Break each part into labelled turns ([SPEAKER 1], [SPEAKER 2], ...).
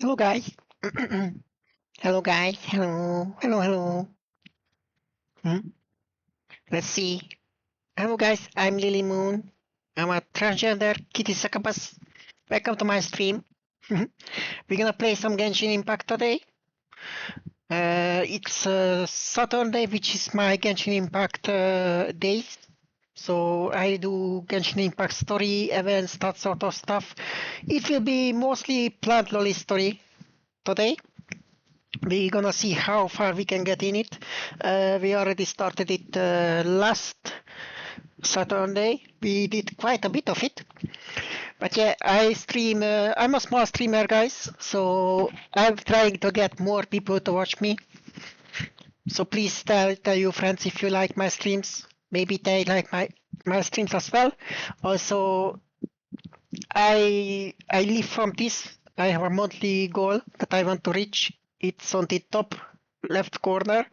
[SPEAKER 1] Hello guys. Hello guys. Hello. Hello, hello. Let's see. Hello guys, I'm Lily Moon. I'm a transgender KittySuccubus. Welcome to my stream. We're gonna play some Genshin Impact today. It's Saturday, which is my Genshin Impact days. So I do Genshin Impact story, events, that sort of stuff. It will be mostly Plant Loli story today. We're gonna see how far we can get in it. We already started it last Saturday. We did quite a bit of it. But yeah, I stream, I'm a small streamer, guys, so I'm trying to get more people to watch me. So please tell your friends if you like my streams. Maybe they like my streams as well. Also, I live from this. I have a monthly goal that I want to reach. It's on the top left corner.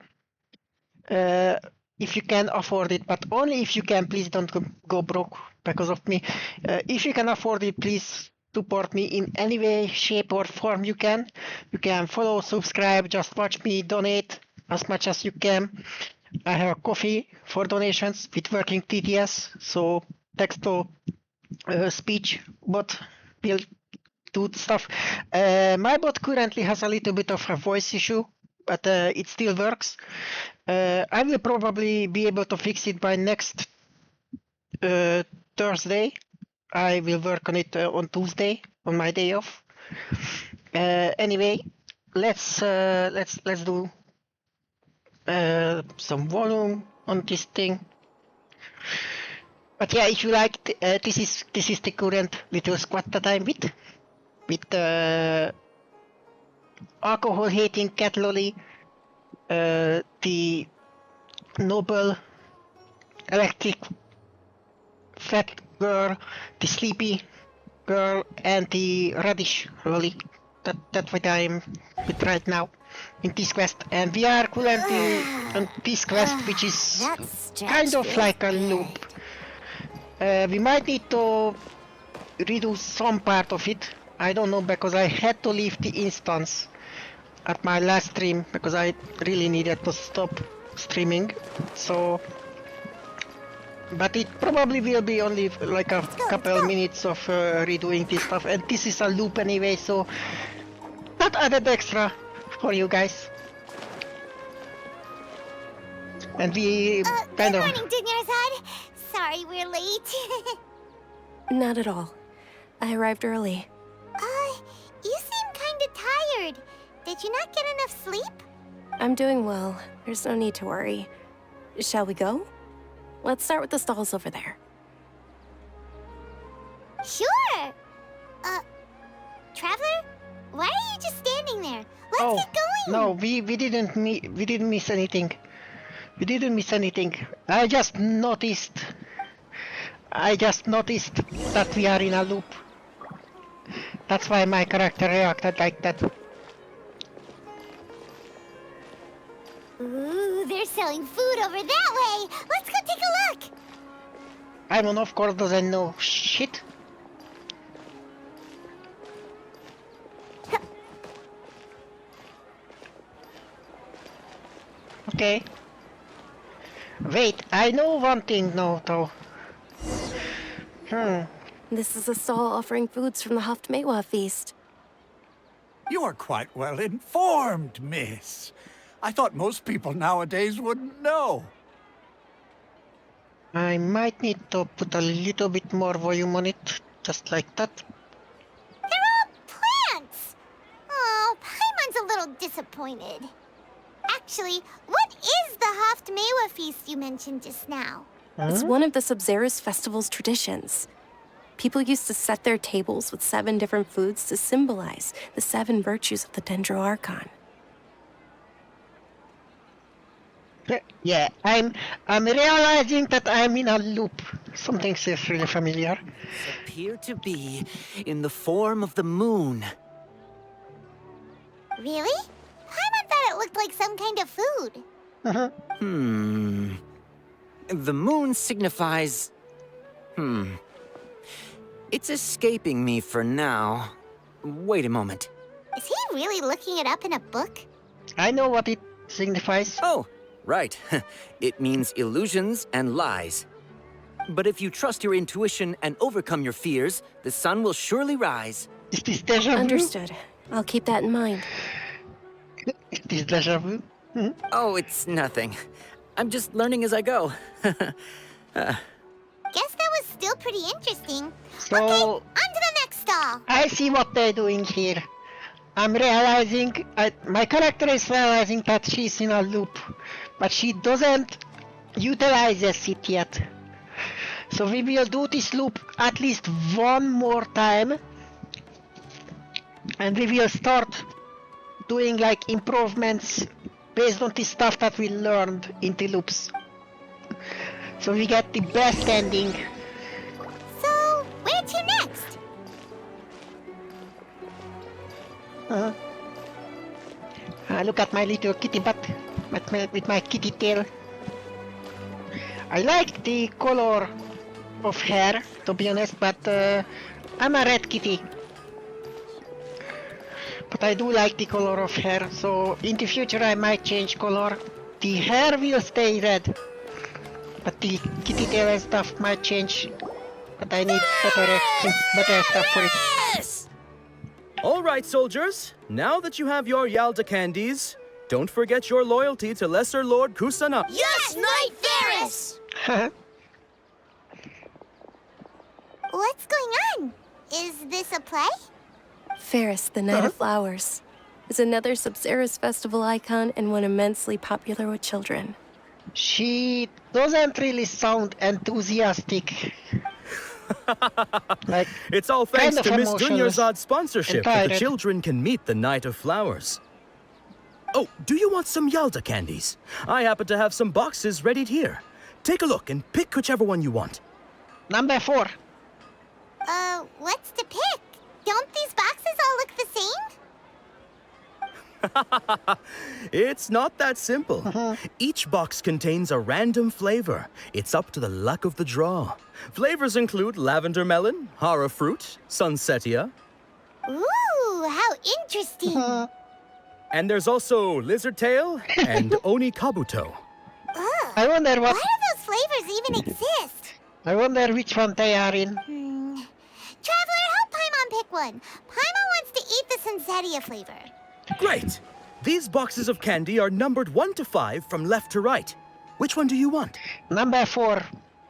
[SPEAKER 1] If you can afford it, but only if you can, please don't go broke because of me. If you can afford it, please support me in any way, shape or form you can. You can follow, subscribe, just watch me, donate as much as you can. I have a coffee for donations with working TTS, so text to speech bot will do stuff. My bot currently has a little bit of a voice issue, but it still works. I will probably be able to fix it by next Thursday. I will work on it on Tuesday, on my day off. Anyway, let's do some volume on this thing. But yeah, if you like, this is the current little squad that I'm with alcohol-hating cat Loli, the noble electric fat girl, the sleepy girl, and the radish Loli. That's what I'm with right now in this quest. And we are currently on this quest, which is kind of like a loop. We might need to redo some part of it. I don't know, because I had to leave the instance at my last stream because I really needed to stop streaming. So, but it probably will be only like a couple minutes of redoing this stuff, and this is a loop anyway, so not added extra for you guys. And we kind of...
[SPEAKER 2] Good morning, Dinyarzad. Sorry we're late.
[SPEAKER 3] Not at all. I arrived early.
[SPEAKER 2] You seem kinda tired. Did you not get enough sleep?
[SPEAKER 3] I'm doing well. There's no need to worry. Shall we go? Let's start with the stalls over there.
[SPEAKER 2] Sure. Traveler? Why are you just standing there? Let's get going.
[SPEAKER 1] No, we didn't miss anything. We didn't miss anything. I just noticed that we are in a loop. That's why my character reacted like that.
[SPEAKER 2] Ooh, they're selling food over that way. Let's go take a look.
[SPEAKER 1] Iron, of course, doesn't know shit. Okay. Wait, I know one thing now, though.
[SPEAKER 3] This is a stall offering foods from the Meow feast.
[SPEAKER 4] You are quite well informed, miss. I thought most people nowadays wouldn't know.
[SPEAKER 1] I might need to put a little bit more volume on it, just like that.
[SPEAKER 2] They're all plants. Oh, Paimon's a little disappointed. Actually, what is the Meow feast you mentioned just now?
[SPEAKER 3] It's one of the Sabzerus festival's traditions. People used to set their tables with 7 different foods to symbolize the 7 virtues of the Dendroarchon.
[SPEAKER 1] Yeah, I'm realizing that I'm in a loop. Something seems really familiar.
[SPEAKER 5] Appear to be in the form of the moon.
[SPEAKER 2] Really? Paimon thought it looked like some kind of food.
[SPEAKER 5] The moon signifies... It's escaping me for now. Wait a moment.
[SPEAKER 2] Is he you really looking it up in a book?
[SPEAKER 1] I know what it signifies.
[SPEAKER 5] Oh, right. It means illusions and lies. But if you trust your intuition and overcome your fears, the sun will surely rise.
[SPEAKER 1] Is this deja vu?
[SPEAKER 3] Understood. I'll keep that in mind.
[SPEAKER 1] Is this deja vu?
[SPEAKER 5] Oh, it's nothing. I'm just learning as I go.
[SPEAKER 2] Guess that was still pretty interesting.
[SPEAKER 1] So-
[SPEAKER 2] Okay, on to the next stall.
[SPEAKER 1] I see what they're doing here. I'm realizing, my character is realizing that she's in a loop, but she doesn't utilize it yet. So we will do this loop at least one more time, and we will start doing like improvements based on the stuff that we learned in the loops. So we get the best ending.
[SPEAKER 2] So, where to next?
[SPEAKER 1] Look at my little kitty butt with my kitty tail. I like the color of hair, to be honest, but I'm a red kitty. But I do like the color of hair, so in the future I might change color. The hair will stay red, but the kitty tail and stuff might change. But I need better stuff for it.
[SPEAKER 5] Yes!
[SPEAKER 6] All right, soldiers. Now that you have your Yalda candies, don't forget your loyalty to Lesser Lord Kusana.
[SPEAKER 2] Yes, Knight Varys! What's going on? Is this a play?
[SPEAKER 3] Ferris, the Night of Flowers, is another Sabzerus festival icon and one immensely popular with children.
[SPEAKER 1] She doesn't really sound enthusiastic. Like,
[SPEAKER 6] It's all thanks
[SPEAKER 1] kind
[SPEAKER 6] to
[SPEAKER 1] of
[SPEAKER 6] Miss
[SPEAKER 1] emotionless
[SPEAKER 6] Dunyarzad's sponsorship that the
[SPEAKER 1] tired.
[SPEAKER 6] children can meet the Night of Flowers. Oh, do you want some Yalda candies? I happen to have some boxes ready here. Take a look and pick whichever one you want.
[SPEAKER 1] number 4.
[SPEAKER 2] What's to pick? Don't these boxes all look the same?
[SPEAKER 6] It's not that simple. Each box contains a random flavor. It's up to the luck of the draw. Flavors include lavender melon, hara fruit, sunsetia,
[SPEAKER 2] Ooh, how interesting.
[SPEAKER 6] and there's also lizard tail and oni kabuto.
[SPEAKER 2] Ugh.
[SPEAKER 1] I wonder
[SPEAKER 2] Why
[SPEAKER 1] what.
[SPEAKER 2] do those flavors even exist?
[SPEAKER 1] I wonder which one they are in.
[SPEAKER 2] Traveler, help Paimon pick one. Paimon wants to eat the Sunsetia flavor.
[SPEAKER 6] Great! These boxes of candy are numbered 1 to 5 from left to right. Which one do you want?
[SPEAKER 1] Number 4.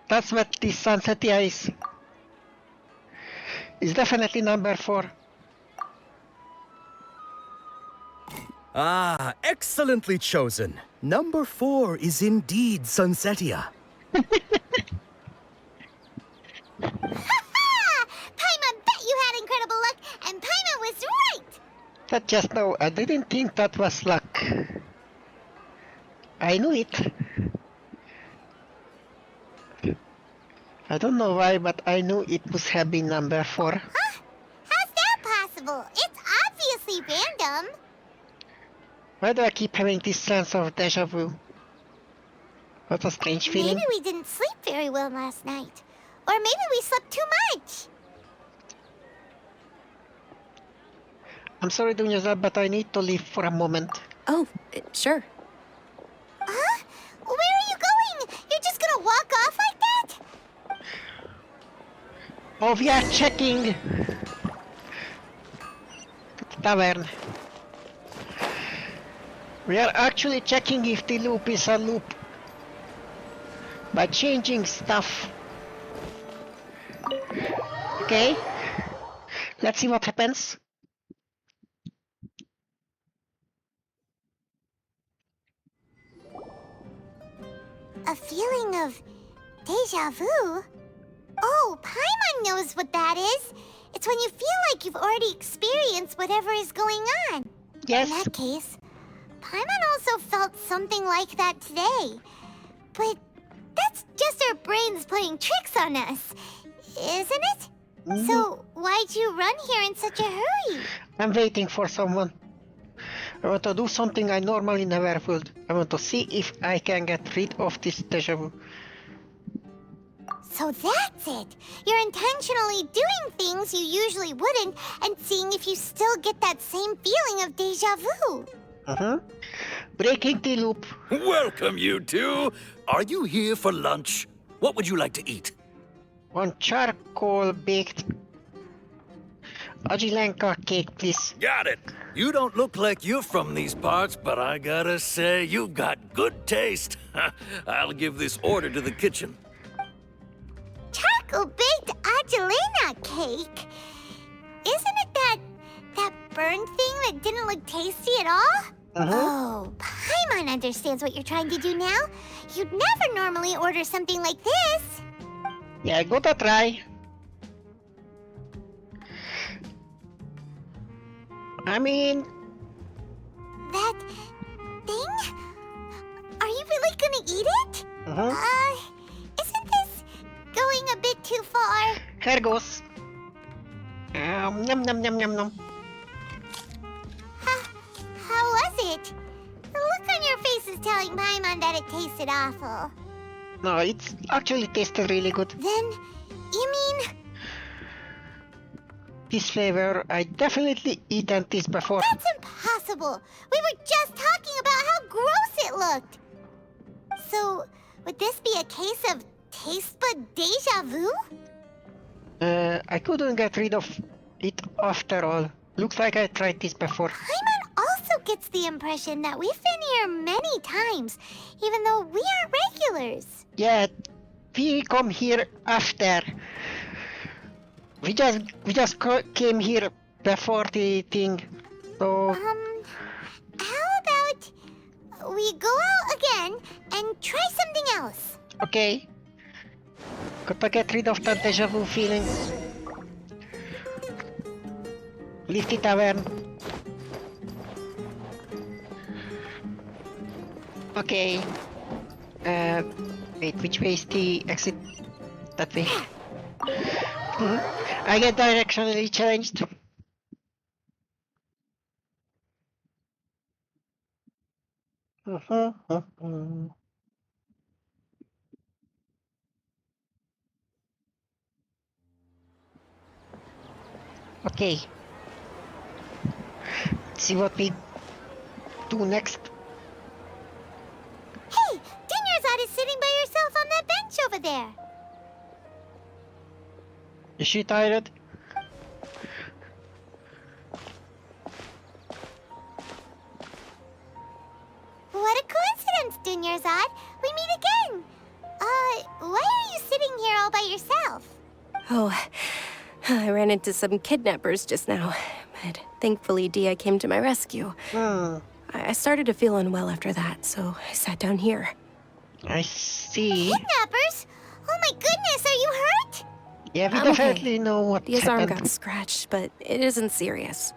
[SPEAKER 1] That's what the Sunsetia is. It's definitely number 4.
[SPEAKER 6] Ah, excellently chosen. Number 4 is indeed Sunsetia.
[SPEAKER 2] Paimon bet you had incredible luck, and Paimon was right.
[SPEAKER 1] That just now, I didn't think that was luck. I knew it. I don't know why, but I knew it must have been number 4.
[SPEAKER 2] Huh? How's that possible? It's obviously random.
[SPEAKER 1] Why do I keep having this sense of deja vu? What a strange feeling.
[SPEAKER 2] Maybe we didn't sleep very well last night. Or maybe we slept too much.
[SPEAKER 1] I'm sorry, Dunyarzad, but I need to leave for a moment.
[SPEAKER 3] Oh, sure.
[SPEAKER 2] Huh? Where are you going? You're just gonna walk off like that?
[SPEAKER 1] Oh, we are checking the tavern. We are actually checking if the loop is a loop by changing stuff. Okay, let's see what happens.
[SPEAKER 2] A feeling of deja vu? Oh, Paimon knows what that is. It's when you feel like you've already experienced whatever is going on.
[SPEAKER 1] Yes.
[SPEAKER 2] In that case, Paimon also felt something like that today. But that's just our brains playing tricks on us, isn't it? So, why'd you run here in such a hurry?
[SPEAKER 1] I'm waiting for someone. I want to do something I normally never would. I want to see if I can get rid of this deja vu.
[SPEAKER 2] So that's it. You're intentionally doing things you usually wouldn't and seeing if you still get that same feeling of deja vu.
[SPEAKER 1] Breaking the loop.
[SPEAKER 7] Welcome, you two. Are you here for lunch? What would you like to eat?
[SPEAKER 1] One charcoal baked Ajilenka cake, please.
[SPEAKER 7] Got it. You don't look like you're from these parts, but I gotta say, you've got good taste. I'll give this order to the kitchen.
[SPEAKER 2] Charcoal-baked Angelina cake? Isn't it that burned thing that didn't look tasty at all? Oh, Paimon understands what you're trying to do now. You'd never normally order something like this.
[SPEAKER 1] Yeah, go to try. I mean...
[SPEAKER 2] That thing? Are you really gonna eat it? Isn't this going a bit too far?
[SPEAKER 1] Here goes. Yum yum yum yum yum.
[SPEAKER 2] How was it? The look on your face is telling Paimon that it tasted awful.
[SPEAKER 1] No, it's actually tasted really good.
[SPEAKER 2] Then, you mean...
[SPEAKER 1] This flavor, I definitely eaten this before.
[SPEAKER 2] That's impossible! We were just talking about how gross it looked! So, would this be a case of taste bud deja vu?
[SPEAKER 1] I couldn't get rid of it after all. Looks like I tried this before.
[SPEAKER 2] Paimon also gets the impression that we've been here many times, even though we aren't regulars.
[SPEAKER 1] Yeah, we come here after. We just came here before the thing. So
[SPEAKER 2] How about we go out again and try something else?
[SPEAKER 1] okay. Gotta get rid of that deja vu feeling. Leave the tavern. Okay. Wait, which way is the exit? That way. I get directionally changed. Okay. Let's see what we do next.
[SPEAKER 2] Hey, Dunyarzad is sitting by herself on that bench over there.
[SPEAKER 1] Is she tired?
[SPEAKER 2] What a coincidence, Dunyarzad. We meet again. Why are you sitting here all by yourself?
[SPEAKER 3] Oh, I ran into some kidnappers just now, but thankfully Dia came to my rescue. I started to feel unwell after that, so I sat down here.
[SPEAKER 1] I see.
[SPEAKER 2] Kidnappers? Oh my goodness, are you hurt?
[SPEAKER 1] Yeah, we
[SPEAKER 3] I'm
[SPEAKER 1] definitely
[SPEAKER 3] okay.
[SPEAKER 1] know what
[SPEAKER 3] Dia's arm
[SPEAKER 1] happened.
[SPEAKER 3] got scratched, but it isn't serious.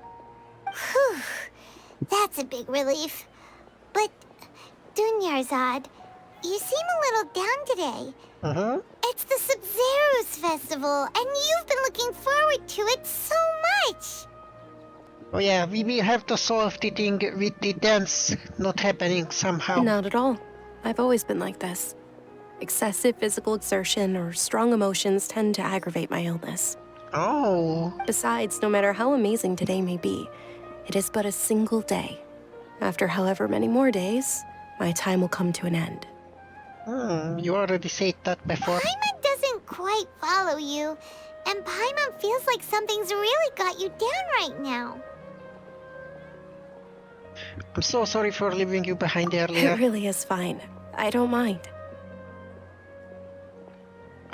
[SPEAKER 2] Whew. That's a big relief. But, Dunyarzad, you seem a little down today. It's the Sub-Zero's festival, and you've been looking forward to it so much.
[SPEAKER 1] Oh yeah, we will have to solve the thing with the dance not happening somehow.
[SPEAKER 3] Not at all. I've always been like this. Excessive physical exertion or strong emotions tend to aggravate my illness.
[SPEAKER 1] Oh.
[SPEAKER 3] Besides, no matter how amazing today may be, it is but a single day. After however many more days, my time will come to an end.
[SPEAKER 1] You already said that before.
[SPEAKER 2] Paimon doesn't quite follow you, and Paimon feels like something's really got you down right now.
[SPEAKER 1] I'm so sorry for leaving you behind earlier.
[SPEAKER 3] It really is fine. I don't mind.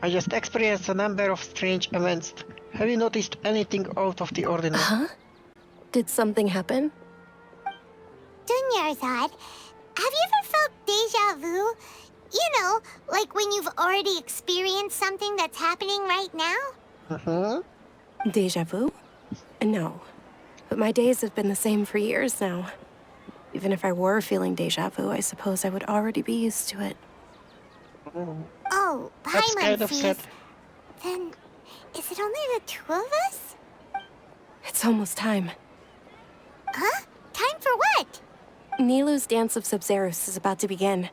[SPEAKER 1] I just experienced a number of strange events. Have you noticed anything out of the ordinary?
[SPEAKER 3] Huh? Did something happen?
[SPEAKER 2] Dunyarzad, have you ever felt deja vu? You know, like when you've already experienced something that's happening right now?
[SPEAKER 3] Deja vu? No. But my days have been the same for years now. Even if I were feeling deja vu, I suppose I would already be used to it.
[SPEAKER 2] Oh,
[SPEAKER 1] That's
[SPEAKER 2] Paimon
[SPEAKER 1] kind of
[SPEAKER 2] sees.
[SPEAKER 1] sad.
[SPEAKER 2] Then, is it only the two of us?
[SPEAKER 3] It's almost time.
[SPEAKER 2] Huh? Time for what?
[SPEAKER 3] Nilu's Dance of Sub-Zeros is about to begin.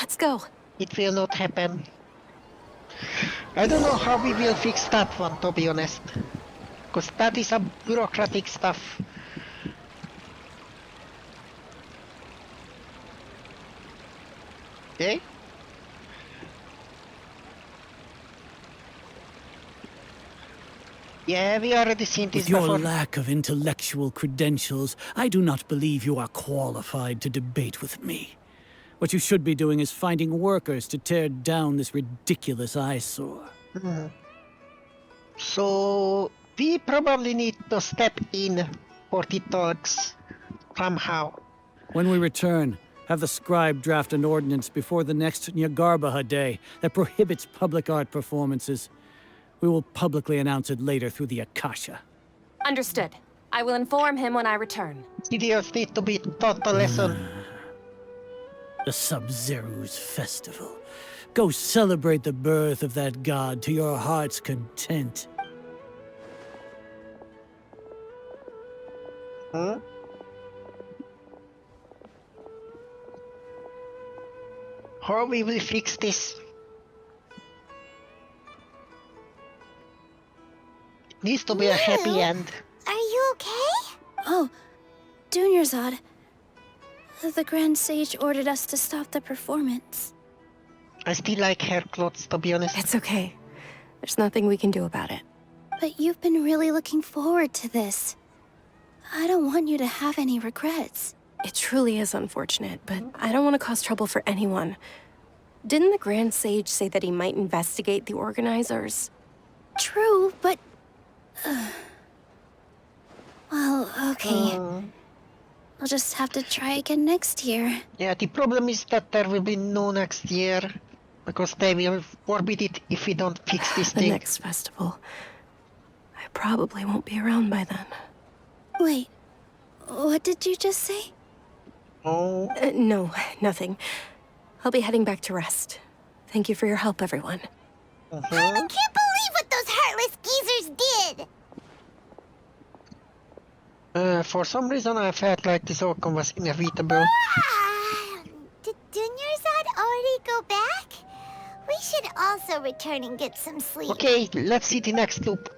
[SPEAKER 3] Let's go.
[SPEAKER 1] It will not happen. I don't know how we will fix that one, to be honest. Because that is a bureaucratic stuff. Okay? Yeah, we already seen this
[SPEAKER 8] With your
[SPEAKER 1] before.
[SPEAKER 8] lack of intellectual credentials, I do not believe you are qualified to debate with me. What you should be doing is finding workers to tear down this ridiculous eyesore.
[SPEAKER 1] So, we probably need to step in for the talks somehow.
[SPEAKER 8] When we return, have the scribe draft an ordinance before the next Nyagarbaha Day that prohibits public art performances. We will publicly announce it later through the Akasha.
[SPEAKER 9] Understood. I will inform him when I return.
[SPEAKER 1] Idiots need to be taught a lesson.
[SPEAKER 8] The Sub-Zeru's festival. Go celebrate the birth of that god to your heart's content.
[SPEAKER 1] Huh? How we will fix this? It needs to be a happy end.
[SPEAKER 2] Are you okay?
[SPEAKER 10] Oh, Dunyarzad. The Grand Sage ordered us to stop the performance.
[SPEAKER 1] I still like hair clothes, to be honest.
[SPEAKER 3] It's okay. There's nothing we can do about it.
[SPEAKER 10] But you've been really looking forward to this. I don't want you to have any regrets.
[SPEAKER 3] It truly is unfortunate, but I don't want to cause trouble for anyone. Didn't the Grand Sage say that he might investigate the organizers?
[SPEAKER 10] True, but... well, okay. I'll just have to try again next year.
[SPEAKER 1] Yeah, the problem is that there will be no next year. Because they will forbid it if we don't fix this
[SPEAKER 3] The
[SPEAKER 1] thing.
[SPEAKER 3] next festival. I probably won't be around by then.
[SPEAKER 10] Wait, what did you just say?
[SPEAKER 1] Oh,
[SPEAKER 3] No, nothing. I'll be heading back to rest. Thank you for your help, everyone.
[SPEAKER 2] I can't believe what those heartless geezers did!
[SPEAKER 1] For some reason I felt like this outcome was inevitable.
[SPEAKER 2] Did Dunyarzad already go back? We should also return and get some sleep.
[SPEAKER 1] Okay, let's see the next loop.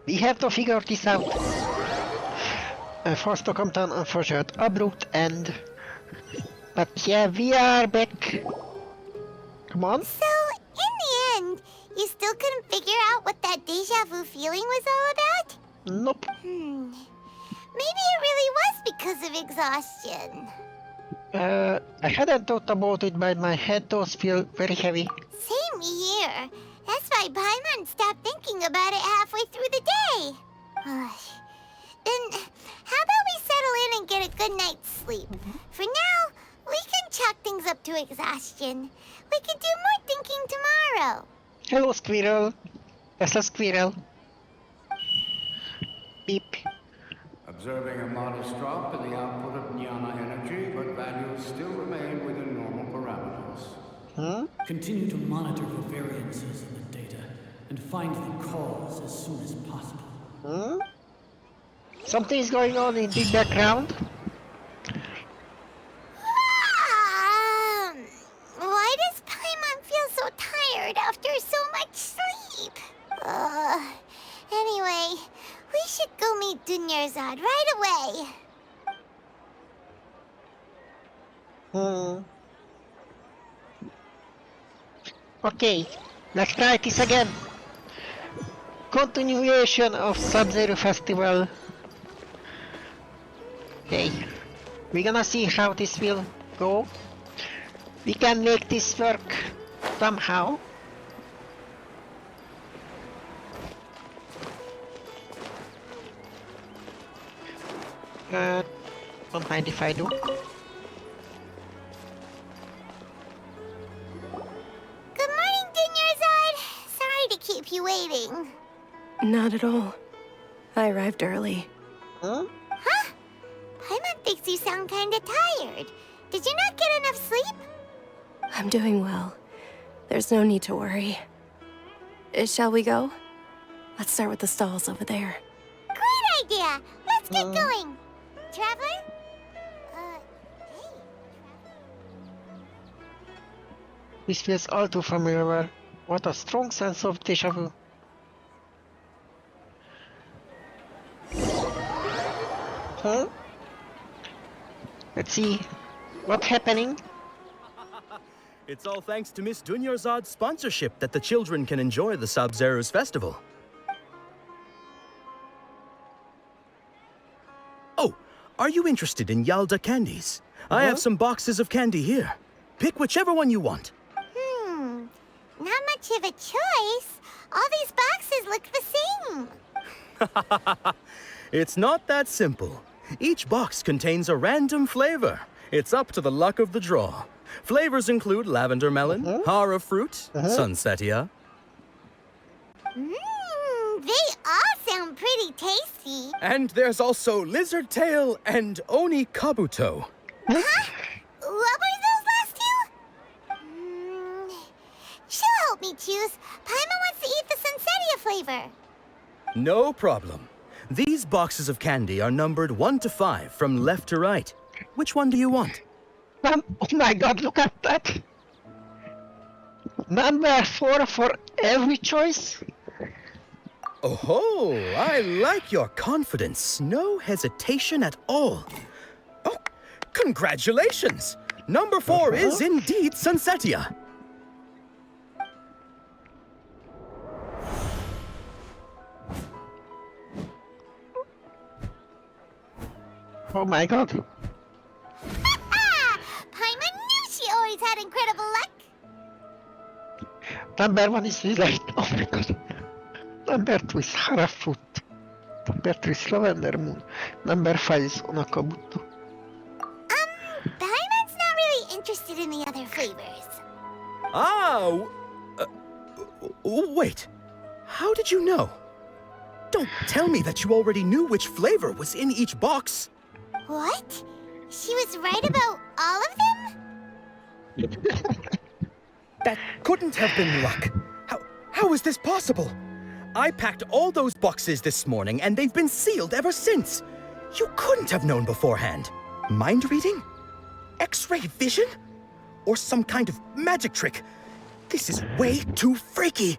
[SPEAKER 1] We have to figure this out. Forced to come to an unfortunate abrupt end. But yeah, we are back. Come on.
[SPEAKER 2] So, in the end, you still couldn't figure out what that deja vu feeling was all about?
[SPEAKER 1] Nope.
[SPEAKER 2] Maybe it really was because of exhaustion.
[SPEAKER 1] I hadn't thought about it, but my head does feel very heavy.
[SPEAKER 2] Same here. That's why Paimon stopped thinking about it halfway through the day. Then, how about we settle in and get a good night's sleep? For now, we can chalk things up to exhaustion. We can do more thinking tomorrow.
[SPEAKER 1] Hello, squirrel. That's a squirrel. Beep.
[SPEAKER 11] Observing a modest drop in the output of Jnana energy, but values still remain within normal parameters.
[SPEAKER 8] Continue to monitor for variances in the data and find the cause as soon as possible.
[SPEAKER 1] Something's going on in the background.
[SPEAKER 2] Why does Paimon feel so tired after so much sleep? Anyway, we should go meet Dunyarzad right away.
[SPEAKER 1] Okay, let's try this again. Continuation of Sub-Zero Festival. Okay, we're gonna see how this will go. We can make this work somehow. Don't mind if I do.
[SPEAKER 2] Good morning, Dunyarzad. Sorry to keep you waiting.
[SPEAKER 3] Not at all. I arrived early.
[SPEAKER 2] Huh? Paimon thinks you sound kinda tired. Did you not get enough sleep?
[SPEAKER 3] I'm doing well. There's no need to worry. Shall we go? Let's start with the stalls over there.
[SPEAKER 2] Great idea! Let's get going! Traveler? Hey.
[SPEAKER 1] This feels all too familiar. What a strong sense of deja vu. Huh? Let's see. What's happening?
[SPEAKER 6] It's all thanks to Miss Dunyarzad's sponsorship that the children can enjoy the Sub-Zero's festival. Oh, are you interested in Yalda candies? I have some boxes of candy here. Pick whichever one you want.
[SPEAKER 2] Not much of a choice. All these boxes look the same.
[SPEAKER 6] It's not that simple. Each box contains a random flavor. It's up to the luck of the draw. Flavors include lavender melon, hara fruit, sunsetia.
[SPEAKER 2] They all sound pretty tasty.
[SPEAKER 6] And there's also lizard tail and oni kabuto.
[SPEAKER 2] Huh? What were those last two? She'll help me choose. Paimon wants to eat the sunsetia flavor.
[SPEAKER 6] No problem. These boxes of candy are numbered 1 to 5 from left to right. Which one do you want?
[SPEAKER 1] Oh my god, look at that! Number 4 for every choice?
[SPEAKER 6] Oh, I like your confidence. No hesitation at all. Oh, congratulations! Number 4 is indeed Sunsetia.
[SPEAKER 1] Oh my god.
[SPEAKER 2] Paimon knew she always had incredible luck.
[SPEAKER 1] Number 1 is light. Oh my god. Number 2 is hara fruit. Number 3 is lavender moon. Number 5 is onakabuto.
[SPEAKER 2] Paimon's not really interested in the other flavors.
[SPEAKER 6] Wait. How did you know? Don't tell me that you already knew which flavor was in each box.
[SPEAKER 2] What? She was right about all of them?
[SPEAKER 6] That couldn't have been luck. How is this possible? I packed all those boxes this morning and they've been sealed ever since. You couldn't have known beforehand. Mind reading? X-ray vision? Or some kind of magic trick? This is way too freaky.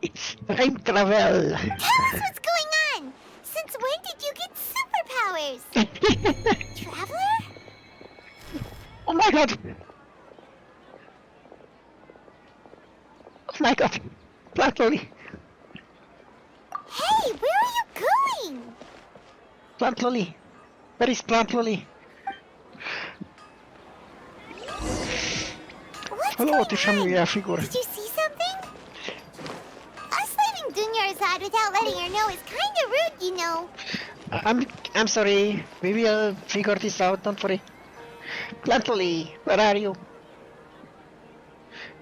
[SPEAKER 1] It's time travel.
[SPEAKER 2] Tell us what's going on. Since when did you get superpowers? Traveler?
[SPEAKER 1] Oh my god. Oh my god. Plant Loli.
[SPEAKER 2] Hey, where are you going?
[SPEAKER 1] Plant Loli. Where is Plant Loli? Hello, the familiar figure.
[SPEAKER 2] Did you see something? Us leaving Dunyarzad without letting her know is kinda rude, you know.
[SPEAKER 1] I'm sorry. We will figure this out, don't worry. Plant Loli, where are you?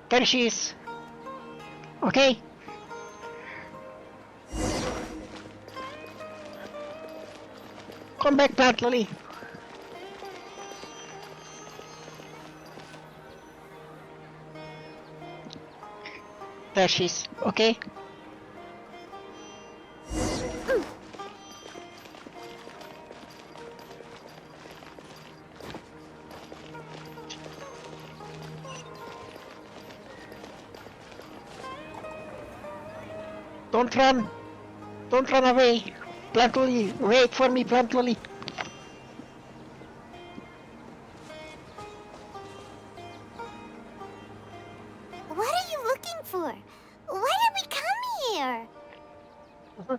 [SPEAKER 1] There she is. Okay. Come back, Plant Loli. There she is. Okay. Don't run! Don't run away! Plant Loli, wait for me, Plant Loli!
[SPEAKER 2] What are you looking for? Why did we come here?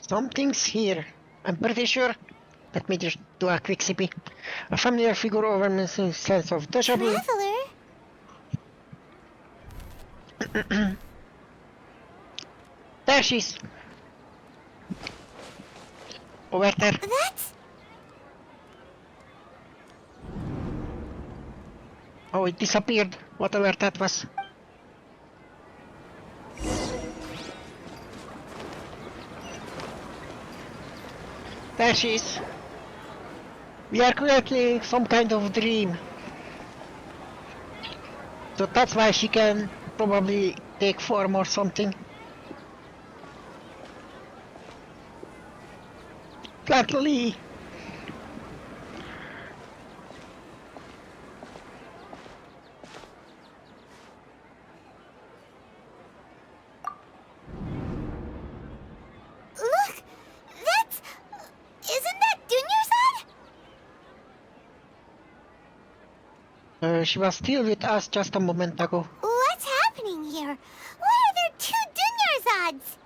[SPEAKER 1] Something's here. I'm pretty sure. Let me just do a quick sippy. A familiar figure over a sense of deja vu.
[SPEAKER 2] Traveler?
[SPEAKER 1] There she is. Over there.
[SPEAKER 2] That's...
[SPEAKER 1] Oh, it disappeared. Whatever that was. There she is. We are creating some kind of dream. So that's why she can probably take form or something. Plant Loli. She was still with us just a moment ago.
[SPEAKER 2] What's happening here? Why are there 2 Dunyarzad's?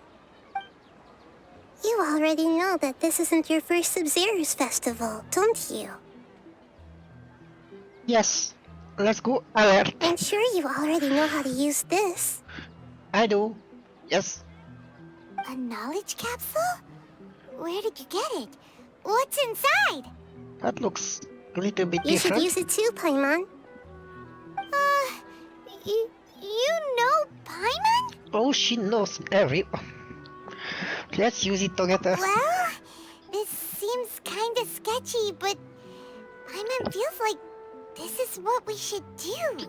[SPEAKER 2] You already know that this isn't your first Sub-Zero's festival, don't you?
[SPEAKER 1] Yes. Let's go alert.
[SPEAKER 2] I'm sure you already know how to use this.
[SPEAKER 1] I do. Yes.
[SPEAKER 2] A knowledge capsule? Where did you get it? What's inside?
[SPEAKER 1] That looks a little bit
[SPEAKER 2] You
[SPEAKER 1] different.
[SPEAKER 2] should use it too, Paimon. You know Paimon?
[SPEAKER 1] Oh, she knows everyone. Let's use it together.
[SPEAKER 2] Well, this seems kinda sketchy, but Paimon feels like this is what we should do.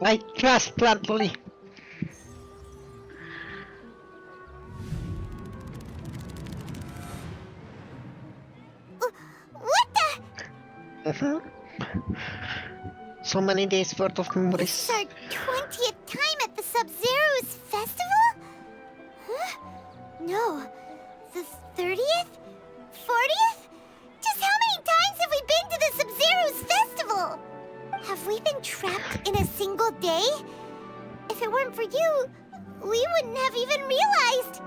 [SPEAKER 1] I trust Plant Loli.
[SPEAKER 2] What the?
[SPEAKER 1] So many days worth of memories.
[SPEAKER 2] This is our 20th time at the Sub-Zero's festival? Huh? No. The 30th? 40th? Just how many times have we been to the Sub-Zero's festival? Have we been trapped in a single day? If it weren't for you, we wouldn't have even realized.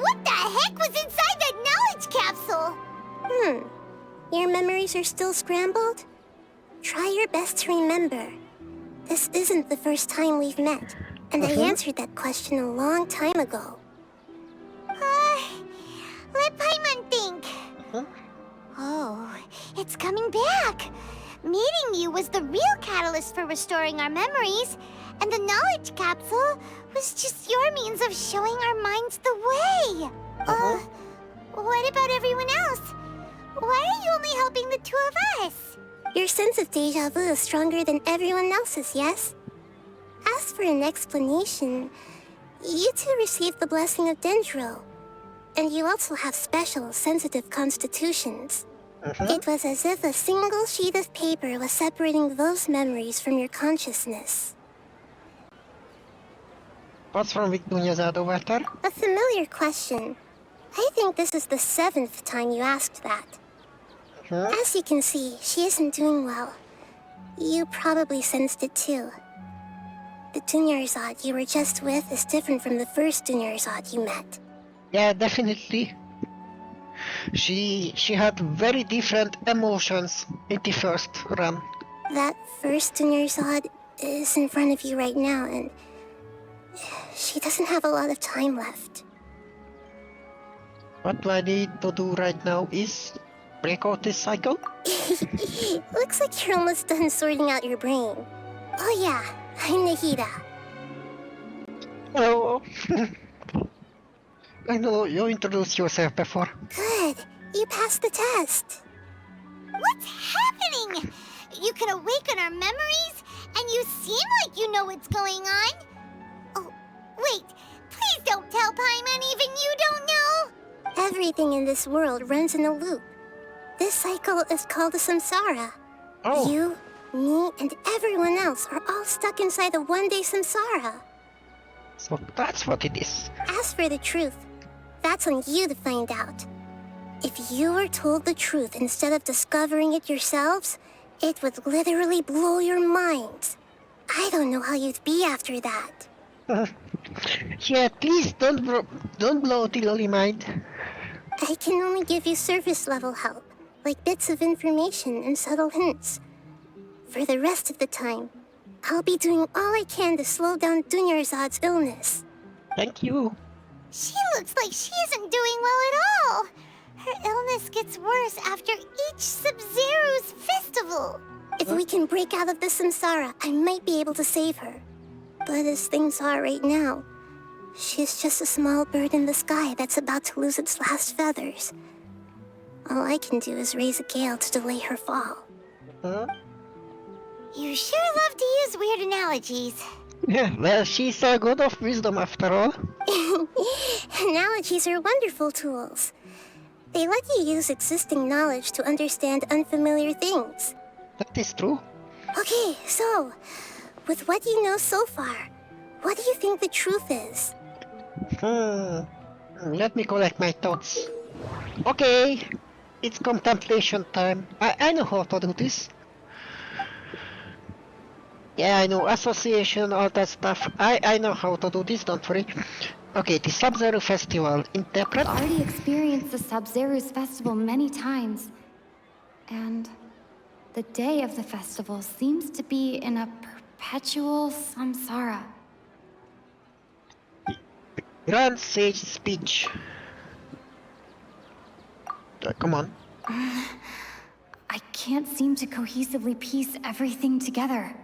[SPEAKER 2] What the heck was inside that knowledge capsule? Your memories are still scrambled? Try your best to remember. This isn't the first time we've met, and I answered that question a long time ago. Let Paimon think. Oh, it's coming back. Meeting you was the real catalyst for restoring our memories, and the knowledge capsule was just your means of showing our minds the way. What about everyone else? Why are you only helping the 2 of us? Your sense of deja vu is stronger than everyone else's, yes? As for an explanation, you 2 received the blessing of Dendro, and you also have special, sensitive constitutions. It was as if a single sheet of paper was separating those memories from your consciousness.
[SPEAKER 1] What's wrong with Dunyarzad over there?
[SPEAKER 2] A familiar question. I think this is the 7th time you asked that. As you can see, she isn't doing well. You probably sensed it too. The Dunyarzad you were just with is different from the first Dunyarzad you met.
[SPEAKER 1] Yeah, definitely. She had very different emotions in the first run.
[SPEAKER 2] That first Dunyarzad is in front of you right now, and she doesn't have a lot of time left.
[SPEAKER 1] What I need to do right now is break out this cycle.
[SPEAKER 2] Looks like you're almost done sorting out your brain. Oh yeah, I'm Nahida.
[SPEAKER 1] Hello. I know you introduced yourself before.
[SPEAKER 2] Good. You passed the test. What's happening? You can awaken our memories, and you seem like you know what's going on. Oh, wait. Please don't tell Paimon even you don't know. Everything in this world runs in a loop. This cycle is called a samsara.
[SPEAKER 1] Oh.
[SPEAKER 2] You, me, and everyone else are all stuck inside a one-day samsara.
[SPEAKER 1] So that's what it is.
[SPEAKER 2] As for the truth, that's on you to find out. If you were told the truth instead of discovering it yourselves, it would literally blow your minds. I don't know how you'd be after that.
[SPEAKER 1] Yeah, please don't blow the Loli mind.
[SPEAKER 2] I can only give you surface level help, like bits of information and subtle hints. For the rest of the time, I'll be doing all I can to slow down Dunyarzad's illness.
[SPEAKER 1] Thank you.
[SPEAKER 2] She looks like she isn't doing well at all. Her illness gets worse after each Sub-Zero's festival. If we can break out of the samsara, I might be able to save her. But as things are right now, she's just a small bird in the sky that's about to lose its last feathers. All I can do is raise a gale to delay her fall. You sure love to use weird analogies.
[SPEAKER 1] Yeah, well, she's a god of wisdom after all.
[SPEAKER 2] Analogies are wonderful tools. They let you use existing knowledge to understand unfamiliar things.
[SPEAKER 1] That is true.
[SPEAKER 2] Okay, so, with what you know so far, what do you think the truth is?
[SPEAKER 1] Let me collect my thoughts. Okay, it's contemplation time. I know how to do this. Yeah, I know. Association, all that stuff. I know how to do this, don't worry. Okay, the Sub-Zero Festival. Interpret?
[SPEAKER 12] I've already experienced the Sub-Zero's festival many times. And the day of the festival seems to be in a perpetual samsara.
[SPEAKER 1] Grand Sage Speech. Come on.
[SPEAKER 12] I can't seem to cohesively piece everything together.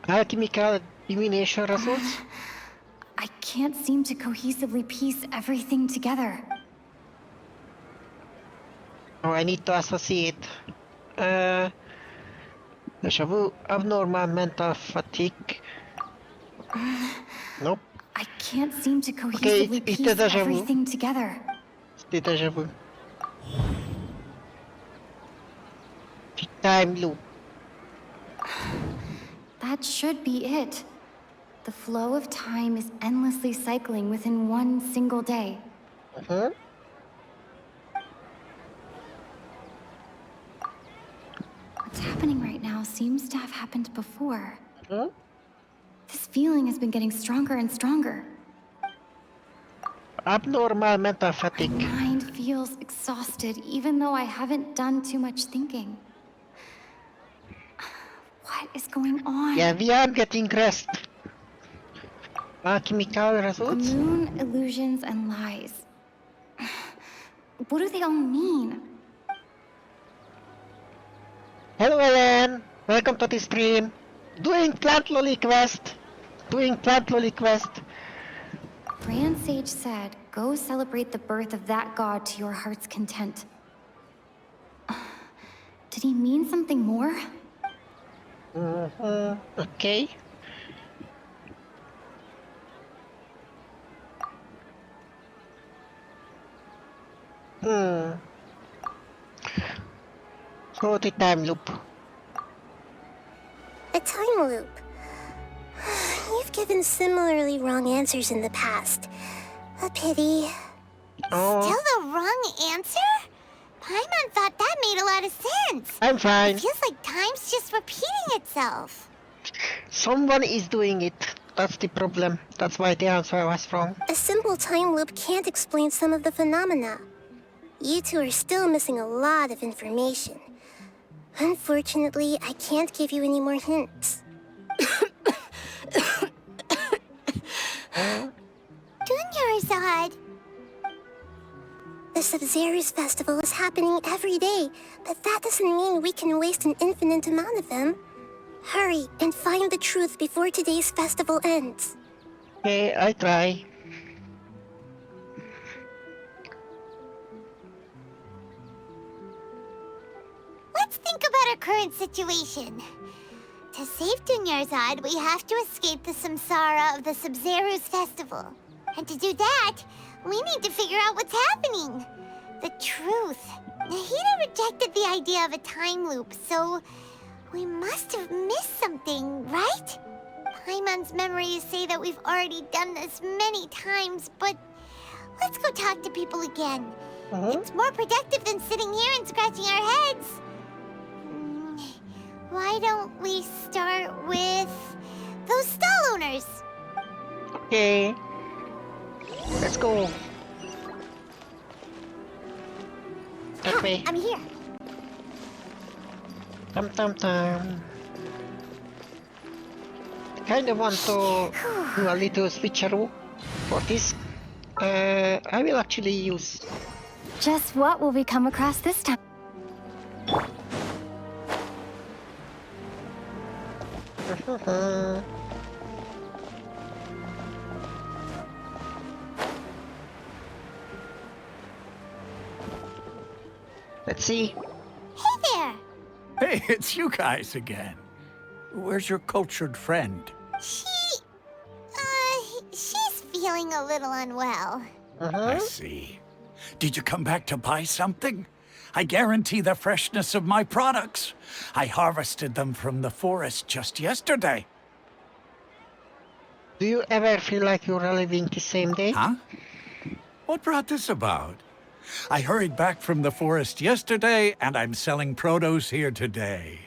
[SPEAKER 1] Alchemical divination results?
[SPEAKER 12] I can't seem to cohesively piece everything together.
[SPEAKER 1] Oh, I need to associate. Deja vu, abnormal mental fatigue. Nope.
[SPEAKER 12] I can't seem to cohesively piece everything together.
[SPEAKER 1] It's the deja vu. The time loop.
[SPEAKER 12] That should be it. The flow of time is endlessly cycling within one single day. What's happening right now seems to have happened before. This feeling has been getting stronger and stronger.
[SPEAKER 1] Abnormal mental fatigue.
[SPEAKER 12] My mind feels exhausted even though I haven't done too much thinking. What is going on?
[SPEAKER 1] Yeah, we are getting rest. Alchemical results?
[SPEAKER 12] The moon, illusions, and lies. What do they all mean?
[SPEAKER 1] Hello, Ellen. Welcome to the stream. Doing Plant Loli quest.
[SPEAKER 12] Grand Sage said, go celebrate the birth of that god to your heart's content. Did he mean something more?
[SPEAKER 1] Okay. So the time loop.
[SPEAKER 2] A time loop. You've given similarly wrong answers in the past. A pity.
[SPEAKER 1] Oh.
[SPEAKER 2] Still the wrong answer? Paimon thought that made a lot of sense.
[SPEAKER 1] I'm fine.
[SPEAKER 2] It feels like time's just repeating itself.
[SPEAKER 1] Someone is doing it. That's the problem. That's why the answer was wrong.
[SPEAKER 2] A simple time loop can't explain some of the phenomena. You two are still missing a lot of information. Unfortunately, I can't give you any more hints. Dunyarzad! The Sub-Zero's festival is happening every day, but that doesn't mean we can waste an infinite amount of them. Hurry and find the truth before today's festival ends.
[SPEAKER 1] Okay, I try.
[SPEAKER 2] Let's think about our current situation. To save Dunyarzad, we have to escape the samsara of the Sub-Zero's festival. And to do that, we need to figure out what's happening. The truth. Nahida rejected the idea of a time loop, so we must have missed something, right? Paimon's memories say that we've already done this many times, but let's go talk to people again. It's more productive than sitting here and scratching our heads. Why don't we start with those stall owners?
[SPEAKER 1] Okay. Let's go. That way.
[SPEAKER 2] I'm here.
[SPEAKER 1] Tam. I kinda want to do a little switcheroo for this. I will actually use.
[SPEAKER 12] Just what will we come across this time?
[SPEAKER 1] Let's see.
[SPEAKER 2] Hey there!
[SPEAKER 4] Hey, it's you guys again. Where's your cultured friend?
[SPEAKER 2] She's feeling a little unwell.
[SPEAKER 4] I see. Did you come back to buy something? I guarantee the freshness of my products. I harvested them from the forest just yesterday.
[SPEAKER 1] Do you ever feel like you're reliving the same day?
[SPEAKER 4] Huh? What brought this about? I hurried back from the forest yesterday, and I'm selling produce here today.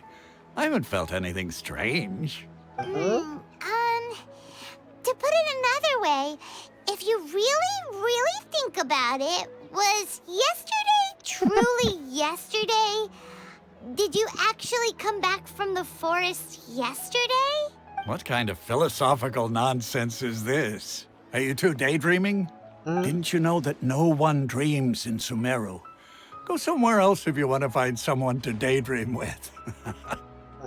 [SPEAKER 4] I haven't felt anything strange.
[SPEAKER 2] To put it another way, if you really think about it, was yesterday truly yesterday? Did you actually come back from the forest yesterday?
[SPEAKER 4] What kind of philosophical nonsense is this? Are you two daydreaming? Didn't you know that no one dreams in Sumeru? Go somewhere else if you want to find someone to daydream with.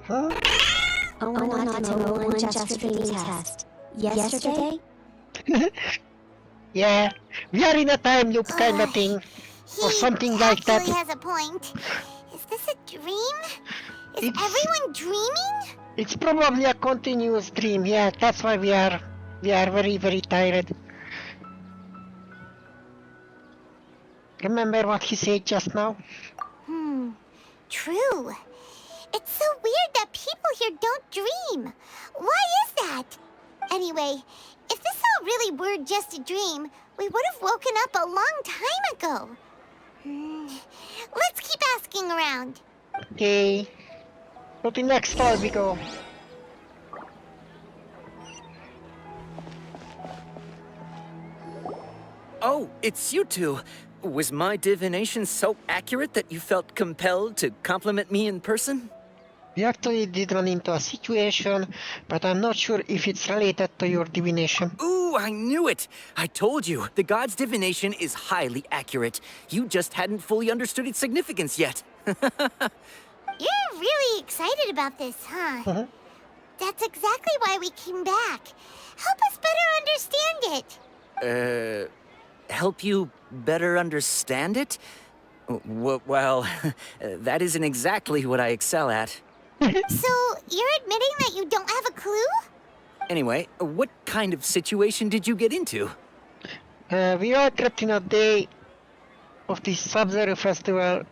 [SPEAKER 13] Oh, not to roll an just reading test. Yesterday?
[SPEAKER 1] Yeah, we are in a time loop kind of thing. Or something like that.
[SPEAKER 2] He actually has a point. Is this a dream? Is everyone dreaming?
[SPEAKER 1] It's probably a continuous dream, yeah, that's why we are very tired. Remember what he said just now?
[SPEAKER 2] True. It's so weird that people here don't dream. Why is that? Anyway, if this all really were just a dream, we would have woken up a long time ago. Let's keep asking around.
[SPEAKER 1] Okay. To the next stall we go.
[SPEAKER 5] Oh, it's you two. Was my divination so accurate that you felt compelled to compliment me in person?
[SPEAKER 1] We actually did run into a situation, but I'm not sure if it's related to your divination.
[SPEAKER 5] Ooh, I knew it! I told you, the god's divination is highly accurate. You just hadn't fully understood its significance yet.
[SPEAKER 2] You're really excited about this, huh? That's exactly why we came back. Help us better understand it.
[SPEAKER 5] Help you better understand it? Well, that isn't exactly what I excel at.
[SPEAKER 2] So, you're admitting that you don't have a clue?
[SPEAKER 5] Anyway, what kind of situation did you get into?
[SPEAKER 1] We are trapped in a day of the Sub-Zero Festival.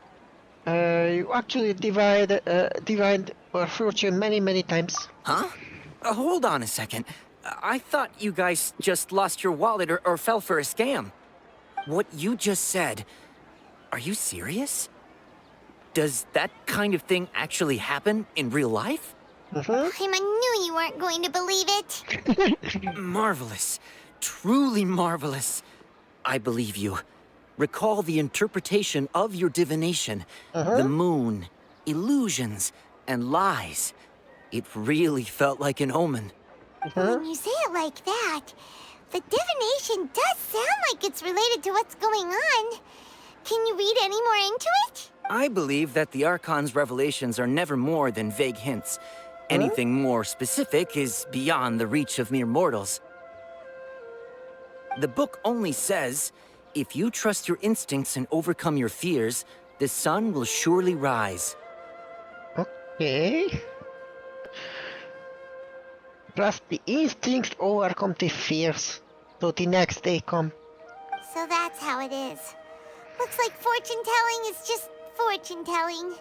[SPEAKER 1] You actually divined our fortune many times.
[SPEAKER 5] Huh? Hold on a second. I thought you guys just lost your wallet or fell for a scam. What you just said, are you serious? Does that kind of thing actually happen in real life?
[SPEAKER 2] I knew you weren't going to believe it.
[SPEAKER 5] Marvelous. Truly marvelous. I believe you. Recall the interpretation of your divination. The moon, illusions, and lies. It really felt like an omen.
[SPEAKER 2] When you say it like that, the divination does sound like it's related to what's going on. Can you read any more into it?
[SPEAKER 5] I believe that the Archon's revelations are never more than vague hints. Anything more specific is beyond the reach of mere mortals. The book only says, if you trust your instincts and overcome your fears, the sun will surely rise.
[SPEAKER 1] Okay. Trust the instincts, overcome the fears. So the next day come.
[SPEAKER 2] So that's how it is. Looks like fortune-telling is just fortune-telling.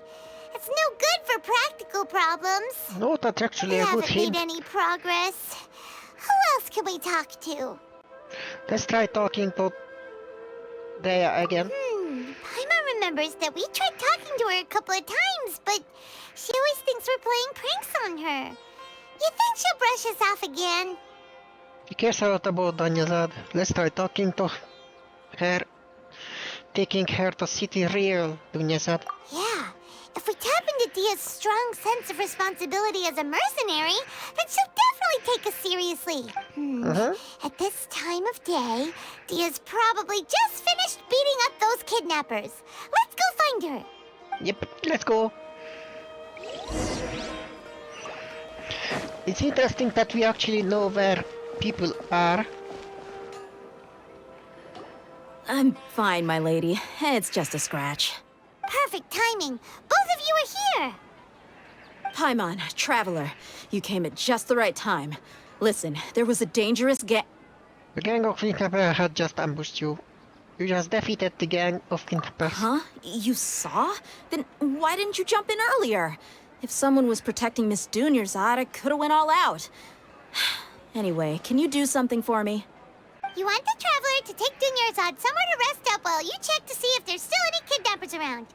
[SPEAKER 2] It's no good for practical problems.
[SPEAKER 1] No, that's actually
[SPEAKER 2] We
[SPEAKER 1] a good
[SPEAKER 2] haven't
[SPEAKER 1] hint.
[SPEAKER 2] made any progress. Who else can we talk to?
[SPEAKER 1] Let's try talking to Dea again.
[SPEAKER 2] Paimon remembers that we tried talking to her a couple of times, but she always thinks we're playing pranks on her. You think she'll brush us off again?
[SPEAKER 1] She cares a lot about Danyazad. Let's try talking to her. Taking her to City Real, Dunyazad.
[SPEAKER 2] Yeah. If we tap into Dia's strong sense of responsibility as a mercenary, then she'll definitely take us seriously. At this time of day, Dia's probably just finished beating up those kidnappers. Let's go find her.
[SPEAKER 1] Yep, let's go. It's interesting that we actually know where people are.
[SPEAKER 14] I'm fine, my lady. It's just a scratch.
[SPEAKER 2] Perfect timing. Both of you are here.
[SPEAKER 14] Paimon, Traveler, you came at just the right time. Listen, there was a dangerous
[SPEAKER 1] The gang of kidnappers had just ambushed you. You just defeated the gang of kidnappers.
[SPEAKER 14] Huh? You saw? Then why didn't you jump in earlier? If someone was protecting Miss Dunyarzad, I could have went all out. Anyway, can you do something for me?
[SPEAKER 2] You want the Traveler to take Dunyarzad somewhere to rest up while you check to see if there's still any kidnappers around.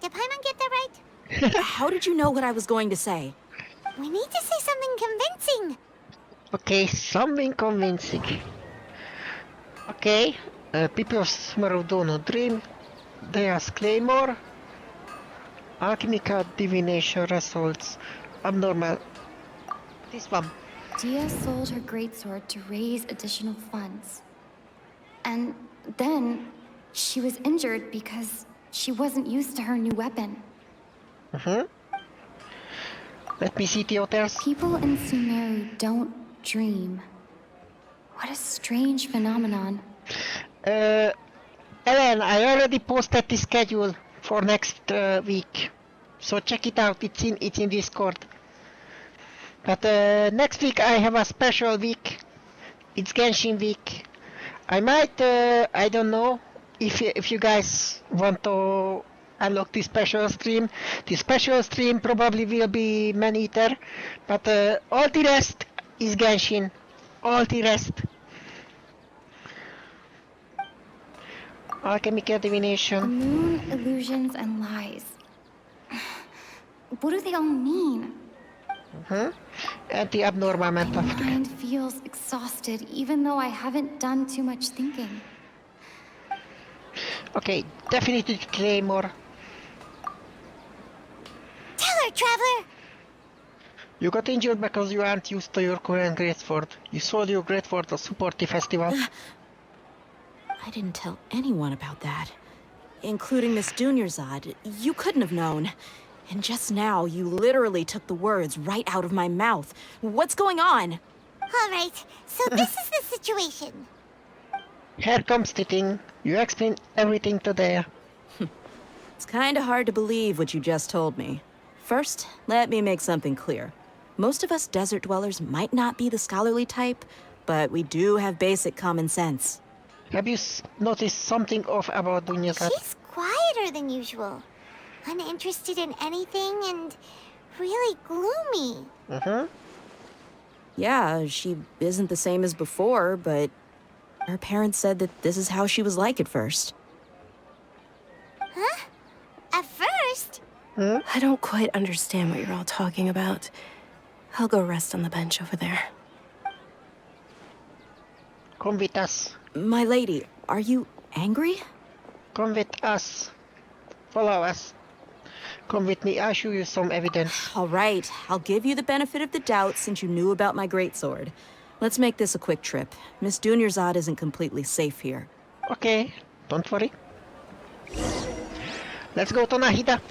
[SPEAKER 2] Did Paimon get that right?
[SPEAKER 14] How did you know what I was going to say?
[SPEAKER 2] We need to say something convincing.
[SPEAKER 1] Okay, something convincing. Okay, people of Sumeru do not dream. There's Claymore. Alchemical divination results abnormal. This one.
[SPEAKER 12] Dia sold her greatsword to raise additional funds. And then she was injured because she wasn't used to her new weapon.
[SPEAKER 1] Let me see the others.
[SPEAKER 12] People in Sumeru don't dream. What a strange phenomenon.
[SPEAKER 1] Ellen, I already posted the schedule for next week, so check it out. It's in Discord. But next week I have a special week. It's Genshin week. I might, I don't know if you guys want to unlock the special stream. The special stream probably will be Man-Eater, but all the rest is Genshin. All the rest. Alchemical
[SPEAKER 12] The
[SPEAKER 1] divination.
[SPEAKER 12] moon, illusions, and lies. What do they all mean?
[SPEAKER 1] And the abnormal mental.
[SPEAKER 12] My mind feels exhausted, even though I haven't done too much thinking.
[SPEAKER 1] Okay, definitely Claymore.
[SPEAKER 2] Tell her, Traveler!
[SPEAKER 1] You got injured because you aren't used to your current greatsword. You sold your greatsword to support the festival.
[SPEAKER 14] I didn't tell anyone about that. Including Miss Dunyarzad. You couldn't have known. And just now, you literally took the words right out of my mouth. What's going on?
[SPEAKER 2] Alright, so this is the situation.
[SPEAKER 1] Here comes the thing. You explain everything to there.
[SPEAKER 14] It's kinda hard to believe what you just told me. First, let me make something clear. Most of us desert dwellers might not be the scholarly type, but we do have basic common sense.
[SPEAKER 1] Have you noticed something off about Dunyarzad?
[SPEAKER 2] She's quieter than usual. Uninterested in anything and really gloomy.
[SPEAKER 14] Yeah, she isn't the same as before, but her parents said that this is how she was like at first.
[SPEAKER 2] Huh? At first?
[SPEAKER 3] I don't quite understand what you're all talking about. I'll go rest on the bench over there.
[SPEAKER 1] Come with us.
[SPEAKER 14] My lady, are you angry?
[SPEAKER 1] Come with us. Follow us. Come with me, I'll show you some evidence.
[SPEAKER 14] All right, I'll give you the benefit of the doubt since you knew about my greatsword. Let's make this a quick trip. Miss Dunyarzad isn't completely safe here.
[SPEAKER 1] Okay, don't worry. Let's go to Nahida.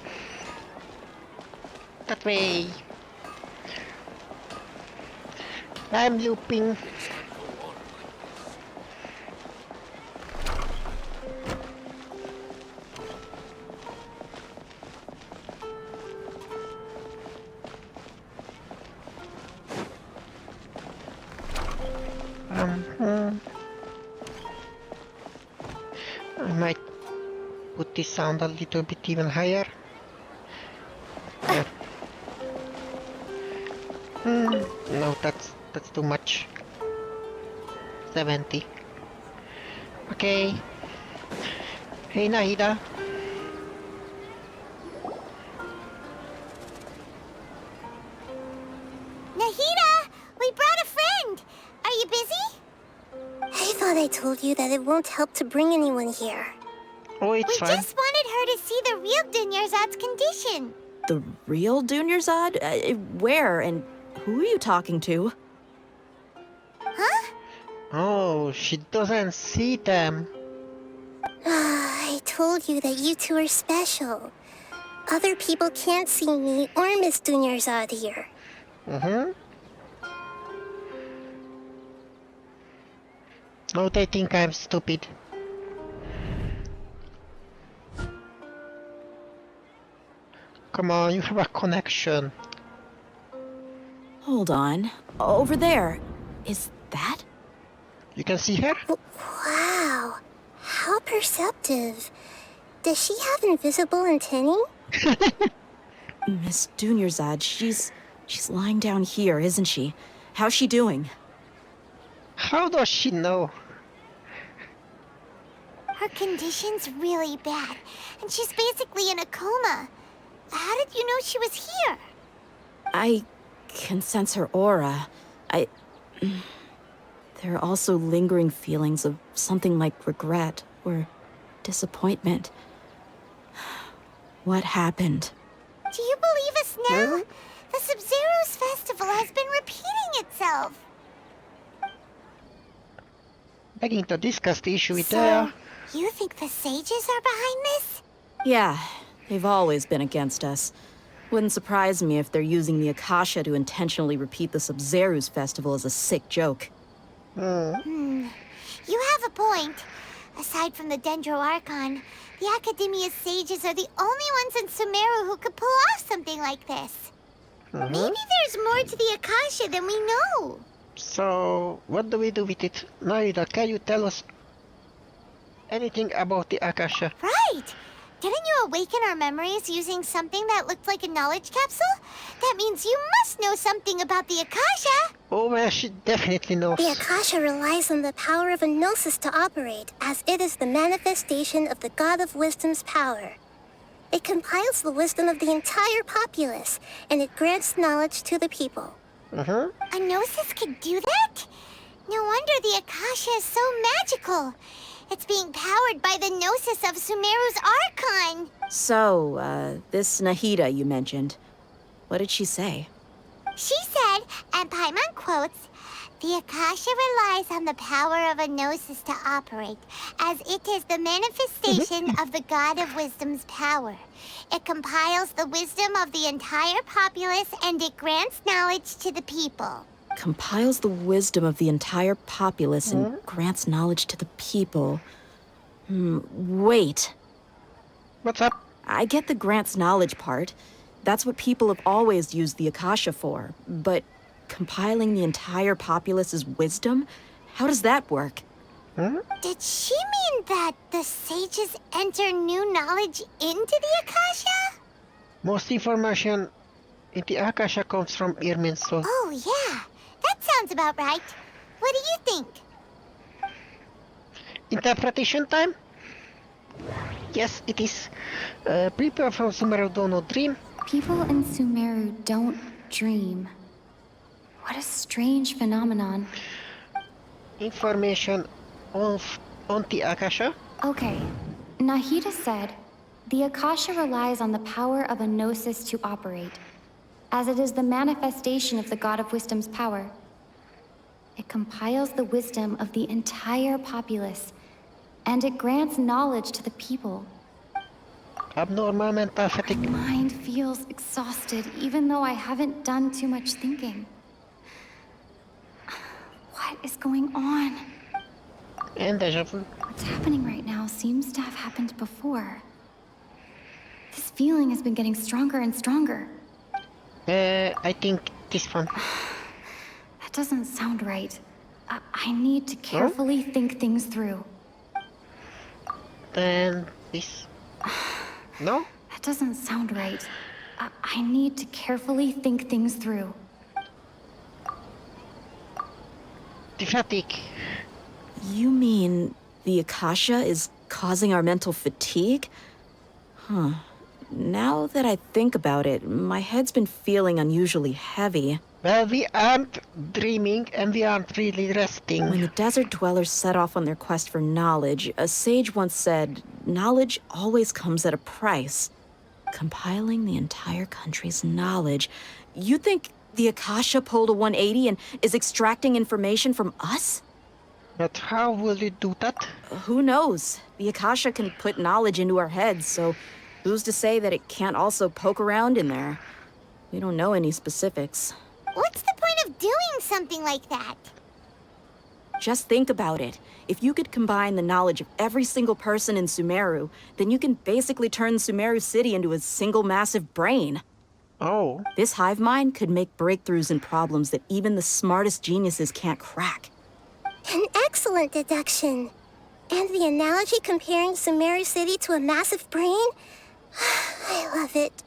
[SPEAKER 1] That way. I'm looping. I might put this sound a little bit even higher. Yeah. No, that's too much. 70. Okay. Hey Nahida.
[SPEAKER 2] Nahida! We brought a friend! Are you busy?
[SPEAKER 15] I thought I told you that it won't help to bring anyone here.
[SPEAKER 1] Oh, it's
[SPEAKER 2] We
[SPEAKER 1] fine.
[SPEAKER 2] just wanted her to see the real Dunyarzad's condition.
[SPEAKER 14] The real Dunyarzad? Where and who are you talking to?
[SPEAKER 2] Huh?
[SPEAKER 1] Oh, she doesn't see them.
[SPEAKER 15] I told you that you two are special. Other people can't see me or Miss Dunyarzad here.
[SPEAKER 1] Oh, they think I'm stupid. Come on, you have a connection.
[SPEAKER 14] Hold on. Over there. Is that?
[SPEAKER 1] You can see her?
[SPEAKER 15] Wow, how perceptive. Does she have invisible antennae?
[SPEAKER 14] Miss Dunyarzad, she's lying down here, isn't she? How's she doing?
[SPEAKER 1] How does she know?
[SPEAKER 2] Her condition's really bad, and she's basically in a coma. How did you know she was here?
[SPEAKER 14] I can sense her aura. There are also lingering feelings of something like regret or disappointment. What happened?
[SPEAKER 2] Do you believe us now? The Sub-Zero's festival has been repeating itself.
[SPEAKER 1] Begging to discuss the issue with
[SPEAKER 2] You think the sages are behind this?
[SPEAKER 14] Yeah, they've always been against us. Wouldn't surprise me if they're using the Akasha to intentionally repeat the Sub-Zero's festival as a sick joke.
[SPEAKER 2] You have a point. Aside from the Dendro Archon, the Academia's sages are the only ones in Sumeru who could pull off something like this. Maybe there's more to the Akasha than we know.
[SPEAKER 1] So, what do we do with it? Narita, can you tell us anything about the Akasha?
[SPEAKER 2] Right! Didn't you awaken our memories using something that looked like a knowledge capsule? That means you must know something about the Akasha!
[SPEAKER 1] Oh, well, she definitely knows.
[SPEAKER 15] The Akasha relies on the power of a gnosis to operate, as it is the manifestation of the God of Wisdom's power. It compiles the wisdom of the entire populace, and it grants knowledge to the people.
[SPEAKER 2] A gnosis could do that? No wonder the Akasha is so magical. It's being powered by the gnosis of Sumeru's Archon.
[SPEAKER 14] So, this Nahida you mentioned, what did she say?
[SPEAKER 2] She said, and Paimon quotes, "The Akasha relies on the power of a gnosis to operate, as it is the manifestation of the God of Wisdom's power. It compiles the wisdom of the entire populace, and it grants knowledge to the people."
[SPEAKER 14] Compiles the wisdom of the entire populace and grants knowledge to the people. Wait.
[SPEAKER 1] What's up?
[SPEAKER 14] I get the grants knowledge part. That's what people have always used the Akasha for. But compiling the entire populace's wisdom? How does that work?
[SPEAKER 2] Did she mean that the sages enter new knowledge into the Akasha?
[SPEAKER 1] Most information in the Akasha comes from Irmin's soul.
[SPEAKER 2] Oh, yeah. That sounds about right. What do you think?
[SPEAKER 1] Interpretation time? Yes, it is. People from Sumeru don't dream.
[SPEAKER 12] People in Sumeru don't dream. What a strange phenomenon.
[SPEAKER 1] Information on the Akasha?
[SPEAKER 12] Okay, Nahida said, the Akasha relies on the power of a gnosis to operate, as it is the manifestation of the God of Wisdom's power. It compiles the wisdom of the entire populace, and it grants knowledge to the people.
[SPEAKER 1] Abnormal mental fatigue.
[SPEAKER 12] My mind feels exhausted, even though I haven't done too much thinking. What is going on?
[SPEAKER 1] And deja vu.
[SPEAKER 12] What's happening right now seems to have happened before. This feeling has been getting stronger and stronger.
[SPEAKER 1] I think this one.
[SPEAKER 12] That doesn't sound right. I need to carefully think things through.
[SPEAKER 1] Then this. No?
[SPEAKER 12] That doesn't sound right. I need to carefully think things through.
[SPEAKER 1] The fatigue.
[SPEAKER 14] You mean the Akasha is causing our mental fatigue? Huh. Now that I think about it, my head's been feeling unusually heavy.
[SPEAKER 1] Well, we aren't dreaming and we aren't really resting.
[SPEAKER 14] When the desert dwellers set off on their quest for knowledge, a sage once said, knowledge always comes at a price. Compiling the entire country's knowledge. You think the Akasha pulled a 180 and is extracting information from us?
[SPEAKER 1] But how will it do that?
[SPEAKER 14] Who knows? The Akasha can put knowledge into our heads, so who's to say that it can't also poke around in there? We don't know any specifics.
[SPEAKER 2] What's the point of doing something like that?
[SPEAKER 14] Just think about it. If you could combine the knowledge of every single person in Sumeru, then you can basically turn Sumeru City into a single massive brain.
[SPEAKER 1] Oh.
[SPEAKER 14] This hive mind could make breakthroughs in problems that even the smartest geniuses can't crack.
[SPEAKER 15] An excellent deduction. And the analogy comparing Sumeru City to a massive brain? I love it.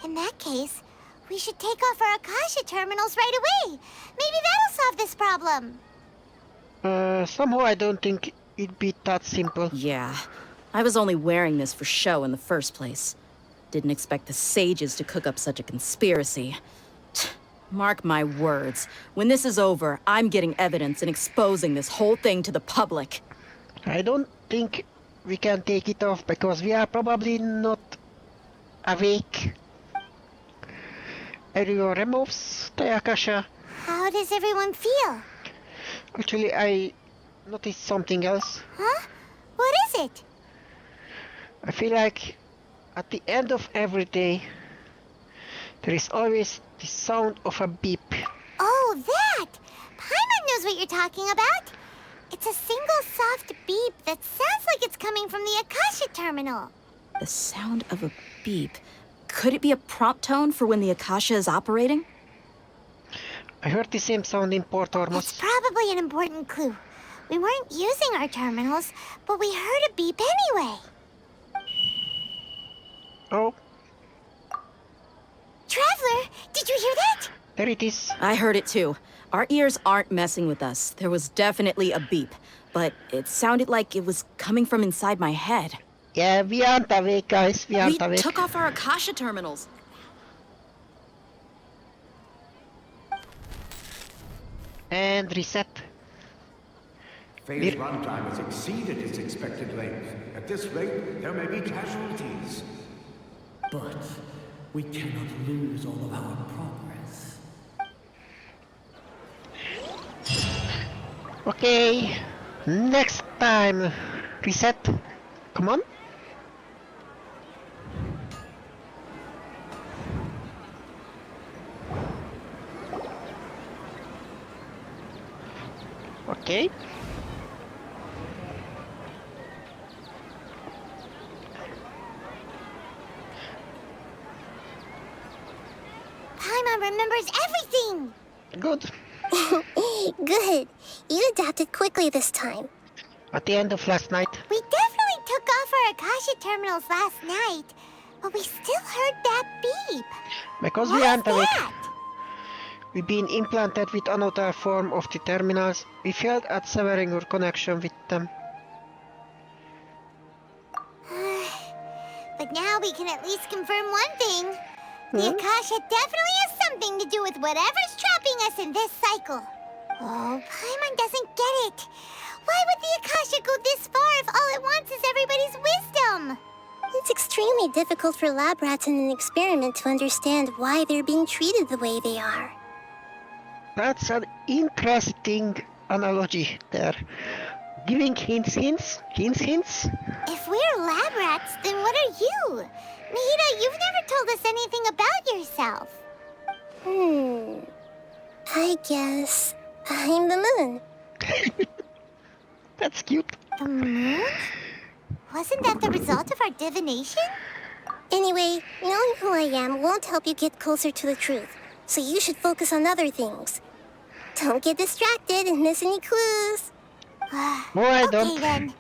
[SPEAKER 2] In that case, we should take off our Akasha terminals right away. Maybe that'll solve this problem.
[SPEAKER 1] Somehow I don't think it'd be that simple.
[SPEAKER 14] Yeah. I was only wearing this for show in the first place. didn't expect the sages to cook up such a conspiracy. Mark my words. When this is over, I'm getting evidence and exposing this whole thing to the public.
[SPEAKER 1] I don't think we can take it off because we are probably not awake. Everyone removes the Akasha.
[SPEAKER 2] How does everyone feel?
[SPEAKER 1] Actually, I noticed something else.
[SPEAKER 2] Huh? What is it?
[SPEAKER 1] I feel like at the end of every day, there is always the sound of a beep.
[SPEAKER 2] Oh, that! Paimon knows what you're talking about. It's a single soft beep that sounds like it's coming from the Akasha terminal.
[SPEAKER 14] The sound of a beep. Could it be a prompt tone for when the Akasha is operating?
[SPEAKER 1] I heard the same sound in Port Ormus.
[SPEAKER 2] It's probably an important clue. We weren't using our terminals, but we heard a beep anyway.
[SPEAKER 1] Oh.
[SPEAKER 2] Traveler, did you hear that?
[SPEAKER 1] There it is.
[SPEAKER 14] I heard it too. Our ears aren't messing with us. There was definitely a beep, but it sounded like it was coming from inside my head.
[SPEAKER 1] Yeah, we aren't awake, guys. We aren't awake.
[SPEAKER 14] We took off our Akasha terminals.
[SPEAKER 1] And reset.
[SPEAKER 11] Phase runtime has exceeded its expected length. At this rate, there may be casualties.
[SPEAKER 16] But we cannot lose all of our progress.
[SPEAKER 1] Okay, next time. Reset. Come on. Okay.
[SPEAKER 2] Paimon remembers everything!
[SPEAKER 1] Good.
[SPEAKER 15] Good. You adapted quickly this time.
[SPEAKER 1] At the end of last night.
[SPEAKER 2] We definitely took off our Akasha terminals last night, but we still heard that beep.
[SPEAKER 1] Because
[SPEAKER 2] What
[SPEAKER 1] we aren't
[SPEAKER 2] is
[SPEAKER 1] awake.
[SPEAKER 2] that?
[SPEAKER 1] We've been implanted with another form of the terminals. We failed at severing our connection with them.
[SPEAKER 2] But now we can at least confirm one thing. The Akasha definitely has something to do with whatever's trapping us in this cycle. Oh, Paimon doesn't get it. Why would the Akasha go this far if all it wants is everybody's wisdom?
[SPEAKER 15] It's extremely difficult for lab rats in an experiment to understand why they're being treated the way they are.
[SPEAKER 1] That's an interesting analogy there. Giving hints.
[SPEAKER 2] If we're lab rats, then what are you? Nahida, you've never told us anything about yourself.
[SPEAKER 15] I guess I'm the moon.
[SPEAKER 1] That's cute.
[SPEAKER 2] The moon? Wasn't that the result of our divination?
[SPEAKER 15] Anyway, knowing who I am won't help you get closer to the truth, so you should focus on other things. Don't get distracted and miss any clues.
[SPEAKER 1] I don't.
[SPEAKER 2] Okay then.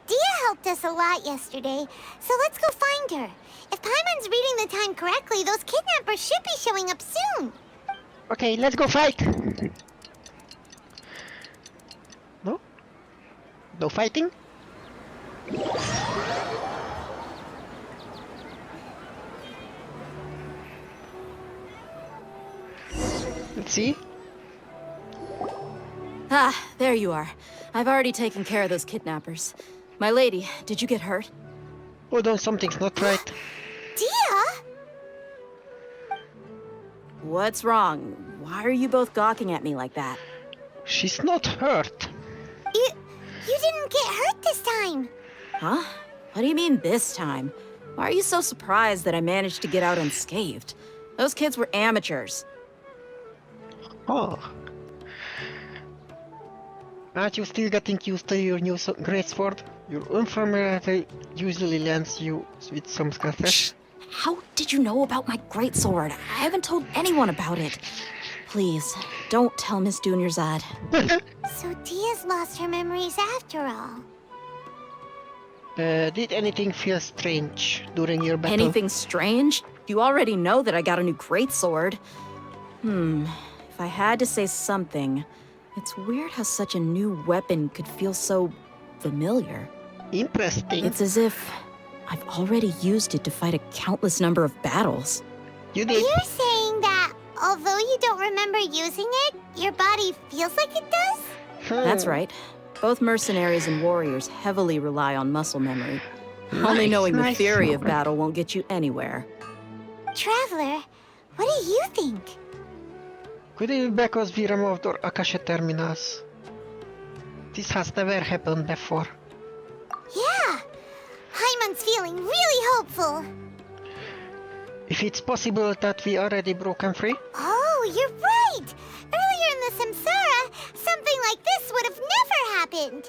[SPEAKER 2] Dia helped us a lot yesterday, so let's go find her. If Paimon's reading the time correctly, those kidnappers should be showing up soon.
[SPEAKER 1] Okay, let's go fight. No? No fighting? Let's see.
[SPEAKER 14] Ah, there you are. I've already taken care of those kidnappers. My lady, did you get hurt?
[SPEAKER 1] Hold on, something's not right.
[SPEAKER 2] Dia?
[SPEAKER 14] What's wrong? Why are you both gawking at me like that?
[SPEAKER 1] She's not hurt.
[SPEAKER 2] You didn't get hurt this time.
[SPEAKER 14] Huh? What do you mean this time? Why are you so surprised that I managed to get out unscathed? Those kids were amateurs.
[SPEAKER 1] Oh. Aren't you still getting used to your new great sword? Your unfamiliarity usually lands you with some success.
[SPEAKER 14] How did you know about my greatsword? I haven't told anyone about it. Please, don't tell Miss Dunyarzad.
[SPEAKER 2] So Dia's lost her memories after all.
[SPEAKER 1] Did anything feel strange during your battle?
[SPEAKER 14] Anything strange? You already know that I got a new greatsword. If I had to say something, it's weird how such a new weapon could feel so familiar.
[SPEAKER 1] Interesting.
[SPEAKER 14] It's as if I've already used it to fight a countless number of battles.
[SPEAKER 1] You did.
[SPEAKER 2] You're saying that although you don't remember using it, your body feels like it does?
[SPEAKER 14] That's right. Both mercenaries and warriors heavily rely on muscle memory. Only
[SPEAKER 1] Nice,
[SPEAKER 14] knowing the
[SPEAKER 1] nice.
[SPEAKER 14] theory of battle won't get you anywhere.
[SPEAKER 2] Traveler, what do you think?
[SPEAKER 1] Could it be because we removed our Akasha terminals? This has never happened before.
[SPEAKER 2] Yeah, Hyman's feeling really hopeful.
[SPEAKER 1] If it's possible that we already broken free?
[SPEAKER 2] Oh, you're right! Earlier in the Samsara, something like this would have never happened.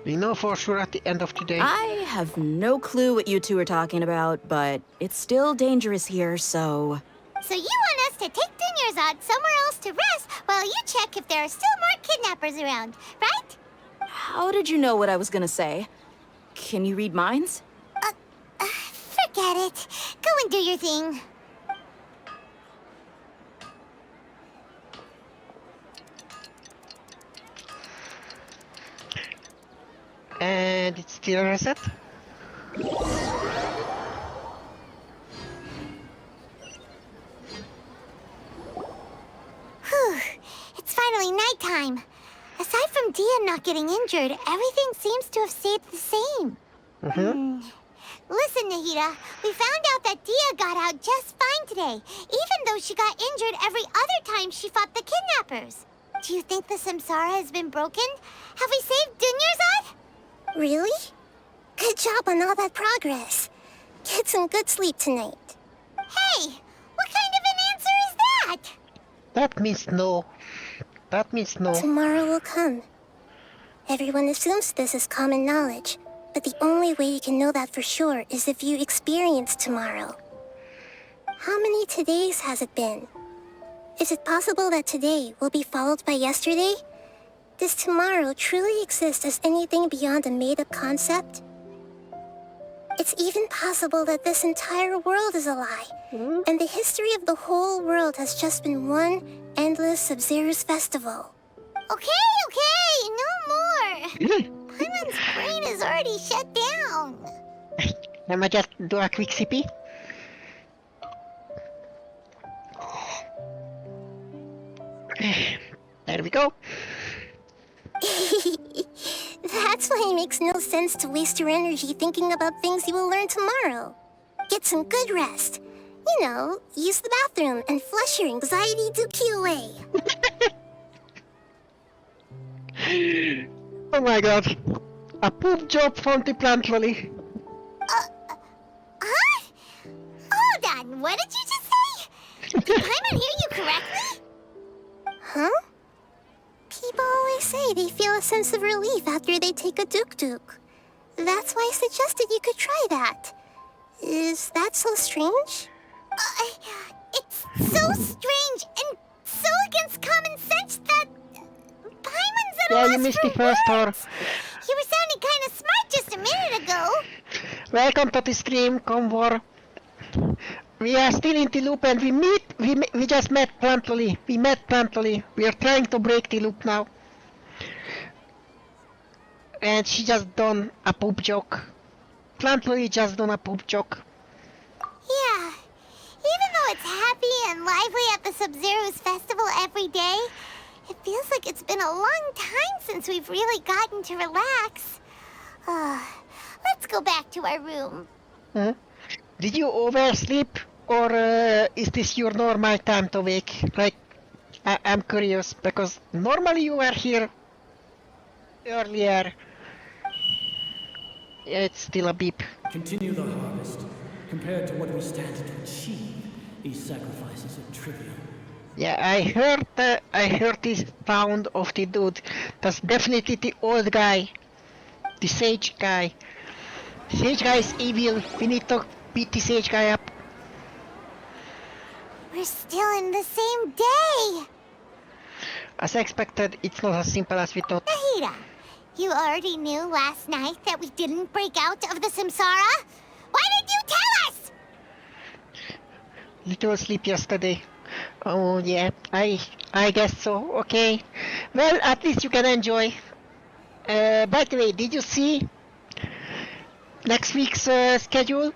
[SPEAKER 1] We know for sure at the end of the day.
[SPEAKER 14] I have no clue what you two are talking about, but it's still dangerous here, so...
[SPEAKER 2] So you want us to take Dunyarzad somewhere else to rest while you check if there are still more kidnappers around, right?
[SPEAKER 14] How did you know what I was gonna say? Can you read minds?
[SPEAKER 2] Forget it. Go and do your thing.
[SPEAKER 1] And it's still reset?
[SPEAKER 2] Whew. It's finally nighttime. Aside from Dia not getting injured, everything seems to have stayed the same. Listen, Nahida, we found out that Dia got out just fine today, even though she got injured every other time she fought the kidnappers. Do you think the Samsara has been broken? Have we saved Dunyarzad?
[SPEAKER 15] Really? Good job on all that progress. Get some good sleep tonight.
[SPEAKER 2] Hey, what kind of an answer is that?
[SPEAKER 1] That means no. That means no.
[SPEAKER 15] Tomorrow will come. Everyone assumes this is common knowledge, but the only way you can know that for sure is if you experience tomorrow. How many todays has it been? Is it possible that today will be followed by yesterday? Does tomorrow truly exist as anything beyond a made-up concept? It's even possible that this entire world is a lie, and the history of the whole world has just been one endless Sub-Zero's festival.
[SPEAKER 2] Okay, no more. Paimon's brain is already shut down.
[SPEAKER 1] Let me just do a quick sippy. There we go.
[SPEAKER 15] That's why it makes no sense to waste your energy thinking about things you will learn tomorrow. Get some good rest. You know, use the bathroom and flush your anxiety dookie away.
[SPEAKER 1] Oh my god. A poop job from the plant lolly.
[SPEAKER 2] Huh? Hold on, what did you just say? Did Paimon hear you correctly?
[SPEAKER 15] Huh? People always say they feel a sense of relief after they take a duk-duk. That's why I suggested you could try that. Is that so strange?
[SPEAKER 2] It's so strange and so against common sense that Paimon's at a
[SPEAKER 1] Yeah,
[SPEAKER 2] loss
[SPEAKER 1] you missed
[SPEAKER 2] for
[SPEAKER 1] the first hour.
[SPEAKER 2] words. You were sounding kind of smart just a minute ago.
[SPEAKER 1] Welcome to the stream, Convor. We are still in the loop and we just met Plant Lolly. We met Plant Lolly. We are trying to break the loop now. And she just done a poop joke. Plant Lolly just done a poop joke.
[SPEAKER 2] Yeah. Even though it's happy and lively at the Sub-Zero's festival every day, it feels like it's been a long time since we've really gotten to relax. Let's go back to our room.
[SPEAKER 1] Huh? Did you oversleep? Or is this your normal time to wake? Like, I'm curious, because normally you were here earlier. It's still a beep.
[SPEAKER 16] Continue the harvest. Compared to what we stand to achieve, these sacrifices are trivial.
[SPEAKER 1] Yeah, I heard this sound of the dude. That's definitely the old guy. The sage guy. Sage guy is evil. We need to beat the sage guy up.
[SPEAKER 2] We're still in the same day.
[SPEAKER 1] As expected, it's not as simple as we thought.
[SPEAKER 2] Nahida, you already knew last night that we didn't break out of the Samsara? Why did you tell us?
[SPEAKER 1] Little sleep yesterday. Oh yeah, I guess so. Okay. Well, at least you can enjoy. By the way, did you see next week's schedule?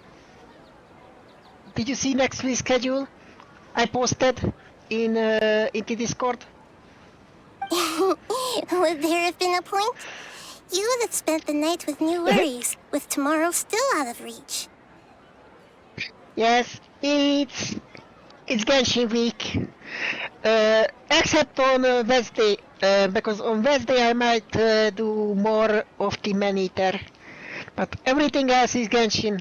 [SPEAKER 1] Did you see next week's schedule? I posted in into Discord.
[SPEAKER 15] Would there have been a point? You would have spent the night with new worries, with tomorrow still out of reach.
[SPEAKER 1] Yes, it's Genshin week. Except on Wednesday, because on Wednesday I might do more of the man-eater. But everything else is Genshin.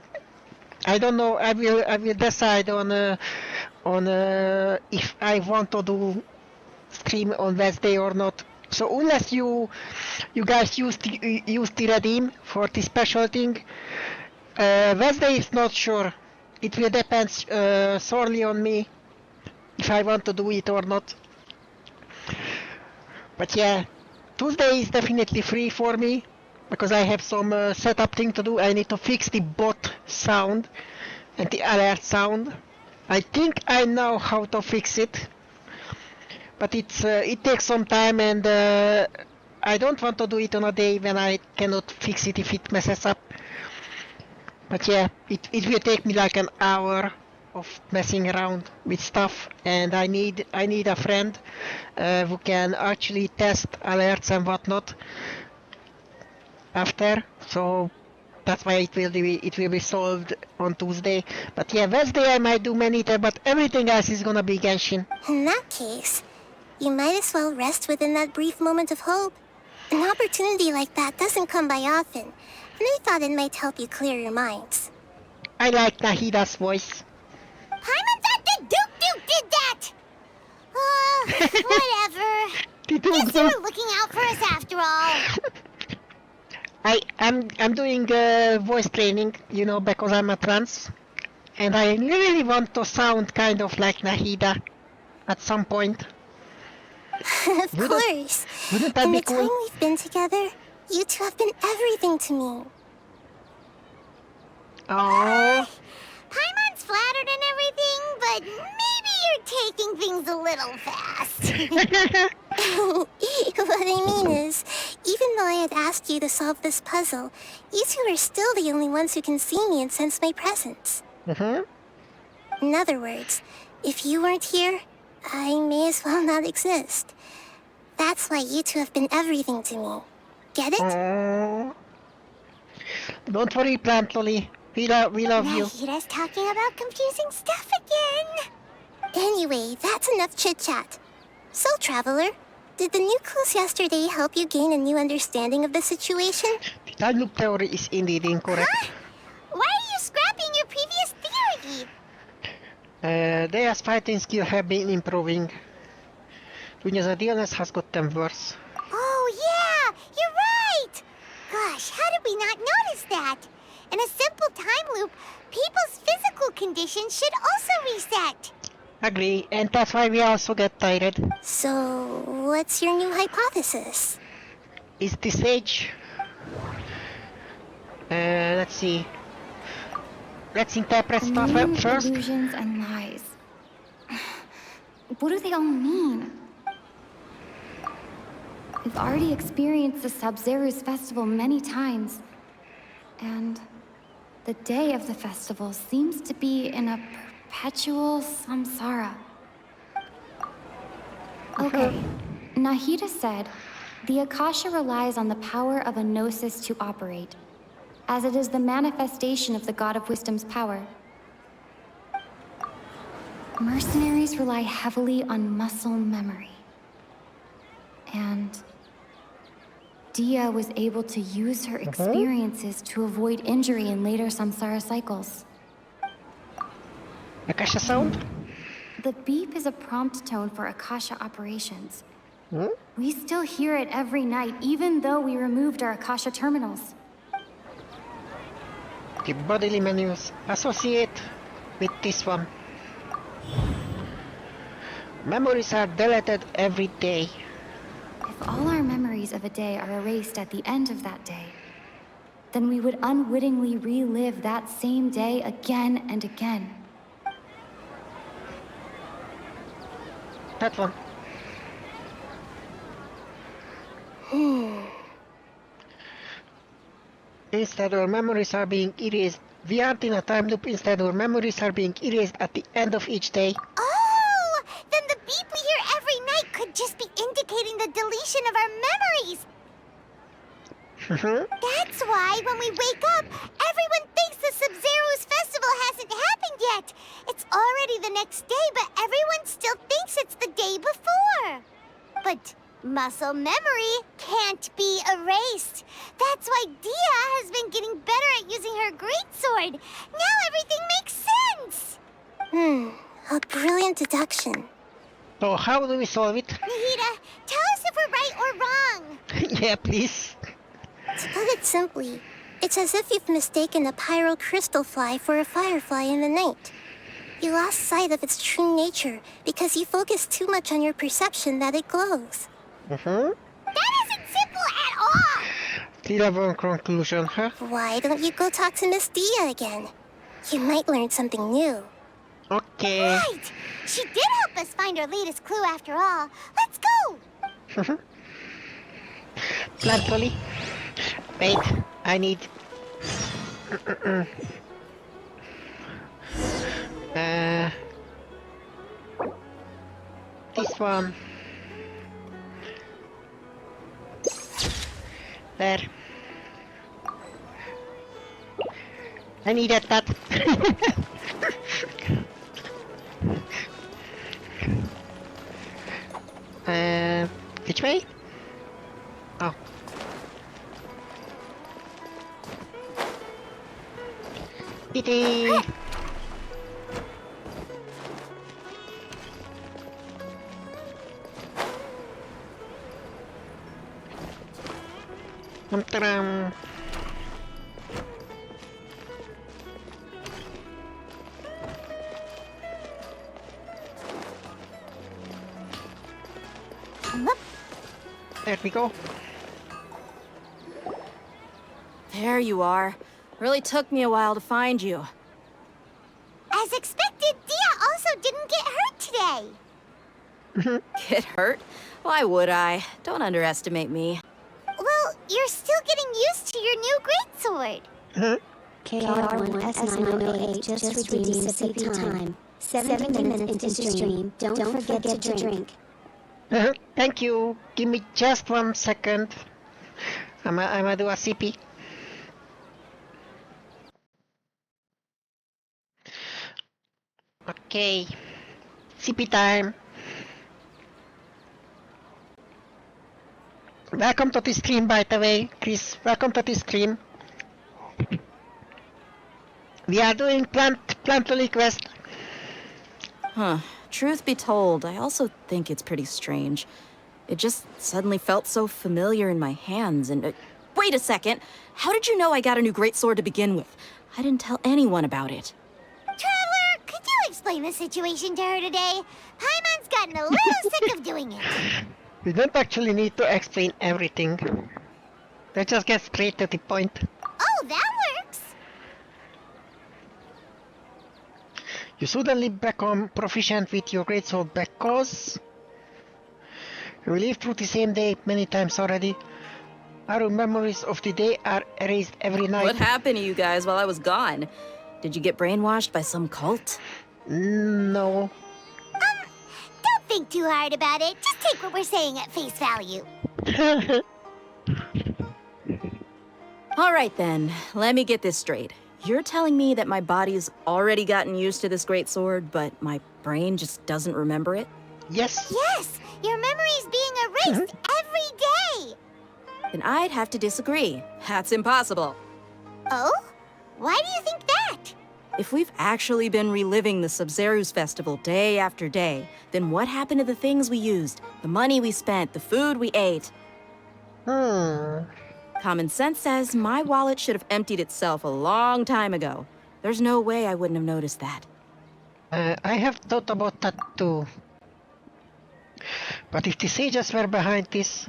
[SPEAKER 1] I don't know. I will decide on if I want to do stream on Wednesday or not. So unless you guys use the redeem for the special thing, Wednesday is not sure. It will depend solely on me if I want to do it or not. But yeah, Tuesday is definitely free for me because I have some setup thing to do. I need to fix the bot sound and the alert sound. I think I know how to fix it, but it takes some time, and I don't want to do it on a day when I cannot fix it if it messes up. But yeah, it will take me like an hour of messing around with stuff, and I need a friend who can actually test alerts and whatnot after. So that's why it will be solved on Tuesday. But yeah, Wednesday I might do man-eater, but everything else is gonna be Genshin.
[SPEAKER 15] In that case, you might as well rest within that brief moment of hope. An opportunity like that doesn't come by often, and I thought it might help you clear your minds.
[SPEAKER 1] I like Nahida's voice.
[SPEAKER 2] Paimon thought the Duke did that! Whatever. Guess you were looking out for us after all.
[SPEAKER 1] I'm doing voice training, you know, because I'm a trans, and I really want to sound kind of like Nahida at some point.
[SPEAKER 15] Of course.
[SPEAKER 1] Wouldn't that
[SPEAKER 15] In
[SPEAKER 1] be
[SPEAKER 15] the
[SPEAKER 1] cool?
[SPEAKER 15] time we've been together, you two have been everything to me.
[SPEAKER 1] Oh.
[SPEAKER 2] Paimon's flattered and everything, but maybe you're taking things a little fast.
[SPEAKER 15] What I mean is, even though I had asked you to solve this puzzle, you two are still the only ones who can see me and sense my presence. In other words, if you weren't here, I may as well not exist. That's why you two have been everything to me. Get it?
[SPEAKER 1] Don't worry, Plant Loli. We love you.
[SPEAKER 2] Nahida's talking about confusing stuff again.
[SPEAKER 15] Anyway, that's enough chit-chat. So, Traveler, did the new clues yesterday help you gain a new understanding of the situation?
[SPEAKER 1] The time loop theory is indeed incorrect.
[SPEAKER 2] Huh? Why are you scrapping your previous theory?
[SPEAKER 1] Their fighting skill have been improving. Dunya's illness has gotten worse.
[SPEAKER 2] Oh yeah, you're right! Gosh, how did we not notice that? In a simple time loop, people's physical conditions should also reset.
[SPEAKER 1] Agree, and that's why we also get tired.
[SPEAKER 15] So, what's your new hypothesis?
[SPEAKER 1] Is this age? Let's see. Let's interpret stuff first.
[SPEAKER 12] Illusions and lies. What do they all mean? We've already experienced the Sub-Zeru's festival many times. And the day of the festival seems to be in a perpetual samsara. Okay, Nahida said, the Akasha relies on the power of a gnosis to operate, as it is the manifestation of the God of Wisdom's power. Mercenaries rely heavily on muscle memory. And Dia was able to use her experiences to avoid injury in later samsara cycles.
[SPEAKER 1] Akasha sound?
[SPEAKER 12] The beep is a prompt tone for Akasha operations. We still hear it every night, even though we removed our Akasha terminals.
[SPEAKER 1] The bodily menus associate with this one. Memories are deleted every day.
[SPEAKER 12] If all our memories of a day are erased at the end of that day, then we would unwittingly relive that same day again and again.
[SPEAKER 1] That one. Instead, our memories are being erased. We aren't in a time loop. Instead, our memories are being erased at the end of each day.
[SPEAKER 2] Oh! Then the beep we hear every night could just be indicating the deletion of our memories. That's why when we wake up, everyone thinks the Sub-Zero's festival hasn't happened yet. It's already the next day, but everyone still thinks it's the day before. But muscle memory can't be erased. That's why Dia has been getting better at using her greatsword. Now everything makes sense.
[SPEAKER 15] A brilliant deduction.
[SPEAKER 1] So how do we solve it?
[SPEAKER 2] Nahida, tell us if we're right or wrong.
[SPEAKER 1] Yeah, please.
[SPEAKER 15] To put it simply, it's as if you've mistaken a pyro crystal fly for a firefly in the night. You lost sight of its true nature because you focused too much on your perception that it glows.
[SPEAKER 2] That isn't simple at all.
[SPEAKER 1] Still have one conclusion, huh?
[SPEAKER 15] Why don't you go talk to Miss Dia again? You might learn something new.
[SPEAKER 1] Okay.
[SPEAKER 2] Right! She did help us find our latest clue after all. Let's go!
[SPEAKER 1] Plant Loli. Wait, I need... this one. There. I needed that. Which way? Oh. Kitty! Ta-dam. There we go.
[SPEAKER 14] There you are. Really took me a while to find you.
[SPEAKER 2] As expected, Dia also didn't get hurt today.
[SPEAKER 14] Get hurt? Why would I? Don't underestimate me.
[SPEAKER 2] Well, you're still getting used to your new greatsword.
[SPEAKER 13] KR1S908 just redeemed CP time. 70 minutes into stream. Don't forget to drink.
[SPEAKER 1] Thank you. Give me just 1 second. I'ma do a CP. Okay. CP time. Welcome to the stream, by the way, Chris. Welcome to the stream. We are doing plant Loli quest.
[SPEAKER 14] Huh. Truth be told, I also think it's pretty strange. It just suddenly felt so familiar in my hands and... wait a second! How did you know I got a new greatsword to begin with? I didn't tell anyone about it.
[SPEAKER 2] Traveler, could you explain the situation to her today? Paimon's gotten a little sick of doing it.
[SPEAKER 1] We don't actually need to explain everything. Let's just get straight to the point.
[SPEAKER 2] Oh, that works!
[SPEAKER 1] You suddenly become proficient with your greatsword because you lived through the same day many times already. Our memories of the day are erased every night.
[SPEAKER 14] What happened to you guys while I was gone? Did you get brainwashed by some cult?
[SPEAKER 1] No.
[SPEAKER 2] Don't think too hard about it. Just take what we're saying at face value.
[SPEAKER 14] All right then, let me get this straight. You're telling me that my body's already gotten used to this greatsword, but my brain just doesn't remember it?
[SPEAKER 1] Yes.
[SPEAKER 2] Yes! Your memory's being erased every day!
[SPEAKER 14] Then I'd have to disagree. That's impossible.
[SPEAKER 2] Oh? Why do you think that?
[SPEAKER 14] If we've actually been reliving the Sub-Zero's festival day after day, then what happened to the things we used, the money we spent, the food we ate? Common sense says my wallet should have emptied itself a long time ago. There's no way I wouldn't have noticed that.
[SPEAKER 1] I have thought about that too. But if the sages were behind this,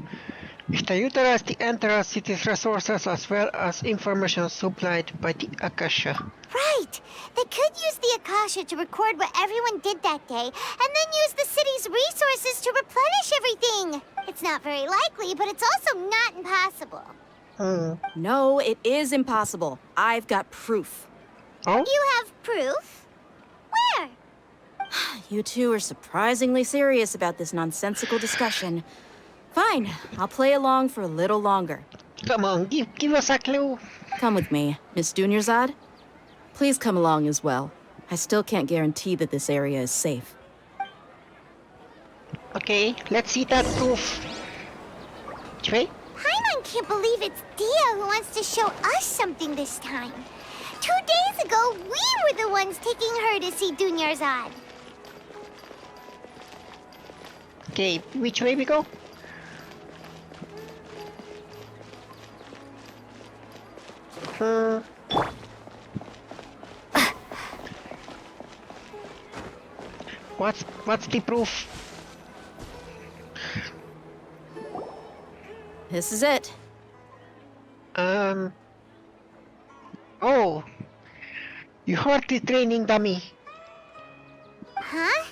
[SPEAKER 1] if they utilized the entire city's resources as well as information supplied by the Akasha.
[SPEAKER 2] Right! They could use the Akasha to record what everyone did that day, and then use the city's resources to replenish everything! It's not very likely, but it's also not impossible.
[SPEAKER 14] No, it is impossible. I've got proof.
[SPEAKER 1] Oh?
[SPEAKER 2] You have proof? Where?
[SPEAKER 14] You two are surprisingly serious about this nonsensical discussion. Fine, I'll play along for a little longer.
[SPEAKER 1] Come on, give us a clue.
[SPEAKER 14] Come with me, Miss Dunyarzad. Please come along as well. I still can't guarantee that this area is safe.
[SPEAKER 1] Okay, let's see that proof. Which way?
[SPEAKER 2] Paimon can't believe it's Dia who wants to show us something this time. 2 days ago, we were the ones taking her to see Dunyarzad.
[SPEAKER 1] Okay, which way we go? What's the proof?
[SPEAKER 14] This is it.
[SPEAKER 1] Oh. You heard the training dummy.
[SPEAKER 2] Huh?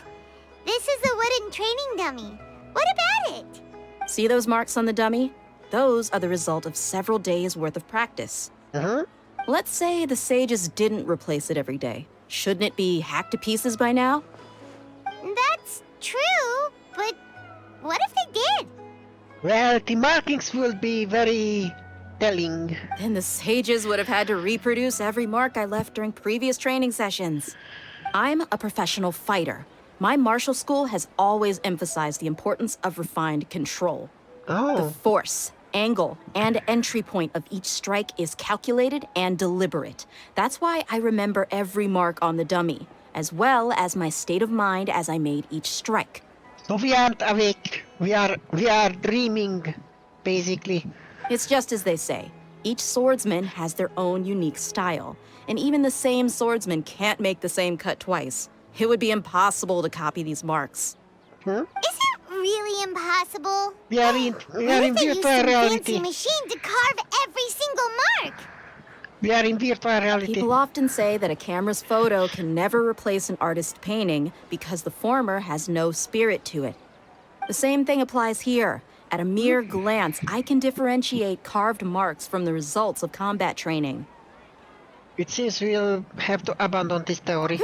[SPEAKER 2] This is a wooden training dummy. What about it?
[SPEAKER 14] See those marks on the dummy? Those are the result of several days' worth of practice. Let's say the sages didn't replace it every day. Shouldn't it be hacked to pieces by now?
[SPEAKER 2] That's true, but what if they did?
[SPEAKER 1] Well, the markings will be very telling.
[SPEAKER 14] Then the sages would have had to reproduce every mark I left during previous training sessions. I'm a professional fighter. My martial school has always emphasized the importance of refined control. The force, angle, and entry point of each strike is calculated and deliberate. That's why I remember every mark on the dummy, as well as my state of mind as I made each strike.
[SPEAKER 1] So we aren't awake. We are dreaming, basically.
[SPEAKER 14] It's just as they say. Each swordsman has their own unique style, and even the same swordsman can't make the same cut twice. It would be impossible to copy these marks.
[SPEAKER 2] Is it really impossible?
[SPEAKER 1] We are in virtual reality.
[SPEAKER 2] Fancy machine to carve every single mark.
[SPEAKER 1] We are in virtual reality.
[SPEAKER 14] People often say that a camera's photo can never replace an artist's painting because the former has no spirit to it. The same thing applies here. At a mere glance, I can differentiate carved marks from the results of combat training.
[SPEAKER 1] It seems we'll have to abandon this theory.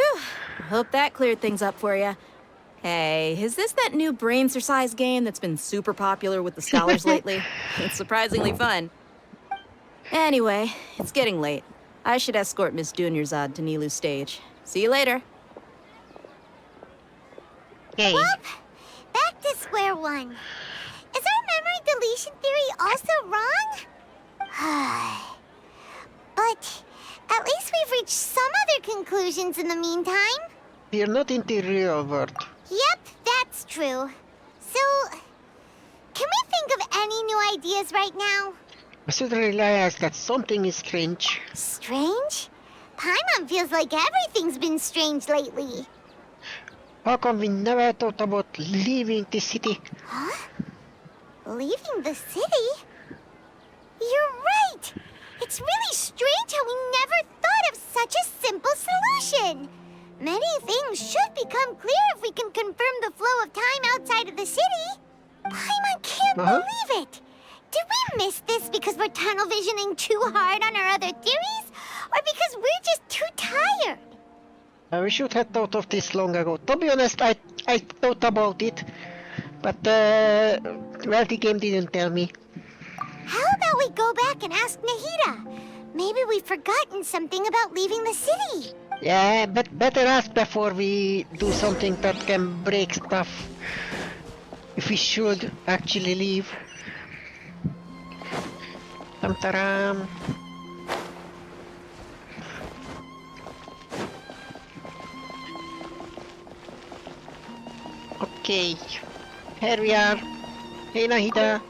[SPEAKER 14] Hope that cleared things up for you. Hey, is this that new brain-exercise game that's been super popular with the scholars lately? It's surprisingly fun. Anyway, it's getting late. I should escort Miss Dunyarzad to Nilu's stage. See you later.
[SPEAKER 1] Okay.
[SPEAKER 2] Whoop! Back to square one. Is our memory deletion theory also wrong? But at least we've reached some other conclusions in the meantime.
[SPEAKER 1] We are not in the real world.
[SPEAKER 2] Yep, that's true. So, can we think of any new ideas right now?
[SPEAKER 1] I should realize that something is strange.
[SPEAKER 2] Strange? Paimon feels like everything's been strange lately.
[SPEAKER 1] How come we never thought about leaving the city?
[SPEAKER 2] Huh? Leaving the city? You're right! It's really strange how we never thought of such a simple solution! Many things should become clear if we can confirm the flow of time outside of the city. Paimon can't believe it! Did we miss this because we're tunnel visioning too hard on our other theories? Or because we're just too tired?
[SPEAKER 1] We should have thought of this long ago. To be honest, I thought about it. But, well, the game didn't tell me.
[SPEAKER 2] How about we go back and ask Nahida? Maybe we've forgotten something about leaving the city.
[SPEAKER 1] Yeah, but better ask before we do something that can break stuff. If we should actually leave. Tam-taram. Okay, here we are. Hey Nahida.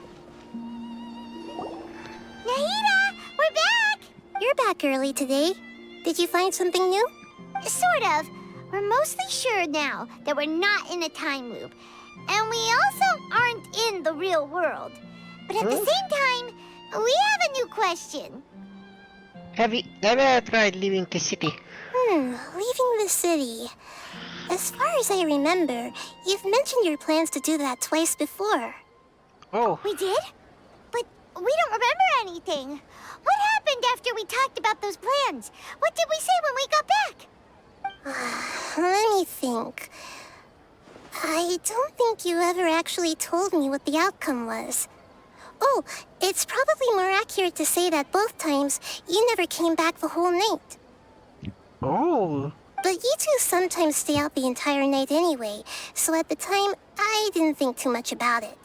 [SPEAKER 2] Nahida, we're back!
[SPEAKER 15] You're back early today. Did you find something new?
[SPEAKER 2] Sort of. We're mostly sure now that we're not in a time loop. And we also aren't in the real world. But at the same time, we have a new question.
[SPEAKER 1] Have you ever tried leaving the city?
[SPEAKER 15] Leaving the city. As far as I remember, you've mentioned your plans to do that twice before.
[SPEAKER 1] Oh.
[SPEAKER 2] We did? But we don't remember anything. What happened after we talked about those plans? What did we say when we got back?
[SPEAKER 15] Let me think. I don't think you ever actually told me what the outcome was. Oh, it's probably more accurate to say that both times you never came back the whole night.
[SPEAKER 1] Oh.
[SPEAKER 15] But you two sometimes stay out the entire night anyway, so at the time, I didn't think too much about it.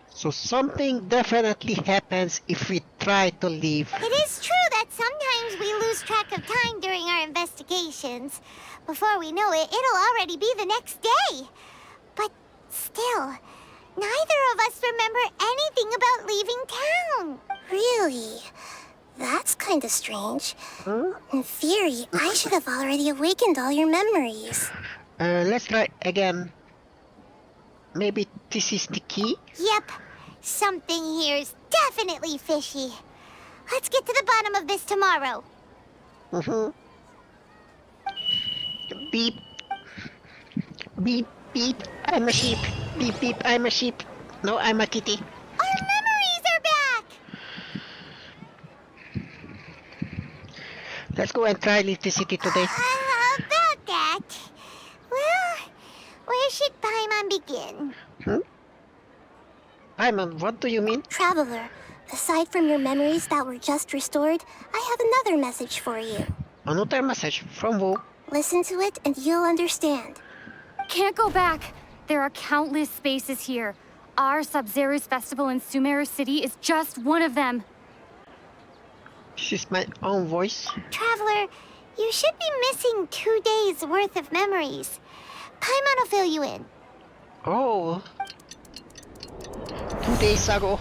[SPEAKER 1] So something definitely happens if we try to leave.
[SPEAKER 2] It is true that sometimes we lose track of time during our investigations. Before we know it, it'll already be the next day. But still, neither of us remember anything about leaving town.
[SPEAKER 15] Really? That's kinda strange. In theory, I should have already awakened all your memories.
[SPEAKER 1] Let's try again. Maybe this is the key?
[SPEAKER 2] Yep. Something here's definitely fishy. Let's get to the bottom of this tomorrow.
[SPEAKER 1] Beep. Beep, beep. I'm a sheep. Beep, beep. I'm a sheep. No, I'm a kitty.
[SPEAKER 2] Our memories are back!
[SPEAKER 1] Let's go and try leave the city today.
[SPEAKER 2] About that. Well, where should Paimon begin?
[SPEAKER 1] Paimon, what do you mean?
[SPEAKER 15] Traveler, aside from your memories that were just restored, I have another message for you.
[SPEAKER 1] Another message? From who?
[SPEAKER 15] Listen to it and you'll understand.
[SPEAKER 12] Can't go back. There are countless spaces here. Our Sub-Zero's festival in Sumeru City is just one of them.
[SPEAKER 1] This is my own voice.
[SPEAKER 2] Traveler, you should be missing 2 days worth of memories. Paimon will fill you in.
[SPEAKER 1] Oh. 2 days ago.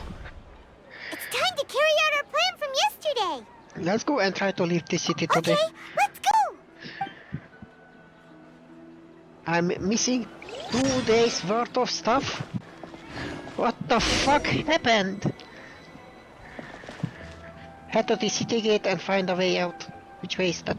[SPEAKER 2] It's time to carry out our plan from yesterday.
[SPEAKER 1] Let's go and try to leave the city today.
[SPEAKER 2] Okay, let's go.
[SPEAKER 1] I'm missing 2 days worth of stuff. What the fuck happened? Head to the city gate and find a way out. Which way is that?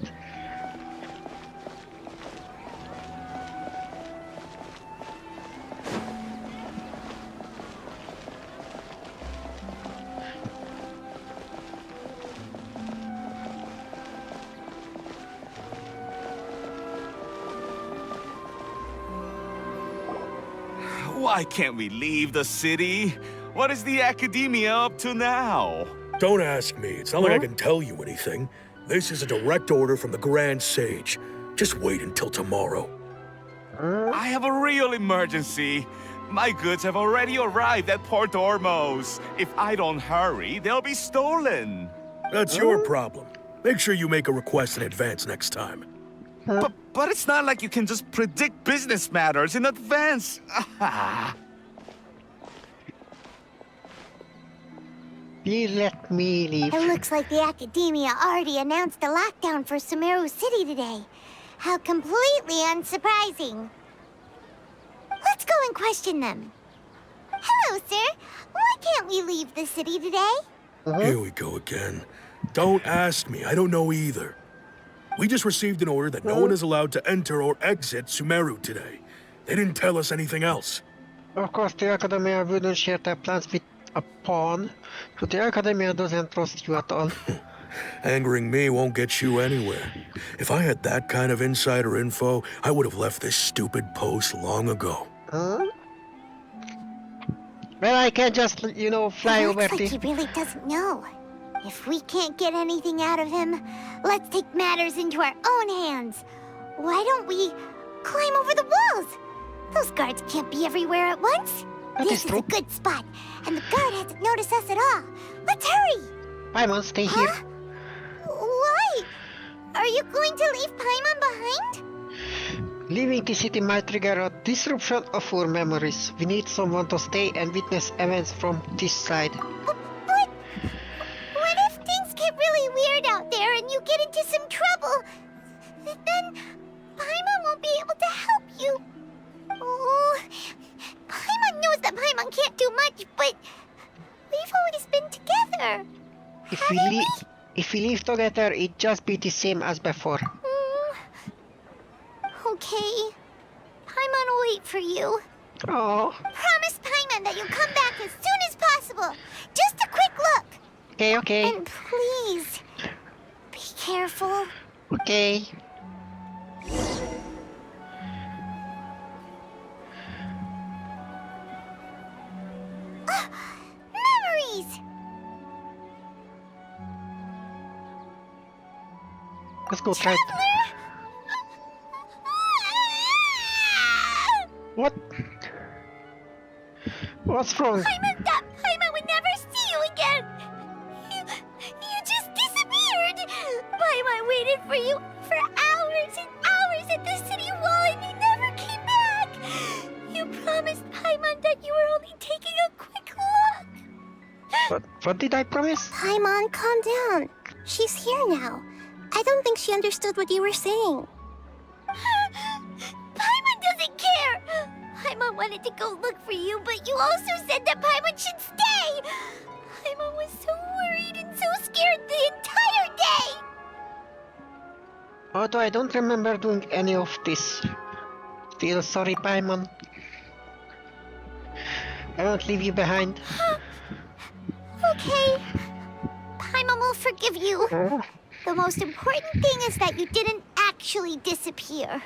[SPEAKER 17] Why can't we leave the city? What is the academia up to now?
[SPEAKER 18] Don't ask me. It's not like I can tell you anything. This is a direct order from the Grand Sage. Just wait until tomorrow.
[SPEAKER 17] I have a real emergency. My goods have already arrived at Port Ormos. If I don't hurry, they'll be stolen.
[SPEAKER 18] That's your problem. Make sure you make a request in advance next time.
[SPEAKER 17] But it's not like you can just predict business matters in advance.
[SPEAKER 1] Please let me leave.
[SPEAKER 2] It looks like the Academia already announced a lockdown for Sumeru City today. How completely unsurprising. Let's go and question them. Hello, sir. Why can't we leave the city today?
[SPEAKER 18] Here we go again. Don't ask me. I don't know either. We just received an order that no one is allowed to enter or exit Sumeru today. They didn't tell us anything else.
[SPEAKER 1] Of course, the Academia wouldn't share their plans with a pawn, so the Academia doesn't trust you at all.
[SPEAKER 18] Angering me won't get you anywhere. If I had that kind of insider info, I would have left this stupid post long ago.
[SPEAKER 1] Well, I can just, fly over
[SPEAKER 2] Looks like he really doesn't know. If we can't get anything out of him, let's take matters into our own hands. Why don't we climb over the walls? Those guards can't be everywhere at once. This is a good spot, and the guard hasn't noticed us at all. Let's hurry!
[SPEAKER 1] Paimon, stay here.
[SPEAKER 2] Why? Are you going to leave Paimon behind?
[SPEAKER 1] Leaving the city might trigger a disruption of our memories. We need someone to stay and witness events from this side.
[SPEAKER 2] But what if things get really weird out there and you get into some trouble? Then Paimon won't be able to help you. Oh, Paimon knows that Paimon can't do much, but we've always been together.
[SPEAKER 1] If we leave together, it'd just be the same as before.
[SPEAKER 2] Okay. Paimon will wait for you.
[SPEAKER 1] Oh.
[SPEAKER 2] Promise Paimon that you'll come back as soon as possible. Just a quick look.
[SPEAKER 1] Okay.
[SPEAKER 2] And please, be careful.
[SPEAKER 1] Okay.
[SPEAKER 2] Memories!
[SPEAKER 1] Let's go try it. What? What's wrong?
[SPEAKER 2] Paimon would never see you again! You just disappeared! Paimon waited for you for hours and hours at the city wall and you never came back! You promised Paimon that you were only taking a quick look!
[SPEAKER 1] What did I promise?
[SPEAKER 15] Paimon, calm down. She's here now. I don't think she understood what you were saying.
[SPEAKER 2] Paimon doesn't care! Paimon wanted to go look for you, but you also said that Paimon should stay! Paimon was so worried and so scared the entire day!
[SPEAKER 1] Although I don't remember doing any of this. Still sorry, Paimon. I won't leave you behind.
[SPEAKER 2] Okay. Paimon will forgive you. The most important thing is that you didn't actually disappear.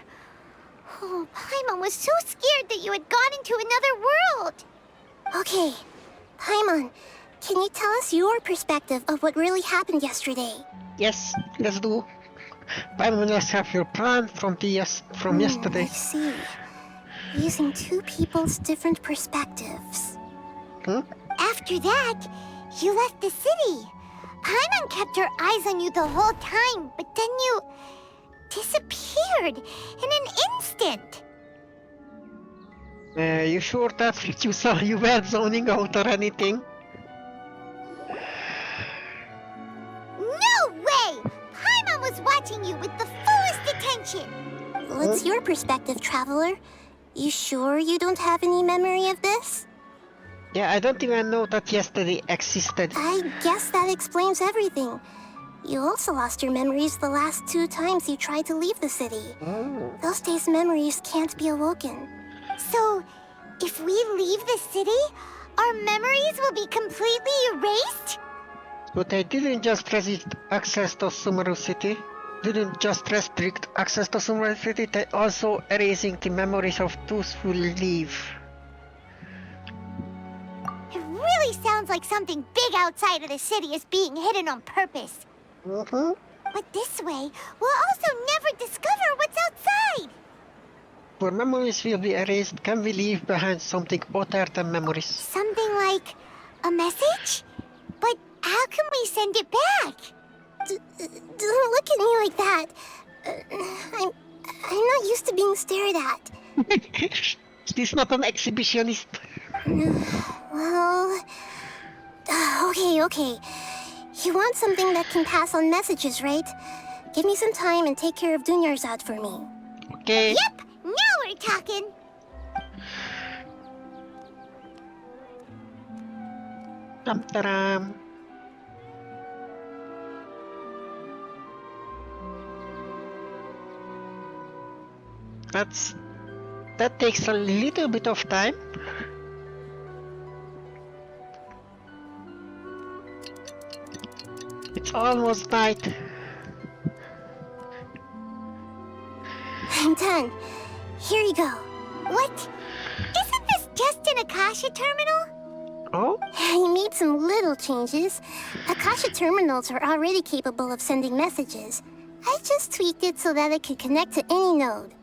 [SPEAKER 2] Oh, Paimon was so scared that you had gone into another world.
[SPEAKER 15] Okay, Paimon, can you tell us your perspective of what really happened yesterday?
[SPEAKER 1] Yes, let's do. Paimon, let's have your plan from yesterday.
[SPEAKER 15] I see. Using two people's different perspectives.
[SPEAKER 2] After that, you left the city. Paimon kept her eyes on you the whole time, but then you disappeared in an instant.
[SPEAKER 1] You sure that's what you saw? You weren't zoning out or anything?
[SPEAKER 2] No way! Paimon was watching you with the fullest attention.
[SPEAKER 15] What's your perspective, Traveler? You sure you don't have any memory of this?
[SPEAKER 1] Yeah, I don't even know that yesterday existed.
[SPEAKER 15] I guess that explains everything. You also lost your memories the last 2 times you tried to leave the city. Those days' memories can't be awoken.
[SPEAKER 2] So, if we leave the city, our memories will be completely erased?
[SPEAKER 1] But I didn't just restrict access to Sumeru City. They also erasing the memories of those who leave.
[SPEAKER 2] It really sounds like something big outside of the city is being hidden on purpose. But this way, we'll also never discover what's outside.
[SPEAKER 1] For memories will be erased, can we leave behind something other than memories?
[SPEAKER 2] Something like a message? But how can we send it back?
[SPEAKER 15] Don't look at me like that. I'm not used to being stared at.
[SPEAKER 1] She's not an exhibitionist.
[SPEAKER 15] Well... Okay. You want something that can pass on messages, right? Give me some time and take care of Dunyarzad for me.
[SPEAKER 1] Okay.
[SPEAKER 2] Yep, now we're talking.
[SPEAKER 1] Dum-da-dum. That takes a little bit of time. It's almost night.
[SPEAKER 15] I'm done. Here you go.
[SPEAKER 2] What? Isn't this just an Akasha terminal?
[SPEAKER 1] Oh?
[SPEAKER 15] I made some little changes. Akasha terminals are already capable of sending messages. I just tweaked it so that it could connect to any node.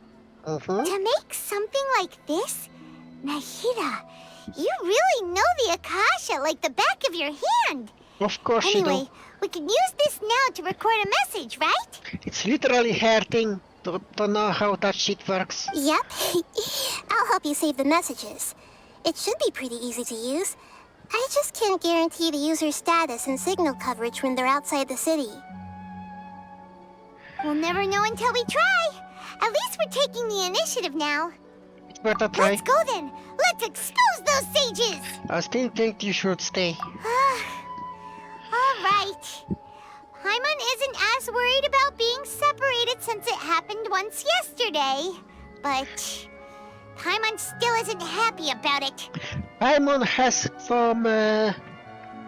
[SPEAKER 2] To make something like this? Nahida, you really know the Akasha like the back of your hand.
[SPEAKER 1] Of course you do.
[SPEAKER 2] Anyway, we can use this now to record a message, right?
[SPEAKER 1] It's literally hurting to know how that shit works.
[SPEAKER 15] Yep. I'll help you save the messages. It should be pretty easy to use. I just can't guarantee the user's status and signal coverage when they're outside the city.
[SPEAKER 2] We'll never know until we try. At least we're taking the initiative now.
[SPEAKER 1] It's worth a try.
[SPEAKER 2] Let's go then. Let's expose those sages.
[SPEAKER 1] I still think you should stay.
[SPEAKER 2] All right. Paimon isn't as worried about being separated since it happened once yesterday. But Paimon still isn't happy about it.
[SPEAKER 1] Paimon has some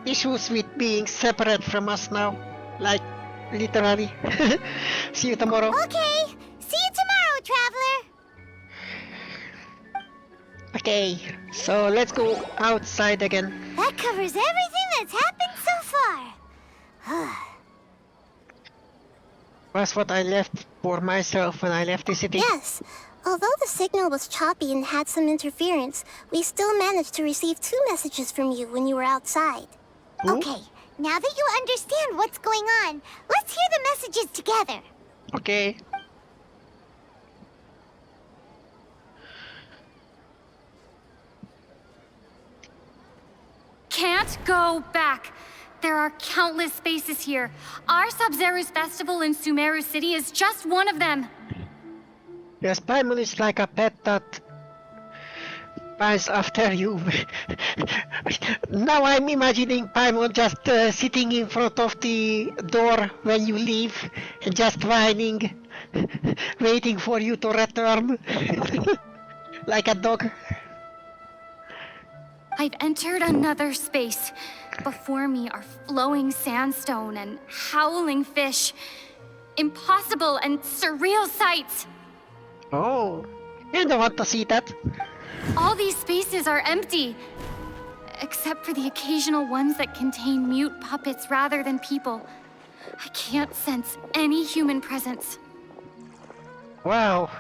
[SPEAKER 1] issues with being separate from us now. Like, literally. See you tomorrow.
[SPEAKER 2] Okay, see you tomorrow, traveler.
[SPEAKER 1] Okay, so let's go outside again.
[SPEAKER 2] That covers everything that's happened so far.
[SPEAKER 1] That's what I left for myself when I left the city.
[SPEAKER 15] Yes. Although the signal was choppy and had some interference, we still managed to receive 2 messages from you when you were outside.
[SPEAKER 2] Okay, now that you understand what's going on, let's hear the messages together.
[SPEAKER 1] Okay.
[SPEAKER 19] Can't go back. There are countless spaces here. Our Sub-Zero's festival in Sumeru City is just one of them.
[SPEAKER 1] Yes, Paimon is like a pet that pines after you. Now I'm imagining Paimon just sitting in front of the door when you leave and just whining, waiting for you to return. Like a dog.
[SPEAKER 19] I've entered another space. Before me are flowing sandstone and howling fish. Impossible and surreal sights.
[SPEAKER 1] Oh, I don't want to see that.
[SPEAKER 19] All these spaces are empty, except for the occasional ones that contain mute puppets rather than people. I can't sense any human presence.
[SPEAKER 1] Wow.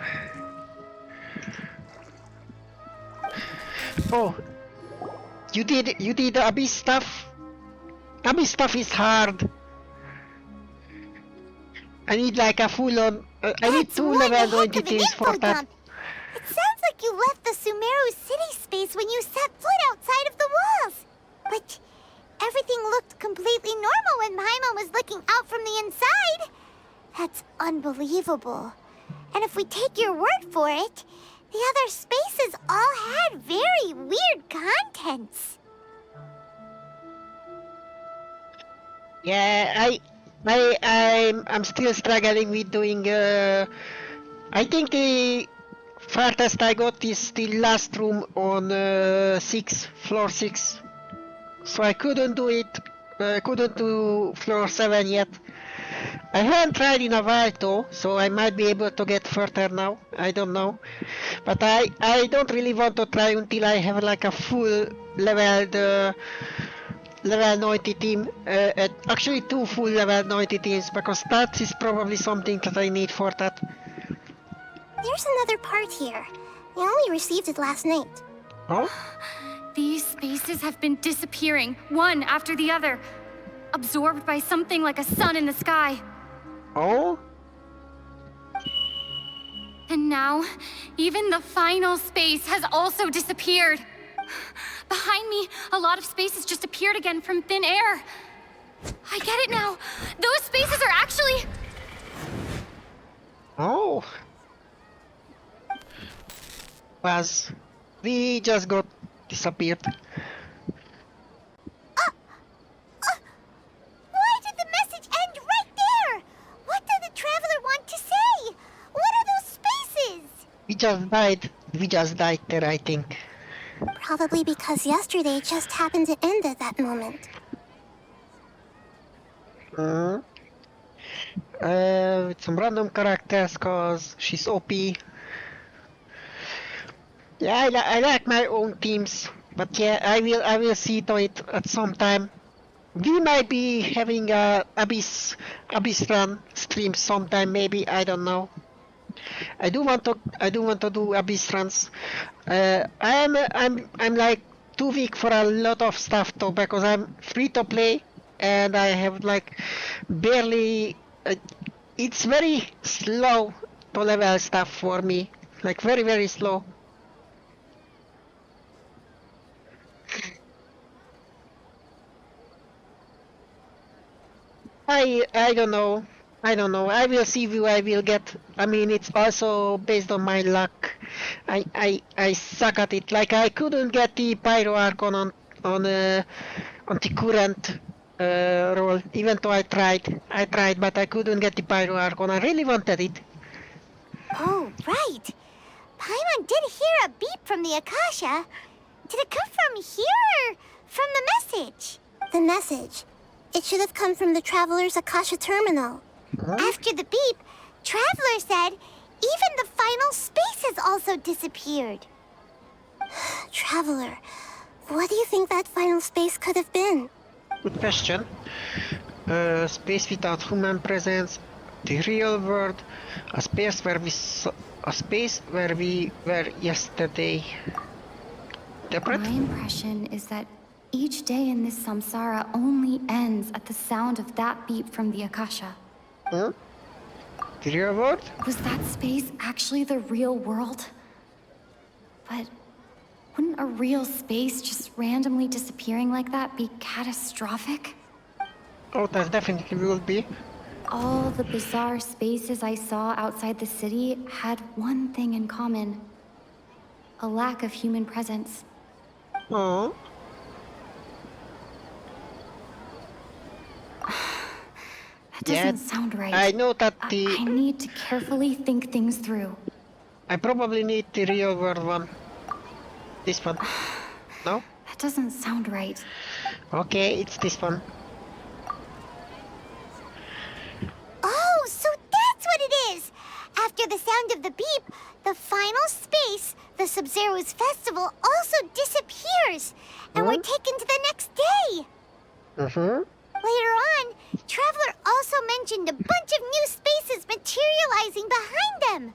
[SPEAKER 1] Oh, you did the Abyss stuff? Abyss stuff is hard. I need like a full-on... I need 2 level 90 teams for that.
[SPEAKER 2] It sounds like you left the Sumeru city space when you set foot outside of the walls. But everything looked completely normal when Paimon was looking out from the inside. That's unbelievable. And if we take your word for it, the other spaces all had very weird contents.
[SPEAKER 1] Yeah, I'm still struggling with doing. I think the farthest I got is the last room on floor 6. So I couldn't do it. Couldn't do floor 7 yet. I haven't tried in a while though, so I might be able to get further now. I don't know, but I don't really want to try until I have like a full level 90 team. Actually 2 full level 90 teams, because that is probably something that I need for that.
[SPEAKER 15] There's another part here. We only received it last night.
[SPEAKER 1] Oh?
[SPEAKER 19] These spaces have been disappearing, one after the other, absorbed by something like a sun in the sky.
[SPEAKER 1] Oh?
[SPEAKER 19] And now, even the final space has also disappeared. Behind me, a lot of spaces just appeared again from thin air. I get it now. Those spaces are actually...
[SPEAKER 1] Oh. Was we just got disappeared?
[SPEAKER 2] Why did the message end right there? What did the traveler want to say? What are those spaces?
[SPEAKER 1] We just died. We just died there, I think.
[SPEAKER 15] Probably because yesterday just happened to end at that moment.
[SPEAKER 1] With some random characters, cause she's OP. Yeah, I like my own teams, but yeah, I will see to it at some time. We might be having a Abyss run stream sometime, maybe, I don't know. I do want to do Abyss runs. I'm like too weak for a lot of stuff though, because I'm free to play and I have like barely. It's very slow to level stuff for me, like very, very slow. I don't know. I don't know. I will see who I will get. I mean, it's also based on my luck. I suck at it. Like I couldn't get the Pyro Archon on the current roll, even though I tried. But I couldn't get the Pyro Archon. I really wanted it.
[SPEAKER 2] Oh, right. Paimon did hear a beep from the Akasha. Did it come from here or from the message?
[SPEAKER 15] The message. It should have come from the Traveler's Akasha terminal.
[SPEAKER 2] After the beep, Traveler said even the final space has also disappeared.
[SPEAKER 15] Traveler, what do you think that final space could have been?
[SPEAKER 1] Good question. Space without human presence, the real world, a space where we were yesterday. Interpret?
[SPEAKER 12] My impression is that each day in this samsara only ends at the sound of that beep from the Akasha.
[SPEAKER 1] The real world?
[SPEAKER 12] Was that space actually the real world? But wouldn't a real space just randomly disappearing like that be catastrophic?
[SPEAKER 1] Oh, that definitely will be.
[SPEAKER 12] All the bizarre spaces I saw outside the city had one thing in common. A lack of human presence.
[SPEAKER 1] Oh.
[SPEAKER 12] That doesn't sound right.
[SPEAKER 1] I know that
[SPEAKER 12] I need to carefully think things through.
[SPEAKER 1] I probably need the real world one. This one. No?
[SPEAKER 12] That doesn't sound right.
[SPEAKER 1] Okay, it's this one.
[SPEAKER 2] Oh, so that's what it is! After the sound of the beep, the final space, the Sub-Zero's festival, also disappears! And we're taken to the next day! Later on, Traveler also mentioned a bunch of new spaces materializing behind them.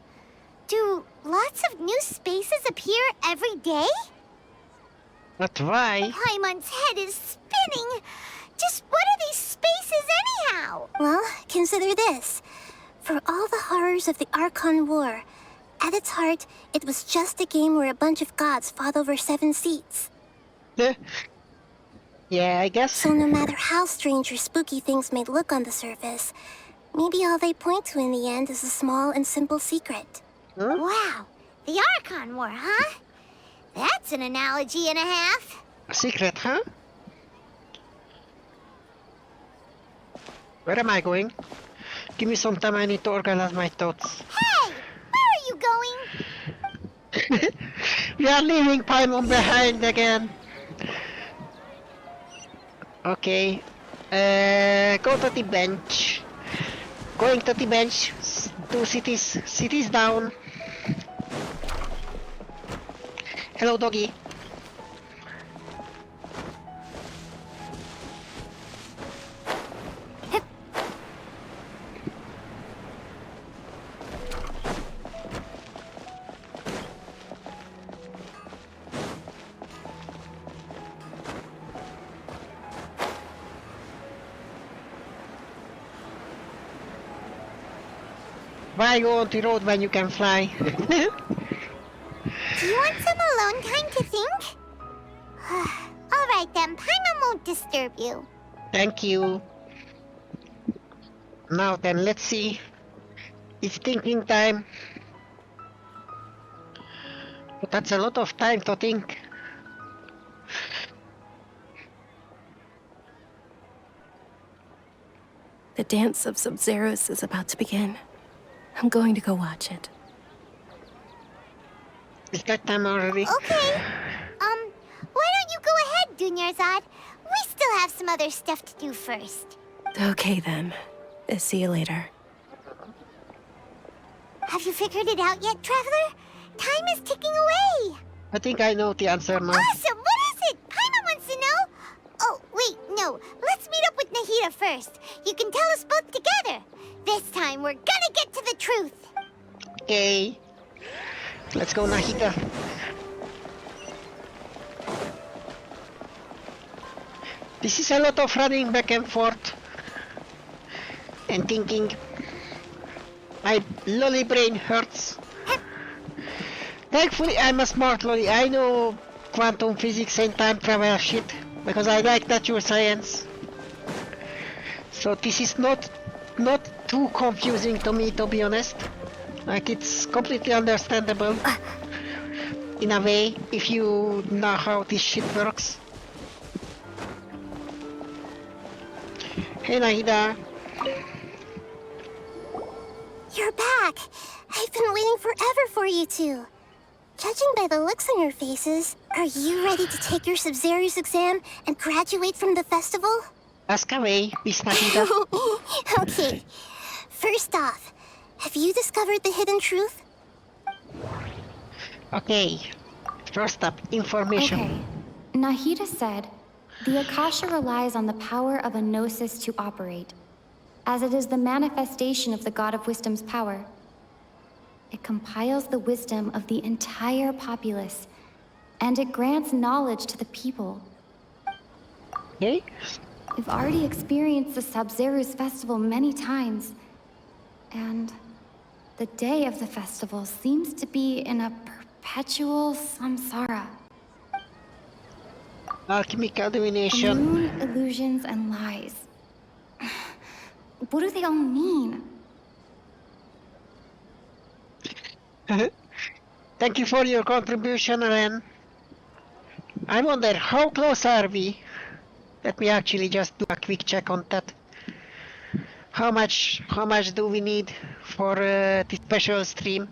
[SPEAKER 2] Do lots of new spaces appear every day?
[SPEAKER 1] But why?
[SPEAKER 2] Paimon's head is spinning. Just what are these spaces anyhow?
[SPEAKER 15] Well, consider this. For all the horrors of the Archon War, at its heart, it was just a game where a bunch of gods fought over 7 seats.
[SPEAKER 1] Yeah, I guess.
[SPEAKER 15] So no matter how strange or spooky things may look on the surface, maybe all they point to in the end is a small and simple secret.
[SPEAKER 2] Wow, the Archon War, huh? That's an analogy and a half.
[SPEAKER 1] A secret, huh? Where am I going? Give me some time, I need to organize my thoughts.
[SPEAKER 2] Hey! Where are you going?
[SPEAKER 1] We are leaving Paimon behind again. Okay. Go to the bench. Going to the bench. 2 cities. Cities down. Hello, doggy. Why go on the road when you can fly?
[SPEAKER 2] Do you want some alone time to think? Alright then, Paimon won't disturb you.
[SPEAKER 1] Thank you. Now then, let's see. It's thinking time. But that's a lot of time to think.
[SPEAKER 3] The dance of Sub-Zeros is about to begin. I'm going to go watch it.
[SPEAKER 1] Is that time already?
[SPEAKER 2] Okay. Why don't you go ahead, Dunyarzad? We still have some other stuff to do first.
[SPEAKER 3] Okay then. See you later.
[SPEAKER 2] Have you figured it out yet, Traveler? Time is ticking away.
[SPEAKER 1] I think I know the answer now.
[SPEAKER 2] Awesome! What is it? Paimon wants to know. Oh, wait, no. Let's meet up with Nahida first. You can tell us both together. This time, we're gonna get to the truth.
[SPEAKER 1] Okay. Let's go, Nahida. This is a lot of running back and forth. And thinking. My lolly brain hurts. Thankfully, I'm a smart lolly. I know quantum physics and time travel shit. Because I like natural science. So this is not too confusing to me, to be honest. Like, it's completely understandable. In a way, if you know how this shit works. Hey, Nahida.
[SPEAKER 15] You're back! I've been waiting forever for you two. Judging by the looks on your faces, Are you ready to take your Sub-Zerius exam and graduate from the festival?
[SPEAKER 1] Ask away, Miss Nahida.
[SPEAKER 15] Okay. First off, have you discovered the hidden truth?
[SPEAKER 1] Okay. First up, information.
[SPEAKER 12] Okay. Nahida said, the Akasha relies on the power of a gnosis to operate, as it is the manifestation of the God of Wisdom's power. It compiles the wisdom of the entire populace, and it grants knowledge to the people.
[SPEAKER 1] Okay.
[SPEAKER 12] We've already experienced the Sub-Zerius festival many times, and the day of the festival seems to be in a perpetual samsara.
[SPEAKER 1] Alchemical
[SPEAKER 12] The
[SPEAKER 1] divination.
[SPEAKER 12] moon, illusions, and lies. What do they all mean?
[SPEAKER 1] Thank you for your contribution, Ren. I wonder how close are we? Let me actually just do a quick check on that. How much do we need for the special stream?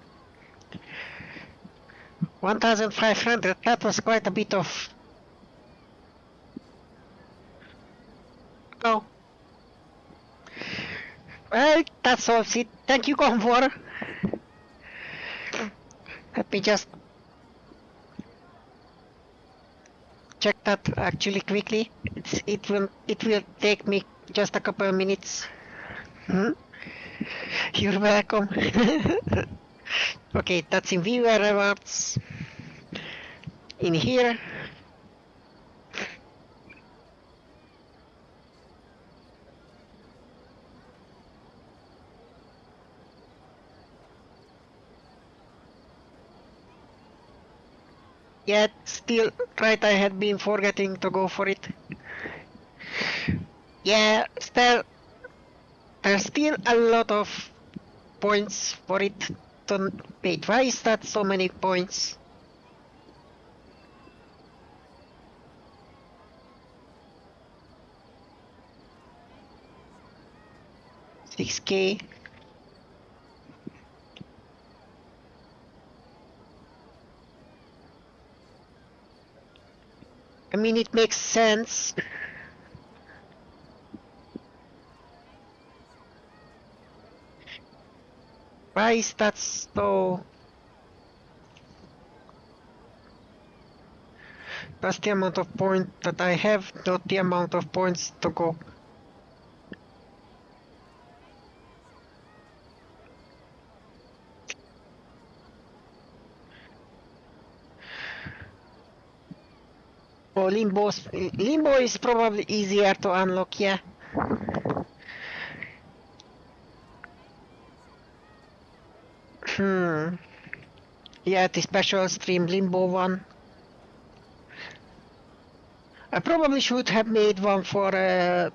[SPEAKER 1] 1,500. That was quite a bit of. Oh. Well, that solves it. Thank you, Comfort. Let me just check that actually quickly. It will take me just a couple of minutes. You're welcome. Okay, that's in viewer rewards. In here. Yet, still, right, I had been forgetting to go for it. Yeah, still, there's still a lot of points for it to... Wait, why is that so many points? $6K. I mean, it makes sense. Why is that so? That's the amount of points that I have, not the amount of points to go. Oh, Limbo is probably easier to unlock, yeah. Yeah, the special stream Limbo one. I probably should have made one for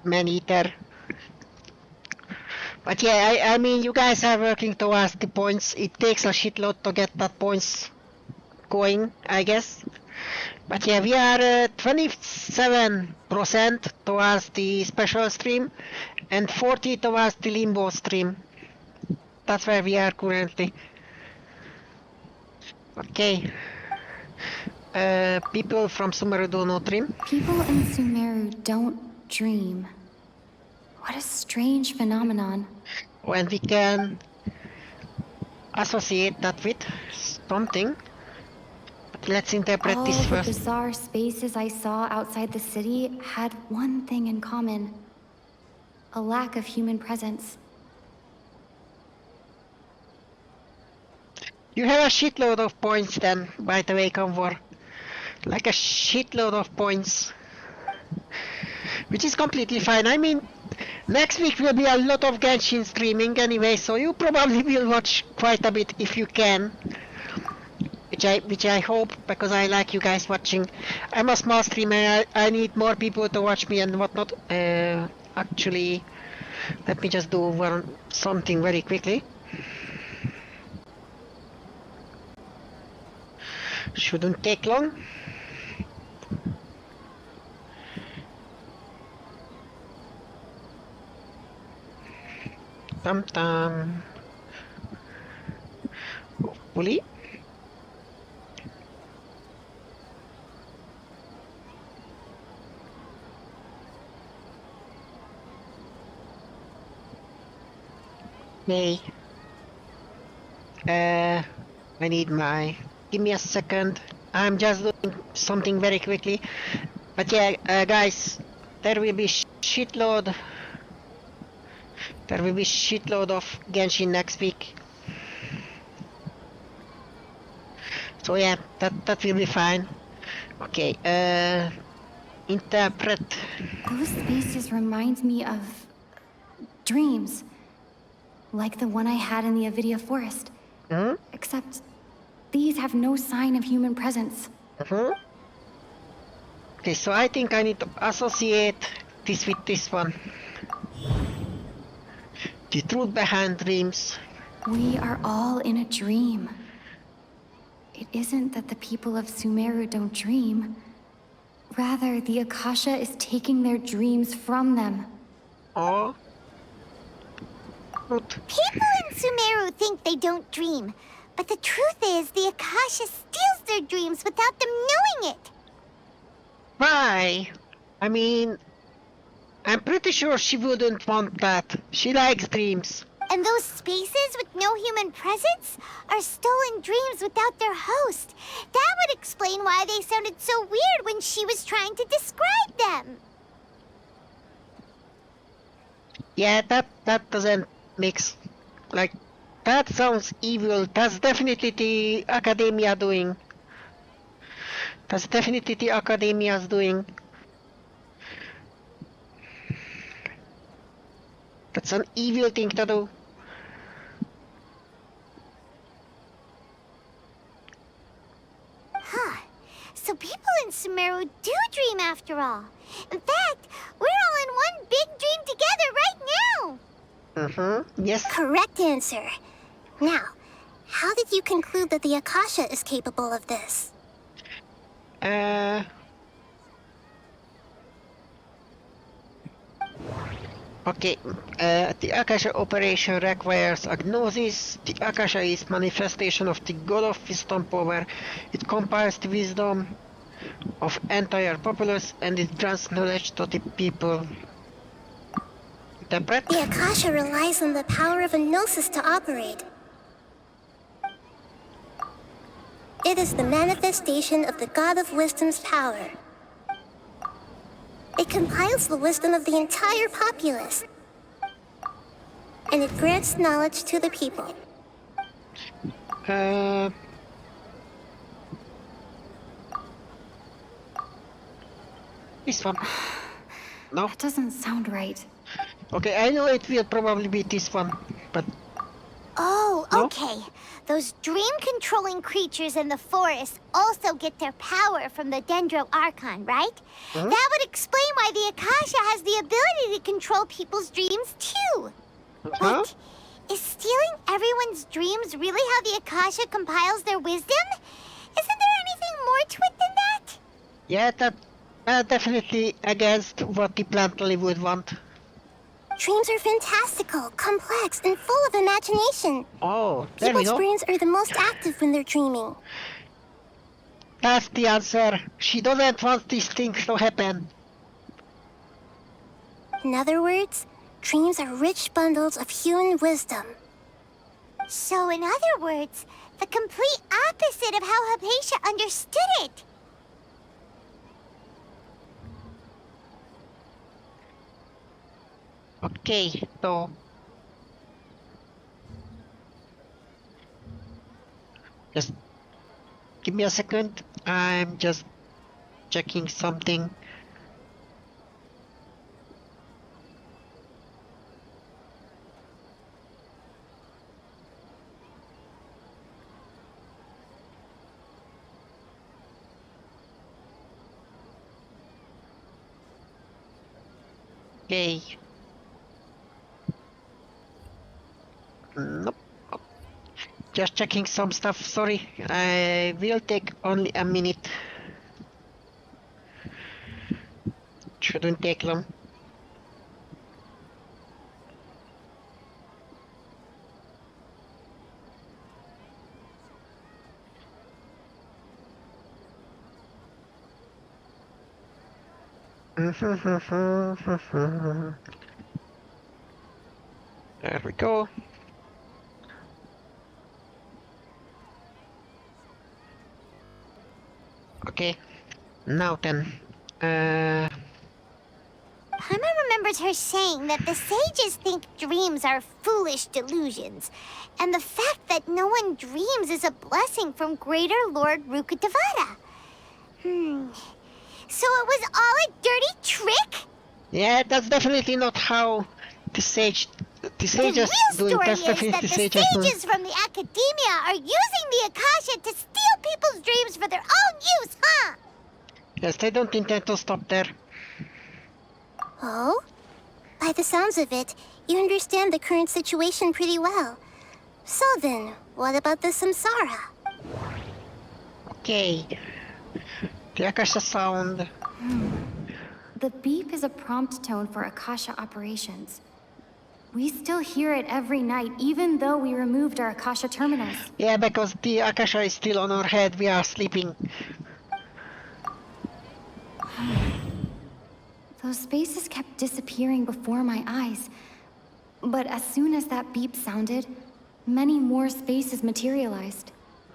[SPEAKER 1] Man-Eater. But yeah, I mean, you guys are working towards the points. It takes a shitload to get that points going, I guess. But yeah, we are 27% towards the special stream and 40 towards the Limbo stream. That's where we are currently. Okay. People from Sumeru do not dream.
[SPEAKER 12] People in Sumeru don't dream. What a strange phenomenon.
[SPEAKER 1] When we can associate that with something. But let's interpret this
[SPEAKER 12] All the
[SPEAKER 1] first.
[SPEAKER 12] bizarre spaces I saw outside the city had one thing in common. A lack of human presence.
[SPEAKER 1] You have a shitload of points then, by the way, Convor. Like a shitload of points. Which is completely fine. I mean, next week will be a lot of Genshin streaming anyway, so you probably will watch quite a bit if you can. Which I hope, because I like you guys watching. I'm a small streamer, I need more people to watch me and whatnot. Actually, let me just do something very quickly. Shouldn't take long. Tam. Hopefully. Okay. I need my... Give me a second. I'm just doing something very quickly. But yeah, guys, there will be shitload. There will be shitload of Genshin next week. So yeah, that will be fine. Okay, interpret.
[SPEAKER 12] Those spaces remind me of dreams. Like the one I had in the Avidia forest. Except these have no sign of human presence.
[SPEAKER 1] Okay, so I think I need to associate this with this one. The truth behind dreams.
[SPEAKER 12] We are all in a dream. It isn't that the people of Sumeru don't dream. Rather, the Akasha is taking their dreams from them.
[SPEAKER 1] Oh.
[SPEAKER 2] People in Sumeru think they don't dream, but the truth is the Akasha steals their dreams without them knowing it.
[SPEAKER 1] Why? I mean, I'm pretty sure she wouldn't want that. She likes dreams.
[SPEAKER 2] And those spaces with no human presence are stolen dreams without their host. That would explain why they sounded so weird when she was trying to describe them.
[SPEAKER 1] Yeah, that doesn't mix. Like, that sounds evil. That's definitely the Academia doing. That's definitely the Academia's doing. That's an evil thing to do.
[SPEAKER 2] Huh. So people in Sumeru do dream after all. In fact, we're all in one big dream together right now.
[SPEAKER 1] Yes.
[SPEAKER 15] Correct answer. Now, how did you conclude that the Akasha is capable of this?
[SPEAKER 1] Okay, the Akasha operation requires agnosis. The Akasha is manifestation of the God of Wisdom power. It compiles the wisdom of entire populace and it grants knowledge to the people. Interpret?
[SPEAKER 15] The Akasha relies on the power of a gnosis to operate. It is the manifestation of the God of Wisdom's power. It compiles the wisdom of the entire populace. And it grants knowledge to the people.
[SPEAKER 1] This one. No?
[SPEAKER 12] That doesn't sound right.
[SPEAKER 1] Okay, I know it will probably be this one, but...
[SPEAKER 2] Oh,
[SPEAKER 1] No?
[SPEAKER 2] okay. Those dream-controlling creatures in the forest also get their power from the Dendro Archon, right?
[SPEAKER 1] Huh?
[SPEAKER 2] That would explain why the Akasha has the ability to control people's dreams, too.
[SPEAKER 1] Huh?
[SPEAKER 2] But is stealing everyone's dreams really how the Akasha compiles their wisdom? Isn't there anything more to it than that?
[SPEAKER 1] Yeah, that definitely against what the plant Loli would want.
[SPEAKER 15] Dreams are fantastical, complex, and full of imagination.
[SPEAKER 1] Oh, there we
[SPEAKER 15] People's
[SPEAKER 1] go.
[SPEAKER 15] brains are the most active when they're dreaming.
[SPEAKER 1] That's the answer. She doesn't want these things to happen.
[SPEAKER 15] In other words, dreams are rich bundles of human wisdom.
[SPEAKER 2] So in other words, the complete opposite of how Hypatia understood it.
[SPEAKER 1] Okay, so... Just give me a second. I'm just checking something. Okay. Nope. Just checking some stuff, sorry. I will take only a minute. Shouldn't take long. There we go. Okay. Now then.
[SPEAKER 2] Paimon remembers her saying that the sages think dreams are foolish delusions, and the fact that no one dreams is a blessing from Greater Lord Rukkhadevata. So it was all a dirty trick?
[SPEAKER 1] Yeah, that's definitely not how the sages
[SPEAKER 2] The real
[SPEAKER 1] doing.
[SPEAKER 2] story
[SPEAKER 1] That's
[SPEAKER 2] is that
[SPEAKER 1] definitely
[SPEAKER 2] the
[SPEAKER 1] sages doing.
[SPEAKER 2] sages from the academia are using the Akasha to steal people's dreams for their own use, huh?
[SPEAKER 1] Yes, they don't intend to stop there.
[SPEAKER 15] Oh? By the sounds of it, you understand the current situation pretty well. So then, what about the samsara?
[SPEAKER 1] Okay. The Akasha sound.
[SPEAKER 12] The beep is a prompt tone for Akasha operations. We still hear it every night, even though we removed our Akasha terminals.
[SPEAKER 1] Yeah, because the Akasha is still on our head. We are sleeping.
[SPEAKER 12] Those spaces kept disappearing before my eyes. But as soon as that beep sounded, many more spaces materialized.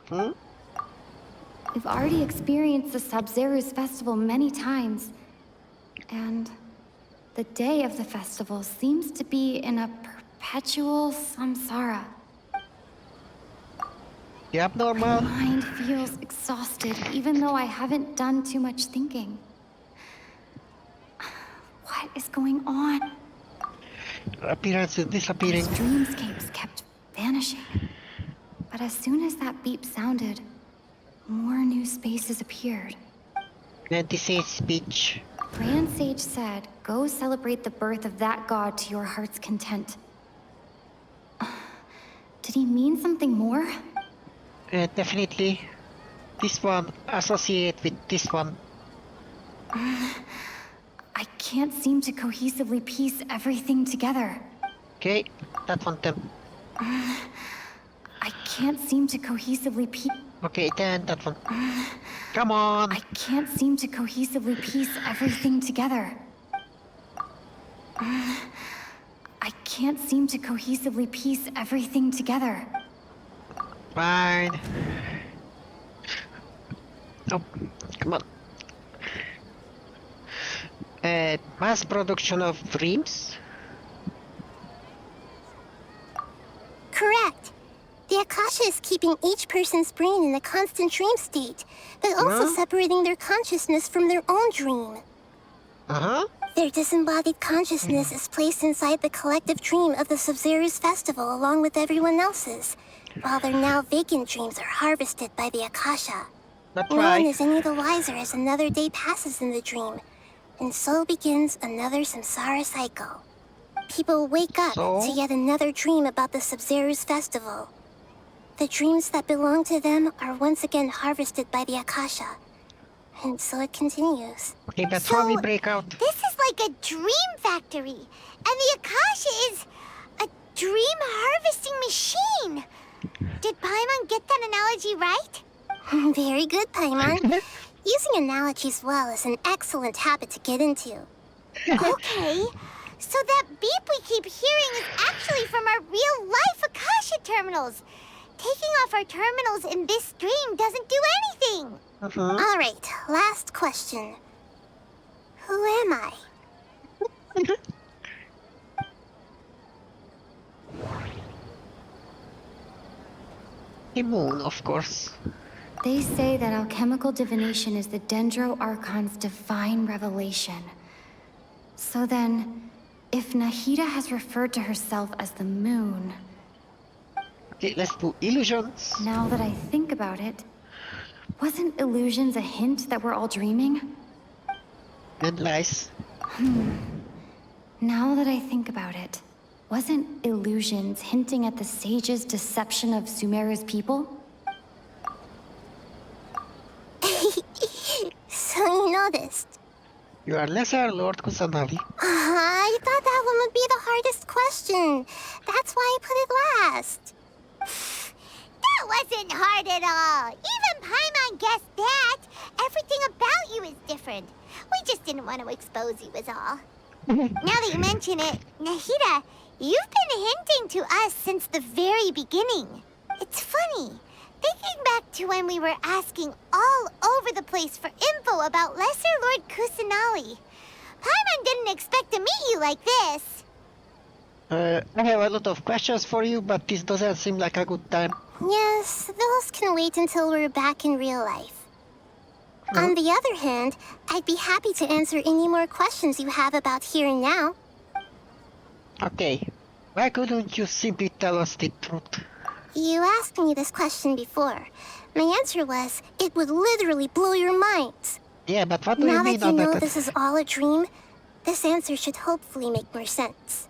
[SPEAKER 12] We've already experienced the Sabzeruz festival many times. And the day of the festival seems to be in a perpetual samsara.
[SPEAKER 1] The abnormal.
[SPEAKER 12] My mind feels exhausted, even though I haven't done too much thinking. What is going on?
[SPEAKER 1] Appearances disappearing.
[SPEAKER 12] Those dreamscapes kept vanishing. But as soon as that beep sounded, more new spaces appeared.
[SPEAKER 1] And the sage speech.
[SPEAKER 12] Grand Sage said, go celebrate the birth of that god to your heart's content. Did he mean something more?
[SPEAKER 1] Definitely. This one, associate with this one.
[SPEAKER 12] I can't seem to cohesively piece everything together.
[SPEAKER 1] Okay, that one then.
[SPEAKER 12] I can't seem to cohesively piece...
[SPEAKER 1] Okay, then that one. Come on!
[SPEAKER 12] I can't seem to cohesively piece everything together. I can't seem to cohesively piece everything together.
[SPEAKER 1] Fine. Oh, come on. Mass production of dreams?
[SPEAKER 15] Correct. The Akasha is keeping each person's brain in a constant dream state, but also separating their consciousness from their own dream. Their disembodied consciousness is placed inside the collective dream of the Sabzeruz festival along with everyone else's, while their now vacant dreams are harvested by the Akasha.
[SPEAKER 1] That's
[SPEAKER 15] No
[SPEAKER 1] right.
[SPEAKER 15] one is any the wiser as another day passes in the dream, and so begins another samsara cycle. People wake up to yet another dream about the Sabzeruz festival. The dreams that belong to them are once again harvested by the Akasha. And so it continues.
[SPEAKER 1] Okay, but how we break out?
[SPEAKER 2] This is like a dream factory, and the Akasha is a dream harvesting machine. Did Paimon get that analogy right?
[SPEAKER 15] Very good, Paimon. Using analogies well is an excellent habit to get into.
[SPEAKER 2] Okay, so that beep we keep hearing is actually from our real-life Akasha terminals. Taking off our terminals in this dream doesn't do anything.
[SPEAKER 15] All right, last question. Who am I?
[SPEAKER 1] The moon, of course.
[SPEAKER 12] They say that alchemical divination is the Dendro Archon's divine revelation. So then, if Nahida has referred to herself as the moon...
[SPEAKER 1] Okay, let's do illusions.
[SPEAKER 12] Now that I think about it, wasn't illusions a hint that we're all dreaming?
[SPEAKER 1] And lies.
[SPEAKER 12] Now that I think about it, wasn't illusions hinting at the sage's deception of Sumeru's people?
[SPEAKER 15] So you noticed.
[SPEAKER 1] You are lesser Lord Kusanagi.
[SPEAKER 15] I thought that one would be the hardest question. That's why I put it last.
[SPEAKER 2] That wasn't hard at all. Even Paimon guessed that. Everything about you is different. We just didn't want to expose you is all. Now that you mention it, Nahida, you've been hinting to us since the very beginning. It's funny. Thinking back to when we were asking all over the place for info about Lesser Lord Kusanali, Paimon didn't expect to meet you like this.
[SPEAKER 1] I have a lot of questions for you, but this doesn't seem like a good time.
[SPEAKER 15] Yes, those can wait until we're back in real life. On the other hand, I'd be happy to answer any more questions you have about here and now.
[SPEAKER 1] Okay. Why couldn't you simply tell us the truth?
[SPEAKER 15] You asked me this question before. My answer was, it would literally blow your minds.
[SPEAKER 1] Yeah, but what do you
[SPEAKER 15] Now
[SPEAKER 1] mean
[SPEAKER 15] that you know
[SPEAKER 1] about
[SPEAKER 15] this is all a dream, this answer should hopefully make more sense.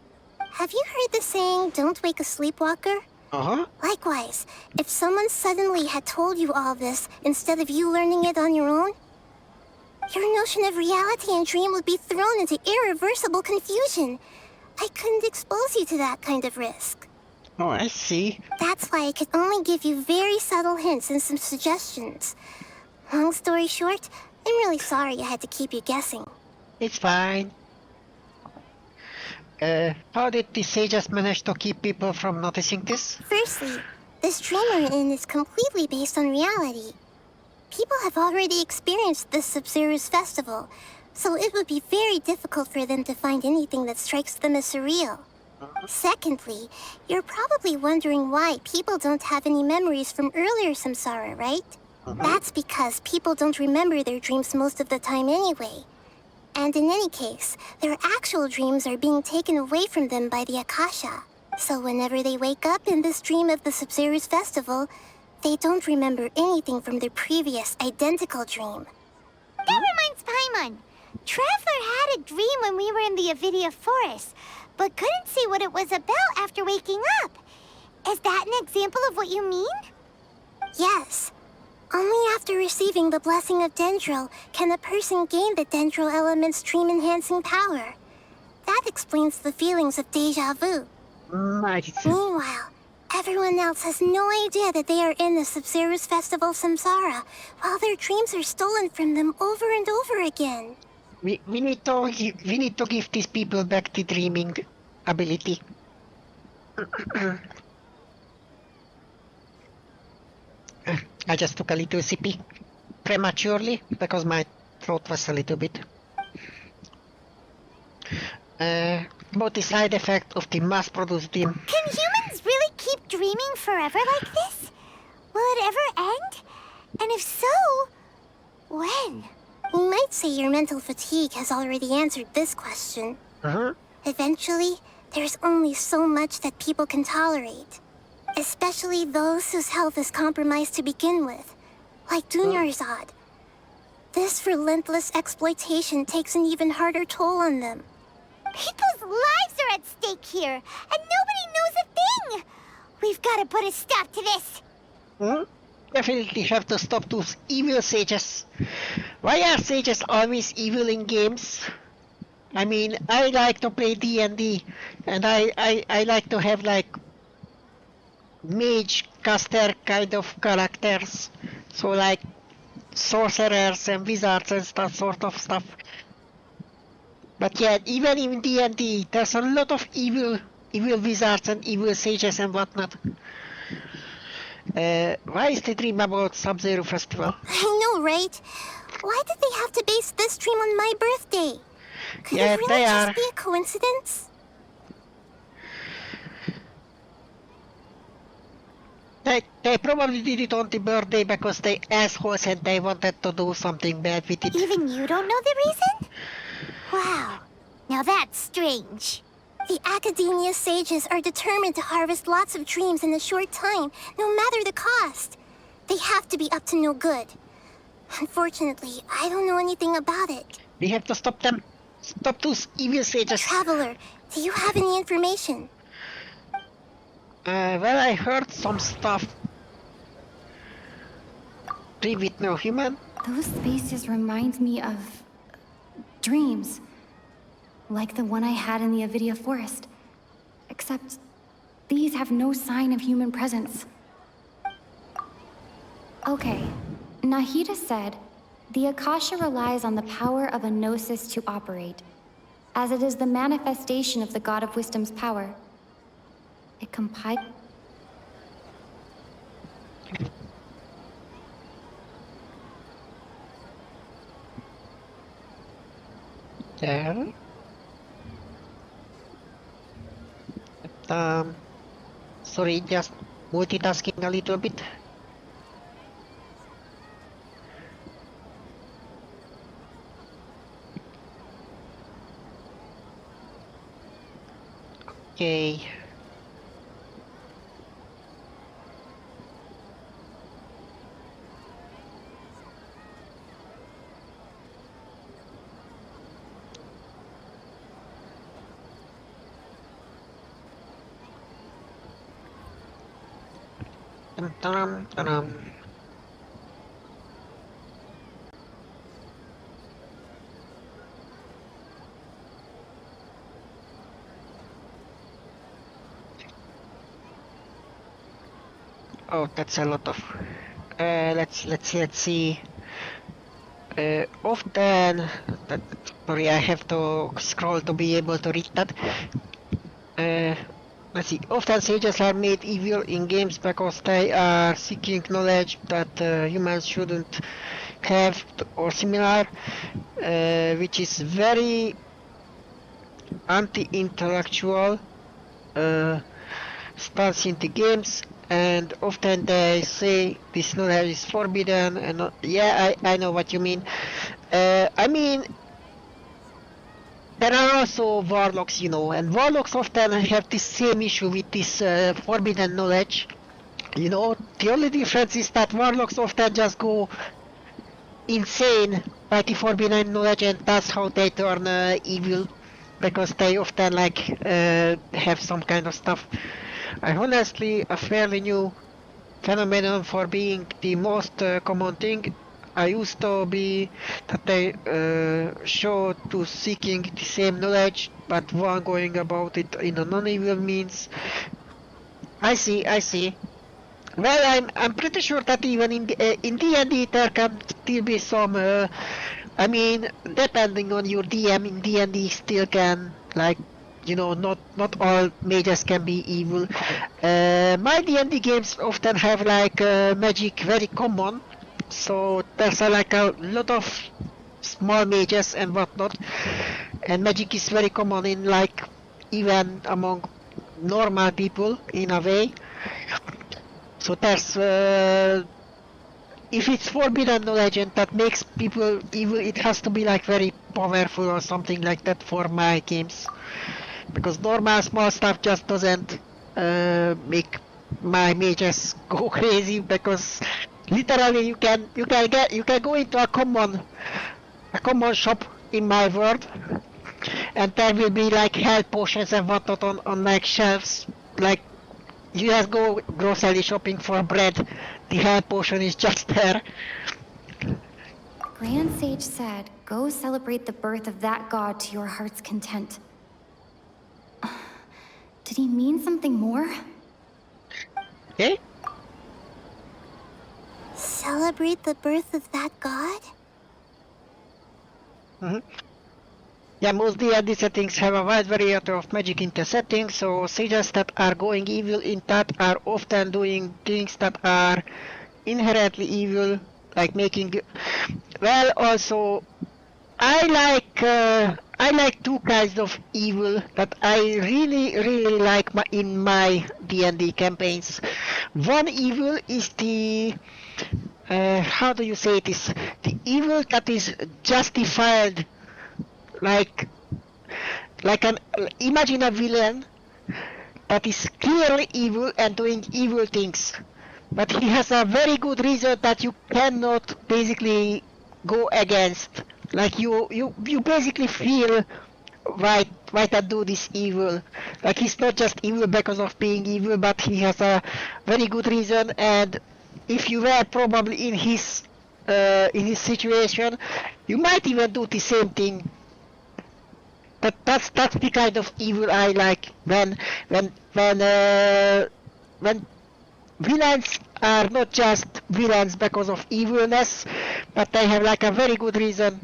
[SPEAKER 15] Have you heard the saying, don't wake a sleepwalker?
[SPEAKER 1] Uh-huh.
[SPEAKER 15] Likewise, if someone suddenly had told you all this instead of you learning it on your own, your notion of reality and dream would be thrown into irreversible confusion. I couldn't expose you to that kind of risk.
[SPEAKER 1] Oh, I see.
[SPEAKER 15] That's why I could only give you very subtle hints and some suggestions. Long story short, I'm really sorry I had to keep you guessing.
[SPEAKER 1] It's fine. How did the sages manage to keep people from noticing this?
[SPEAKER 15] Firstly, this dream we're in is completely based on reality. People have already experienced this Sabzeruz festival, so it would be very difficult for them to find anything that strikes them as surreal. Secondly, you're probably wondering why people don't have any memories from earlier samsara, right? That's because people don't remember their dreams most of the time anyway. And in any case, their actual dreams are being taken away from them by the Akasha. So whenever they wake up in this dream of the Sabzeruz festival, they don't remember anything from their previous identical dream.
[SPEAKER 2] That reminds Paimon. Traveler had a dream when we were in the Avidia forest, but couldn't see what it was about after waking up. Is that an example of what you mean?
[SPEAKER 15] Yes. Only after receiving the blessing of Dendril can a person gain the Dendril element's dream-enhancing power. That explains the feelings of deja vu.
[SPEAKER 1] Nice.
[SPEAKER 15] Meanwhile, everyone else has no idea that they are in the Sabzeruz Festival Samsara, while their dreams are stolen from them over and over again.
[SPEAKER 1] We need to give these people back the dreaming ability. I just took a little sippy prematurely because my throat was a little bit. About the side effect of the mass-produced dream.
[SPEAKER 2] Can humans really keep dreaming forever like this? Will it ever end? And if so, when?
[SPEAKER 15] You might say your mental fatigue has already answered this question. Eventually, there's only so much that people can tolerate. Especially those whose health is compromised to begin with, like Dunyarzad. This relentless exploitation takes an even harder toll on them.
[SPEAKER 2] People's lives are at stake here, and nobody knows a thing! We've got to put a stop to this!
[SPEAKER 1] Definitely have to stop those evil sages. Why are sages always evil in games? I mean, I like to play D&D, and I like to have like mage caster kind of characters, so like sorcerers and wizards and that sort of stuff. But yeah, even in D&D, there's a lot of evil wizards and evil sages and whatnot. Why is the dream about Sabzeruz Festival?
[SPEAKER 15] I know, right? Why did they have to base this dream on my birthday? Could
[SPEAKER 1] Yeah,
[SPEAKER 15] it really
[SPEAKER 1] they
[SPEAKER 15] just
[SPEAKER 1] are.
[SPEAKER 15] be a coincidence?
[SPEAKER 1] They probably did it on the birthday because they assholes and they wanted to do something bad with it.
[SPEAKER 2] Even you don't know the reason? Wow, now that's strange.
[SPEAKER 15] The Academia sages are determined to harvest lots of dreams in a short time, no matter the cost. They have to be up to no good. Unfortunately, I don't know anything about it.
[SPEAKER 1] We have to stop them. Stop those evil sages.
[SPEAKER 15] Traveler, do you have any information?
[SPEAKER 1] Well, I heard some stuff. Dream with no human?
[SPEAKER 12] Those spaces remind me of dreams. Like the one I had in the Avidia forest. Except these have no sign of human presence. Okay, Nahida said, the Akasha relies on the power of a gnosis to operate. As it is the manifestation of the God of Wisdom's power, it
[SPEAKER 1] Yeah. Sorry, just multitasking a little bit. Okay. Dum-dum-dum. Oh, that's a lot of. Let's see. Often, sorry, I have to scroll to be able to read that. Let's see. Often sages are made evil in games because they are seeking knowledge that humans shouldn't have or similar, which is very anti-intellectual stance in the games, and often they say this knowledge is forbidden. And yeah, I know what you mean. I mean, there are also warlocks, you know, and warlocks often have this same issue with this forbidden knowledge. You know, the only difference is that warlocks often just go insane by the forbidden knowledge, and that's how they turn evil, because they often like have some kind of stuff. I honestly a fairly new phenomenon for being the most common thing. I used to be that they show to seeking the same knowledge, but one going about it in a non-evil means. I see. Well, I'm pretty sure that even in D&D there can still be some. I mean, depending on your DM in D&D, still can, like, you know, not all mages can be evil. My D&D games often have like magic very common. So there's like a lot of small mages and whatnot, and magic is very common in like even among normal people in a way. So there's if it's forbidden knowledge and that makes people evil, it has to be like very powerful or something like that for my games, because normal small stuff just doesn't make my mages go crazy, because literally, you can go into a common shop in my world, and there will be like health potions and whatnot on like shelves. Like, you just go grocery shopping for bread, the health potion is just there.
[SPEAKER 12] Grand Sage said, "Go celebrate the birth of that god to your heart's content." Did he mean something more?
[SPEAKER 1] Okay.
[SPEAKER 15] Celebrate the birth of that god?
[SPEAKER 1] Yeah, most D&D settings have a wide variety of magic in the settings, so sages that are going evil in that are often doing things that are inherently evil, like making. Well, also, I like two kinds of evil that I really like in my D&D campaigns. One evil is the how do you say this? The evil that is justified, imagine a villain that is clearly evil and doing evil things, but he has a very good reason that you cannot basically go against. Like you basically feel why to do this evil. Like, he's not just evil because of being evil, but he has a very good reason, and if you were probably in his situation, you might even do the same thing. That's the kind of evil I like, when villains are not just villains because of evilness, but they have like a very good reason.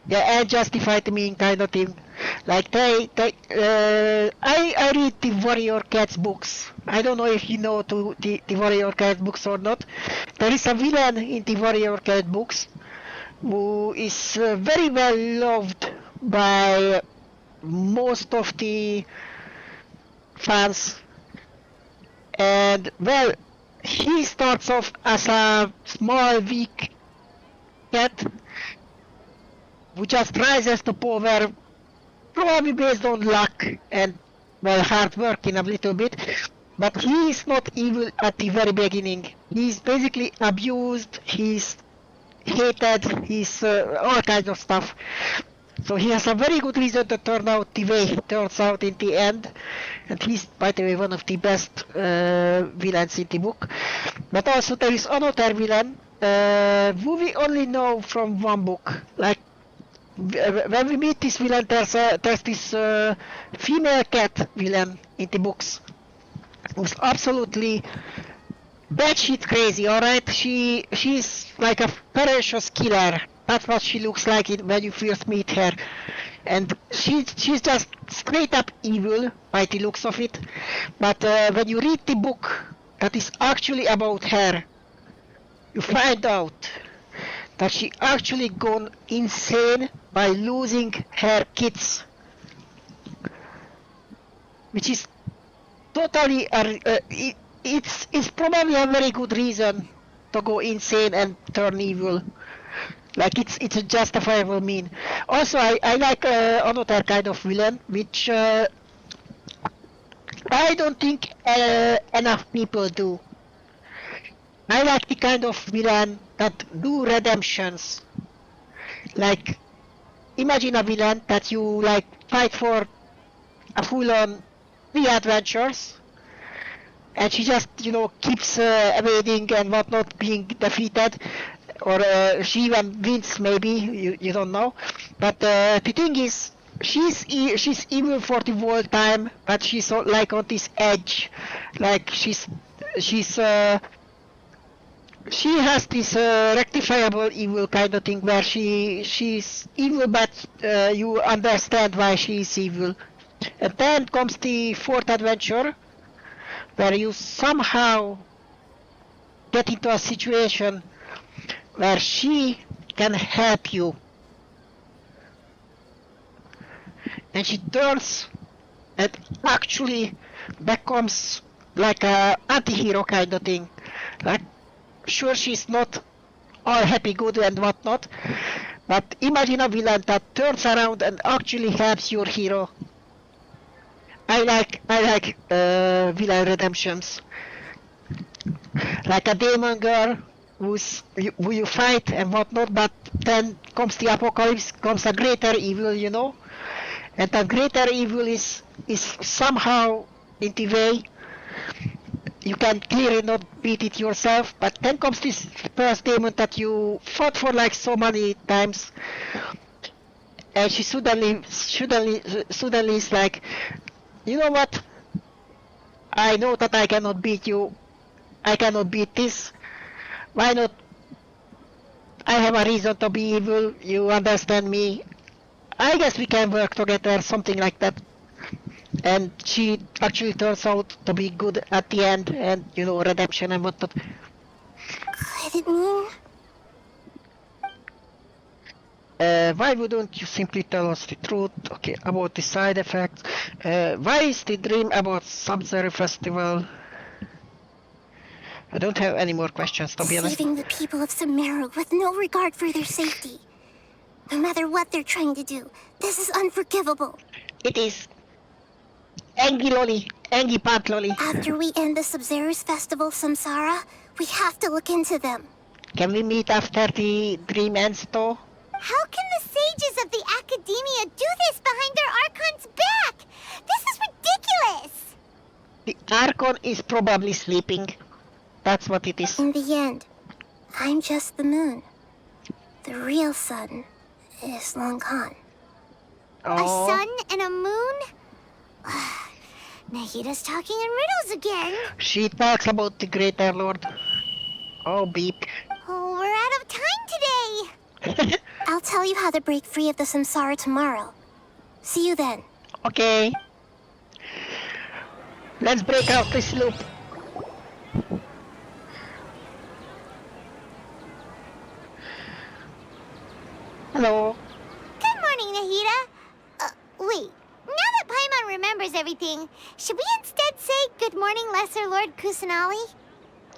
[SPEAKER 1] Yeah, and justify the mean kind of thing. Like I read the Warrior Cats books. I don't know if you know the Warrior Cat books or not. There is a villain in the Warrior Cat books who is very well loved by most of the fans. And well, he starts off as a small, weak cat who just rises to power, probably based on luck and, well, hard working a little bit. But he is not evil at the very beginning. He's basically abused, he's hated, he's all kinds of stuff. So he has a very good reason to turn out the way he turns out in the end. And he's, by the way, one of the best villains in the book. But also there is another villain who we only know from one book. Like, when we meet this villain, there's this female cat villain in the books. Who's absolutely batshit crazy, alright? She's like a ferocious killer. That's what she looks like when you first meet her. And she's just straight up evil by the looks of it. But when you read the book that is actually about her, you find out that she actually gone insane by losing her kids. Which is totally, it's probably a very good reason to go insane and turn evil. Like it's a justifiable mean. Also, I like another kind of villain, which I don't think enough people do. I like the kind of villain that do redemptions. Like, imagine a villain that you like fight for a full-on 3 adventures, and she just, you know, keeps evading and whatnot, being defeated. Or she even wins, maybe, you don't know. But the thing is, she's evil for the whole time, but she's like on this edge. Like she has this rectifiable evil kind of thing where she's evil, but you understand why she's evil. And then comes the 4th adventure, where you somehow get into a situation where she can help you. And she turns and actually becomes like a anti-hero kind of thing. Like, sure, she's not all happy, good and whatnot, but imagine a villain that turns around and actually helps your hero. I like villain redemptions. Like a demon girl who you fight and whatnot, but then comes the apocalypse, comes a greater evil, you know, and that greater evil is somehow in the way. You can clearly not beat it yourself, but then comes this first demon that you fought for like so many times, and she suddenly is like, you know what? I know that I cannot beat you. I cannot beat this. Why not? I have a reason to be evil. You understand me? I guess we can work together, something like that. And she actually turns out to be good at the end, and you know, redemption and whatnot.
[SPEAKER 15] Could it mean?
[SPEAKER 1] Why wouldn't you simply tell us the truth? Okay, about the side effects. Why is the dream about Sub-Zero Festival? I don't have any more questions, to be honest.
[SPEAKER 15] Saving the people of Sumeru with no regard for their safety. No matter what they're trying to do, this is unforgivable.
[SPEAKER 1] It is. Angry Loli. Angry Pant Loli.
[SPEAKER 15] After we end the Sub-Zero's festival, Samsara, we have to look into them.
[SPEAKER 1] Can we meet after the dream ends, though?
[SPEAKER 2] How can the sages of the Academia do this behind their Archon's back? This is ridiculous!
[SPEAKER 1] The Archon is probably sleeping. That's what it is.
[SPEAKER 15] In the end, I'm just the moon. The real sun is long gone.
[SPEAKER 2] A sun and a moon? Nahida's talking in riddles again.
[SPEAKER 1] She talks about the Greater Lord. Oh, beep.
[SPEAKER 2] Oh, we're out of time today.
[SPEAKER 15] I'll tell you how to break free of the samsara tomorrow. See you then.
[SPEAKER 1] Okay. Let's break out this loop.
[SPEAKER 2] should we instead say good morning, Lesser Lord Kusanali?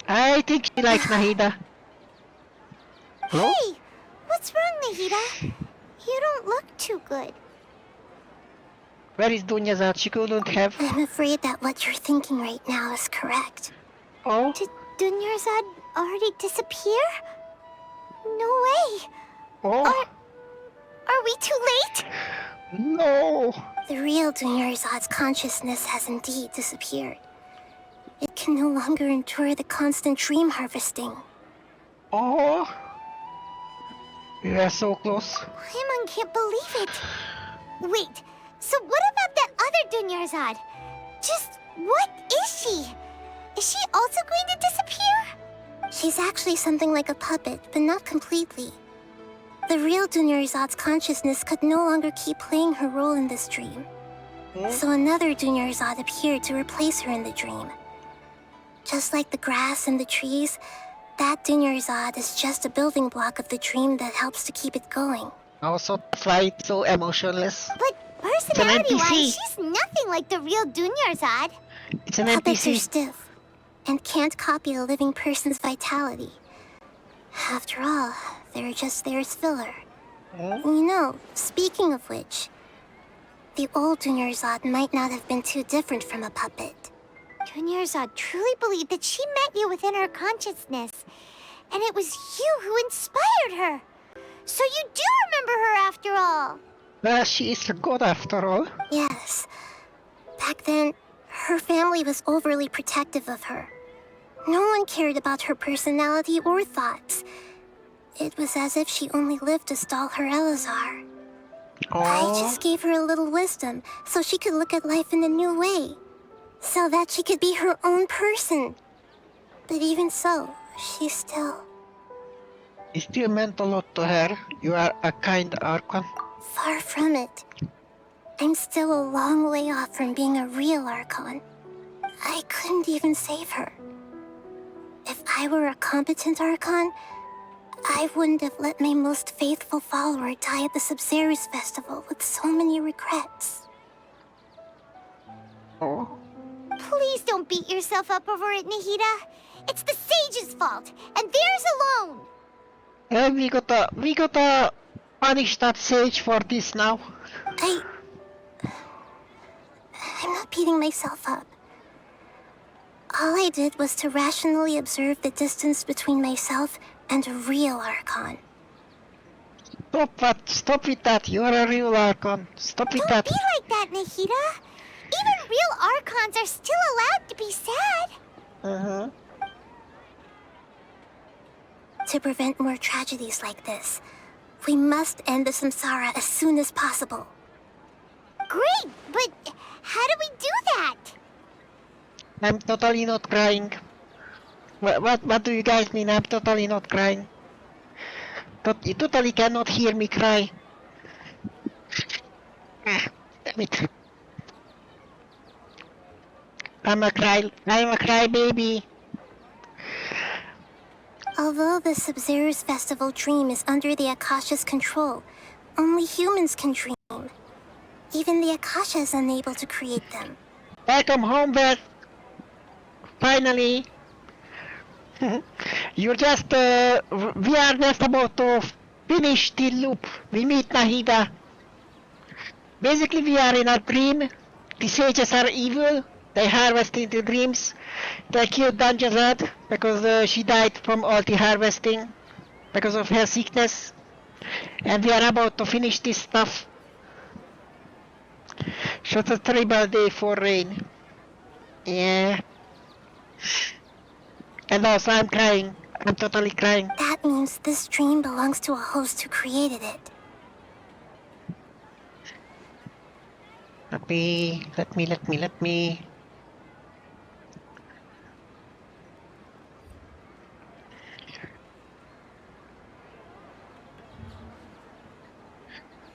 [SPEAKER 1] I think she likes Nahida. Hello?
[SPEAKER 2] Hey! What's wrong, Nahida? You don't look too good.
[SPEAKER 1] Where is Dunyazad? She couldn't have...
[SPEAKER 15] I'm afraid that what you're thinking right now is correct.
[SPEAKER 1] Oh?
[SPEAKER 2] Did Dunyarzad already disappear? No way!
[SPEAKER 1] Oh?
[SPEAKER 2] Are we too late?
[SPEAKER 1] No!
[SPEAKER 15] The real Dunyarzad's consciousness has indeed disappeared. It can no longer endure the constant dream harvesting.
[SPEAKER 1] Oh? We are so close.
[SPEAKER 2] Paimon can't believe it. Wait, so what about that other Dunyarzad? Just what is she? Is she also going to disappear?
[SPEAKER 15] She's actually something like a puppet, but not completely. The real Dunyarzad's consciousness could no longer keep playing her role in this dream. So another Dunyarzad appeared to replace her in the dream. Just like the grass and the trees, that Dunyarzad is just a building block of the dream that helps to keep it going.
[SPEAKER 1] Also, that's why it's so emotionless.
[SPEAKER 2] But personality-wise,
[SPEAKER 1] NPC.
[SPEAKER 2] she's nothing like the real Dunyarzad.
[SPEAKER 1] It's an
[SPEAKER 15] Puppets are
[SPEAKER 1] NPC.
[SPEAKER 15] stiff and can't copy a living person's vitality. After all, they're just there as filler. You know, speaking of which, the old Dunyarzad might not have been too different from a puppet.
[SPEAKER 2] Dunyarzad truly believed that she met you within her consciousness, and it was you who inspired her. So you do remember her after all.
[SPEAKER 1] Well, she is a god after all.
[SPEAKER 15] Yes. Back then, her family was overly protective of her. No one cared about her personality or thoughts. It was as if she only lived to stall her Elazar. I just gave her a little wisdom so she could look at life in a new way. So that she could be her own person. But even so, she still...
[SPEAKER 1] It still meant a lot to her. You are a kind Archon.
[SPEAKER 15] Far from it. I'm still a long way off from being a real Archon. I couldn't even save her. If I were a competent Archon, I wouldn't have let my most faithful follower die at the Subzerus Festival with so many regrets.
[SPEAKER 1] Oh?
[SPEAKER 2] Please don't beat yourself up over it, Nahida. It's the sage's fault, and theirs alone.
[SPEAKER 1] We gotta punish that sage for this now.
[SPEAKER 15] I'm not beating myself up. All I did was to rationally observe the distance between myself and a real Archon.
[SPEAKER 1] Stop with that. You are a real Archon. Stop with that.
[SPEAKER 2] Don't be like that, Nahida. Even real Archons are still allowed to be sad.
[SPEAKER 15] To prevent more tragedies like this, we must end the samsara as soon as possible.
[SPEAKER 2] Great, but how do we do that?
[SPEAKER 1] I'm totally not crying. What do you guys mean? I'm totally not crying. You totally cannot hear me cry. Damn it. I'm a cry baby.
[SPEAKER 15] Although the Subzerus Festival dream is under the Akasha's control, only humans can dream. Even the Akasha is unable to create them.
[SPEAKER 1] Welcome home, Beth. Finally. You're just, we are just about to finish the loop. We meet Nahida. Basically, we are in a dream. The sages are evil. They harvest into dreams. They killed Dunjazad because she died from all the harvesting because of her sickness. And we are about to finish this stuff. So it's a terrible day for rain. Yeah. And also I'm crying. I'm totally crying.
[SPEAKER 15] That means this dream belongs to a host who created it.
[SPEAKER 1] Let me.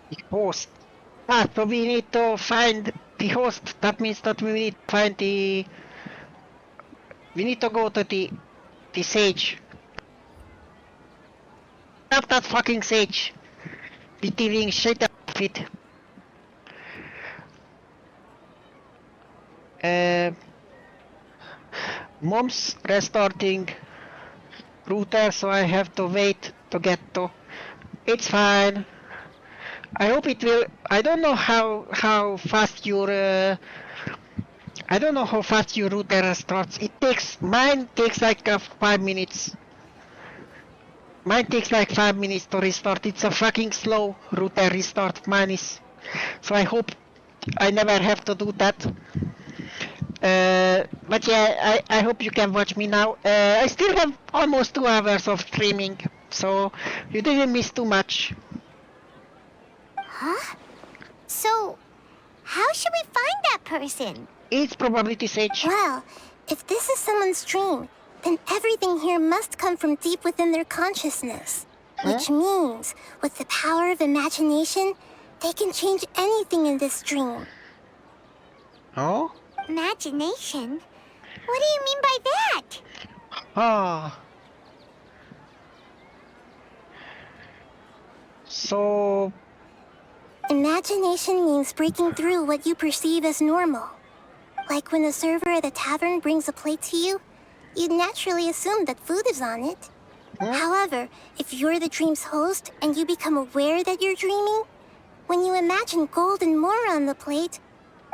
[SPEAKER 1] The host. So we need to find the host. That means that we need to find the... We need to go to the sage. Not that fucking sage. Beating shit out of it. Mom's restarting router, so I have to wait to get to. It's fine. I hope it will. I don't know how fast your I don't know how fast your router restarts. Mine takes like 5 minutes. Mine takes like 5 minutes to restart. It's a fucking slow router restart. Mine is. So I hope I never have to do that. But yeah, I hope you can watch me now. I still have almost 2 hours of streaming, so you didn't miss too much.
[SPEAKER 2] Huh? So, how should we find that person?
[SPEAKER 1] It's probability Sage.
[SPEAKER 15] Well, if this is someone's dream, then everything here must come from deep within their consciousness. Which means, with the power of imagination, they can change anything in this dream.
[SPEAKER 1] Oh?
[SPEAKER 2] Imagination? What do you mean by that?
[SPEAKER 1] Ah. So...
[SPEAKER 15] Imagination means breaking through what you perceive as normal. Like when a server at a tavern brings a plate to you, you'd naturally assume that food is on it. However, if you're the dream's host and you become aware that you're dreaming, when you imagine gold and more on the plate,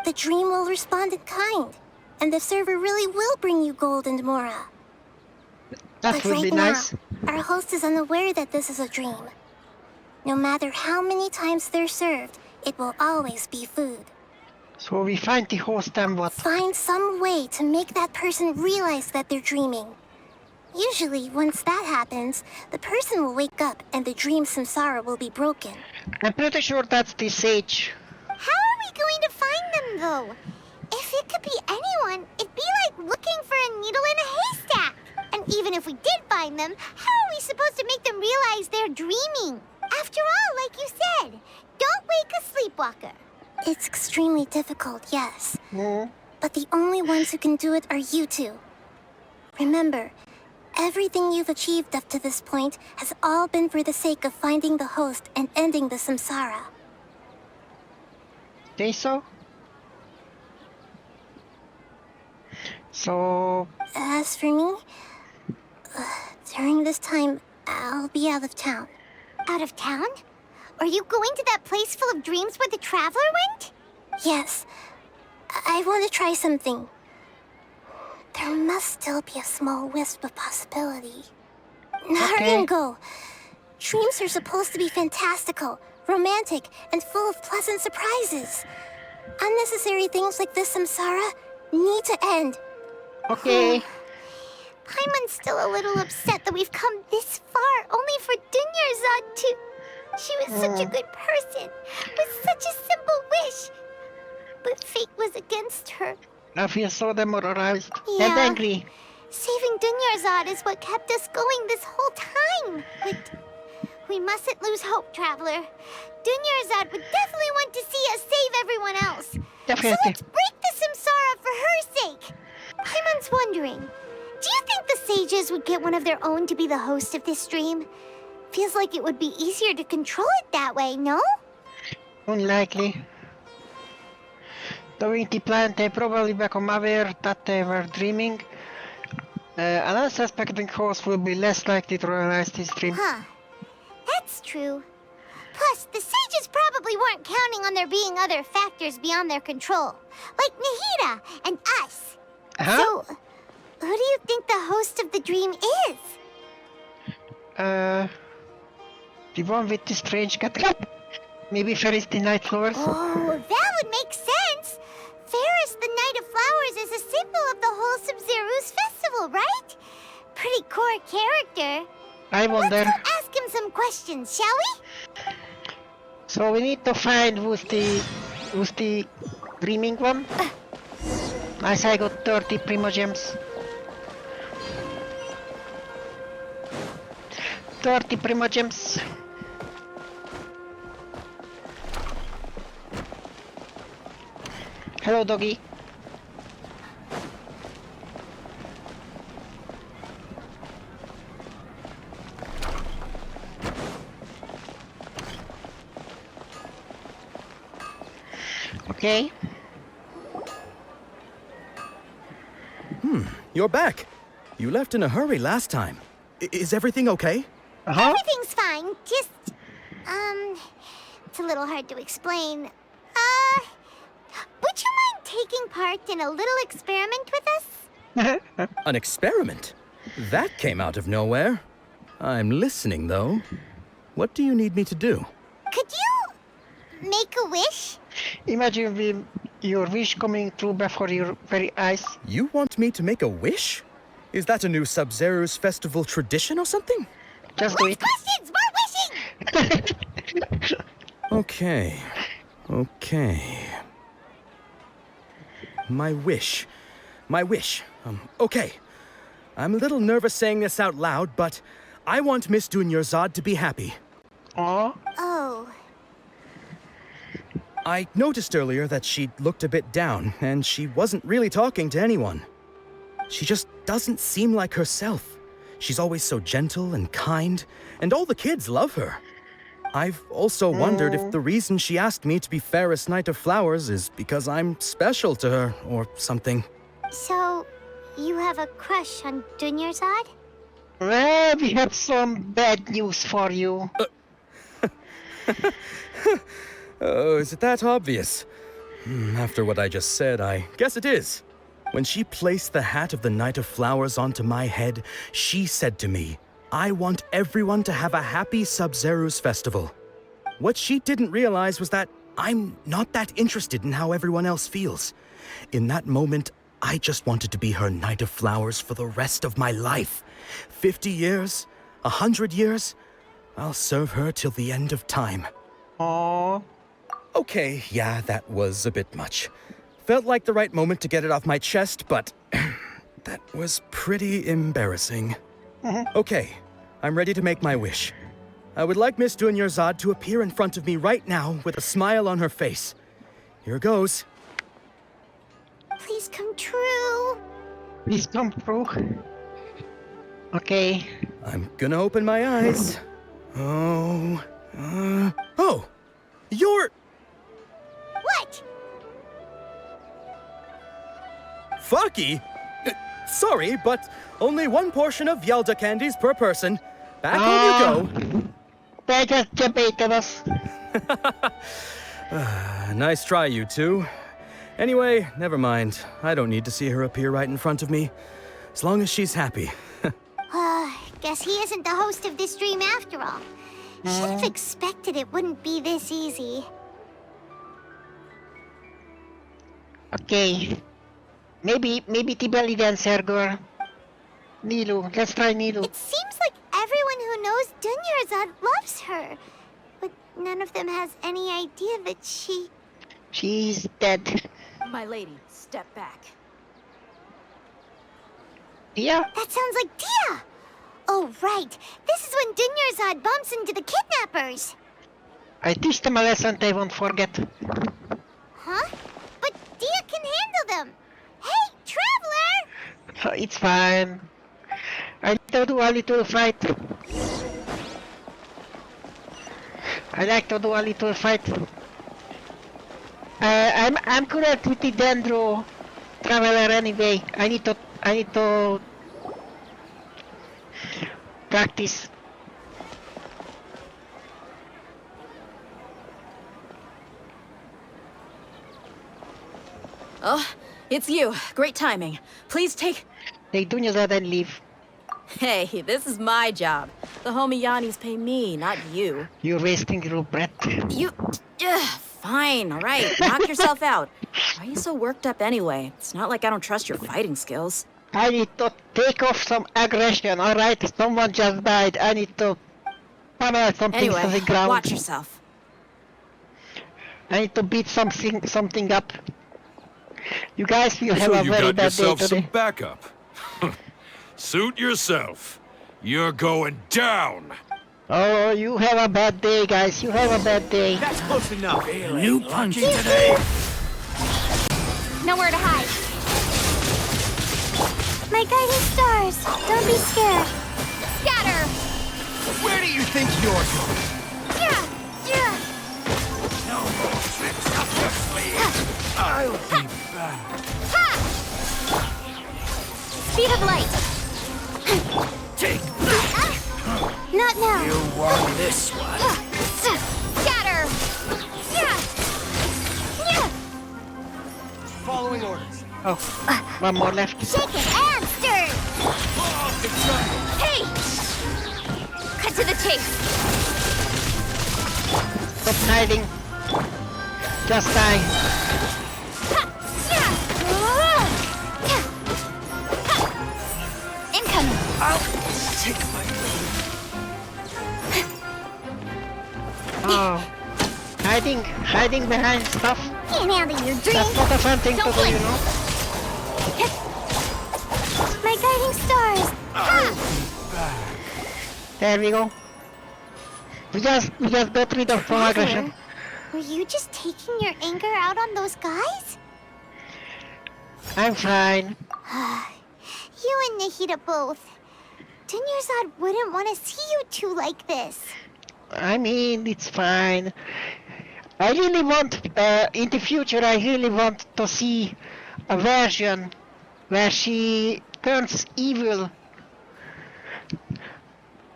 [SPEAKER 15] the dream will respond in kind, and the server really will bring you gold and mora.
[SPEAKER 1] That would be nice.
[SPEAKER 15] Now, our host is unaware that this is a dream. No matter how many times they're served, it will always be food.
[SPEAKER 1] So we find the host and what?
[SPEAKER 15] Find some way to make that person realize that they're dreaming. Usually, once that happens, the person will wake up and the dream samsara will be broken.
[SPEAKER 1] I'm pretty sure that's the Sage.
[SPEAKER 2] How are we going to find them, though? If it could be anyone, it'd be like looking for a needle in a haystack. And even if we did find them, how are we supposed to make them realize they're dreaming? After all, like you said, don't wake a sleepwalker.
[SPEAKER 15] It's extremely difficult, yes. But the only ones who can do it are you two. Remember, everything you've achieved up to this point has all been for the sake of finding the host and ending the samsara.
[SPEAKER 1] Say so? So...
[SPEAKER 15] As for me, during this time, I'll be out of town.
[SPEAKER 2] Out of town? Are you going to that place full of dreams where the traveler went?
[SPEAKER 15] Yes. I want to try something. There must still be a small wisp of possibility. Now hurry and go. Dreams are supposed to be fantastical, romantic, and full of pleasant surprises. Unnecessary things like this samsara need to end.
[SPEAKER 1] Okay.
[SPEAKER 2] Paimon's still a little upset that we've come this far only for Dunyarzad to... She was such a good person, with such a simple wish. But fate was against her.
[SPEAKER 1] I feel so demoralized
[SPEAKER 2] Yeah.
[SPEAKER 1] and angry.
[SPEAKER 2] Saving Dunyarzad is what kept us going this whole time. But we mustn't lose hope, Traveler. Dunyarzad would definitely want to see us save everyone else.
[SPEAKER 1] Definitely.
[SPEAKER 2] So let's break the samsara for her sake. Paimon's wondering, do you think the sages would get one of their own to be the host of this dream? Feels like it would be easier to control it that way, no?
[SPEAKER 1] Unlikely. During the plan, they probably become aware that they were dreaming. An unsuspecting host will be less likely to realize this dream.
[SPEAKER 2] Huh. That's true. Plus, the sages probably weren't counting on there being other factors beyond their control, like Nahida and us. So, who do you think the host of the dream is?
[SPEAKER 1] The one with the strange cat. Maybe Ferris the Night Flowers.
[SPEAKER 2] Oh, that would make sense. Ferris the Night of Flowers is a symbol of the wholesome Zeru's festival, right? Pretty core character.
[SPEAKER 1] I wonder.
[SPEAKER 2] Let's go ask him some questions, shall we?
[SPEAKER 1] So we need to find who's the dreaming one. Nice, I got 30 Primogems. 30 Primogems. Hello, doggy. Okay.
[SPEAKER 6] You're back. You left in a hurry last time. Is everything okay?
[SPEAKER 2] Everything's fine. Just, it's a little hard to explain. Would you mind taking part in a little experiment with us?
[SPEAKER 6] An experiment? That came out of nowhere. I'm listening, though. What do you need me to do?
[SPEAKER 2] Could you make a wish?
[SPEAKER 1] Imagine your wish coming true before your very eyes.
[SPEAKER 6] You want me to make a wish? Is that a new Sub-Zero's festival tradition or something?
[SPEAKER 1] Just do it.
[SPEAKER 2] Questions! More wishing!
[SPEAKER 6] Okay. My wish. Okay. I'm a little nervous saying this out loud, but I want Miss Dunyarzad to be happy.
[SPEAKER 1] Oh.
[SPEAKER 6] I noticed earlier that she looked a bit down, and she wasn't really talking to anyone. She just doesn't seem like herself. She's always so gentle and kind, and all the kids love her. I've also wondered if the reason she asked me to be Fairest Knight of Flowers is because I'm special to her, or something.
[SPEAKER 2] So, you have a crush on Dunyarzad?
[SPEAKER 1] Well, we have some bad news for you.
[SPEAKER 6] Oh, is it that obvious? After what I just said, I guess it is. When she placed the hat of the Knight of Flowers onto my head, she said to me, I want everyone to have a happy Sub-Zero's festival. What she didn't realize was that I'm not that interested in how everyone else feels. In that moment, I just wanted to be her Knight of Flowers for the rest of my life. 50 years, 100 years, I'll serve her till the end of time.
[SPEAKER 1] Aww.
[SPEAKER 6] Okay, yeah, that was a bit much. Felt like the right moment to get it off my chest, but that was pretty embarrassing. Okay, I'm ready to make my wish. I would like Miss Dunyarzad to appear in front of me right now with a smile on her face. Here goes.
[SPEAKER 2] Please come true.
[SPEAKER 1] Please come true. Okay.
[SPEAKER 6] I'm gonna open my eyes. Oh, you're...
[SPEAKER 2] What?
[SPEAKER 6] Fucky? Sorry, but only one portion of Yelda candies per person. Back home you go.
[SPEAKER 1] They just debated us.
[SPEAKER 6] Nice try, you two. Anyway, never mind. I don't need to see her appear right in front of me. As long as she's happy.
[SPEAKER 2] Guess he isn't the host of this stream after all. Should have expected it wouldn't be this easy.
[SPEAKER 1] Okay. Maybe Tibeli then, Sergor. Nilu. Let's try Nilu.
[SPEAKER 2] It seems like everyone who knows Dunyarzad loves her. But none of them has any idea that
[SPEAKER 1] she's dead.
[SPEAKER 14] My lady, step back.
[SPEAKER 1] Dia?
[SPEAKER 2] That sounds like Dia! Oh, right. This is when Dunyarzad bumps into the kidnappers.
[SPEAKER 1] I teach them a lesson they won't forget.
[SPEAKER 2] Huh? But Dia can handle them. Hey, Traveler!
[SPEAKER 1] It's fine. I need to do a little fight. I like to do a little fight. I'm correct with the Dendro Traveler anyway. I need to practice.
[SPEAKER 14] Oh, it's you. Great timing. Please take...
[SPEAKER 1] Take Dunyarzad and leave.
[SPEAKER 14] Hey, this is my job. The homie Yannis pay me, not you.
[SPEAKER 1] You're wasting your breath.
[SPEAKER 14] Fine, all right. Knock yourself out. Why are you so worked up anyway? It's not like I don't trust your fighting skills.
[SPEAKER 1] I need to take off some aggression, alright? Someone just died. I need to pummel something to the ground.
[SPEAKER 14] Watch yourself.
[SPEAKER 1] I need to beat something up. You guys will have a very bad day today.
[SPEAKER 20] So you got yourself some backup. Suit yourself. You're going down.
[SPEAKER 1] Oh, you have a bad day, guys. You have a bad day.
[SPEAKER 5] That's close enough.
[SPEAKER 20] New punching today.
[SPEAKER 19] Nowhere to hide.
[SPEAKER 2] My guiding stars. Don't be scared.
[SPEAKER 19] Scatter!
[SPEAKER 5] Where do you think you're going?
[SPEAKER 2] Yeah.
[SPEAKER 20] No more tricks up your sleeve. I'll be back.
[SPEAKER 2] speed of light.
[SPEAKER 5] Take
[SPEAKER 2] Not now.
[SPEAKER 5] You want this one?
[SPEAKER 2] Scatter.
[SPEAKER 6] Following orders.
[SPEAKER 1] Oh, one more left.
[SPEAKER 2] Shake it and stir. Hey! Cut to the chase.
[SPEAKER 1] Stop hiding. Just die.
[SPEAKER 2] Incoming.
[SPEAKER 5] I'll take my
[SPEAKER 1] Oh, hiding behind stuff.
[SPEAKER 2] Can't handle your drink.
[SPEAKER 1] That's not a fun thing to do, you know.
[SPEAKER 2] My guiding stars.
[SPEAKER 1] There we go. We just got rid of some aggression.
[SPEAKER 2] Were you just taking your anger out on those guys?
[SPEAKER 1] I'm fine.
[SPEAKER 2] You and Nahida both. Dunyarzad wouldn't want to see you two like this.
[SPEAKER 1] I mean, it's fine. I really want, in the future, I really want to see a version where she turns evil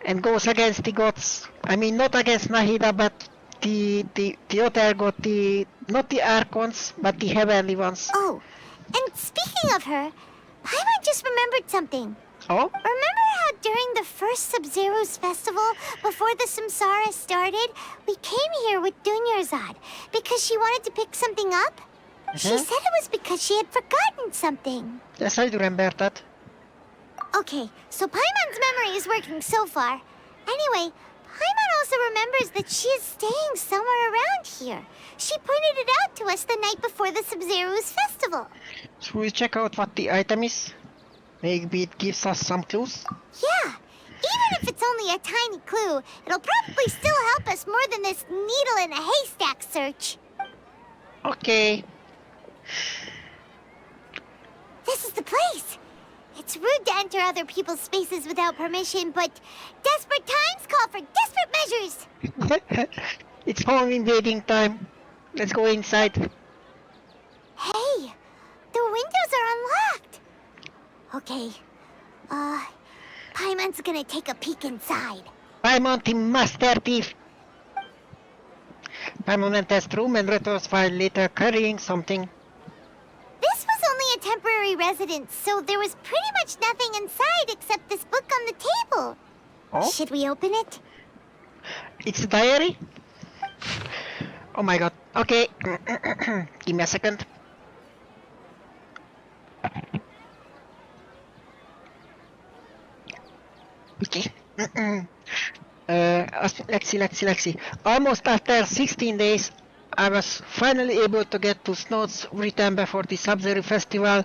[SPEAKER 1] and goes against the gods. I mean, not against Nahida, but the other god, not the Archons, but the heavenly ones.
[SPEAKER 2] Oh, and speaking of her, Paimon just remembered something.
[SPEAKER 1] Oh?
[SPEAKER 2] Remember how during the first Sub-Zero's festival, before the Samsara started, we came here with Dunyarzad because she wanted to pick something up? She said it was because she had forgotten something.
[SPEAKER 1] Yes, I do remember that.
[SPEAKER 2] Okay, so Paimon's memory is working so far. Anyway, Paimon also remembers that she is staying somewhere around here. She pointed it out to us the night before the Sub-Zero's festival.
[SPEAKER 1] Should we check out what the item is? Maybe it gives us some clues?
[SPEAKER 2] Yeah, even if it's only a tiny clue, it'll probably still help us more than this needle in a haystack search.
[SPEAKER 1] Okay.
[SPEAKER 2] This is the place. It's rude to enter other people's spaces without permission, but desperate times call for desperate measures.
[SPEAKER 1] It's home invading time. Let's go inside.
[SPEAKER 2] Hey, the windows are unlocked. Okay, Paimon's gonna take a peek inside.
[SPEAKER 1] Paimon, the master thief. Paimon enters the room and returns while later carrying something.
[SPEAKER 2] This was only a temporary residence, so there was pretty much nothing inside except this book on the table.
[SPEAKER 1] Oh?
[SPEAKER 2] Should we open it?
[SPEAKER 1] It's a diary? Oh my god. Okay. Give me a second. Okay. Let's see. Almost after 16 days, I was finally able to get to Snow's return before the Sub-Zero Festival.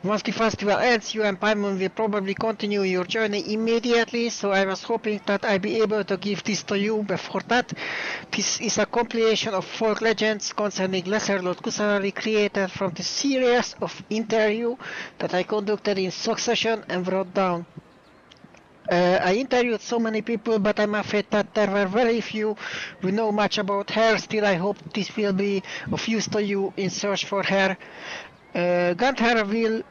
[SPEAKER 1] Once the festival ends, you and Paimon will probably continue your journey immediately, so I was hoping that I'd be able to give this to you before that. This is a compilation of folk legends concerning Lesser Lord Kusanari created from the series of interviews that I conducted in succession and wrote down. I interviewed so many people, but I'm afraid that there were very few who know much about her. Still, I hope this will be of use to you in search for her. Gandharville's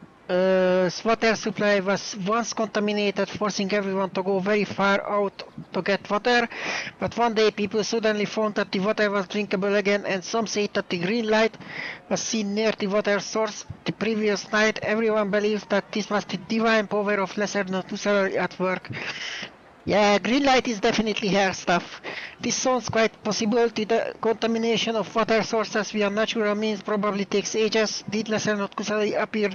[SPEAKER 1] water supply was once contaminated, forcing everyone to go very far out to get water. But one day people suddenly found that the water was drinkable again, and some say that the green light was seen near the water source. The previous night, everyone believed that this was the divine power of Lesser Tusarari at work. Yeah, green light is definitely her stuff. This sounds quite possible. The contamination of water sources via natural means probably takes ages. Did Lesser Tusarari appear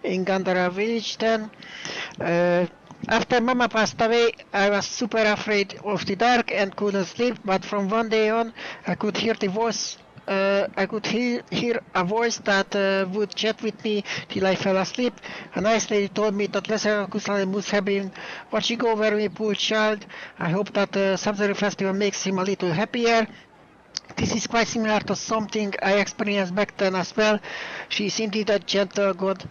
[SPEAKER 1] in Gandhara village then? After Mama passed away, I was super afraid of the dark and couldn't sleep, but from one day on, I could hear the voice. I could hear a voice that would chat with me till I fell asleep. A nice lady told me that Lesser Kusale must have been watching over me, poor child. I hope that the Sub-Zero Festival makes him a little happier. This is quite similar to something I experienced back then as well. She is indeed a gentle god.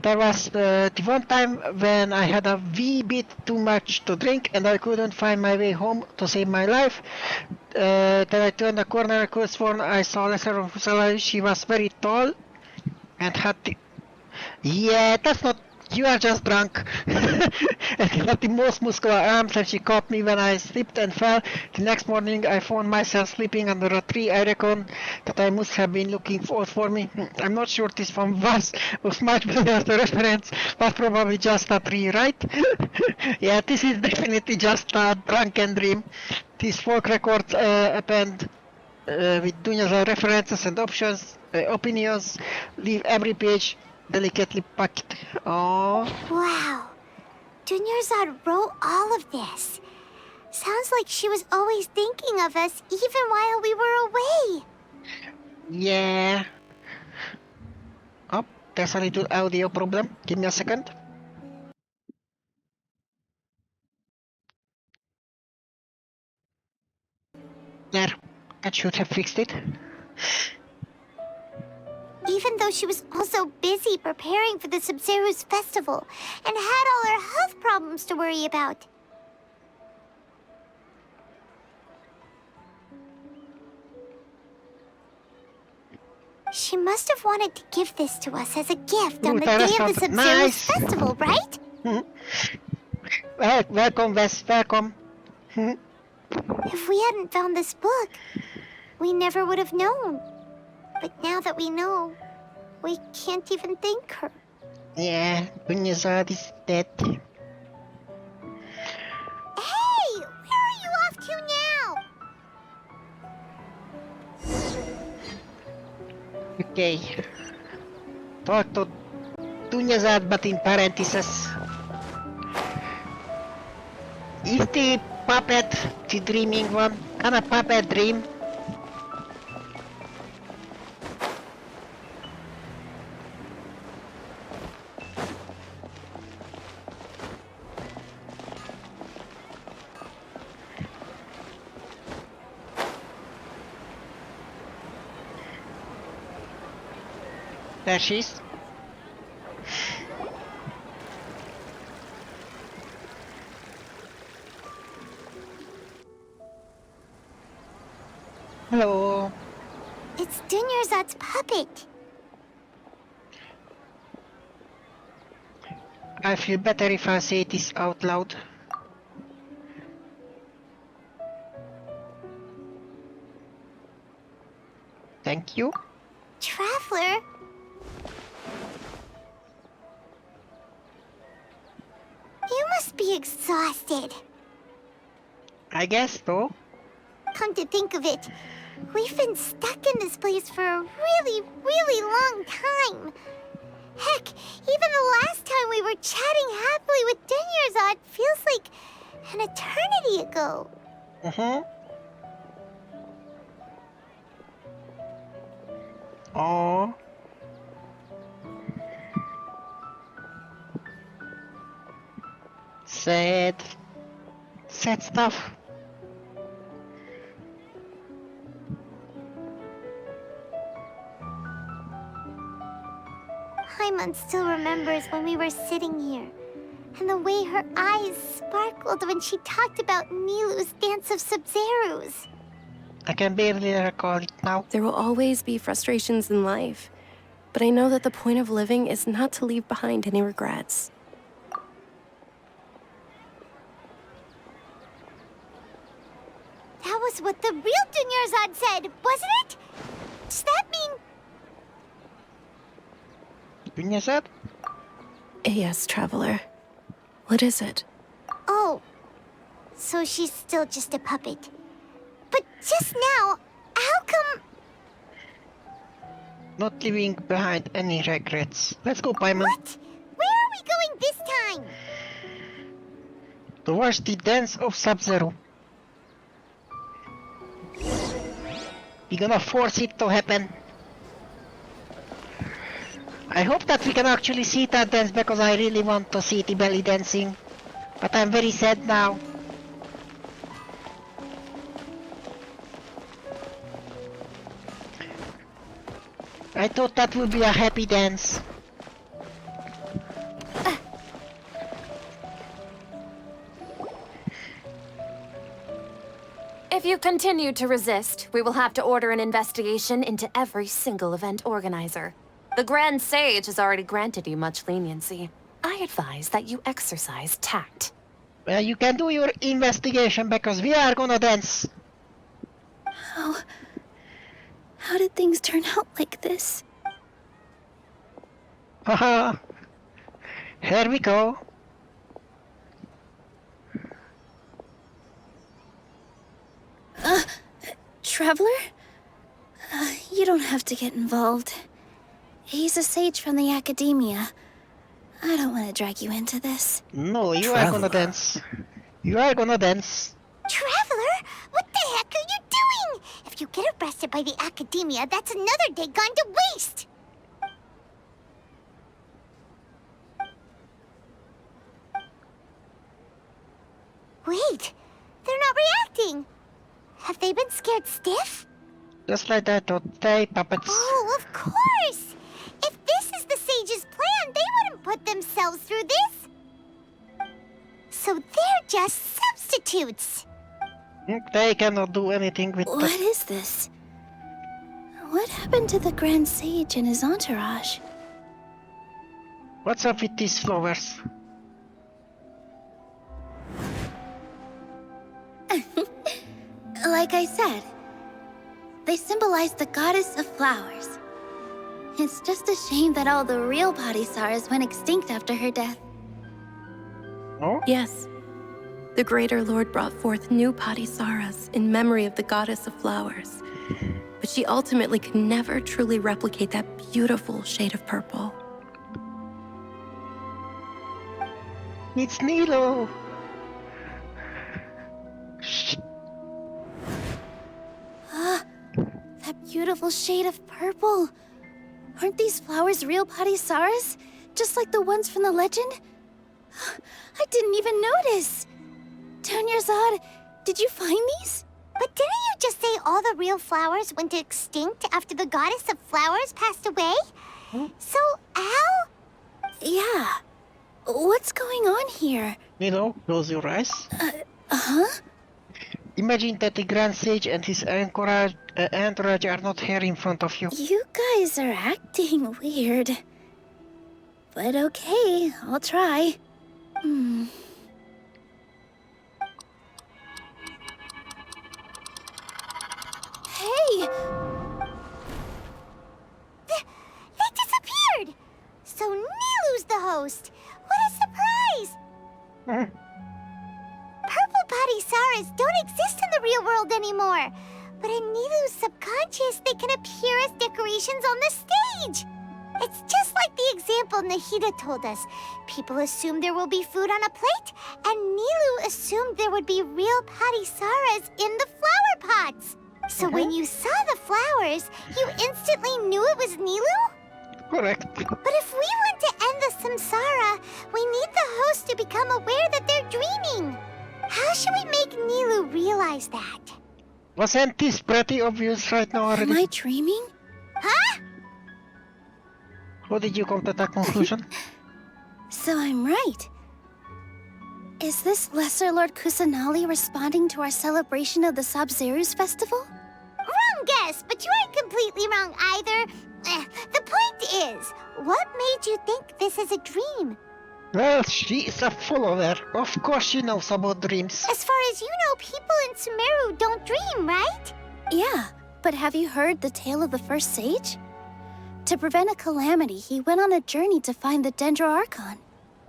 [SPEAKER 1] There was the one time when I had a wee bit too much to drink and I couldn't find my way home to save my life. Then I turned the corner, I could have sworn I saw Lesser of Kusala. She was very tall and had the... Yeah, that's not You are just drunk. And she had the most muscular arms and she caught me when I slipped and fell. The next morning I found myself sleeping under a tree. I reckon that I must have been looking for me. I'm not sure this one was much better as a reference, but probably just a tree, right? Yeah, this is definitely just a drunken dream. These folk records append with Dunya's references and opinions. Leave every page delicately packed. Oh.
[SPEAKER 2] Wow. Dunyarzad wrote all of this. Sounds like she was always thinking of us even while we were away.
[SPEAKER 1] Yeah. Oh, there's a little audio problem. Give me a second. There. That should have fixed it.
[SPEAKER 2] Even though she was also busy preparing for the Sub-Zero's festival and had all her health problems to worry about. She must have wanted to give this to us as a gift on the day of the Sub-Zero's festival, right?
[SPEAKER 1] Well, welcome, Wes. Welcome.
[SPEAKER 2] If we hadn't found this book, we never would have known. But now that we know, we can't even thank her.
[SPEAKER 1] Yeah, Dunyarzad is dead.
[SPEAKER 2] Hey! Where are you off to now?
[SPEAKER 1] Okay. Talk to Dunyarzad, but in parentheses. Is the puppet the dreaming one? Can a puppet dream? There she is. Hello.
[SPEAKER 2] It's Dunyarzad's puppet.
[SPEAKER 1] I feel better if I say this out loud. Thank you.
[SPEAKER 2] Traveler? You must be exhausted.
[SPEAKER 1] I guess so.
[SPEAKER 2] Come to think of it, we've been stuck in this place for a really, really long time. Heck, even the last time we were chatting happily with Dunyarzad feels like an eternity ago.
[SPEAKER 1] Aww. Sad. Sad stuff.
[SPEAKER 2] Paimon still remembers when we were sitting here, and the way her eyes sparkled when she talked about Nilu's Dance of Sub-Zeros.
[SPEAKER 1] I can barely recall it now.
[SPEAKER 3] There will always be frustrations in life, but I know that the point of living is not to leave behind any regrets.
[SPEAKER 2] That was what the real Dunyarzad said, wasn't it? Does that mean...
[SPEAKER 1] Dunyarzad?
[SPEAKER 3] Yes, Traveler. What is it?
[SPEAKER 2] Oh, so she's still just a puppet. But just now, how come...
[SPEAKER 1] Not leaving behind any regrets. Let's go, Paimon.
[SPEAKER 2] What? Where are we going this time?
[SPEAKER 1] Towards the Dance of Sub-Zero. We're gonna force it to happen. I hope that we can actually see that dance because I really want to see the belly dancing. But I'm very sad now. I thought that would be a happy dance.
[SPEAKER 9] If you continue to resist, we will have to order an investigation into every single event organizer. The Grand Sage has already granted you much leniency.
[SPEAKER 3] I
[SPEAKER 9] advise that you exercise tact.
[SPEAKER 1] Well, you can do your investigation because we are gonna dance.
[SPEAKER 10] How did things turn out like this?
[SPEAKER 1] Haha. Here we go.
[SPEAKER 10] Traveler? You don't have to get involved. He's a sage from the academia. I don't want to drag you into this.
[SPEAKER 1] No, you are gonna dance. You are gonna dance.
[SPEAKER 2] Traveler, what the heck are you doing? If you get arrested by the academia, that's another day gone to waste. Wait, they're not reacting. Have they been scared stiff?
[SPEAKER 1] Just like that, don't they, puppets?
[SPEAKER 2] Oh, of course! If this is the sage's plan, they wouldn't put themselves through this. So they're just substitutes.
[SPEAKER 1] They cannot do anything with
[SPEAKER 10] What is this? What happened to the Grand Sage and his entourage?
[SPEAKER 1] What's up with these flowers?
[SPEAKER 10] Like I said, they symbolize the goddess of flowers. It's just a shame that all the real Padisaras went extinct after her death.
[SPEAKER 1] Oh?
[SPEAKER 3] Yes. The Greater Lord brought forth new Padisaras in memory of the goddess of flowers. But she ultimately could never truly replicate that beautiful shade of purple.
[SPEAKER 1] It's Nilo! Shh.
[SPEAKER 10] That beautiful shade of purple. Aren't these flowers real Padisaras? Just like the ones from the legend? I didn't even notice. Dunyarzad, did you find these?
[SPEAKER 2] But didn't you just say all the real flowers went extinct after the goddess of flowers passed away? So, how?
[SPEAKER 10] Yeah. What's going on here?
[SPEAKER 1] Nilo, close your eyes.
[SPEAKER 10] Huh?
[SPEAKER 1] Imagine that the Grand Sage and his entourage are not here in front of you.
[SPEAKER 10] You guys are acting weird. But okay, I'll try. Hey!
[SPEAKER 2] They disappeared! So Nilu's the host! What a surprise! Purple Padisaras don't exist in the real world anymore. But in Nilu's subconscious, they can appear as decorations on the stage. It's just like the example Nahida told us. People assumed there will be food on a plate, and Nilu assumed there would be real Padisaras in the flower pots. So when you saw the flowers, you instantly knew it was Nilu?
[SPEAKER 1] Correct.
[SPEAKER 2] But if we want to end the samsara, we need the host to become aware that they're dreaming. How should we make Nilu realize that?
[SPEAKER 1] Wasn't this pretty obvious right now already?
[SPEAKER 10] Am I dreaming?
[SPEAKER 2] Huh?
[SPEAKER 1] How did you come to that conclusion?
[SPEAKER 10] So I'm right. Is this Lesser Lord Kusanali responding to our celebration of the Sabzeruz festival?
[SPEAKER 2] Wrong guess, but you aren't completely wrong either. The point is, what made you think this is a dream?
[SPEAKER 1] Well, she is a follower. Of course she knows about dreams.
[SPEAKER 2] As far as you know, people in Sumeru don't dream, right?
[SPEAKER 10] Yeah, but have you heard the tale of the first sage? To prevent a calamity, he went on a journey to find the Dendroarchon.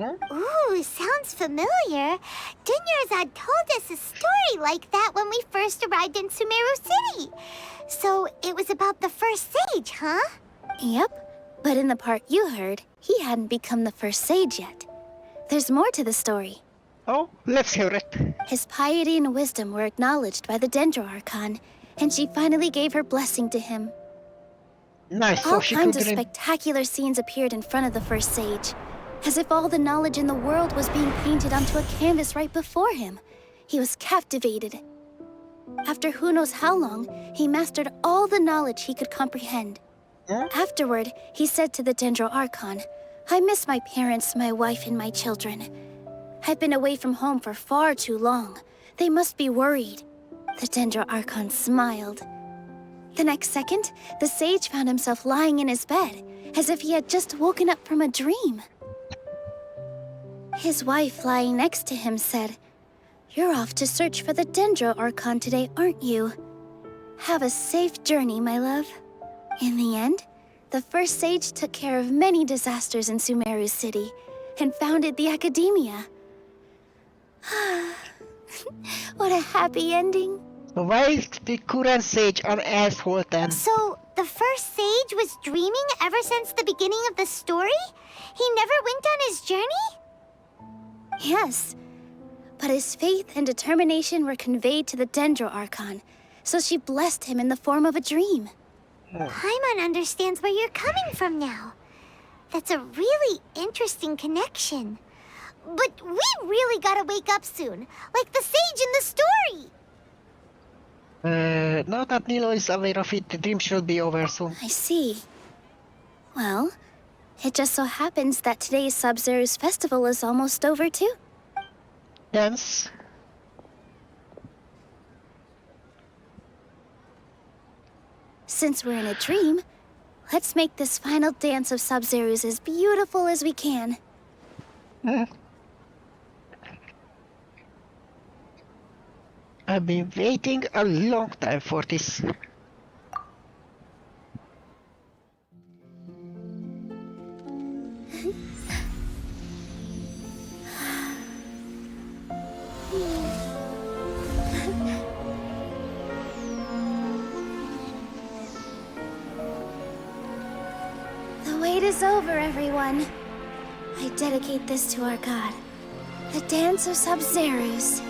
[SPEAKER 2] Ooh, sounds familiar. Dunyarzad told us a story like that when we first arrived in Sumeru City. So it was about the first sage, huh?
[SPEAKER 10] Yep, but in the part you heard, he hadn't become the first sage yet. There's more to the story.
[SPEAKER 1] Oh, let's hear it.
[SPEAKER 10] His piety and wisdom were acknowledged by the Dendroarchon, and she finally gave her blessing to him.
[SPEAKER 1] Nice,
[SPEAKER 10] All
[SPEAKER 1] so she
[SPEAKER 10] kinds
[SPEAKER 1] could
[SPEAKER 10] of spectacular scenes appeared in front of the first sage, as if all the knowledge in the world was being painted onto a canvas right before him. He was captivated. After who knows how long, he mastered all the knowledge he could comprehend. Afterward, he said to the Dendroarchon, "I miss my parents, my wife, and my children. I've been away from home for far too long. They must be worried." The Dendroarchon smiled. The next second, the sage found himself lying in his bed, as if he had just woken up from a dream. His wife lying next to him said, "You're off to search for the Dendro Archon today, aren't you? Have a safe journey, my love." In the end, the first sage took care of many disasters in Sumeru City and founded the Academia. What a happy ending.
[SPEAKER 1] Why is the current sage an asshole then?
[SPEAKER 2] So, the first sage was dreaming ever since the beginning of the story? He never went on his journey?
[SPEAKER 10] Yes, but his faith and determination were conveyed to the Dendro Archon, so she blessed him in the form of a dream.
[SPEAKER 2] Paimon understands where you're coming from now. That's a really interesting connection. But we really gotta wake up soon, like the sage in the story!
[SPEAKER 1] Now that Nilo is aware of it, the dream should be over soon.
[SPEAKER 10] I see. Well, it just so happens that today's Sub-Zero's festival is almost over too.
[SPEAKER 1] Dance.
[SPEAKER 10] Since we're in a dream, let's make this final dance of Sub-Zero's as beautiful as we can.
[SPEAKER 1] I've been waiting a long time for this.
[SPEAKER 10] The wait is over, everyone. I dedicate this to our god, the dance of Sub-Zero's.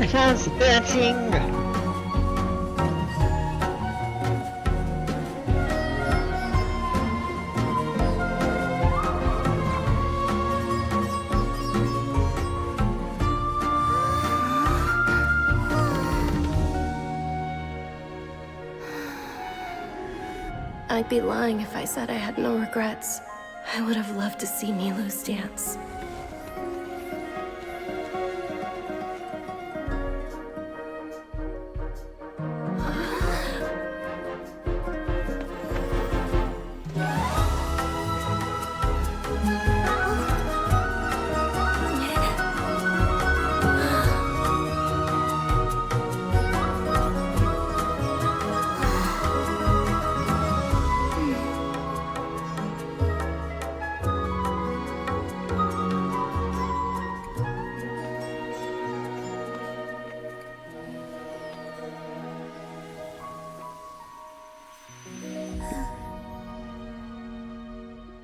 [SPEAKER 1] Enhanced dancing.
[SPEAKER 3] I'd be lying if I said I had no regrets. I would have loved to see Nilou's dance.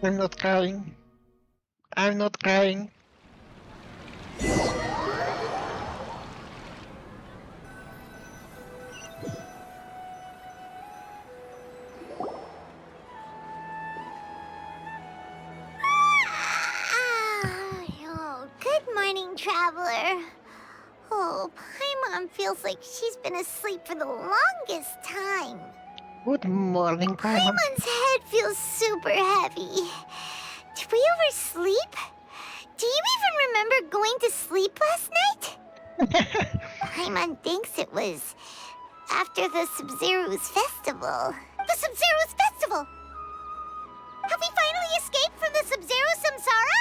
[SPEAKER 1] I'm not crying. I'm not crying.
[SPEAKER 2] Oh, good morning, traveler. Oh, Paimon feels like she's been asleep for the longest time.
[SPEAKER 1] Good morning, Paimon.
[SPEAKER 2] Paimon's head feels super heavy. Did we oversleep? Do you even remember going to sleep last night? Paimon thinks it was after the Sub-Zero's festival. The Sub-Zero's festival! Have we finally escaped from the Sub-Zero samsara?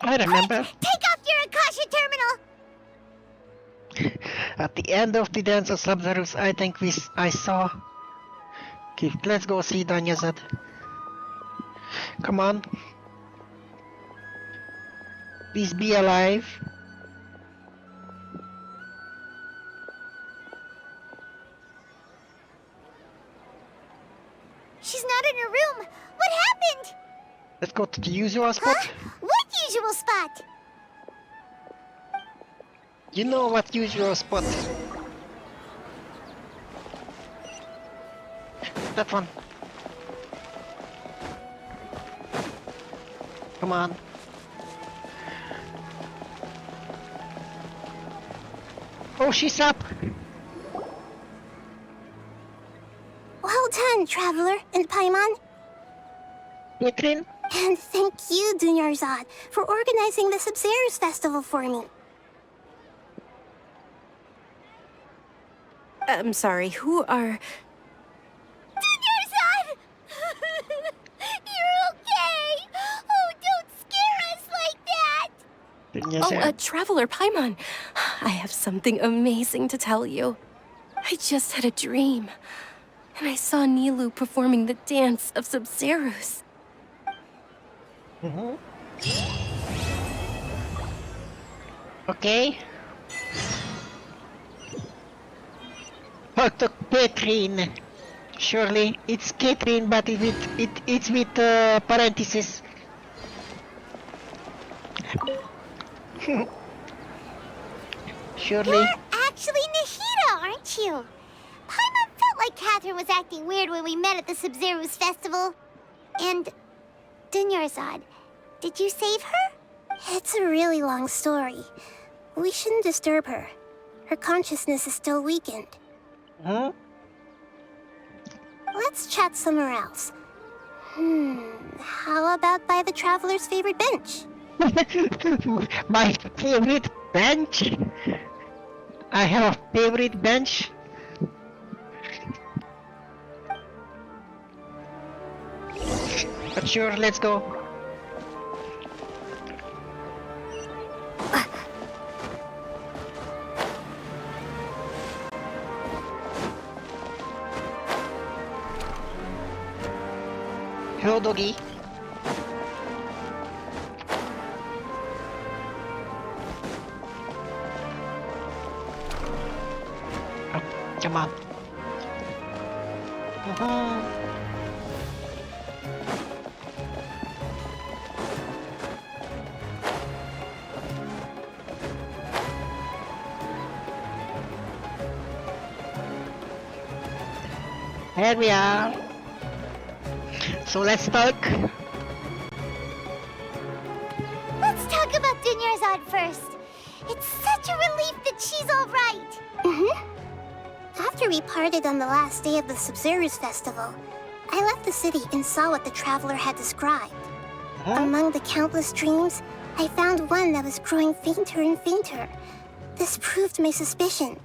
[SPEAKER 1] I remember.
[SPEAKER 2] Quick, take off your Akasha terminal!
[SPEAKER 1] At the end of the dance of Sub-Zero's, I think I saw. Okay, let's go see Danyazad. Come on. Please be alive.
[SPEAKER 2] She's not in her room. What happened?
[SPEAKER 1] Let's go to the usual spot.
[SPEAKER 2] Huh? What usual spot?
[SPEAKER 1] You know what usual spot. That one. Come on. Oh, she's up.
[SPEAKER 15] Well done, Traveler and Paimon.
[SPEAKER 1] Catherine?
[SPEAKER 15] And thank you, Dunyarzad, for organizing the Sub-Zero's festival for me.
[SPEAKER 3] I'm sorry, who are...
[SPEAKER 2] Dunyarzad! You're okay! Oh, don't scare us like that!
[SPEAKER 3] Oh, Traveler Paimon. I have something amazing to tell you. I just had a dream, and I saw Nilou performing the dance of Sub-Zeros.
[SPEAKER 1] Okay. Hot Catherine. Surely it's Catherine, but it's with parentheses. Surely.
[SPEAKER 2] You're actually Nahida, aren't you? Paimon felt like Catherine was acting weird when we met at the Sub-Zero's festival. And Dunyarzad, did you save her?
[SPEAKER 15] It's a really long story. We shouldn't disturb her. Her consciousness is still weakened.
[SPEAKER 1] Huh?
[SPEAKER 15] Let's chat somewhere else. How about by the Traveler's favorite bench?
[SPEAKER 1] My favorite bench? I have a favorite bench? But sure, let's go. Hello, doggy. Oh, come on. Here we are. So let's talk.
[SPEAKER 2] Let's talk about Dunyarzad first. It's such a relief that she's all right.
[SPEAKER 15] After we parted on the last day of the Sub-Zero's festival, I left the city and saw what the Traveler had described. Among the countless dreams, I found one that was growing fainter and fainter. This proved my suspicion.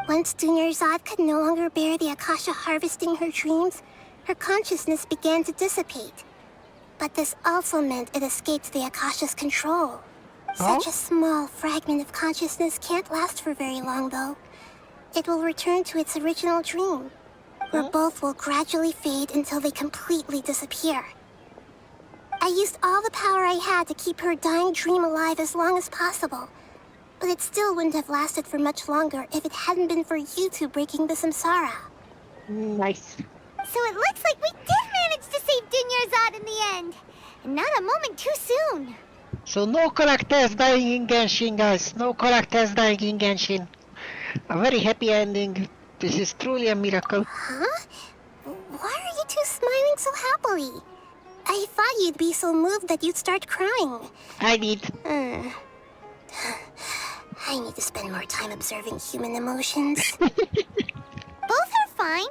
[SPEAKER 15] Once Dunyarzad could no longer bear the Akasha harvesting her dreams, her consciousness began to dissipate. But this also meant it escaped the Akasha's control. Such a small fragment of consciousness can't last for very long, though. It will return to its original dream, where both will gradually fade until they completely disappear. I used all the power I had to keep her dying dream alive as long as possible, but it still wouldn't have lasted for much longer if it hadn't been for you two breaking the samsara.
[SPEAKER 1] Nice.
[SPEAKER 2] So it looks like we did manage to save Dunyarzad in the end. And not a moment too soon.
[SPEAKER 1] So no characters dying in Genshin, guys. No characters dying in Genshin. A very happy ending. This is truly a miracle.
[SPEAKER 15] Huh? Why are you two smiling so happily? I thought you'd be so moved that you'd start crying.
[SPEAKER 1] I did.
[SPEAKER 15] I need to spend more time observing human emotions.
[SPEAKER 2] Both are fine.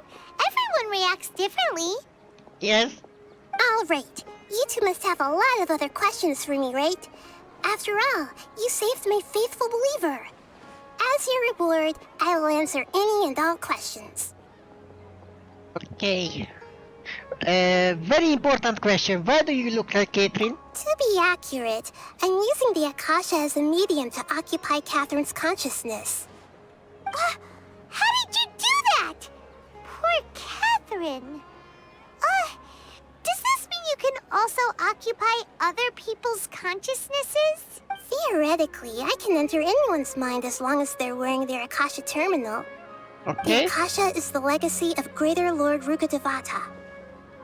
[SPEAKER 2] Everyone reacts differently.
[SPEAKER 1] Yes?
[SPEAKER 15] All right. You two must have a lot of other questions for me, right? After all, you saved my faithful believer. As your reward, I will answer any and all questions.
[SPEAKER 1] Okay. Very important question. Why do you look like Catherine?
[SPEAKER 15] To be accurate, I'm using the Akasha as a medium to occupy Catherine's consciousness.
[SPEAKER 2] How did you do that? Poor Catherine. Does this mean you can also occupy other people's consciousnesses?
[SPEAKER 15] Theoretically, I can enter anyone's mind as long as they're wearing their Akasha terminal.
[SPEAKER 1] Okay.
[SPEAKER 15] The Akasha is the legacy of Greater Lord Rukkhadevata.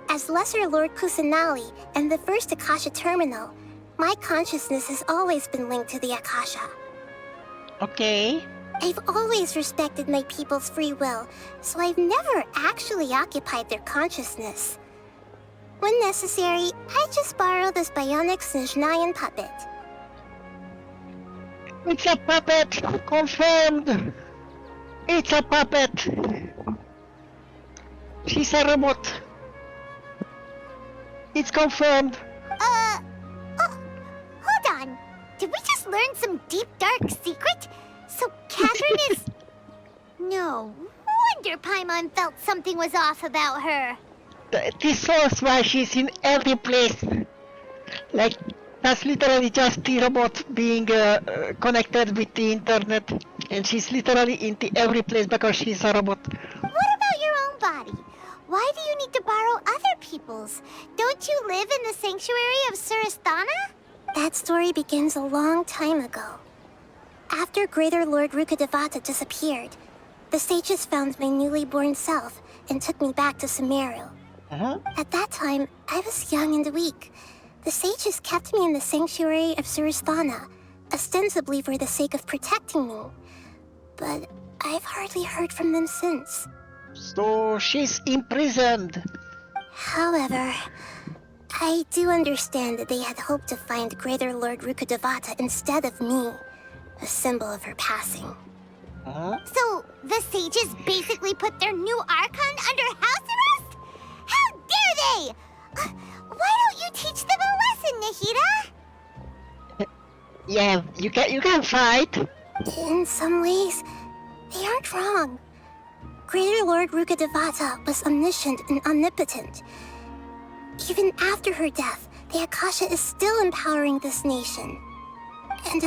[SPEAKER 15] As Lesser Lord Kusanali and the first Akasha terminal, my consciousness has always been linked to the Akasha.
[SPEAKER 1] Okay.
[SPEAKER 15] I've always respected my people's free will, so I've never actually occupied their consciousness. When necessary, I just borrow this bionic Snezhnayan puppet.
[SPEAKER 1] It's a puppet! Confirmed! It's a puppet! She's a robot! It's confirmed.
[SPEAKER 2] Oh, hold on. Did we just learn some deep, dark secret? So Catherine is... No wonder Paimon felt something was off about her.
[SPEAKER 1] This was why she's in every place. Like, that's literally just the robot being connected with the internet. And she's literally into every place because she's a robot.
[SPEAKER 2] What about your own body? Why do you need to borrow other people's? Don't you live in the sanctuary of Surasthana?
[SPEAKER 15] That story begins a long time ago. After Greater Lord Rukkhadevata disappeared, the sages found my newly born self and took me back to Sumeru. At that time, I was young and weak. The sages kept me in the sanctuary of Surasthana, ostensibly for the sake of protecting me. But I've hardly heard from them since.
[SPEAKER 1] So she's imprisoned.
[SPEAKER 15] However, I do understand that they had hoped to find Greater Lord Rukkhadevata instead of me, a symbol of her passing.
[SPEAKER 2] So the sages basically put their new Archon under house arrest? How dare they! Why don't you teach them a lesson, Nahida?
[SPEAKER 1] Yeah, you can fight.
[SPEAKER 15] In some ways, they aren't wrong. Greater Lord Rukkhadevata was omniscient and omnipotent. Even after her death, the Akasha is still empowering this nation. And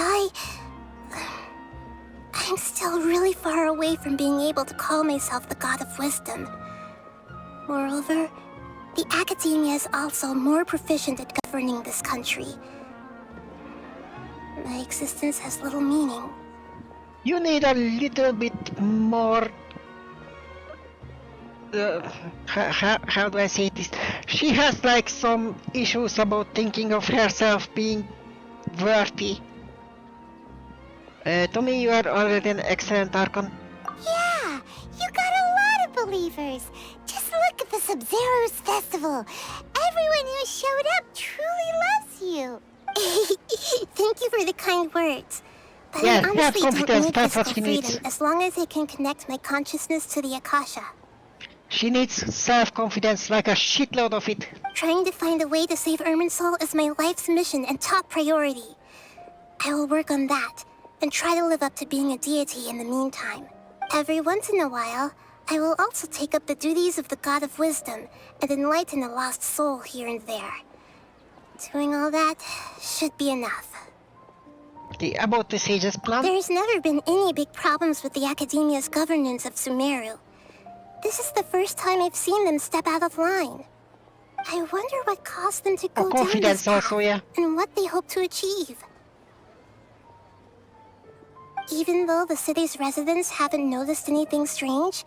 [SPEAKER 15] I'm still really far away from being able to call myself the God of Wisdom. Moreover, the Academia is also more proficient at governing this country. My existence has little meaning.
[SPEAKER 1] You need a little bit more... how do I say this? She has like some issues about thinking of herself being worthy. To me, you are already an excellent Archon.
[SPEAKER 2] Yeah, you got a lot of believers. Just look at the Sub-Zero's festival. Everyone who showed up truly loves you.
[SPEAKER 15] Thank you for the kind words. But
[SPEAKER 1] Yeah,
[SPEAKER 15] I honestly don't
[SPEAKER 1] confidence,
[SPEAKER 15] need
[SPEAKER 1] that's what
[SPEAKER 15] physical
[SPEAKER 1] she needs.
[SPEAKER 15] freedom as long as I can connect my consciousness to the Akasha.
[SPEAKER 1] She needs self-confidence, like a shitload of it.
[SPEAKER 15] Trying to find a way to save Irminsul is my life's mission and top priority. I will work on that, and try to live up to being a deity in the meantime. Every once in a while, I will also take up the duties of the God of Wisdom and enlighten a lost soul here and there. Doing all that should be enough.
[SPEAKER 1] About the Sage's plan?
[SPEAKER 15] There's never been any big problems with the Academia's governance of Sumeru. This is the first time I've seen them step out of line. I wonder what caused them to go down this path, and what they hope to achieve. Even though the city's residents haven't noticed anything strange,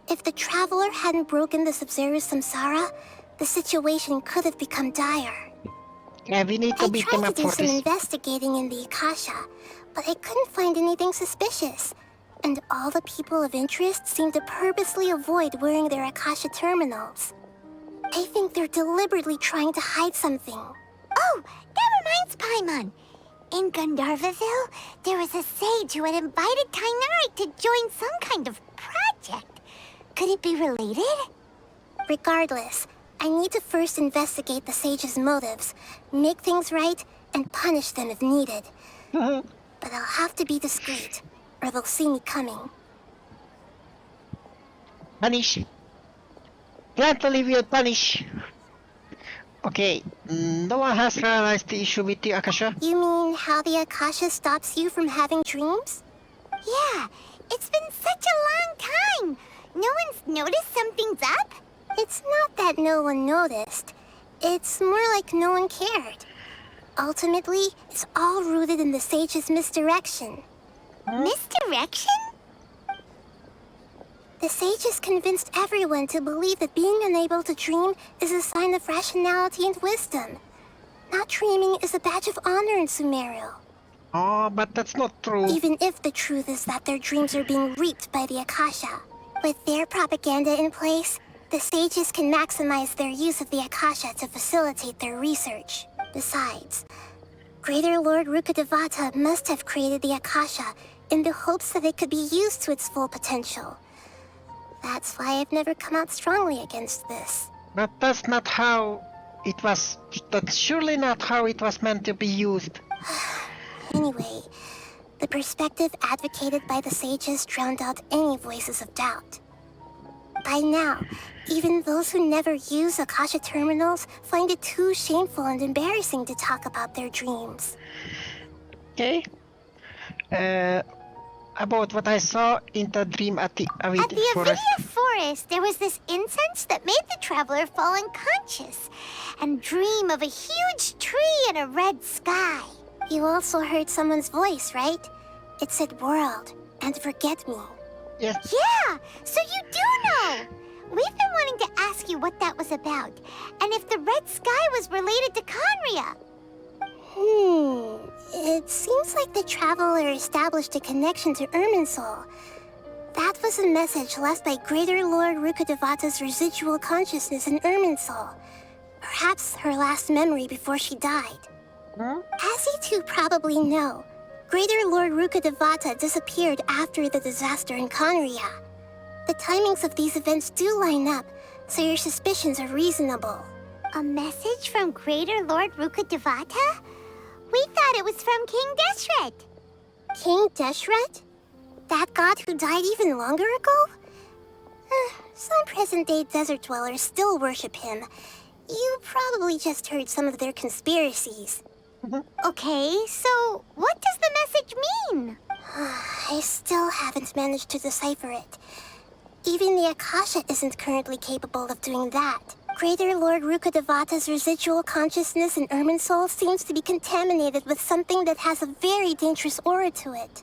[SPEAKER 15] if the Traveler hadn't broken the Sub-Zero's samsara, the situation could have become dire.
[SPEAKER 1] Yeah, we need to beat them
[SPEAKER 15] I
[SPEAKER 1] up
[SPEAKER 15] tried to do
[SPEAKER 1] for
[SPEAKER 15] some
[SPEAKER 1] this.
[SPEAKER 15] investigating in the Akasha, but I couldn't find anything suspicious. And all the people of interest seem to purposely avoid wearing their Akasha terminals. I think they're deliberately trying to hide something.
[SPEAKER 2] Oh, that reminds Paimon. In Gandharvaville, there was a sage who had invited Tainari to join some kind of project. Could it be related?
[SPEAKER 15] Regardless, I need to first investigate the sage's motives, make things right, and punish them if needed. But I'll have to be discreet, or they'll see me coming.
[SPEAKER 1] Punish. Plan to leave you punish. Okay, no one has realized the issue with the Akasha.
[SPEAKER 15] You mean how the Akasha stops you from having dreams?
[SPEAKER 2] Yeah, it's been such a long time. No one's noticed something's up?
[SPEAKER 15] It's not that no one noticed. It's more like no one cared. Ultimately, it's all rooted in the sage's misdirection.
[SPEAKER 2] Misdirection?
[SPEAKER 15] The sages convinced everyone to believe that being unable to dream is a sign of rationality and wisdom. Not dreaming is a badge of honor in Sumeru.
[SPEAKER 1] Oh, but that's not true.
[SPEAKER 15] Even if the truth is that their dreams are being reaped by the Akasha. With their propaganda in place, the sages can maximize their use of the Akasha to facilitate their research. Besides, Greater Lord Rukkhadevata must have created the Akasha in the hopes that it could be used to its full potential. That's why I've never come out strongly against this.
[SPEAKER 1] But that's not how That's surely not how it was meant to be used.
[SPEAKER 15] Anyway, the perspective advocated by the sages drowned out any voices of doubt. By now, even those who never use Akasha terminals find it too shameful and embarrassing to talk about their dreams.
[SPEAKER 1] Okay. About what I saw in the dream at the Avid Forest.
[SPEAKER 2] At the Avidia Forest, there was this incense that made the traveler fall unconscious and dream of a huge tree and a red sky.
[SPEAKER 15] You also heard someone's voice, right? It said world and forget me.
[SPEAKER 1] Yes.
[SPEAKER 2] Yeah, so you do know. We've been wanting to ask you what that was about, and if the red sky was related to Conria.
[SPEAKER 15] It seems like the traveler established a connection to Irminsul. That was a message left by Greater Lord Rukkhadevata's residual consciousness in Irminsul. Perhaps her last memory before she died. As you two probably know, Greater Lord Rukkhadevata disappeared after the disaster in Conria. The timings of these events do line up, so your suspicions are reasonable.
[SPEAKER 2] A message from Greater Lord Rukkhadevata? We thought it was from King Deshret.
[SPEAKER 15] King Deshret? That god who died even longer ago? Some present-day desert dwellers still worship him. You probably just heard some of their conspiracies.
[SPEAKER 2] Okay, so what does the message mean?
[SPEAKER 15] I still haven't managed to decipher it. Even the Akasha isn't currently capable of doing that. Greater Lord Rukkhadevata's residual consciousness in Irminsul seems to be contaminated with something that has a very dangerous aura to it.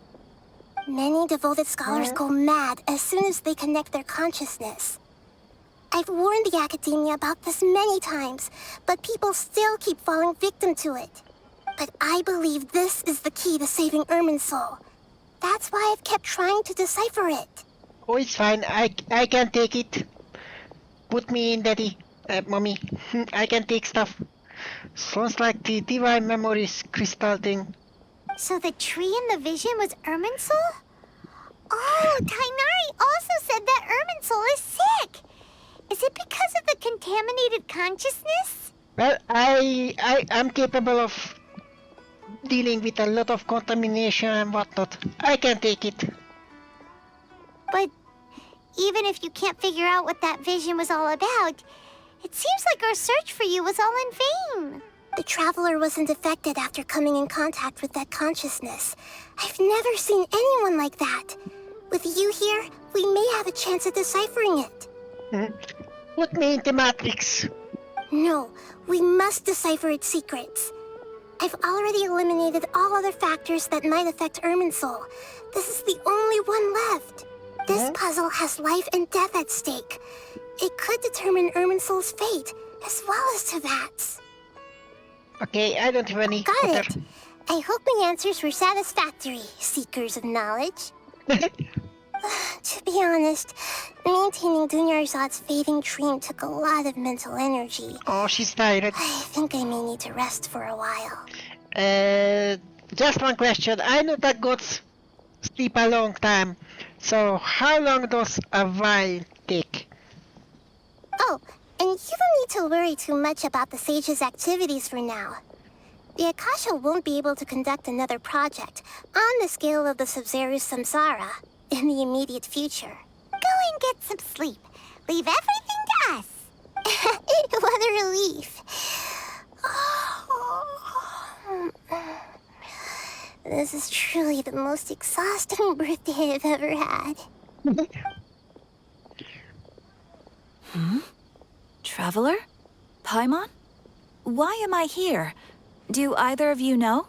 [SPEAKER 15] Many devoted scholars go mad as soon as they connect their consciousness. I've warned the academia about this many times, but people still keep falling victim to it. But I believe this is the key to saving Irminsul. That's why I've kept trying to decipher it.
[SPEAKER 1] Oh, it's fine. I can take it. Put me in, Daddy. Mommy. I can take stuff. Sounds like the Divine Memories crystal thing.
[SPEAKER 2] So the tree in the vision was Irminsul? Oh, Tainari also said that Irminsul is sick. Is it because of the contaminated consciousness?
[SPEAKER 1] Well, I'm capable of dealing with a lot of contamination and whatnot. I can take it.
[SPEAKER 2] But even if you can't figure out what that vision was all about, it seems like our search for you was all in vain.
[SPEAKER 15] The traveler wasn't affected after coming in contact with that consciousness. I've never seen anyone like that. With you here, we may have a chance at deciphering it.
[SPEAKER 1] Put me in the Matrix.
[SPEAKER 15] No, we must decipher its secrets. I've already eliminated all other factors that might affect Irminsul. This is the only one left. This puzzle has life and death at stake. It could determine Irminsul's fate, as well as Tevat's.
[SPEAKER 1] Okay, I don't have any.
[SPEAKER 15] Got it. I hope my answers were satisfactory, seekers of knowledge. To be honest, maintaining Dunyarzad's fading dream took a lot of mental energy.
[SPEAKER 1] Oh, she's tired.
[SPEAKER 15] I think I may need to rest for a while.
[SPEAKER 1] Just one question. I know that gods sleep a long time. So, how long does a while take?
[SPEAKER 15] Oh, and you don't need to worry too much about the sage's activities for now. The Akasha won't be able to conduct another project on the scale of the Sub-Zero Samsara in the immediate future.
[SPEAKER 2] Go and get some sleep. Leave everything to us.
[SPEAKER 15] What a relief. This is truly the most exhausting birthday I've ever had.
[SPEAKER 21] Traveler? Paimon? Why am I here? Do either of you know?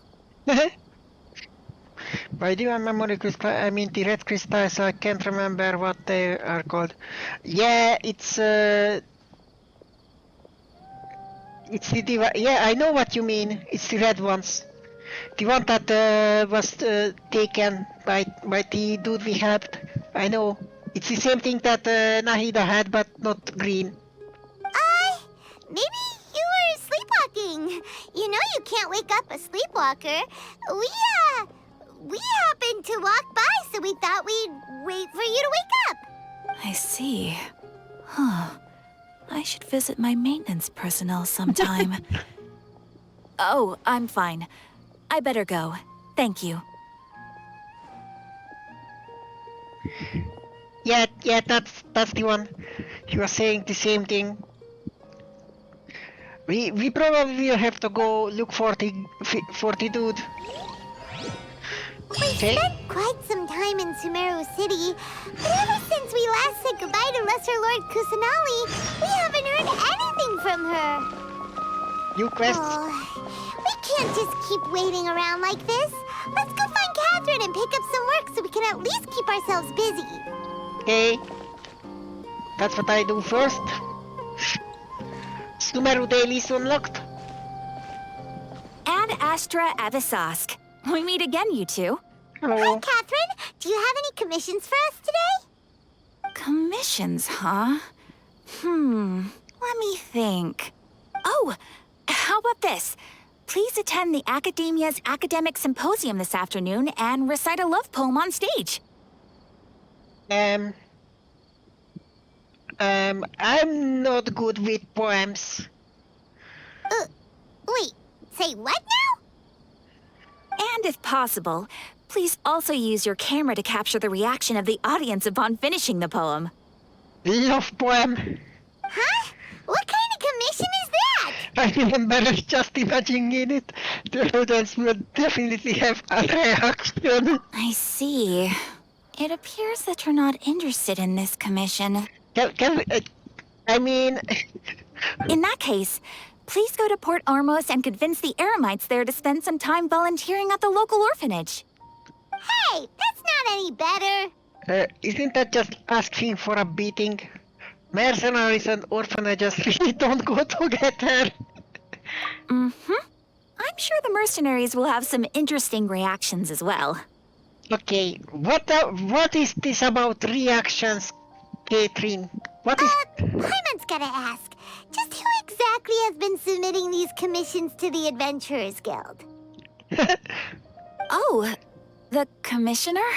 [SPEAKER 1] By the memory crystal, I mean the red crystals, I can't remember what they are called. Yeah, it's the yeah, I know what you mean. It's the red ones. The one that was taken by the dude we helped. I know. It's the same thing that Nahida had, but not green.
[SPEAKER 2] Maybe you were sleepwalking. You know you can't wake up a sleepwalker. We happened to walk by, so we thought we'd wait for you to wake up.
[SPEAKER 21] I see. Huh. I should visit my maintenance personnel sometime. Oh, I'm fine. I better go. Thank you.
[SPEAKER 1] Yeah, that's the one. He was saying the same thing. We probably will have to go look for the dude.
[SPEAKER 2] We spent quite some time in Sumeru City, but ever since we last said goodbye to Lesser Lord Kusanali, we haven't heard anything from her.
[SPEAKER 1] New quest?
[SPEAKER 2] Oh, we can't just keep waiting around like this. Let's go find Catherine and pick up some work so we can at least keep ourselves busy.
[SPEAKER 1] Okay. That's what I do first. Sumeru Daily is unlocked.
[SPEAKER 21] Ad Astra Abyssosque. We meet again, you two.
[SPEAKER 1] Hello.
[SPEAKER 2] Hi, Catherine. Do you have any commissions for us today?
[SPEAKER 21] Commissions, huh? Let me think. Oh, how about this? Please attend the Academia's Academic Symposium this afternoon and recite a love poem on stage.
[SPEAKER 1] I'm not good with poems.
[SPEAKER 2] Wait, say what now?
[SPEAKER 21] And if possible, please also use your camera to capture the reaction of the audience upon finishing the poem.
[SPEAKER 1] Love poem.
[SPEAKER 2] Huh? What kind of commission is that?
[SPEAKER 1] I remember just imagining it. The audience will definitely have a reaction.
[SPEAKER 21] I see. It appears that you're not interested in this commission. In that case, please go to Port Armos and convince the Eremites there to spend some time volunteering at the local orphanage.
[SPEAKER 2] Hey, that's not any better.
[SPEAKER 1] Isn't that just asking for a beating? Mercenaries and orphanages really don't go together.
[SPEAKER 21] I'm sure the mercenaries will have some interesting reactions as well.
[SPEAKER 1] Okay, what is this about reactions, Catherine? What is...
[SPEAKER 2] Paimon's gotta ask. Just who exactly has been submitting these commissions to the Adventurers Guild?
[SPEAKER 21] Oh, the commissioner?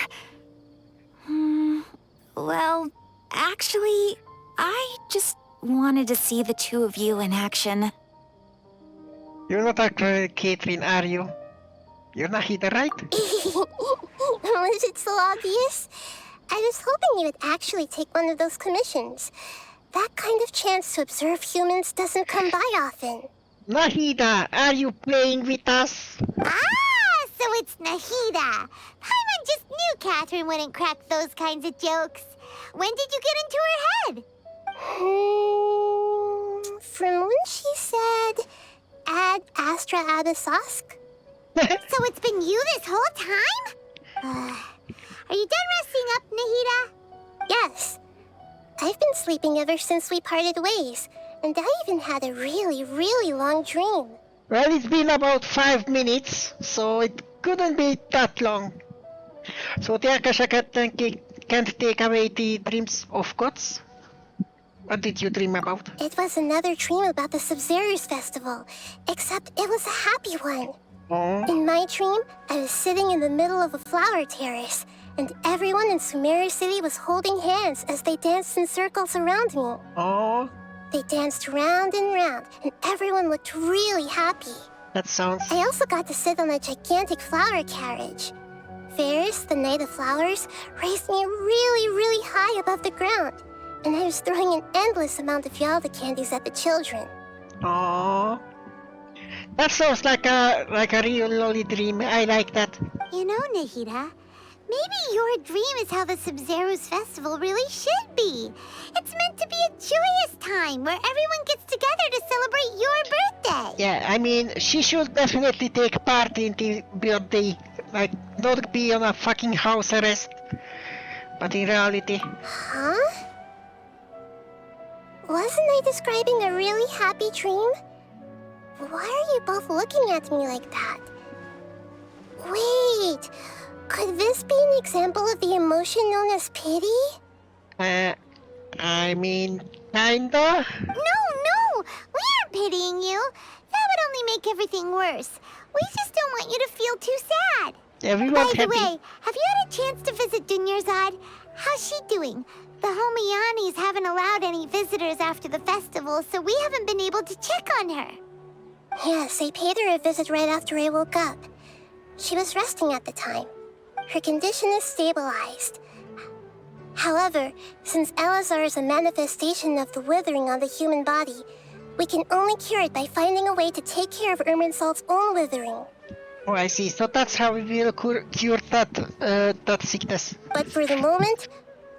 [SPEAKER 21] Well, actually, I just wanted to see the two of you in action.
[SPEAKER 1] You're not actually Catherine, are you? You're Nahida, right?
[SPEAKER 15] Was it so obvious? I was hoping you would actually take one of those commissions. That kind of chance to observe humans doesn't come by often.
[SPEAKER 1] Nahida, are you playing with us?
[SPEAKER 2] Ah, so it's Nahida. Paimon just knew Catherine wouldn't crack those kinds of jokes. When did you get into her head?
[SPEAKER 15] From when she said, Ad Astra Abyssosque.
[SPEAKER 2] So it's been you this whole time? Are you done resting up, Nahida?
[SPEAKER 15] Yes. I've been sleeping ever since we parted ways, and I even had a really, really long dream.
[SPEAKER 1] Well, it's been about 5 minutes, so it couldn't be that long. So the Akasha can't take away the dreams of gods? What did you dream about?
[SPEAKER 15] It was another dream about the Sub-Zerus festival, except it was a happy one.
[SPEAKER 1] Oh.
[SPEAKER 15] In my dream, I was sitting in the middle of a flower terrace, and everyone in Sumeru City was holding hands as they danced in circles around me.
[SPEAKER 1] Oh.
[SPEAKER 15] They danced round and round, and everyone looked really happy.
[SPEAKER 1] That sounds...
[SPEAKER 15] I also got to sit on a gigantic flower carriage. Ferris, the Knight of Flowers, raised me really, really high above the ground, and I was throwing an endless amount of Yalda candies at the children.
[SPEAKER 1] Oh. That sounds like a real Loli dream. I like that.
[SPEAKER 2] You know, Nahida, maybe your dream is how the Sub-Zerus festival really should be. It's meant to be a joyous time where everyone gets together to celebrate your birthday.
[SPEAKER 1] Yeah, I mean, she should definitely take part in the birthday. Like, not be on a fucking house arrest. But in reality...
[SPEAKER 15] Huh? Wasn't I describing a really happy dream? Why are you both looking at me like that? Wait, could this be an example of the emotion known as pity?
[SPEAKER 1] I mean, kinda?
[SPEAKER 2] No, we aren't pitying you. That would only make everything worse. We just don't want you to feel too sad.
[SPEAKER 1] Everyone's
[SPEAKER 2] By the
[SPEAKER 1] happy.
[SPEAKER 2] way, have you had a chance to visit Dunyarzad? How's she doing? The Homianis haven't allowed any visitors after the festival, so we haven't been able to check on her.
[SPEAKER 15] Yes, I paid her a visit right after I woke up. She was resting at the time. Her condition is stabilized. However, since Elazar is a manifestation of the withering on the human body, we can only cure it by finding a way to take care of Irminsul's own withering.
[SPEAKER 1] Oh, I see. So that's how we will cure that sickness.
[SPEAKER 15] But for the moment,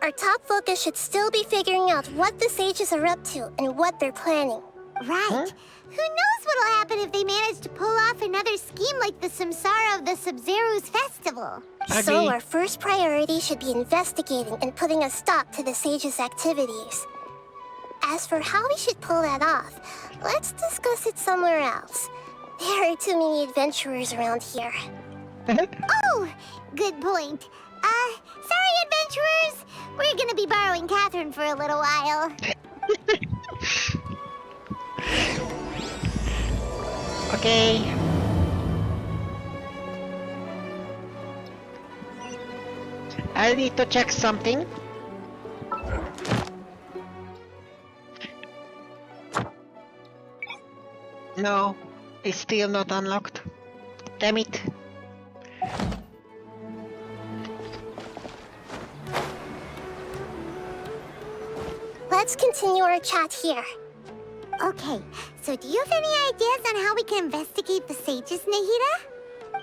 [SPEAKER 15] our top focus should still be figuring out what the sages are up to and what they're planning.
[SPEAKER 2] Right.
[SPEAKER 1] Huh?
[SPEAKER 2] Who knows what'll happen if they manage to pull off another scheme like the Samsara of the Sub-Zero's festival.
[SPEAKER 15] So our first priority should be investigating and putting a stop to the sages' activities. As for how we should pull that off, let's discuss it somewhere else. There are too many adventurers around here.
[SPEAKER 2] Oh, good point. Sorry, adventurers. We're gonna be borrowing Catherine for a little while.
[SPEAKER 1] Okay. I need to check something. No, it's still not unlocked. Damn it.
[SPEAKER 15] Let's continue our chat here.
[SPEAKER 2] Okay, so do you have any ideas on how we can investigate the sages, Nahida?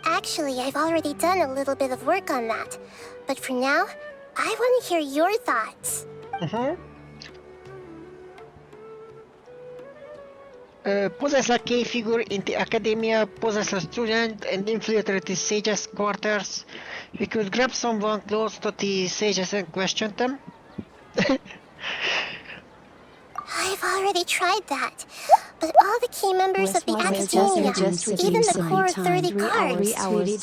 [SPEAKER 15] Actually, I've already done a little bit of work on that. But for now, I want to hear your thoughts.
[SPEAKER 1] Possess a key figure in the academia, possess a student, and infiltrate the sages' quarters. We could grab someone close to the sages and question them.
[SPEAKER 15] I've already tried that, but all the key members of the academia, even the core 30 guards,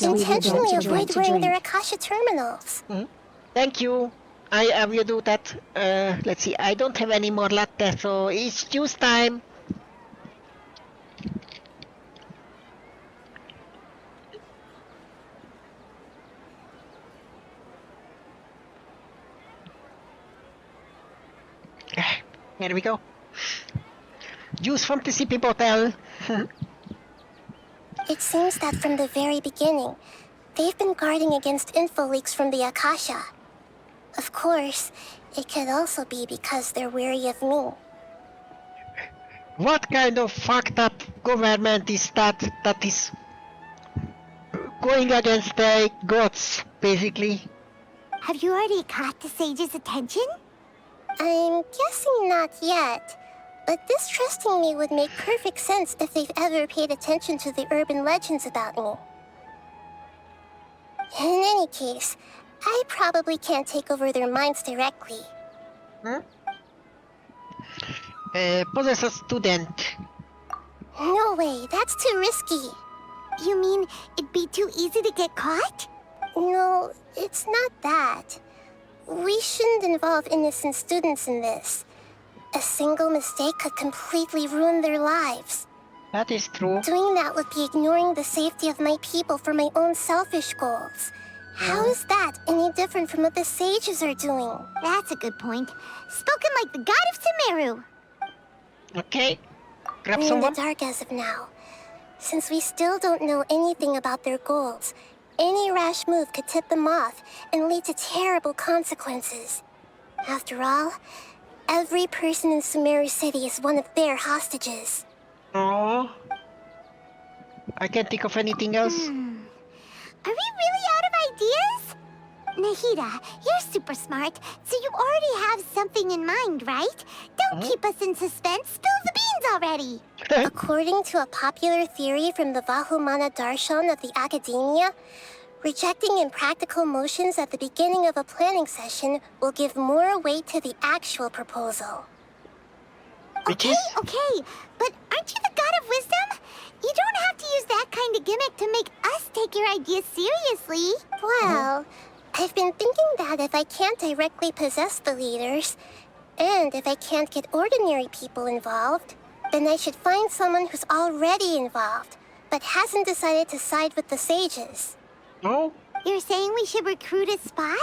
[SPEAKER 15] intentionally avoid wearing their Akasha terminals.
[SPEAKER 1] Thank you. I will do that. Let's see, I don't have any more latte, so it's juice time. Here we go. Juice from the sippy bottle.
[SPEAKER 15] It seems that from the very beginning, they've been guarding against info leaks from the Akasha. Of course, it could also be because they're wary of me.
[SPEAKER 1] What kind of fucked up government is that is going against the gods, basically?
[SPEAKER 2] Have you already caught the sage's attention?
[SPEAKER 15] I'm guessing not yet, but distrusting me would make perfect sense if they've ever paid attention to the urban legends about me. In any case, I probably can't take over their minds directly.
[SPEAKER 1] Possess a student.
[SPEAKER 15] No way, that's too risky.
[SPEAKER 2] You mean it'd be too easy to get caught?
[SPEAKER 15] No, it's not that. We shouldn't involve innocent students in this. A single mistake could completely ruin their lives.
[SPEAKER 1] That is true.
[SPEAKER 15] Doing that would be ignoring the safety of my people for my own selfish goals. How is that any different from what the sages are doing?
[SPEAKER 2] That's a good point. Spoken like the god of Sumeru.
[SPEAKER 1] Okay. Grab
[SPEAKER 15] We're in
[SPEAKER 1] someone.
[SPEAKER 15] the dark as of now. Since we still don't know anything about their goals, any rash move could tip them off and lead to terrible consequences. After all, every person in Sumeru City is one of their hostages.
[SPEAKER 1] Oh. I can't think of anything else.
[SPEAKER 2] Are we really out of ideas? Nahida, you're super smart, so you already have something in mind, right? Don't keep us in suspense. Spill the beans already.
[SPEAKER 15] According to a popular theory from the Vahumana Darshan of the academia, rejecting impractical motions at the beginning of a planning session will give more weight to the actual proposal.
[SPEAKER 2] Okay, but aren't you the god of wisdom? You don't have to use that kind of gimmick to make us take your ideas seriously.
[SPEAKER 15] Well, I've been thinking that if I can't directly possess the leaders, and if I can't get ordinary people involved, then I should find someone who's already involved, but hasn't decided to side with the sages.
[SPEAKER 1] Oh?
[SPEAKER 2] You're saying we should recruit a spy?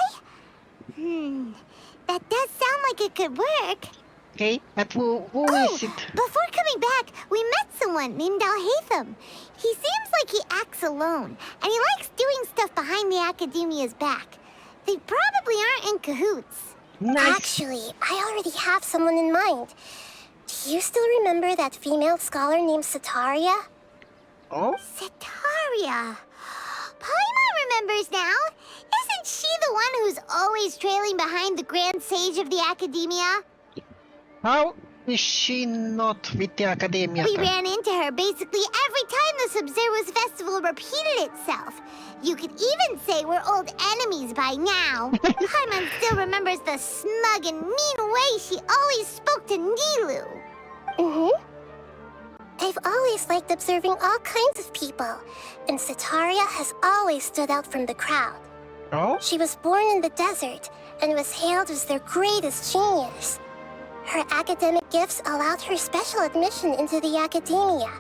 [SPEAKER 2] That does sound like it could work.
[SPEAKER 1] Okay, but who is it?
[SPEAKER 2] Before coming back, we met someone named Alhaitham. He seems like he acts alone, and he likes doing stuff behind the Academia's back. They probably aren't in cahoots.
[SPEAKER 1] Nice.
[SPEAKER 15] Actually, I already have someone in mind. Do you still remember that female scholar named Sataria?
[SPEAKER 1] Oh?
[SPEAKER 2] Sataria. Paimon remembers now. Isn't she the one who's always trailing behind the Grand Sage of the Academia?
[SPEAKER 1] How is she not with the Academia?
[SPEAKER 2] We ran into her basically every time the Subzerus Festival repeated itself. You could even say we're old enemies by now. Paimon still remembers the smug and mean way she always spoke to Nilou.
[SPEAKER 15] I've always liked observing all kinds of people, and Sataria has always stood out from the crowd.
[SPEAKER 1] Oh?
[SPEAKER 15] She was born in the desert and was hailed as their greatest genius. Her academic gifts allowed her special admission into the Academia,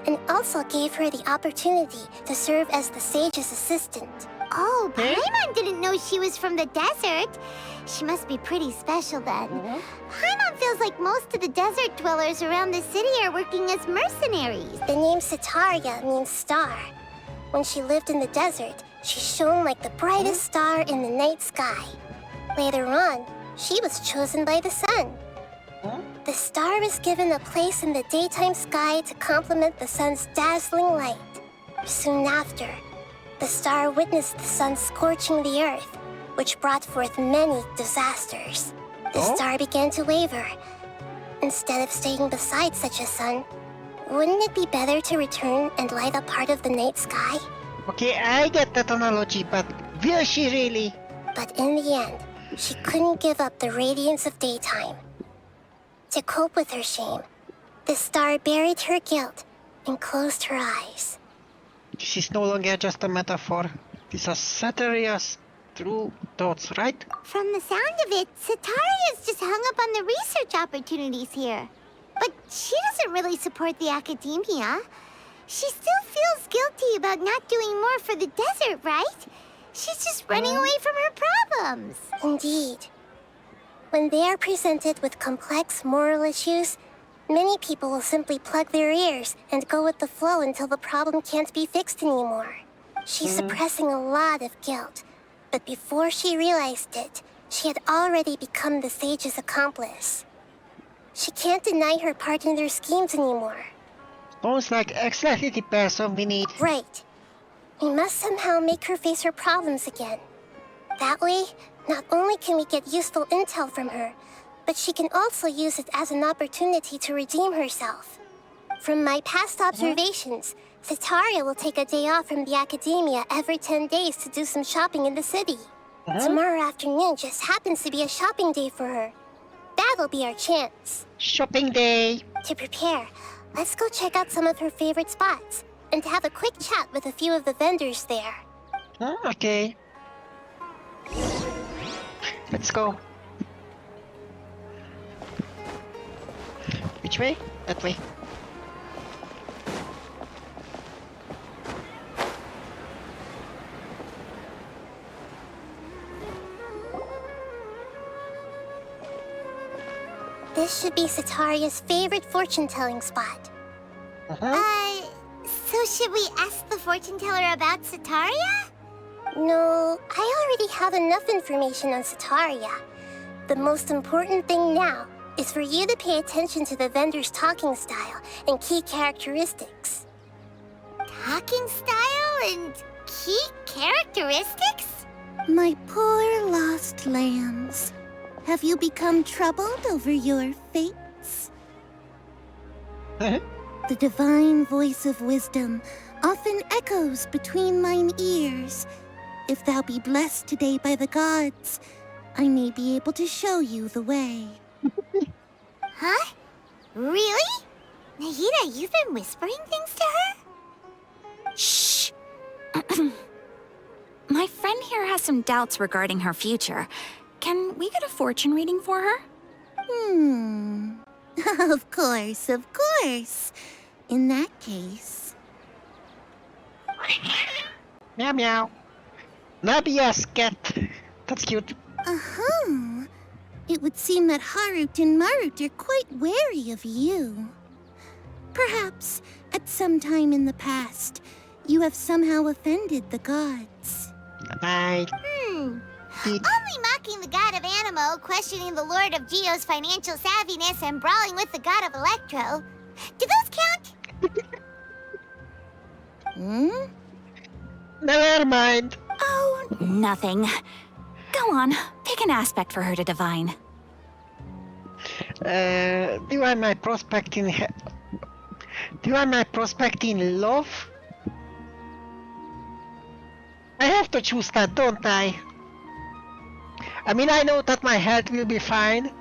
[SPEAKER 15] and also gave her the opportunity to serve as the sage's assistant.
[SPEAKER 2] Oh, Paimon didn't know she was from the desert. She must be pretty special then. Paimon feels like most of the desert dwellers around the city are working as mercenaries.
[SPEAKER 15] The name Sataria means star. When she lived in the desert, she shone like the brightest star in the night sky. Later on, she was chosen by the sun. The star was given a place in the daytime sky to complement the sun's dazzling light. Soon after, the star witnessed the sun scorching the earth, which brought forth many disasters. The star began to waver. Instead of staying beside such a sun, wouldn't it be better to return and light up part of the night sky?
[SPEAKER 1] Okay, I get that analogy, but will she really?
[SPEAKER 15] But in the end, she couldn't give up the radiance of daytime. To cope with her shame, the star buried her guilt and closed her eyes.
[SPEAKER 1] This is no longer just a metaphor. These are Sataria's true thoughts, right?
[SPEAKER 2] From the sound of it, Sataria's just hung up on the research opportunities here. But she doesn't really support the Academia. She still feels guilty about not doing more for the desert, right? She's just running away from her problems.
[SPEAKER 15] Indeed. When they are presented with complex moral issues, many people will simply plug their ears and go with the flow until the problem can't be fixed anymore. She's suppressing a lot of guilt, but before she realized it, she had already become the sage's accomplice. She can't deny her part in their schemes anymore.
[SPEAKER 1] Sounds like exactly the person we need.
[SPEAKER 15] Right. We must somehow make her face her problems again. That way, not only can we get useful intel from her, but she can also use it as an opportunity to redeem herself. From my past observations, Sataria will take a day off from the Academia every 10 days to do some shopping in the city. Tomorrow afternoon just happens to be a shopping day for her. That'll be our chance.
[SPEAKER 1] Shopping day!
[SPEAKER 15] To prepare, let's go check out some of her favorite spots, and have a quick chat with a few of the vendors there.
[SPEAKER 1] Okay. Let's go. Which way? That way.
[SPEAKER 15] This should be Sataria's favorite fortune-telling spot.
[SPEAKER 2] So should we ask the fortune teller about Sataria?
[SPEAKER 15] No, I already have enough information on Sataria. The most important thing now is for you to pay attention to the vendor's talking style and key characteristics.
[SPEAKER 2] Talking style and key characteristics?
[SPEAKER 7] My poor lost lambs. Have you become troubled over your fates? The divine voice of wisdom often echoes between mine ears. If thou be blessed today by the gods, I may be able to show you the way.
[SPEAKER 2] Huh? Really? Nahida, you've been whispering things to her?
[SPEAKER 21] Shh! My friend here has some doubts regarding her future. Can we get a fortune reading for her?
[SPEAKER 7] Of course, of course. In that case...
[SPEAKER 1] Meow meow. Nabia's cat. That's cute.
[SPEAKER 7] Uh-huh. It would seem that Harut and Marut are quite wary of you. Perhaps, at some time in the past, you have somehow offended the gods.
[SPEAKER 2] Only mocking the god of Animo, questioning the lord of Geo's financial savviness, and brawling with the god of Electro. Do those count?
[SPEAKER 1] Never mind.
[SPEAKER 21] Oh, nothing. Go on, pick an aspect for her to divine.
[SPEAKER 1] Divine my prospect in love? I have to choose that, don't I? I mean, I know that my health will be fine,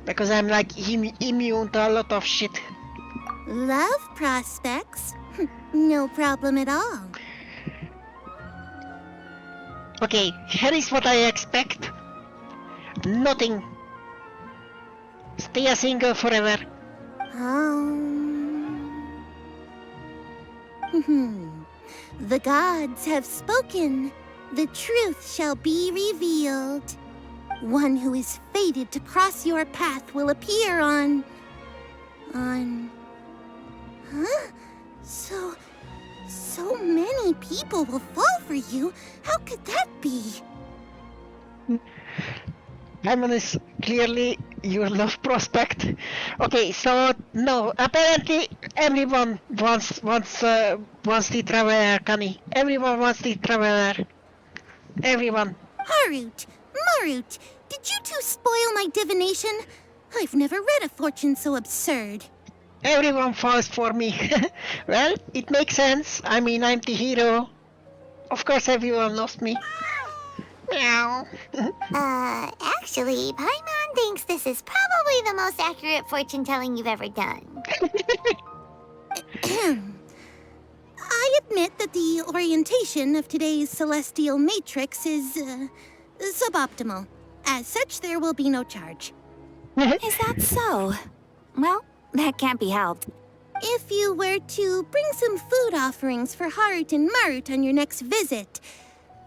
[SPEAKER 1] because I'm like immune to a lot of shit.
[SPEAKER 7] Love prospects? No problem at all.
[SPEAKER 1] Okay, here is what I expect. Nothing. Stay a single forever.
[SPEAKER 7] The gods have spoken. The truth shall be revealed. One who is fated to cross your path will appear on... Huh? So many people will fall for you. How could that be?
[SPEAKER 1] Paimon is clearly your love prospect. Okay, so no, apparently everyone wants the Traveler, Connie. Everyone wants the Traveler. Everyone.
[SPEAKER 7] Harut, Marut, did you two spoil my divination? I've never read a fortune so absurd.
[SPEAKER 1] Everyone falls for me. Well, it makes sense. I mean, I'm the hero. Of course everyone loves me. Meow.
[SPEAKER 2] Actually, Paimon thinks this is probably the most accurate fortune telling you've ever done.
[SPEAKER 7] I admit that the orientation of today's celestial matrix is suboptimal. As such, there will be no charge.
[SPEAKER 21] Is that so? Well, that can't be helped.
[SPEAKER 7] If you were to bring some food offerings for Harut and Marut on your next visit,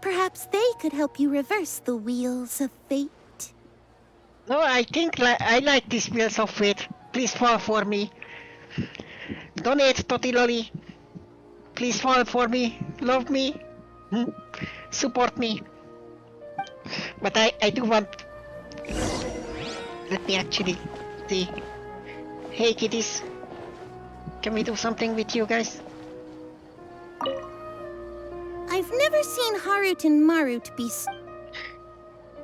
[SPEAKER 7] perhaps they could help you reverse the wheels of fate.
[SPEAKER 1] No, I think I like these wheels of fate. Please fall for me. Donate to KittyLoli. Please fall for me. Love me. Support me. But I do want... Let me actually see. Hey kitties. Can we do something with you guys?
[SPEAKER 7] I've never seen Harut and Marut be...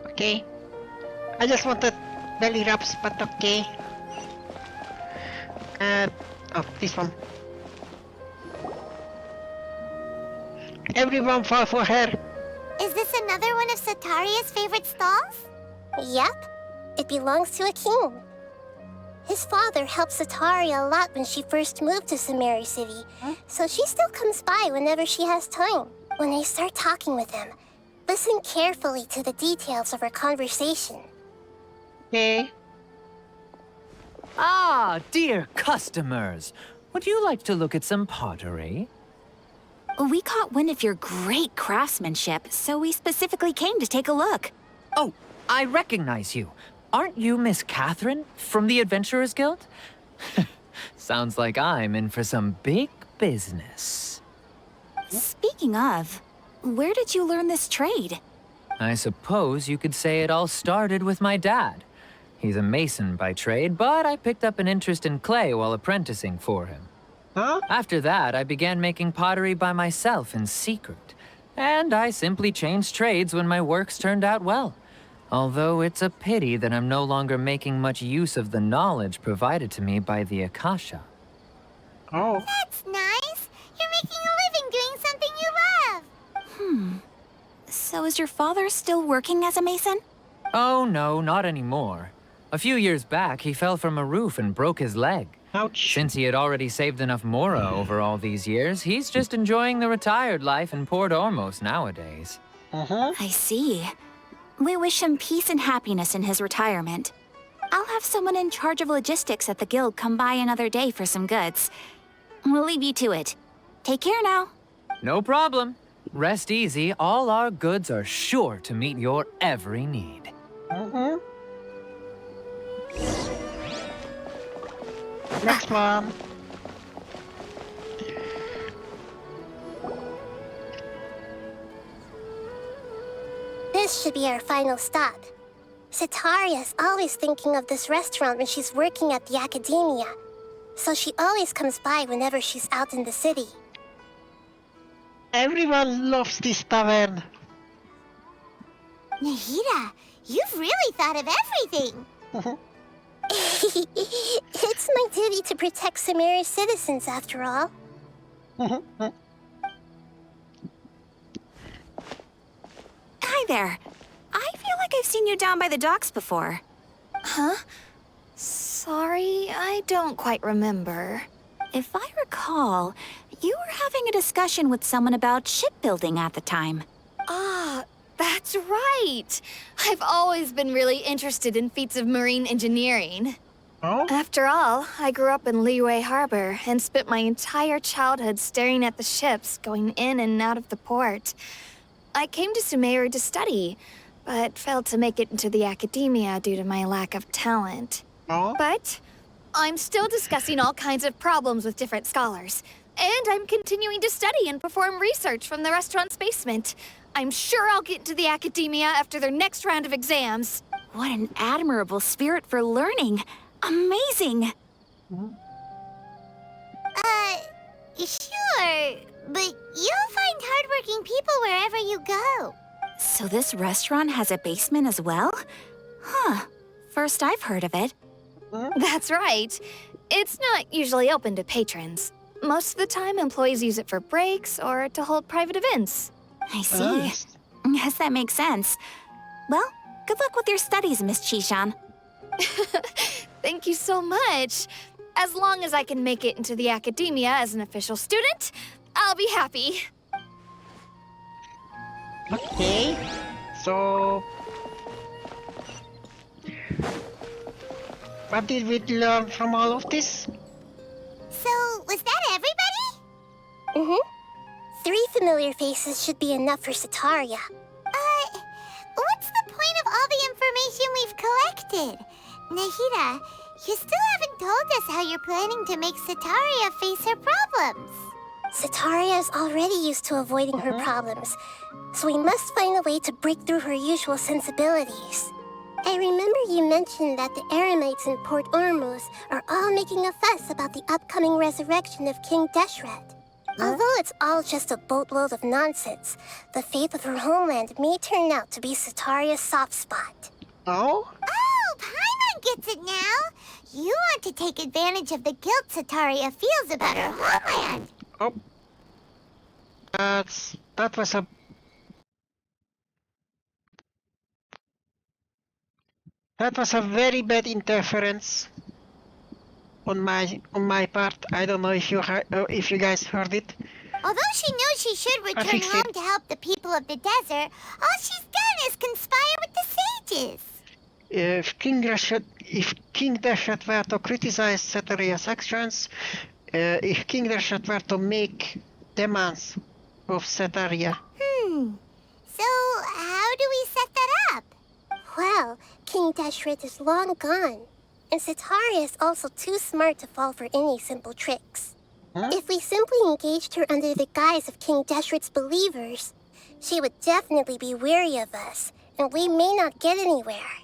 [SPEAKER 1] Okay. I just wanted belly rubs, but okay. Oh, this one. Everyone fall for her.
[SPEAKER 2] Is this another one of Sataria's favorite stalls?
[SPEAKER 15] Yep. It belongs to a king. His father helped Sataria a lot when she first moved to Samari City, so she still comes by whenever she has time. When I start talking with him, listen carefully to the details of our conversation.
[SPEAKER 1] Okay.
[SPEAKER 8] Ah, dear customers. Would you like to look at some pottery?
[SPEAKER 21] We caught wind of your great craftsmanship, so we specifically came to take a look.
[SPEAKER 8] Oh, I recognize you. Aren't you Miss Catherine from the Adventurers Guild? Sounds like I'm in for some big business.
[SPEAKER 21] Speaking of, where did you learn this trade?
[SPEAKER 8] I suppose you could say it all started with my dad. He's a mason by trade, but I picked up an interest in clay while apprenticing for him.
[SPEAKER 1] Huh?
[SPEAKER 8] After that, I began making pottery by myself in secret. And I simply changed trades when my works turned out well. Although it's a pity that I'm no longer making much use of the knowledge provided to me by the Akasha.
[SPEAKER 1] Oh.
[SPEAKER 2] That's nice. You're making a living doing something you love.
[SPEAKER 21] So is your father still working as a mason?
[SPEAKER 8] Oh no, not anymore. A few years back, he fell from a roof and broke his leg.
[SPEAKER 1] Ouch.
[SPEAKER 8] Since he had already saved enough Mora over all these years, he's just enjoying the retired life in Port Ormos nowadays.
[SPEAKER 21] I see. We wish him peace and happiness in his retirement. I'll have someone in charge of logistics at the guild come by another day for some goods. We'll leave you to it. Take care now.
[SPEAKER 8] No problem. Rest easy, all our goods are sure to meet your every need.
[SPEAKER 1] Next one.
[SPEAKER 15] This should be our final stop. Sataria's always thinking of this restaurant when she's working at the academia, so she always comes by whenever she's out in the city.
[SPEAKER 1] Everyone loves this tavern.
[SPEAKER 2] Nahida, you've really thought of everything.
[SPEAKER 15] It's my duty to protect Sumerio's citizens, after all.
[SPEAKER 21] Hi there. I feel like I've seen you down by the docks before.
[SPEAKER 10] Huh? Sorry, I don't quite remember.
[SPEAKER 21] If I recall, you were having a discussion with someone about shipbuilding at the time.
[SPEAKER 10] Ah, that's right. I've always been really interested in feats of marine engineering.
[SPEAKER 1] Oh?
[SPEAKER 10] After all, I grew up in Liyue Harbor and spent my entire childhood staring at the ships going in and out of the port. I came to Sumeru to study, but failed to make it into the academia due to my lack of talent.
[SPEAKER 1] Oh?
[SPEAKER 10] But I'm still discussing all kinds of problems with different scholars, and I'm continuing to study and perform research from the restaurant's basement. I'm sure I'll get into the academia after their next round of exams.
[SPEAKER 21] What an admirable spirit for learning. Amazing!
[SPEAKER 2] Sure, but you'll find hardworking people wherever you go.
[SPEAKER 21] So this restaurant has a basement as well? Huh. First I've heard of it.
[SPEAKER 10] That's right. It's not usually open to patrons. Most of the time, employees use it for breaks or to hold private events.
[SPEAKER 21] I see. Yes, that makes sense. Well, good luck with your studies, Miss Chishan.
[SPEAKER 10] Thank you so much. As long as I can make it into the academia as an official student, I'll be happy.
[SPEAKER 1] Okay, so what did we learn from all of this?
[SPEAKER 2] So, was that everybody?
[SPEAKER 15] 3 familiar faces should be enough for Sataria.
[SPEAKER 2] What's the point of all the information we've collected? Nahida, you still haven't told us how you're planning to make Sataria face her problems.
[SPEAKER 15] Sataria is already used to avoiding her problems, so we must find a way to break through her usual sensibilities. I remember you mentioned that the Eremites in Port Ormuz are all making a fuss about the upcoming resurrection of King Deshret. Although it's all just a boatload of nonsense, the fate of her homeland may turn out to be Sataria's soft spot.
[SPEAKER 1] Oh?
[SPEAKER 2] Oh, Paimon gets it now! You want to take advantage of the guilt Sataria feels about her homeland.
[SPEAKER 1] Oh. That was a... That was a very bad interference on my part. I don't know if you guys heard it.
[SPEAKER 2] Although she knows she should return home to help the people of the desert, all she's done is conspire with the sages.
[SPEAKER 1] If King Deshret were to criticize Sataria's actions, if King Deshret were to make demands of Sataria.
[SPEAKER 2] So, how do we set that up?
[SPEAKER 15] Well, King Deshret is long gone, and Sataria is also too smart to fall for any simple tricks. If we simply engaged her under the guise of King Deshret's believers, she would definitely be wary of us, and we may not get anywhere.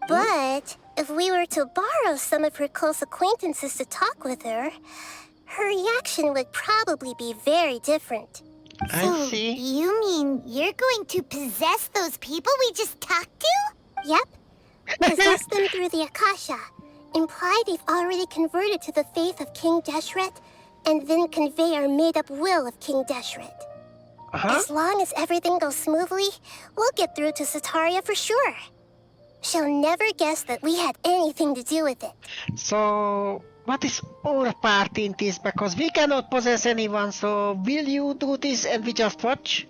[SPEAKER 15] But if we were to borrow some of her close acquaintances to talk with her, her reaction would probably be very different.
[SPEAKER 1] I see.
[SPEAKER 2] You mean you're going to possess those people we just talked to?
[SPEAKER 15] Yep. Possess them through the Akasha. Imply they've already converted to the faith of King Deshret, and then convey our made-up will of King Deshret. As long as everything goes smoothly, we'll get through to Sataria for sure. She'll never guess that we had anything to do with it.
[SPEAKER 1] So, what is our part in this? Because we cannot possess anyone, so will you do this and we just watch?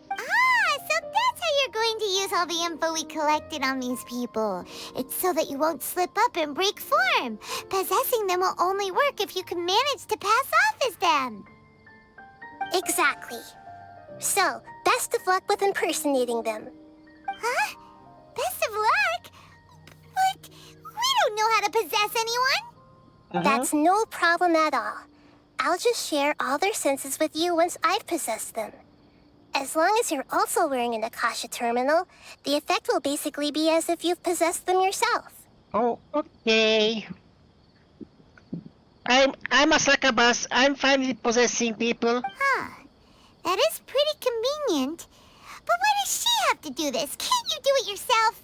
[SPEAKER 2] So that's how you're going to use all the info we collected on these people. It's so that you won't slip up and break form. Possessing them will only work if you can manage to pass off as them.
[SPEAKER 15] Exactly. So, back best of luck with impersonating them.
[SPEAKER 2] Huh? Best of luck? But we don't know how to possess anyone.
[SPEAKER 15] That's no problem at all. I'll just share all their senses with you once I've possessed them. As long as you're also wearing an Akasha terminal, the effect will basically be as if you've possessed them yourself.
[SPEAKER 1] Oh, okay. I'm a succubus. I'm fine with possessing people.
[SPEAKER 2] Huh. That is pretty convenient. But why does she have to do this? Can't you do it yourself?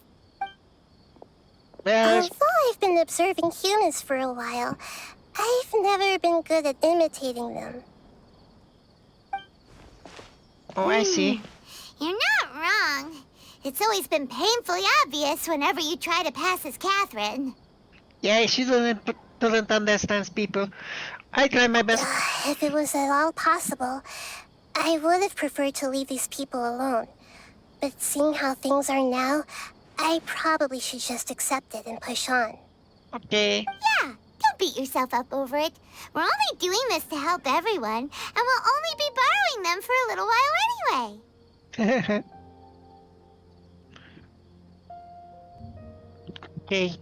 [SPEAKER 15] Although I've been observing humans for a while, I've never been good at imitating them.
[SPEAKER 1] Oh, I see.
[SPEAKER 2] You're not wrong. It's always been painfully obvious whenever you try to pass as Catherine.
[SPEAKER 1] Yeah, she doesn't understand people. I try my best.
[SPEAKER 15] If it was at all possible, I would have preferred to leave these people alone. But seeing how things are now, I probably should just accept it and push on.
[SPEAKER 1] Okay.
[SPEAKER 2] Yeah, don't beat yourself up over it. We're only doing this to help everyone, and we'll only be borrowing them for a little while anyway.
[SPEAKER 1] Okay.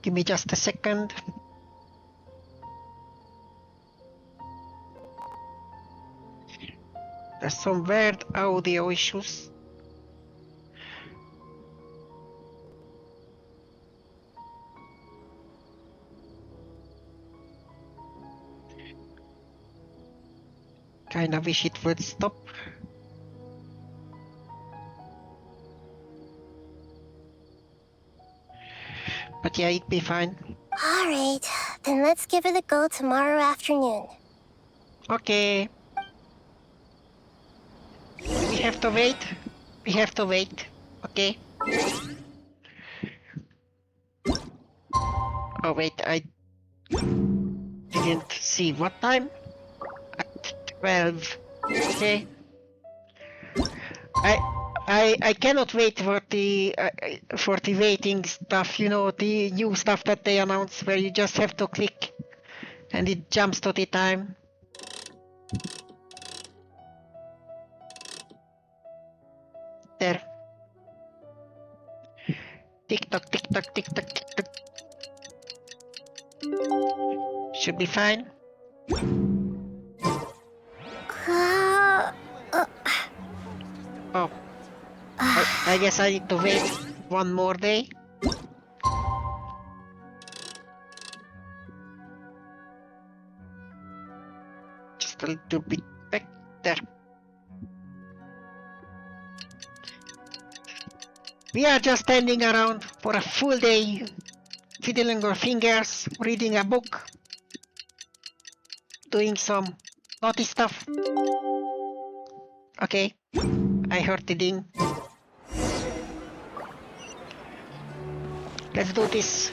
[SPEAKER 1] Give me just a second. There's some weird audio issues. Kinda wish it would stop. But yeah, it'd be fine.
[SPEAKER 15] Alright, then let's give it a go tomorrow afternoon.
[SPEAKER 1] Okay. We have to wait. We have to wait. Okay. Oh wait, I didn't see what time. At 12. Okay. I cannot wait for the waiting stuff. You know, the new stuff that they announce, where you just have to click, and it jumps to the time. There. Tick tock, tick tock, tick tock, tick tock. Should be fine. Oh. I guess I need to wait one more day. Just a little bit back there. We are just standing around for a full day, fiddling our fingers, reading a book, doing some naughty stuff. Okay, I heard the ding. Let's do this.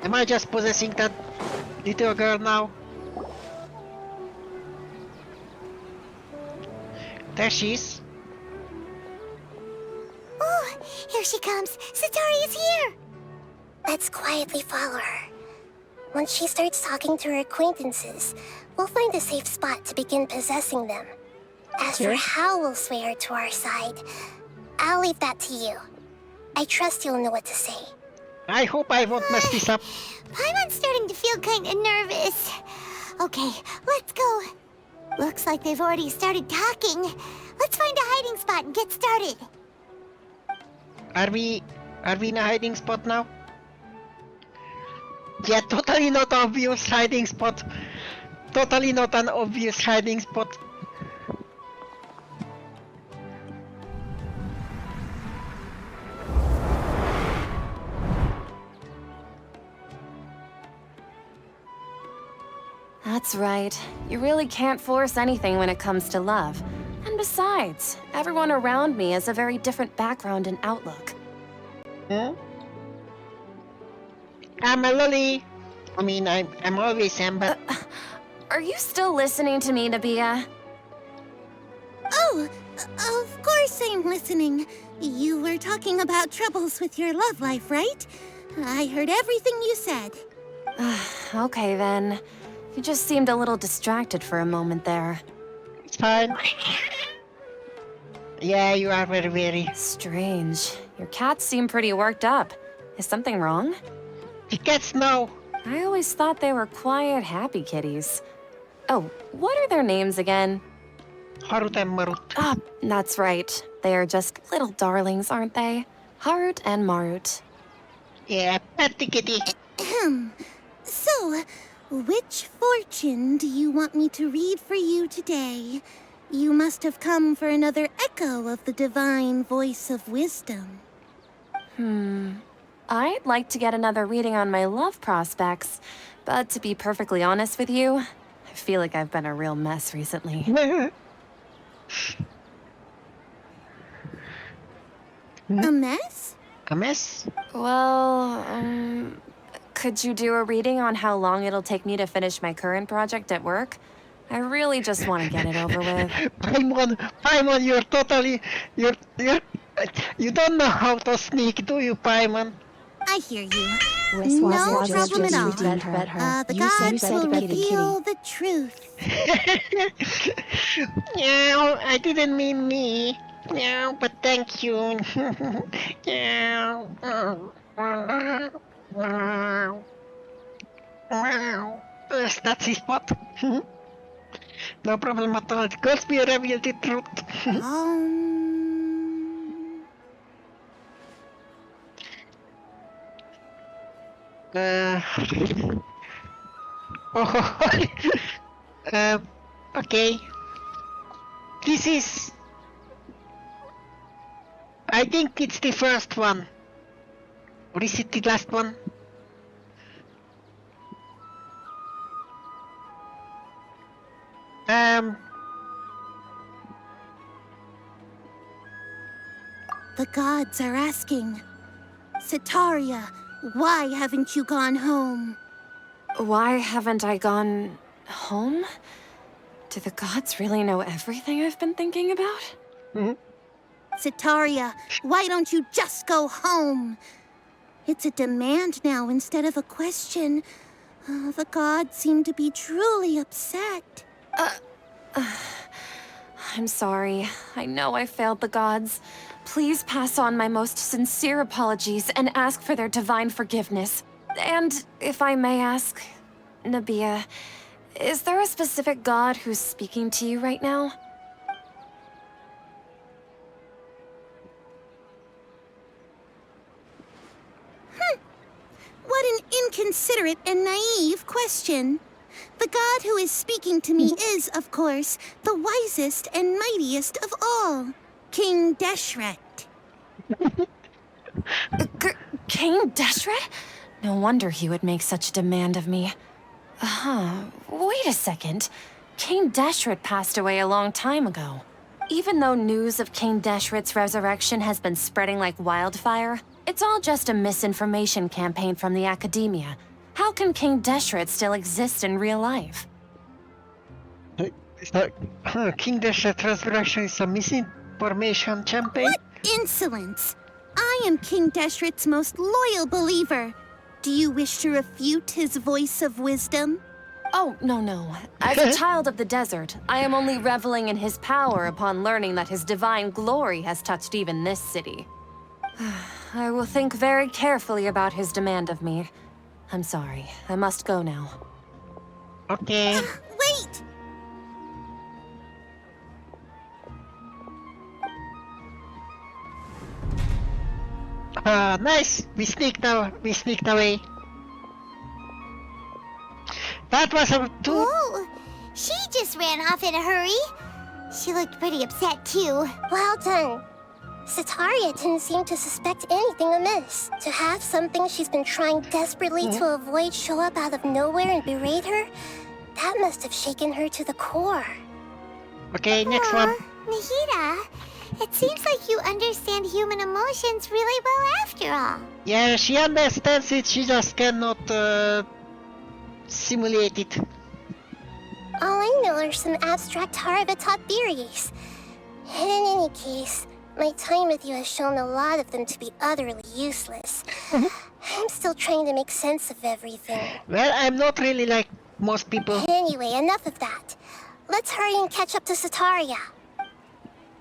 [SPEAKER 1] Am I just possessing that little girl now? There she is.
[SPEAKER 2] Oh, here she comes. Satori is here.
[SPEAKER 15] Let's quietly follow her. Once she starts talking to her acquaintances, we'll find a safe spot to begin possessing them. As for how we'll sway her to our side, I'll leave that to you. I trust you'll know what to say.
[SPEAKER 1] I hope I won't mess this up.
[SPEAKER 2] Paimon's starting to feel kind of nervous. Okay, let's go. Looks like they've already started talking. Let's find a hiding spot and get started.
[SPEAKER 1] Are we in a hiding spot now? Yeah, totally not obvious hiding spot. Totally not an obvious hiding spot.
[SPEAKER 9] That's right. You really can't force anything when it comes to love. And besides, everyone around me has a very different background and outlook.
[SPEAKER 1] Hmm? I'm a Loli. I mean, I'm always am, but...
[SPEAKER 9] Are you still listening to me, Nabia?
[SPEAKER 7] Oh, of course I'm listening. You were talking about troubles with your love life, right? I heard everything you said.
[SPEAKER 9] Okay then. You just seemed a little distracted for a moment there.
[SPEAKER 1] It's fine. Yeah, you are very...
[SPEAKER 9] Strange. Your cats seem pretty worked up. Is something wrong?
[SPEAKER 1] The cats know.
[SPEAKER 9] I always thought they were quiet, happy kitties. Oh, what are their names again?
[SPEAKER 1] Harut and Marut.
[SPEAKER 9] Ah, that's right. They are just little darlings, aren't they? Harut and Marut.
[SPEAKER 1] Yeah, pet the kitty.
[SPEAKER 7] So, which fortune do you want me to read for you today? You must have come for another echo of the divine voice of wisdom.
[SPEAKER 9] I'd like to get another reading on my love prospects, but to be perfectly honest with you, I feel like I've been a real mess recently.
[SPEAKER 7] A mess?
[SPEAKER 1] A mess?
[SPEAKER 9] Well, could you do a reading on how long it'll take me to finish my current project at work? I really just want to get it over with.
[SPEAKER 1] Paimon, you're totally... You don't know how to sneak, do you, Paimon?
[SPEAKER 7] I hear you. No problem at all. The gods will reveal the truth.
[SPEAKER 1] Meow, I didn't mean me. Meow, but thank you. Meow. Wow. Yes, that's his spot. No problem at all. The gods will reveal the truth. Okay. This is... I think it's the first one. Or is it the last one?
[SPEAKER 7] The gods are asking, Sataria, why haven't you gone home?
[SPEAKER 9] Why haven't I gone home? Do the gods really know everything I've been thinking about?
[SPEAKER 7] Sataria, why don't you just go home? It's a demand now instead of a question. The gods seem to be truly upset.
[SPEAKER 9] I'm sorry. I know I failed the gods. Please pass on my most sincere apologies and ask for their divine forgiveness. And if I may ask, Nabia, is there a specific god who's speaking to you right now?
[SPEAKER 7] What an inconsiderate and naive question. The god who is speaking to me is, of course, the wisest and mightiest of all, King Deshret.
[SPEAKER 9] King Deshret? No wonder he would make such a demand of me. Wait a second. King Deshret passed away a long time ago. Even though news of King Deshret's resurrection has been spreading like wildfire, it's all just a misinformation campaign from the academia. How can King Deshret still exist in real life?
[SPEAKER 1] King Deshret's resurrection is a misinformation campaign?
[SPEAKER 7] What insolence! I am King Deshret's most loyal believer. Do you wish to refute his voice of wisdom?
[SPEAKER 9] Oh, no. As a child of the desert, I am only reveling in his power upon learning that his divine glory has touched even this city. I will think very carefully about his demand of me. I'm sorry. I must go now.
[SPEAKER 1] Okay.
[SPEAKER 7] Wait!
[SPEAKER 1] Nice! We sneaked away. That was a
[SPEAKER 2] Oh, she just ran off in a hurry. She looked pretty upset too.
[SPEAKER 15] Well done. Sataria didn't seem to suspect anything amiss. To have something she's been trying desperately to avoid show up out of nowhere and berate her, that must have shaken her to the core.
[SPEAKER 1] Okay, next one.
[SPEAKER 2] Nahida, it seems like you understand human emotions really well after all.
[SPEAKER 1] Yeah, she understands it, she just cannot simulate it.
[SPEAKER 15] All I know are some abstract Haravatot theories. And in any case, my time with you has shown a lot of them to be utterly useless. I'm still trying to make sense of everything.
[SPEAKER 1] Well, I'm not really like most people.
[SPEAKER 15] Anyway, enough of that. Let's hurry and catch up to Sataria.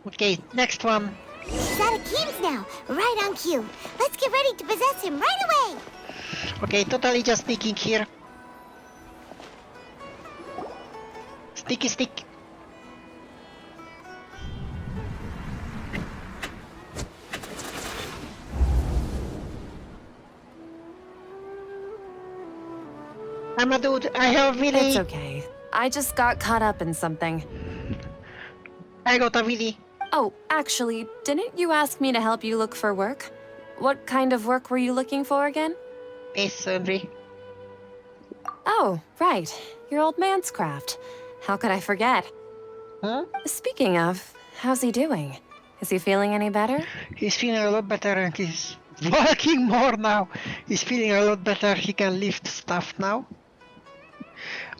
[SPEAKER 1] Okay, next one.
[SPEAKER 2] He's out of games now, right on cue. Let's get ready to possess him right away.
[SPEAKER 1] Okay, totally just sneaking here. Sticky stick. I'm a dude. I have Willy.
[SPEAKER 3] It's okay. I just got caught up in something.
[SPEAKER 1] I got a Willy.
[SPEAKER 3] Oh, actually, didn't you ask me to help you look for work? What kind of work were you looking for again?
[SPEAKER 1] Masonry.
[SPEAKER 3] Oh, right. Your old man's craft. How could I forget?
[SPEAKER 1] Huh?
[SPEAKER 3] Speaking of, how's he doing? Is he feeling any better?
[SPEAKER 1] He's feeling a lot better and he's walking more now. He's feeling a lot better. He can lift stuff now.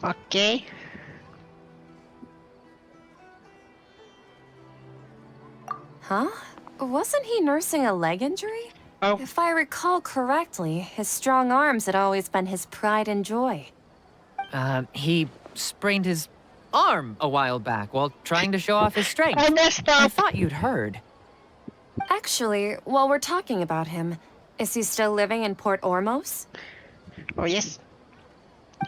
[SPEAKER 1] Okay.
[SPEAKER 3] Huh? Wasn't he nursing a leg injury?
[SPEAKER 1] Oh.
[SPEAKER 3] If I recall correctly, his strong arms had always been his pride and joy.
[SPEAKER 8] He sprained his arm a while back while trying to show off his strength.
[SPEAKER 1] I messed up.
[SPEAKER 8] I thought you'd heard.
[SPEAKER 3] Actually, while we're talking about him, is he still living in Port Ormos?
[SPEAKER 1] Oh, yes.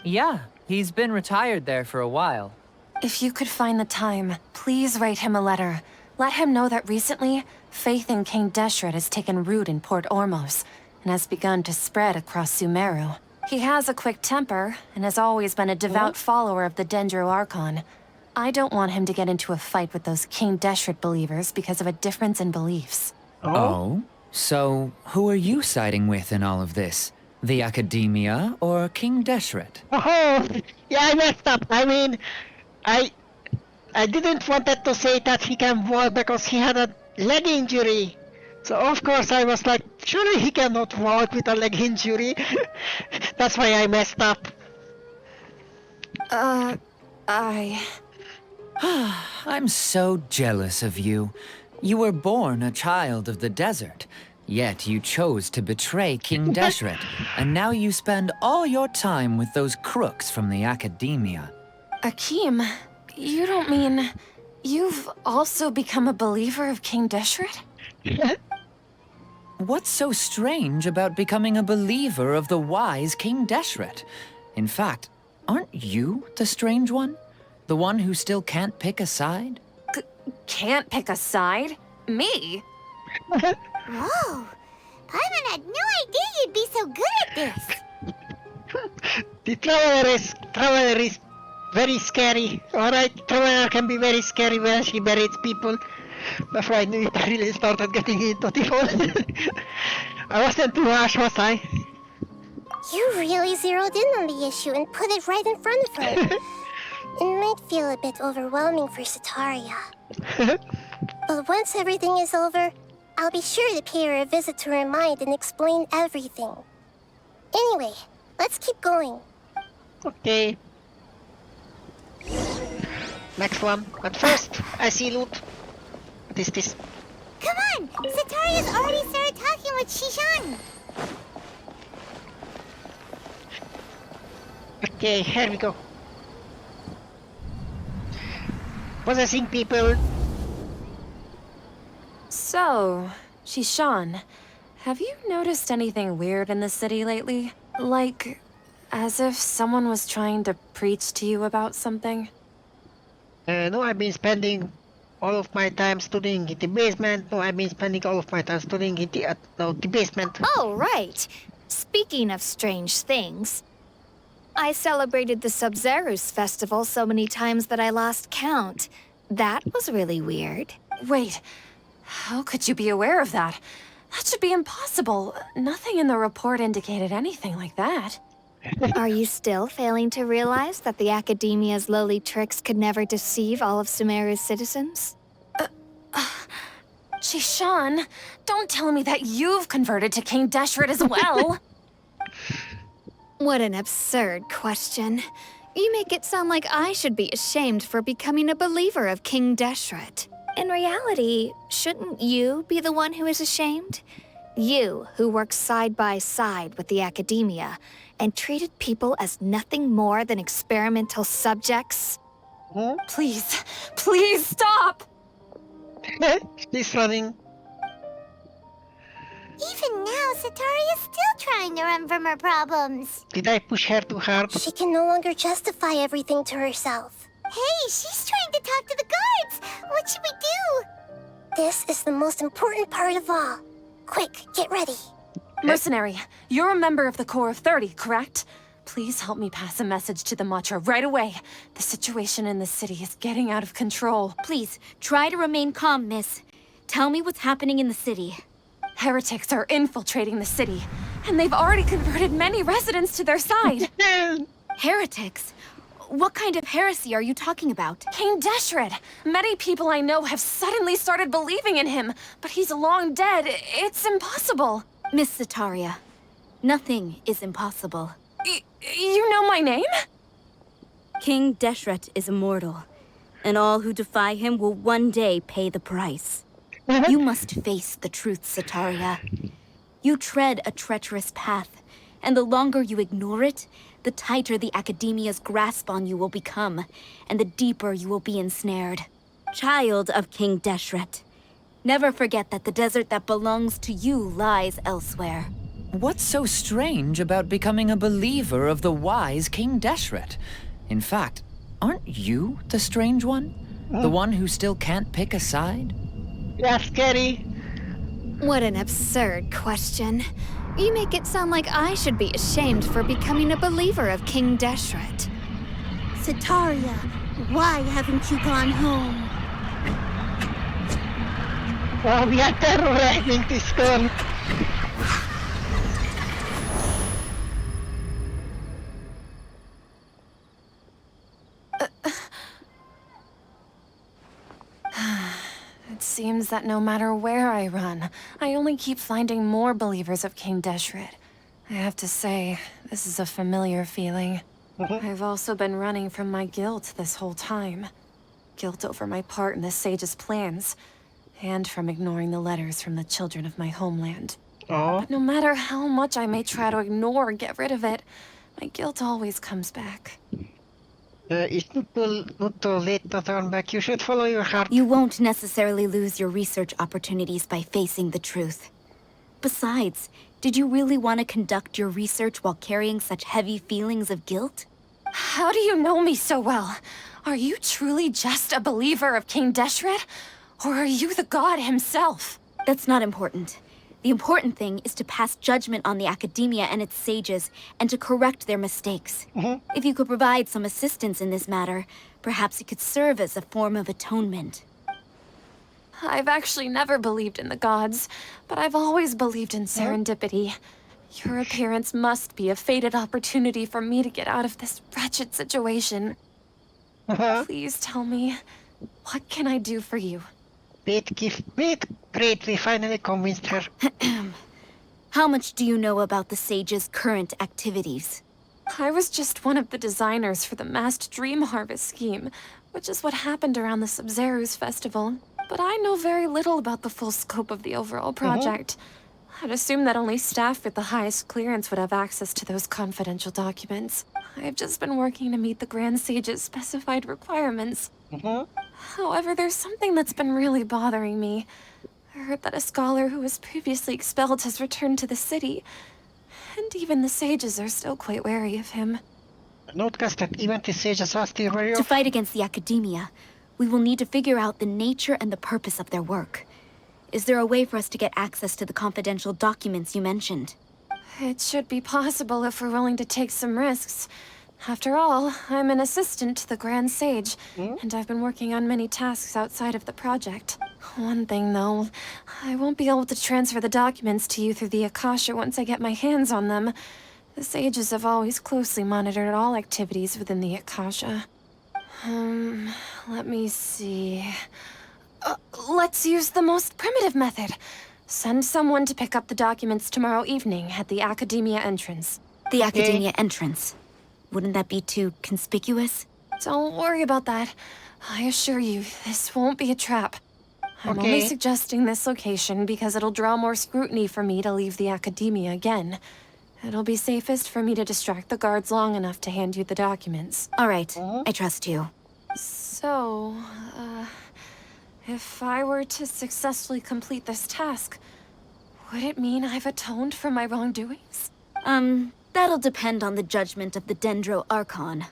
[SPEAKER 8] Yeah, he's been retired there for a while.
[SPEAKER 3] If you could find the time, please write him a letter. Let him know that recently, faith in King Deshret has taken root in Port Ormos and has begun to spread across Sumeru. He has a quick temper and has always been a devout follower of the Dendro Archon. I don't want him to get into a fight with those King Deshret believers because of a difference in beliefs.
[SPEAKER 8] Oh? So, who are you siding with in all of this? The Academia or King Deshret?
[SPEAKER 1] Oh, yeah, I messed up. I mean, I didn't wanted to say that he can walk because he had a leg injury. So of course I was like, surely he cannot walk with a leg injury. That's why I messed up.
[SPEAKER 8] I'm so jealous of you. You were born a child of the desert, yet you chose to betray King Deshret, and now you spend all your time with those crooks from the Academia.
[SPEAKER 3] Akeem, you don't mean you've also become a believer of King Deshret?
[SPEAKER 8] What's so strange about becoming a believer of the wise King Deshret? In fact, aren't you the strange one? The one who still can't pick a side?
[SPEAKER 3] Can't pick a side? Me?
[SPEAKER 2] Whoa! Paimon had no idea you'd be so good at this.
[SPEAKER 1] The Traveler is very scary. Alright, Traveler can be very scary when she berates people. Before I knew it, I really started getting into the whole. I wasn't too harsh, was I?
[SPEAKER 15] You really zeroed in on the issue and put it right in front of her. It might feel a bit overwhelming for Sataria. But once everything is over, I'll be sure to pay her a visit to her mind and explain everything. Anyway, let's keep going.
[SPEAKER 1] Okay. Next one. But first, I see loot. What is this?
[SPEAKER 2] Come on! Sataria's already started talking with Shishan!
[SPEAKER 1] Okay, here we go. Possessing people.
[SPEAKER 3] So, Shishan, have you noticed anything weird in the city lately? Like, as if someone was trying to preach to you about something?
[SPEAKER 1] No, I've been spending all of my time studying in the basement. No, I've been spending all of my time studying in the basement.
[SPEAKER 4] Oh, right. Speaking of strange things, I celebrated the Sub-Zerus festival so many times that I lost count. That was really weird.
[SPEAKER 3] Wait, how could you be aware of that? That should be impossible. Nothing in the report indicated anything like that.
[SPEAKER 4] Are you still failing to realize that the Academia's Loli tricks could never deceive all of Sumeru's citizens?
[SPEAKER 3] Shishan, don't tell me that you've converted to King Deshret as well.
[SPEAKER 4] What an absurd question. You make it sound like I should be ashamed for becoming a believer of King Deshret. In reality, shouldn't you be the one who is ashamed? You, who worked side by side with the academia and treated people as nothing more than experimental subjects.
[SPEAKER 9] Please, please stop!
[SPEAKER 1] She's running.
[SPEAKER 2] Even now, Satari is still trying to run from her problems.
[SPEAKER 1] Did I push her too hard?
[SPEAKER 15] She can no longer justify everything to herself.
[SPEAKER 2] Hey, she's trying to talk to the guards. What should we do?
[SPEAKER 15] This is the most important part of all. Quick, get ready.
[SPEAKER 9] Mercenary, you're a member of the Corps of 30, correct? Please help me pass a message to the Matcha right away. The situation in the city is getting out of control.
[SPEAKER 11] Please, try to remain calm, miss. Tell me what's happening in the city.
[SPEAKER 9] Heretics are infiltrating the city, and they've already converted many residents to their side.
[SPEAKER 11] Heretics? What kind of heresy are you talking about?
[SPEAKER 9] King Deshret. Many people I know have suddenly started believing in him, but he's long dead. It's impossible.
[SPEAKER 11] Miss Sataria, nothing is impossible.
[SPEAKER 9] You know my name?
[SPEAKER 11] King Deshret is immortal, and all who defy him will one day pay the price. You must face the truth, Sataria. You tread a treacherous path, and the longer you ignore it, the tighter the Academia's grasp on you will become, and the deeper you will be ensnared. Child of King Deshret, never forget that the desert that belongs to you lies elsewhere.
[SPEAKER 8] What's so strange about becoming a believer of the wise King Deshret? In fact, aren't you the strange one? The one who still can't pick a side?
[SPEAKER 1] Yeah, scary.
[SPEAKER 4] What an absurd question. You make it sound like I should be ashamed for becoming a believer of King Deshret.
[SPEAKER 7] Sataria, why haven't you gone home?
[SPEAKER 1] Oh, we are terrorizing this girl.
[SPEAKER 9] It seems that no matter where I run, I only keep finding more believers of King Deshret. I have to say, this is a familiar feeling. I've also been running from my guilt this whole time. Guilt over my part in the Sage's plans, and from ignoring the letters from the children of my homeland. But no matter how much I may try to ignore or get rid of it, my guilt always comes back.
[SPEAKER 1] It's not too late to turn back. You should follow your heart.
[SPEAKER 11] You won't necessarily lose your research opportunities by facing the truth. Besides, did you really want to conduct your research while carrying such heavy feelings of guilt?
[SPEAKER 9] How do you know me so well? Are you truly just a believer of King Deshret? Or are you the god himself?
[SPEAKER 11] That's not important. The important thing is to pass judgment on the Academia and its sages, and to correct their mistakes. If you could provide some assistance in this matter, perhaps it could serve as a form of atonement.
[SPEAKER 9] I've actually never believed in the gods, but I've always believed in serendipity. Your appearance must be a fated opportunity for me to get out of this wretched situation. Please tell me, what can I do for you?
[SPEAKER 1] Great, we finally convinced her.
[SPEAKER 11] How much do you know about the Sage's current activities?
[SPEAKER 9] I was just one of the designers for the masked dream harvest scheme, which is what happened around the Sabzeruz festival. But I know very little about the full scope of the overall project. I'd assume that only staff with the highest clearance would have access to those confidential documents. I've just been working to meet the Grand Sage's specified requirements. However, there's something that's been really bothering me. I heard that a scholar who was previously expelled has returned to the city, and even the sages are still quite wary of him.
[SPEAKER 1] Noticed that even the sages are still wary of...
[SPEAKER 11] To fight against the Academia, we will need to figure out the nature and the purpose of their work. Is there a way for us to get access to the confidential documents you mentioned?
[SPEAKER 9] It should be possible if we're willing to take some risks. After all, I'm an assistant to the Grand Sage, and I've been working on many tasks outside of the project. One thing, though, I won't be able to transfer the documents to you through the Akasha once I get my hands on them. The Sages have always closely monitored all activities within the Akasha. Let me see... let's use the most primitive method. Send someone to pick up the documents tomorrow evening at the Academia entrance.
[SPEAKER 11] The Academia entrance? Wouldn't that be too conspicuous?
[SPEAKER 9] Don't worry about that. I assure you, this won't be a trap.
[SPEAKER 3] I'm only suggesting this location because it'll draw more scrutiny for me to leave the academia again. It'll be safest for me to distract the guards long enough to hand you the documents.
[SPEAKER 11] All right, I trust you.
[SPEAKER 3] So, if I were to successfully complete this task, would it mean I've atoned for my wrongdoings?
[SPEAKER 11] That'll depend on the judgment of the Dendro Archon.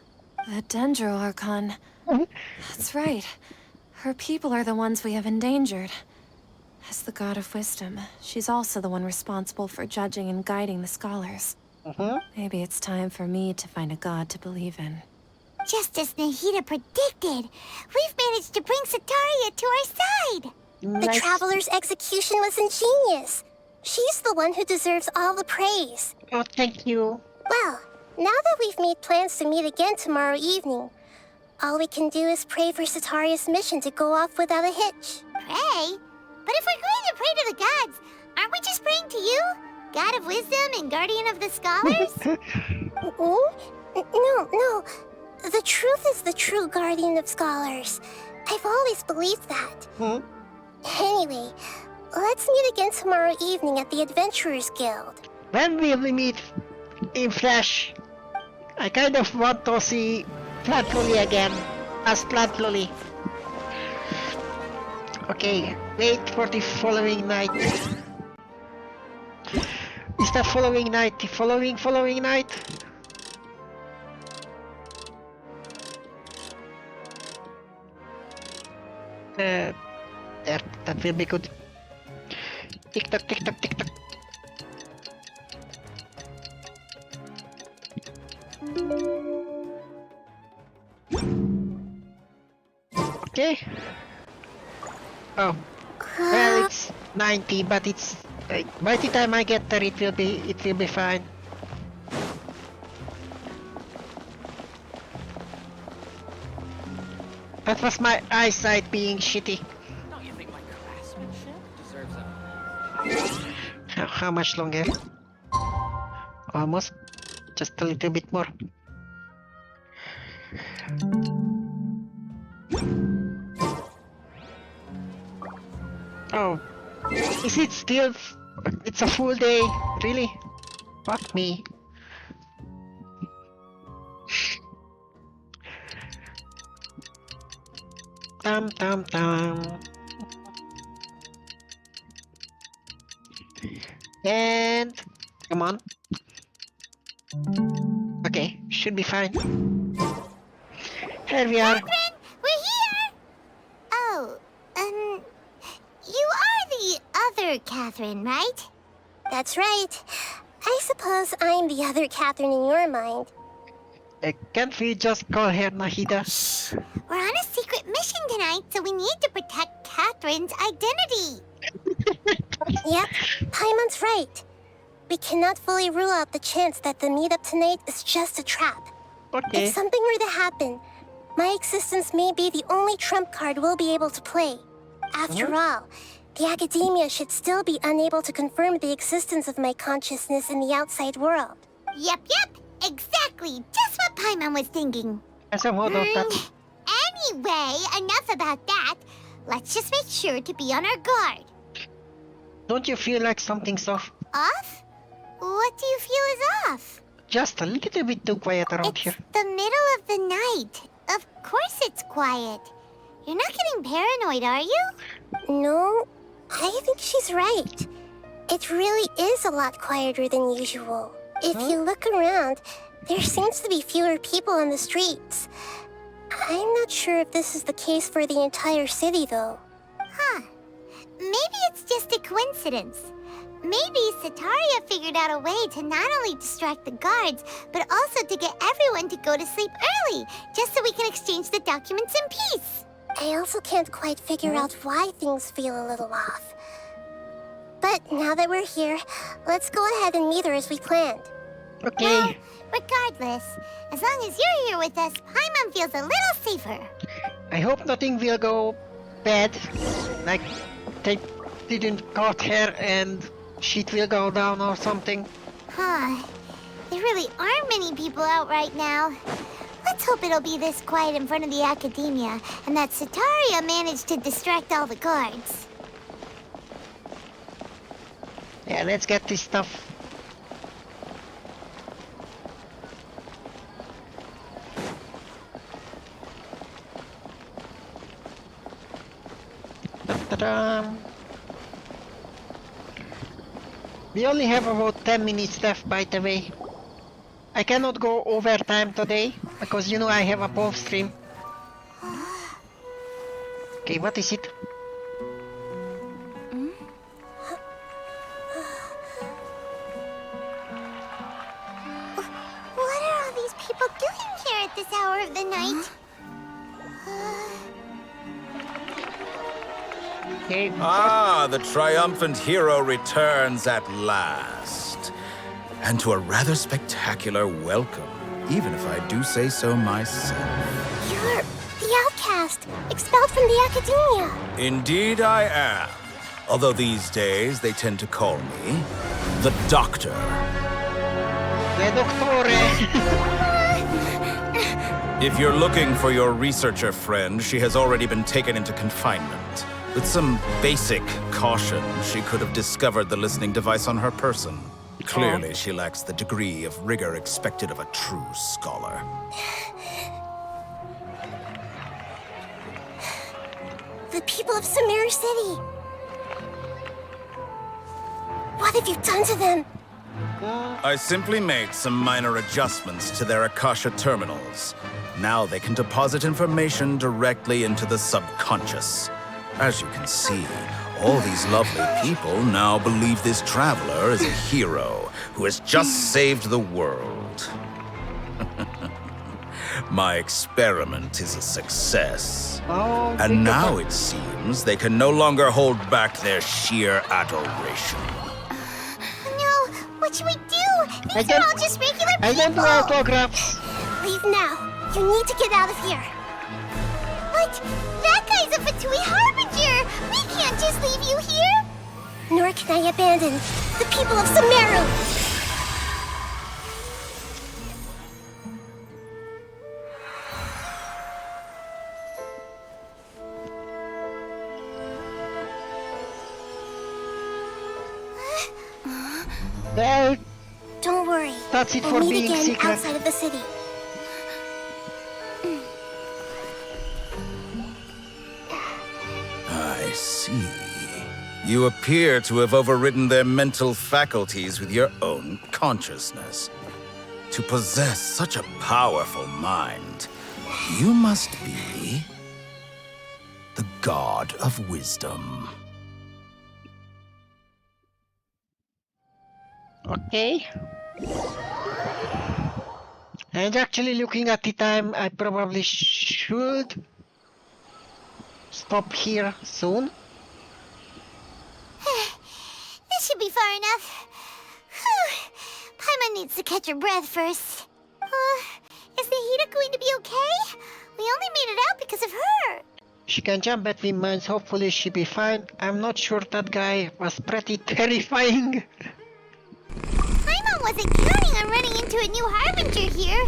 [SPEAKER 3] The Dendro Archon? That's right. Her people are the ones we have endangered. As the God of Wisdom, she's also the one responsible for judging and guiding the scholars. Maybe it's time for me to find a god to believe in.
[SPEAKER 2] Just as Nahida predicted, we've managed to bring Sataria to our side.
[SPEAKER 15] The Traveler's execution was ingenious. She's the one who deserves all the praise.
[SPEAKER 1] Oh, thank you.
[SPEAKER 15] Well, now that we've made plans to meet again tomorrow evening, all we can do is pray for Sataria's mission to go off without a hitch.
[SPEAKER 2] Pray? But if we're going to pray to the gods, aren't we just praying to you? God of Wisdom and Guardian of the Scholars?
[SPEAKER 15] No. The truth is the true Guardian of Scholars. I've always believed that. Anyway, let's meet again tomorrow evening at the Adventurers Guild.
[SPEAKER 1] When will we meet in flesh? I kind of want to see Plant Loli again, as Plant Loli. Okay, wait for the following night. Is that following night the following night? There, that will be good. Tick tock, tick tock, tick tock. Okay. Oh, well, it's 90, but it's by the time I get there, it will be fine. That was my eyesight being shitty.
[SPEAKER 5] Don't you think my craftsmanship deserves a...
[SPEAKER 1] How much longer? Almost. Just a little bit more. Oh, is it still? It's a full day, really? Fuck me. Tam. And come on. Okay, should be fine. Here we are.
[SPEAKER 2] Catherine, we're here! Oh, you are the other Catherine, right?
[SPEAKER 15] That's right. I suppose I'm the other Catherine in your mind.
[SPEAKER 1] Can't we just call her Nahida?
[SPEAKER 2] We're on a secret mission tonight, so we need to protect Catherine's identity.
[SPEAKER 15] Yep, Paimon's right. We cannot fully rule out the chance that the meetup tonight is just a trap.
[SPEAKER 1] Okay.
[SPEAKER 15] If something were to happen, my existence may be the only trump card we'll be able to play. After all, the academia should still be unable to confirm the existence of my consciousness in the outside world.
[SPEAKER 2] Yep, exactly. Just what Paimon was thinking. Anyway, enough about that. Let's just make sure to be on our guard.
[SPEAKER 1] Don't you feel like something's off?
[SPEAKER 2] Off? What do you feel is off?
[SPEAKER 1] Just a little bit too quiet around here.
[SPEAKER 2] The middle of the night. Of course it's quiet. You're not getting paranoid, are you?
[SPEAKER 15] No, I think she's right. It really is a lot quieter than usual. If you look around, there seems to be fewer people on the streets. I'm not sure if this is the case for the entire city, though.
[SPEAKER 2] Huh. Maybe it's just a coincidence. Maybe Sataria figured out a way to not only distract the guards, but also to get everyone to go to sleep early, just so we can exchange the documents in peace.
[SPEAKER 15] I also can't quite figure out why things feel a little off. But now that we're here, let's go ahead and meet her as we planned.
[SPEAKER 1] Okay.
[SPEAKER 2] Well, regardless, as long as you're here with us, Paimon feels a little safer.
[SPEAKER 1] I hope nothing will go bad. Like, they didn't caught her and shit will go down or something.
[SPEAKER 2] Huh. There really aren't many people out right now. Let's hope it'll be this quiet in front of the academia, and that Sataria managed to distract all the guards.
[SPEAKER 1] Yeah, let's get this stuff. Ta-da! We only have about 10 minutes left, by the way. I cannot go overtime today, because you know I have a Pomf stream. Okay, what is it?
[SPEAKER 2] What are all these people doing here at this hour of the night?
[SPEAKER 16] The triumphant hero returns at last. And to a rather spectacular welcome, even if I do say so myself.
[SPEAKER 15] You're the outcast, expelled from the academia.
[SPEAKER 16] Indeed I am. Although these days they tend to call me the Doctor.
[SPEAKER 1] Le Doctore!
[SPEAKER 16] If you're looking for your researcher friend, she has already been taken into confinement. With some basic caution, she could have discovered the listening device on her person. Clearly, she lacks the degree of rigor expected of a true scholar.
[SPEAKER 15] The people of Sumeru City. What have you done to them?
[SPEAKER 16] I simply made some minor adjustments to their Akasha terminals. Now they can deposit information directly into the subconscious. As you can see, all these lovely people now believe this traveler is a hero who has just saved the world. My experiment is a success. And now it seems they can no longer hold back their sheer adoration.
[SPEAKER 2] No, what should we do? These are all just regular people.
[SPEAKER 1] I don't do autographs.
[SPEAKER 15] Leave now. You need to get out of here.
[SPEAKER 2] But that guy's a Vtuber harbinger. We can't just leave you here.
[SPEAKER 15] Nor can I abandon the people of Sumeru.
[SPEAKER 1] Well,
[SPEAKER 15] don't worry.
[SPEAKER 1] That's it
[SPEAKER 15] we'll
[SPEAKER 1] for
[SPEAKER 15] meet
[SPEAKER 1] being
[SPEAKER 15] again
[SPEAKER 1] secret.
[SPEAKER 15] outside of the city.
[SPEAKER 16] I see. You appear to have overridden their mental faculties with your own consciousness. To possess such a powerful mind, you must be the god of wisdom.
[SPEAKER 1] Okay. And actually looking at the time, I probably should stop here soon.
[SPEAKER 2] This should be far enough. Paimon needs to catch her breath first. Is Nahida going to be okay? We only made it out because of her.
[SPEAKER 1] She can jump between mines, hopefully she'll be fine. I'm not sure, that guy was pretty terrifying.
[SPEAKER 2] Paimon wasn't counting on running into a new harbinger here,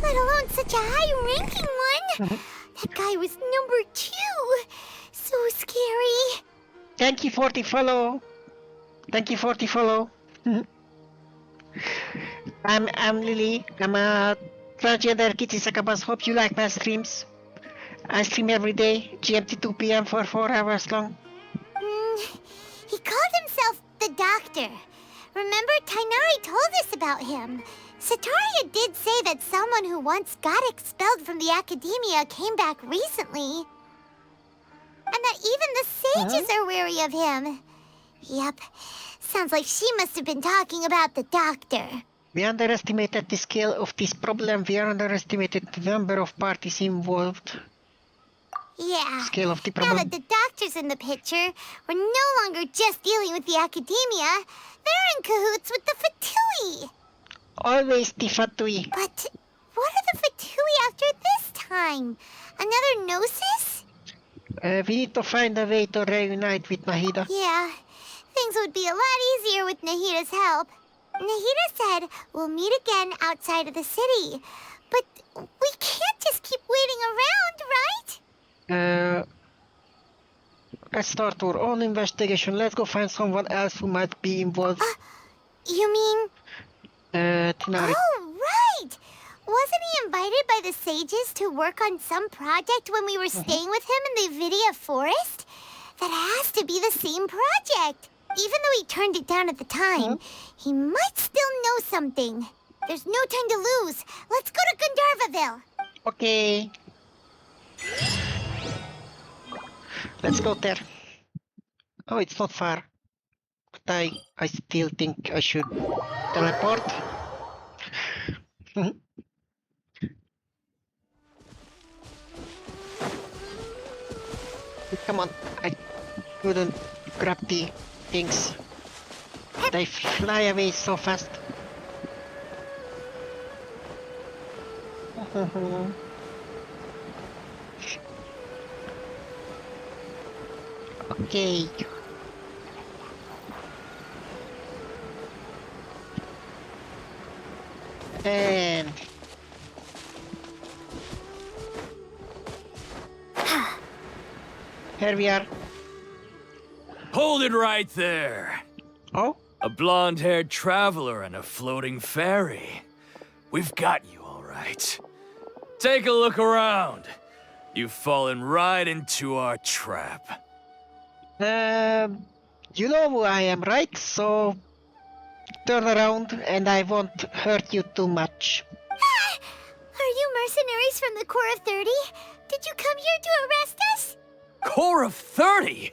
[SPEAKER 2] let alone such a high-ranking one. That guy was number 2. So scary.
[SPEAKER 1] Thank you for the follow. Thank you for the follow. I'm Lily. I'm a transgender KittySuccubus. Hope you like my streams. I stream every day, GMT 2 PM for 4 hours long.
[SPEAKER 2] He called himself the Doctor. Remember, Tainari told us about him. Sataria did say that someone who once got expelled from the academia came back recently. And that even the sages are wary of him. Yep, sounds like she must have been talking about the Doctor.
[SPEAKER 1] We underestimated the scale of this problem. We underestimated the number of parties involved.
[SPEAKER 2] Yeah,
[SPEAKER 1] Scale of the
[SPEAKER 2] now
[SPEAKER 1] problem.
[SPEAKER 2] that the Doctor's in the picture, we're no longer just dealing with the academia. They're in cahoots with the Fatui.
[SPEAKER 1] Always the Fatui.
[SPEAKER 2] But what are the Fatui after this time? Another Gnosis?
[SPEAKER 1] We need to find a way to reunite with Nahida.
[SPEAKER 2] Yeah, things would be a lot easier with Nahida's help. Nahida said we'll meet again outside of the city. But we can't
[SPEAKER 1] Let's start our own investigation. Let's go find someone else who might be involved.
[SPEAKER 2] You mean...
[SPEAKER 1] Tinari.
[SPEAKER 2] Oh, right! Wasn't he invited by the sages to work on some project when we were staying with him in the Vidia forest? That has to be the same project. Even though he turned it down at the time, he might still know something. There's no time to lose. Let's go to Gandharvaville.
[SPEAKER 1] Okay. Let's go there. Oh, it's not far. But I still think I should teleport. Come on, I couldn't grab the things. They fly away so fast. Okay. And here we are.
[SPEAKER 20] Hold it right there.
[SPEAKER 1] Oh?
[SPEAKER 20] A blonde-haired traveler and a floating fairy. We've got you, all right. Take a look around. You've fallen right into our trap.
[SPEAKER 1] You know who I am, right? So turn around and I won't hurt you too much.
[SPEAKER 2] Are you mercenaries from the Corps of 30? Did you come here to arrest us?
[SPEAKER 20] Corps of 30?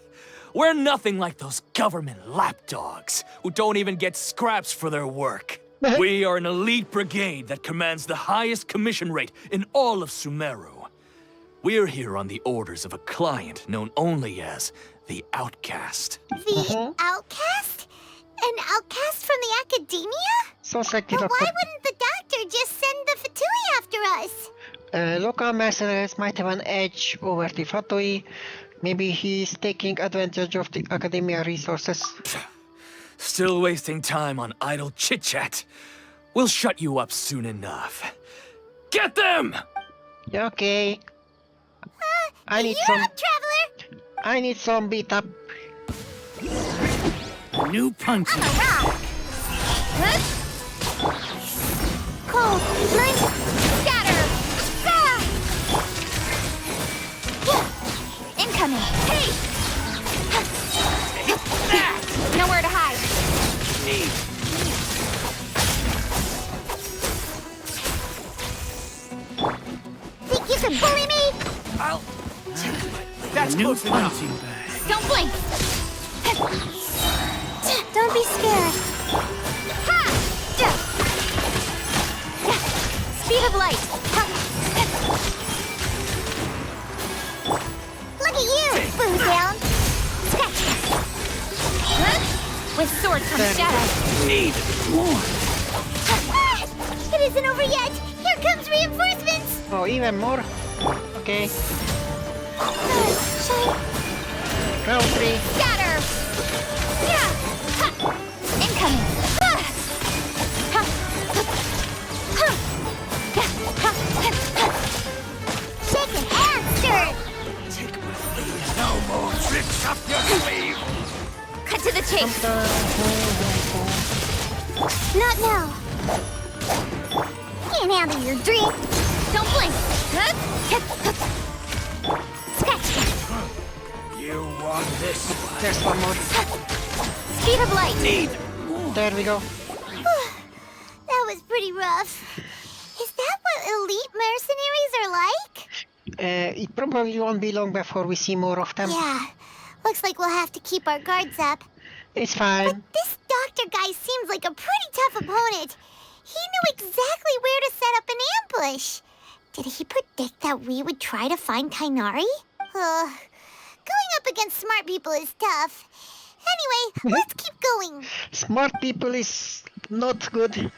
[SPEAKER 20] We're nothing like those government lapdogs who don't even get scraps for their work. We are an elite brigade that commands the highest commission rate in all of Sumeru. We're here on the orders of a client known only as the Outcast.
[SPEAKER 2] The Outcast? An outcast from the academia?
[SPEAKER 1] Sounds like
[SPEAKER 2] But why wouldn't the doctor just send the Fatui after us?
[SPEAKER 1] Local mercenaries might have an edge over the Fatui. Maybe he's taking advantage of the academia resources.
[SPEAKER 20] Still wasting time on idle chit-chat. We'll shut you up soon enough. Get them!
[SPEAKER 1] Okay. I need some...
[SPEAKER 2] traveler!
[SPEAKER 1] I need some beat up.
[SPEAKER 5] New punching.
[SPEAKER 2] Cold, blind, scatter!
[SPEAKER 19] Incoming! Hey! Nowhere to hide.
[SPEAKER 2] Think you can bully me?
[SPEAKER 5] That's new punching bag.
[SPEAKER 19] Don't blink!
[SPEAKER 2] Don't be scared.
[SPEAKER 19] Ha! Speed of light.
[SPEAKER 2] Look at you, Boom Down.
[SPEAKER 19] With sword comes shadow.
[SPEAKER 5] Need more.
[SPEAKER 2] It isn't over yet. Here comes reinforcements.
[SPEAKER 1] Oh, even more? Okay. Round 3.
[SPEAKER 19] Scatter! Yeah! Ha! Incoming!
[SPEAKER 2] Shaken and stirred.
[SPEAKER 20] No more tricks up your sleeve!
[SPEAKER 19] Cut to the chase!
[SPEAKER 2] Not now. Can't handle your drink.
[SPEAKER 19] Don't blink!
[SPEAKER 20] You want this one?
[SPEAKER 1] There's one more.
[SPEAKER 19] Speed of light!
[SPEAKER 20] Need
[SPEAKER 1] There we go.
[SPEAKER 2] That was pretty rough. Is that what elite mercenaries are like?
[SPEAKER 1] It probably won't be long before we see more of them.
[SPEAKER 2] Yeah. Looks like we'll have to keep our guards up.
[SPEAKER 1] It's fine.
[SPEAKER 2] But this doctor guy seems like a pretty tough opponent. He knew exactly where to set up an ambush. Did he predict that we would try to find Kainari? Going up against smart people is tough. Anyway, let's keep going.
[SPEAKER 1] Smart people is not good.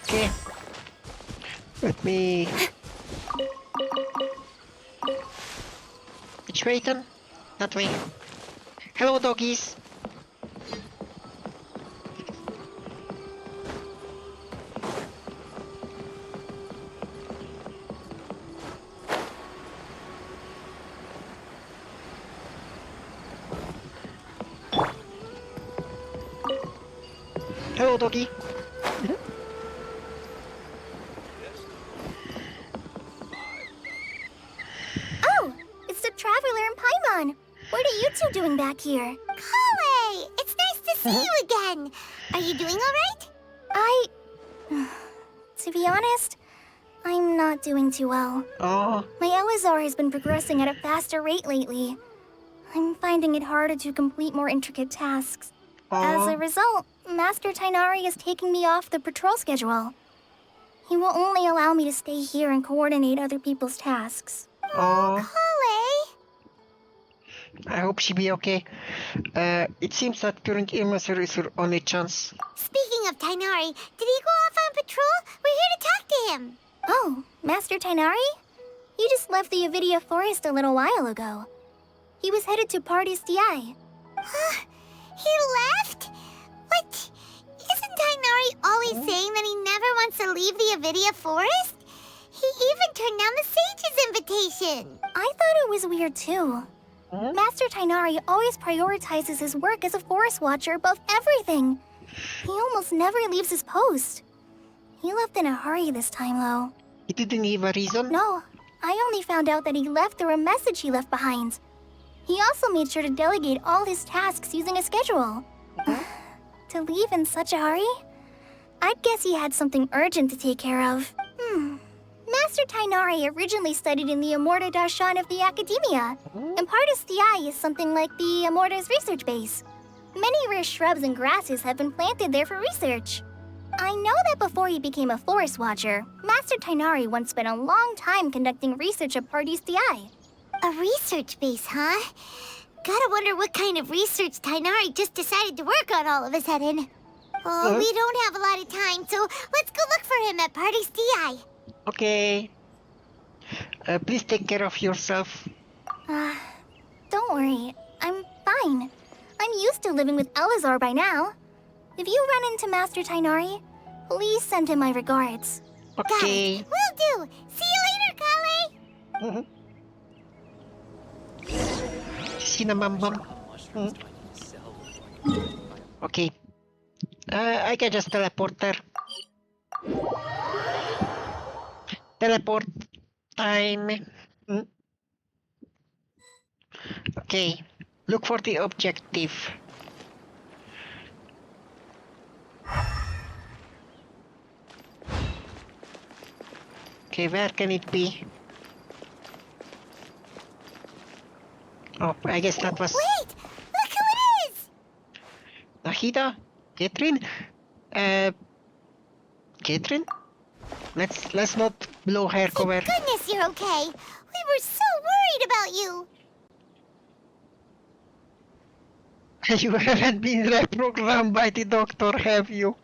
[SPEAKER 1] Okay. Let me... Which way then? That way. Hello, doggies. Hello, doggy.
[SPEAKER 2] Oh, it's the Traveler and Paimon. What are you two doing back here? Kale, it's nice to see you again. Are you doing all right? To be honest, I'm not doing too well.
[SPEAKER 1] Oh.
[SPEAKER 2] My Elazar has been progressing at a faster rate lately. I'm finding it harder to complete more intricate tasks. As a result, Master Tighnari is taking me off the patrol schedule. He will only allow me to stay here and coordinate other people's tasks.
[SPEAKER 1] Oh.
[SPEAKER 2] Kale!
[SPEAKER 1] I hope she be okay. It seems that current Ilmaser is her only chance.
[SPEAKER 2] Speaking of Tighnari, did he go off on patrol? We're here to talk to him. Oh, Master Tighnari? He just left the Avidia Forest a little while ago. He was headed to Party's DI. He left? What? Isn't Tighnari always saying that he never wants to leave the Avidia Forest? He even turned down the Sage's invitation. I thought it was weird too. Master Tighnari always prioritizes his work as a forest watcher above everything. He almost never leaves his post. He left in a hurry this time, though.
[SPEAKER 1] He didn't give a reason?
[SPEAKER 2] No, I only found out that he left through a message he left behind. He also made sure to delegate all his tasks using a schedule. To leave in such a hurry? I'd guess he had something urgent to take care of. Master Tighnari originally studied in the Amorta Darshan of the Academia, and Partis DI is something like the Amorta's research base. Many rare shrubs and grasses have been planted there for research. I know that before he became a forest watcher, Master Tighnari once spent a long time conducting research at Partis DI. A research base, huh? Gotta wonder what kind of research Tighnari just decided to work on all of a sudden. Oh, we don't have a lot of time, so let's go look for him at Partis DI.
[SPEAKER 1] Okay. Please take care of yourself.
[SPEAKER 2] Don't worry. I'm fine. I'm used to living with Elazar by now. If you run into Master Tighnari, please send him my regards.
[SPEAKER 1] Okay.
[SPEAKER 2] Got it. Will do. See you later, Kale.
[SPEAKER 1] Cinnamon. Okay. I can just teleport there. Teleport time. Okay. Look for the objective. Okay, where can it be? Oh, I guess that was...
[SPEAKER 2] Wait! Look who it is!
[SPEAKER 1] Nahida? Catherine? Catherine? Let's not blow her cover.
[SPEAKER 2] Thank goodness you're okay. We were so worried about you.
[SPEAKER 1] You haven't been reprogrammed by the doctor, have you?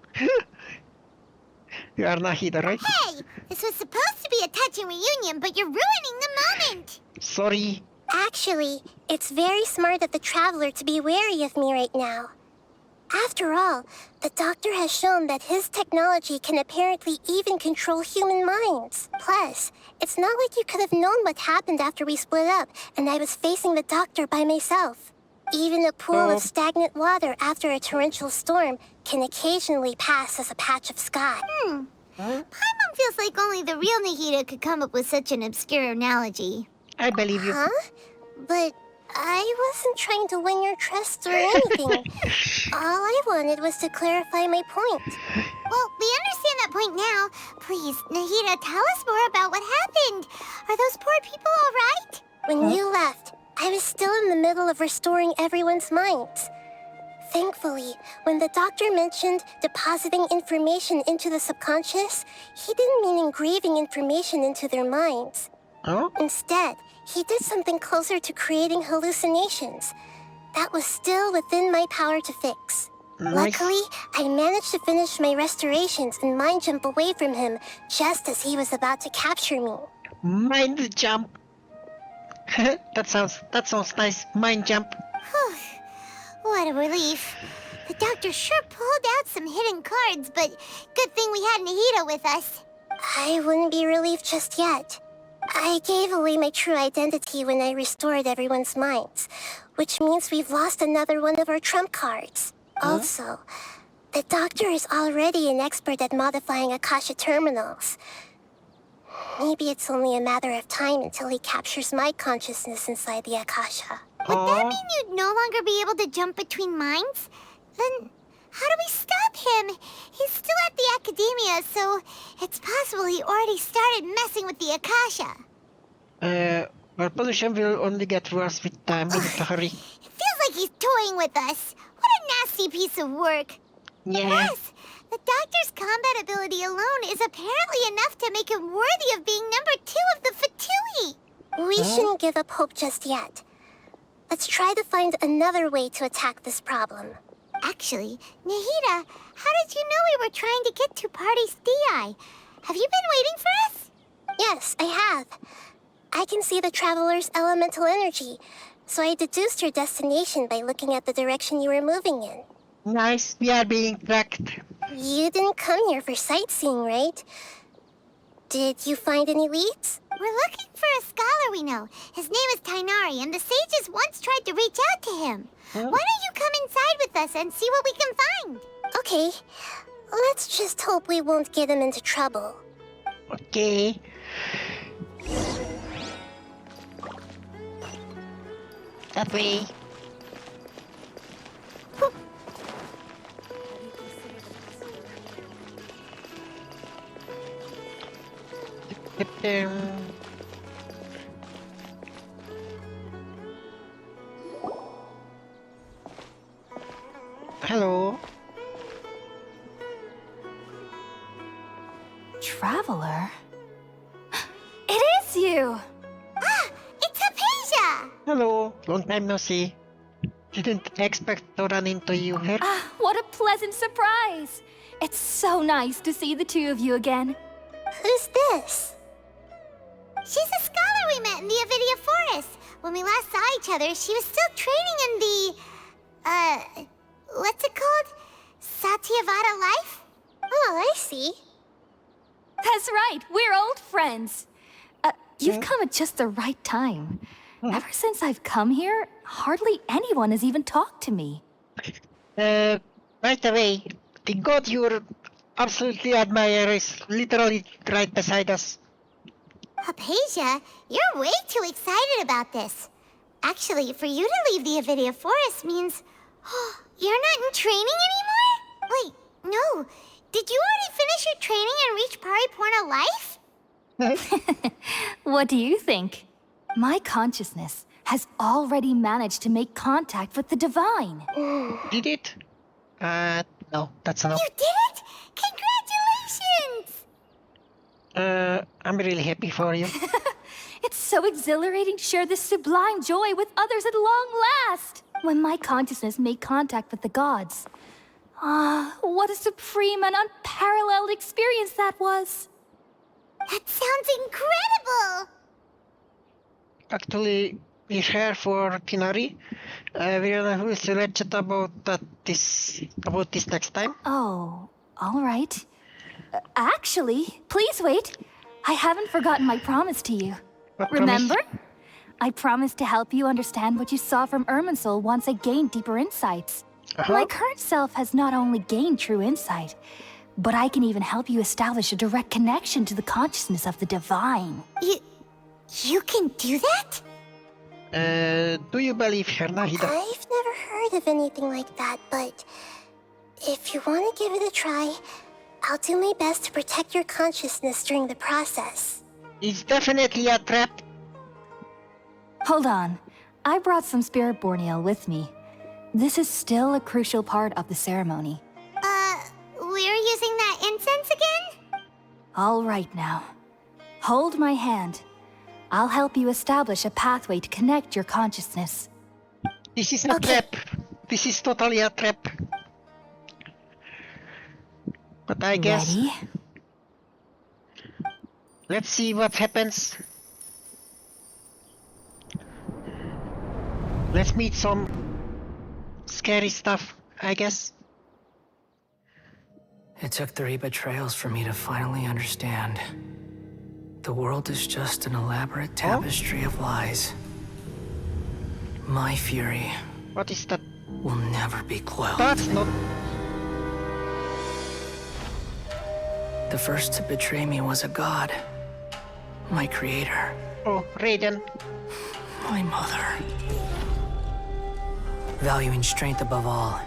[SPEAKER 1] You are Nahida, right?
[SPEAKER 2] Hey! This was supposed to be a touching reunion, but you're ruining the moment!
[SPEAKER 1] Sorry.
[SPEAKER 15] Actually, it's very smart of the Traveler to be wary of me right now. After all, the Doctor has shown that his technology can apparently even control human minds. Plus, it's not like you could have known what happened after we split up and I was facing the Doctor by myself. Even a pool of stagnant water after a torrential storm can occasionally pass as a patch of sky.
[SPEAKER 2] Paimon feels like only the real Nahida could come up with such an obscure analogy.
[SPEAKER 1] I believe you.
[SPEAKER 15] Huh? But I wasn't trying to win your trust or anything. All I wanted was to clarify my point.
[SPEAKER 2] Well, we understand that point now. Please, Nahida, tell us more about what happened. Are those poor people all right?
[SPEAKER 15] When you left, I was still in the middle of restoring everyone's minds. Thankfully, when the Doctor mentioned depositing information into the subconscious, he didn't mean engraving information into their minds. Instead, he did something closer to creating hallucinations. That was still within my power to fix. Luckily, I managed to finish my restorations and mind jump away from him just as he was about to capture me.
[SPEAKER 1] Mind jump. That sounds nice. Mind jump.
[SPEAKER 2] What a relief. The Doctor sure pulled out some hidden cards, but good thing we had Nahida with us.
[SPEAKER 15] I wouldn't be relieved just yet. I gave away my true identity when I restored everyone's minds, which means we've lost another one of our trump cards. Also, The doctor is already an expert at modifying Akasha terminals. Maybe it's only a matter of time until he captures my consciousness inside the Akasha.
[SPEAKER 2] Would that mean you'd no longer be able to jump between minds? Then how do we stop him? He's still at the academia, so it's possible he already started messing with the Akasha.
[SPEAKER 1] Our pollution will only get worse with time. We need to hurry.
[SPEAKER 2] It feels like he's toying with us. What a nasty piece of work.
[SPEAKER 1] Yeah.
[SPEAKER 2] Yes, the doctor's combat ability alone is apparently enough to make him worthy of being number 2 of the Fatui.
[SPEAKER 15] We shouldn't give up hope just yet. Let's try to find another way to attack this problem.
[SPEAKER 2] Actually, Nahida, how did you know we were trying to get to Party's DI? Have you been waiting for us?
[SPEAKER 15] Yes, I have. I can see the traveler's elemental energy, so I deduced your destination by looking at the direction you were moving in.
[SPEAKER 1] Nice, we are being tracked.
[SPEAKER 15] You didn't come here for sightseeing, right? Did you find any leads?
[SPEAKER 2] We're looking for a scholar we know. His name is Tainari, and the sages once tried to reach out to him. Why don't you come inside with us and see what we can find?
[SPEAKER 15] Okay. Let's just hope we won't get him into trouble.
[SPEAKER 1] Okay. That way. Hello.
[SPEAKER 19] Traveler? It is you!
[SPEAKER 2] Ah, it's Hypatia!
[SPEAKER 1] Hello. Long time no see. Didn't expect to run into you here.
[SPEAKER 19] Ah, what a pleasant surprise! It's so nice to see the two of you again.
[SPEAKER 15] Who's this?
[SPEAKER 2] She's a scholar we met in the Avidia Forest. When we last saw each other, she was still training in the, what's it called? Satyavada life?
[SPEAKER 15] Oh, I see.
[SPEAKER 19] That's right, we're old friends. You've come at just the right time. Ever since I've come here, hardly anyone has even talked to me.
[SPEAKER 1] By the way, the god you absolutely admire is literally right beside us.
[SPEAKER 2] Hypatia, you're way too excited about this. Actually, for you to leave the Avidia Forest means... you're not in training anymore? Wait, no. Did you already finish your training and reach Pariporna life?
[SPEAKER 19] What do you think? My consciousness has already managed to make contact with the divine.
[SPEAKER 1] Did it? No, that's enough.
[SPEAKER 2] You did it? Congratulations!
[SPEAKER 1] I'm really happy for you.
[SPEAKER 19] It's so exhilarating to share this sublime joy with others at long last. When my consciousness made contact with the gods. Ah, what a supreme and unparalleled experience that was.
[SPEAKER 2] That sounds incredible!
[SPEAKER 1] Actually, we're here for Tinari. We'll select chat about this next time.
[SPEAKER 19] Oh, all right. Actually, please wait. I haven't forgotten my promise to you. Remember? I promised to help you understand what you saw from Irminsul once I gained deeper insights. My current self has not only gained true insight, but I can even help you establish a direct connection to the consciousness of the divine.
[SPEAKER 2] You can do that?
[SPEAKER 1] Do you believe her, Nahida?
[SPEAKER 15] I've never heard of anything like that, but if you want to give it a try, I'll do my best to protect your consciousness during the process.
[SPEAKER 1] It's definitely a trap.
[SPEAKER 19] Hold on. I brought some spirit borneal with me. This is still a crucial part of the ceremony.
[SPEAKER 2] We're using that incense again?
[SPEAKER 19] All right now. Hold my hand. I'll help you establish a pathway to connect your consciousness.
[SPEAKER 1] This is a trap. This is totally a trap. But I guess...
[SPEAKER 19] Ready?
[SPEAKER 1] Let's see what happens. Let's meet some scary stuff, I guess.
[SPEAKER 8] It took 3 betrayals for me to finally understand. The world is just an elaborate tapestry of lies. My fury...
[SPEAKER 1] What is that?
[SPEAKER 8] ...will never be quelled.
[SPEAKER 1] That's not...
[SPEAKER 5] The first to betray me was a god. My creator.
[SPEAKER 1] Oh, Raiden.
[SPEAKER 5] My mother. Valuing strength above all,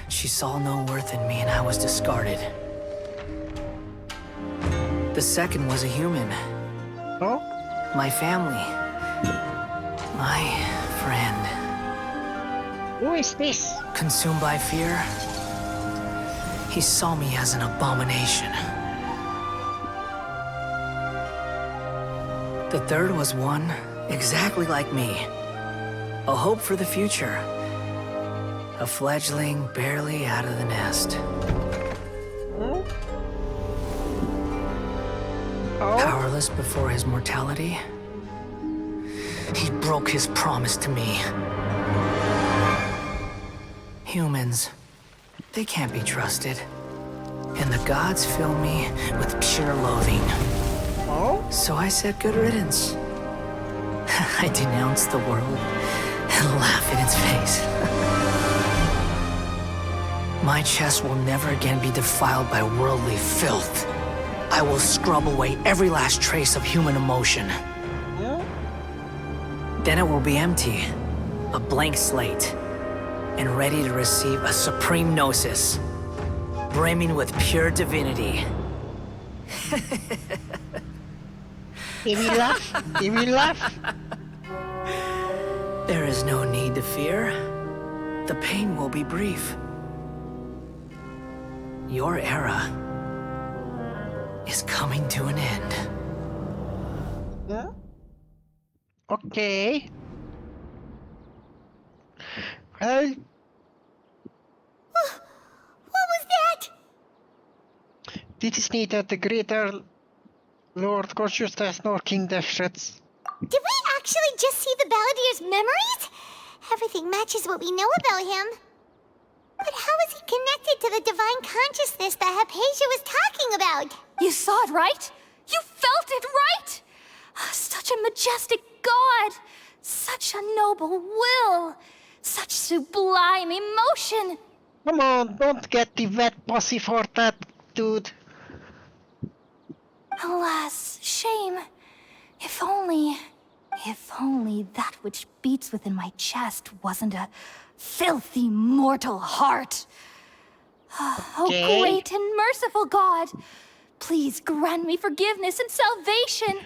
[SPEAKER 5] she saw no worth in me and I was discarded. The second was a human.
[SPEAKER 1] Oh?
[SPEAKER 5] My family. My friend.
[SPEAKER 1] Who is this?
[SPEAKER 5] Consumed by fear, he saw me as an abomination. The third was one exactly like me. A hope for the future. A fledgling barely out of the nest.
[SPEAKER 1] Oh?
[SPEAKER 5] Powerless before his mortality, he broke his promise to me. Humans, they can't be trusted. And the gods fill me with pure loathing.
[SPEAKER 1] Oh?
[SPEAKER 5] So I said good riddance. I denounced the world and laugh in its face. My chest will never again be defiled by worldly filth. I will scrub away every last trace of human emotion. Then it will be empty, a blank slate, and ready to receive a supreme gnosis, brimming with pure divinity.
[SPEAKER 1] He will laugh. He will laugh.
[SPEAKER 5] There is no need to fear. The pain will be brief. Your era is coming to an end.
[SPEAKER 1] Yeah. Okay. Well.
[SPEAKER 2] What was that?
[SPEAKER 1] This is neither the greater Lord Consciousness nor King Dashret's.
[SPEAKER 2] Did we actually just see the Balladier's memories? Everything matches what we know about him. But how is he connected to the divine consciousness that Hypatia was talking about?
[SPEAKER 19] You saw it, right? You felt it, right? Such a majestic god! Such a noble will! Such sublime emotion!
[SPEAKER 1] Come on, don't get the wet pussy for that, dude.
[SPEAKER 19] Alas, shame. If only that which beats within my chest wasn't a filthy mortal heart. Oh, great and merciful God, please grant me forgiveness and salvation.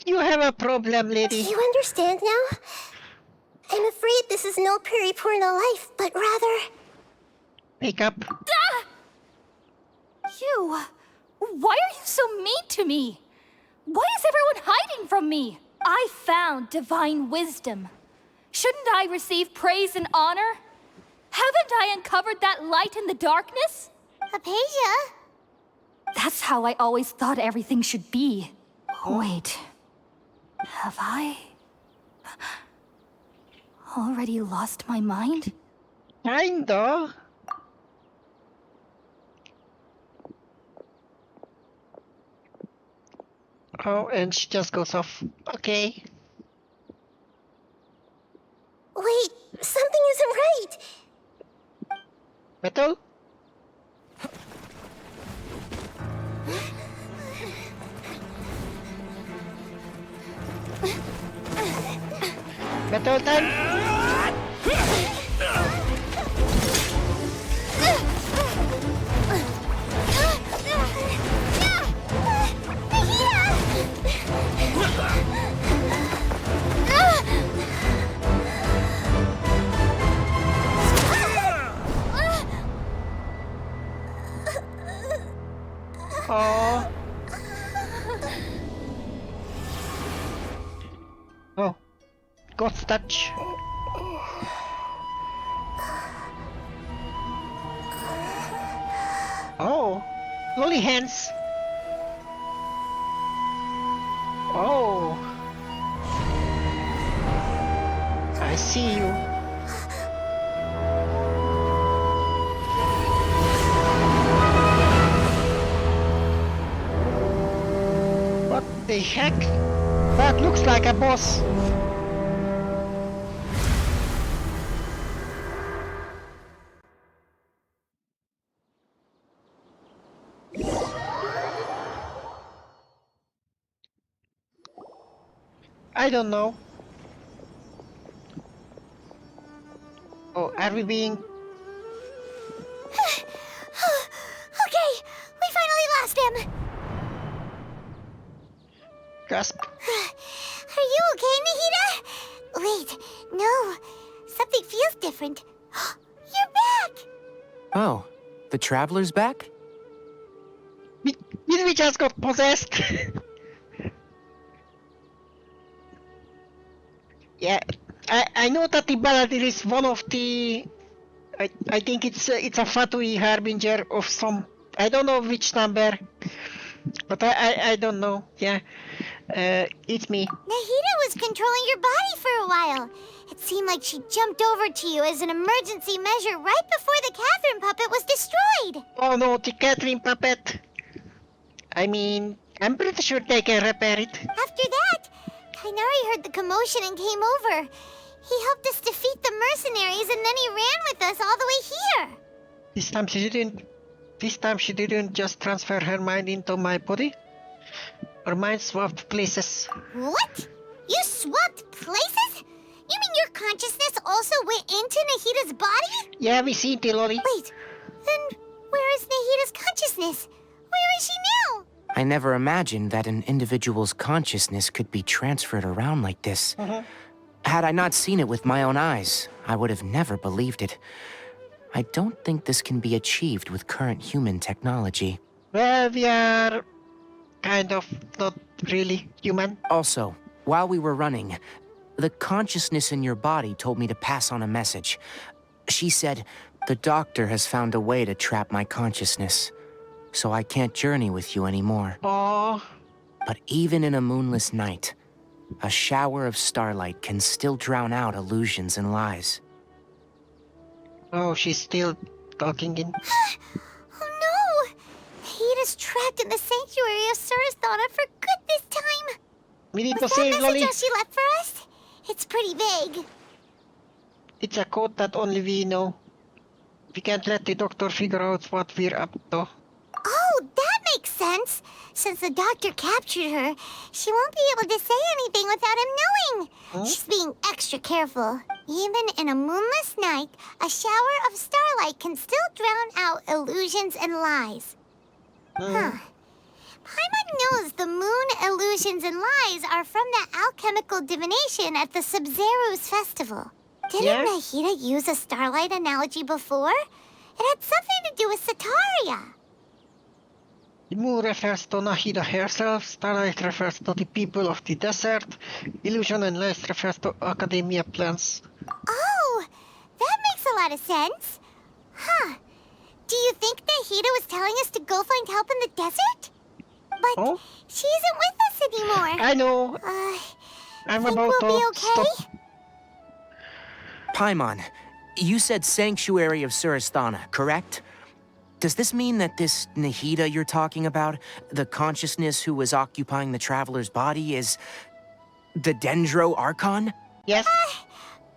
[SPEAKER 1] You have a problem, lady.
[SPEAKER 15] Do you understand now? I'm afraid this is no periporno life, but rather...
[SPEAKER 1] Wake up.
[SPEAKER 19] You... Why are you so mean to me? Why is everyone hiding from me? I found divine wisdom. Shouldn't I receive praise and honor? Haven't I uncovered that light in the darkness?
[SPEAKER 2] Hypatia?
[SPEAKER 19] That's how I always thought everything should be. Wait. Have I... already lost my mind?
[SPEAKER 1] Kinda. Oh, and she just goes off. Okay.
[SPEAKER 15] Wait, something isn't right.
[SPEAKER 1] Metal? Metal time? Oh. Oh. God's touch. Oh. Loli hands. Oh. I see you. What the heck? That looks like a boss. I don't know. Oh, are we being...
[SPEAKER 2] Okay, we finally lost him.
[SPEAKER 1] Gasp.
[SPEAKER 2] Are you okay, Nahida? Wait, no. Something feels different. You're back!
[SPEAKER 5] Oh, the Traveler's back?
[SPEAKER 1] Did we just got possessed? Yeah, I know that the Baladir is one of the... I think it's a Fatui harbinger of some... I don't know which number. But I don't know, yeah. It's me.
[SPEAKER 2] Nahida was controlling your body for a while. It seemed like she jumped over to you as an emergency measure right before the Catherine puppet was destroyed.
[SPEAKER 1] Oh no, the Catherine puppet. I mean, I'm pretty sure they can repair it.
[SPEAKER 2] After that, Kainari heard the commotion and came over. He helped us defeat the mercenaries and then he ran with us all the way here.
[SPEAKER 1] This time she didn't just transfer her mind into my body. Our minds swapped places.
[SPEAKER 2] What? You swapped places? You mean your consciousness also went into Nahida's body?
[SPEAKER 1] Yeah, we see KittyLoli.
[SPEAKER 2] Wait, then where is Nahida's consciousness? Where is she now?
[SPEAKER 5] I never imagined that an individual's consciousness could be transferred around like this. Had I not seen it with my own eyes, I would have never believed it. I don't think this can be achieved with current human technology.
[SPEAKER 1] Well, we are kind of not really human.
[SPEAKER 5] Also, while we were running, the consciousness in your body told me to pass on a message. She said, the doctor has found a way to trap my consciousness, so I can't journey with you anymore.
[SPEAKER 1] Oh.
[SPEAKER 5] But even in a moonless night, a shower of starlight can still drown out illusions and lies.
[SPEAKER 1] Oh, she's still talking in...
[SPEAKER 2] Oh no! Nahida's trapped in the sanctuary of Surasthana for good this time!
[SPEAKER 1] We need
[SPEAKER 2] Was
[SPEAKER 1] to save
[SPEAKER 2] that
[SPEAKER 1] Loli.
[SPEAKER 2] message all she left for us? It's pretty vague.
[SPEAKER 1] It's a code that only we know. We can't let the doctor figure out what we're up to.
[SPEAKER 2] Oh, that makes sense! Since the doctor captured her, she won't be able to say anything without him knowing. She's being extra careful. Even in a moonless night, a shower of starlight can still drown out illusions and lies. Paimon knows the moon illusions and lies are from the alchemical divination at the Sub-Zero's festival. Didn't Nahida use a starlight analogy before? It had something to do with Sataria.
[SPEAKER 1] The moon refers to Nahida herself, starlight refers to the people of the desert, illusion and lies refers to academia plans.
[SPEAKER 2] Oh, that makes a lot of sense. Huh. Do you think Nahida was telling us to go find help in the desert? But she isn't with us anymore.
[SPEAKER 1] I know. I'm
[SPEAKER 2] think
[SPEAKER 1] about
[SPEAKER 2] we'll
[SPEAKER 1] to
[SPEAKER 2] be okay?
[SPEAKER 1] stop.
[SPEAKER 5] Paimon, you said Sanctuary of Surasthana, correct? Does this mean that this Nahida you're talking about, the consciousness who was occupying the Traveler's body, is the Dendro Archon?
[SPEAKER 1] Yes.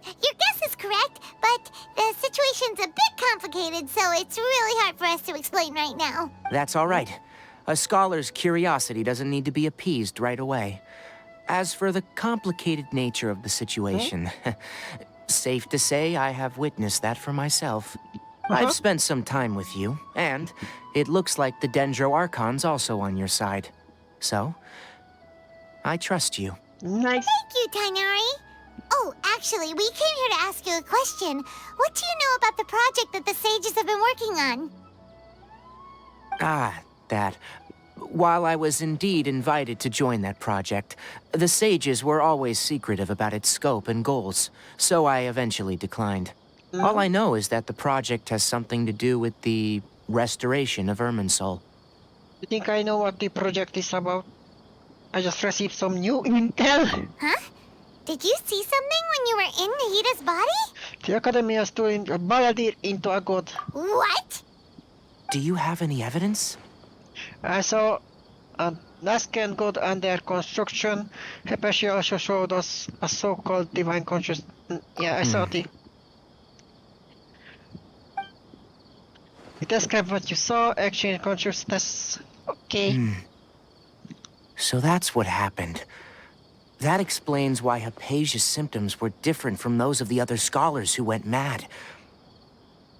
[SPEAKER 2] Your guess is correct, but the situation's a bit complicated, so it's really hard for us to explain right now.
[SPEAKER 5] That's all right. A scholar's curiosity doesn't need to be appeased right away. As for the complicated nature of the situation, safe to say I have witnessed that for myself. I've spent some time with you, and it looks like the Dendro Archon's also on your side. So, I trust you.
[SPEAKER 1] Nice.
[SPEAKER 2] Thank you, Tainari. Oh, actually, we came here to ask you a question. What do you know about the project that the sages have been working on?
[SPEAKER 5] Ah, that. While I was indeed invited to join that project, the sages were always secretive about its scope and goals, so I eventually declined. All I know is that the project has something to do with the restoration of Irminsul.
[SPEAKER 1] You think I know what the project is about? I just received some new intel.
[SPEAKER 2] Huh? Did you see something when you were in Nahida's body?
[SPEAKER 1] The Academy is turning a Baladir into a god.
[SPEAKER 2] What?
[SPEAKER 5] Do you have any evidence?
[SPEAKER 1] I saw a Nascan god under construction. Hepeshi also showed us a so-called divine consciousness. Yeah, I saw the... Describe what you saw, exchange consciousness. Okay.
[SPEAKER 5] So that's what happened. That explains why Hypatia's symptoms were different from those of the other scholars who went mad.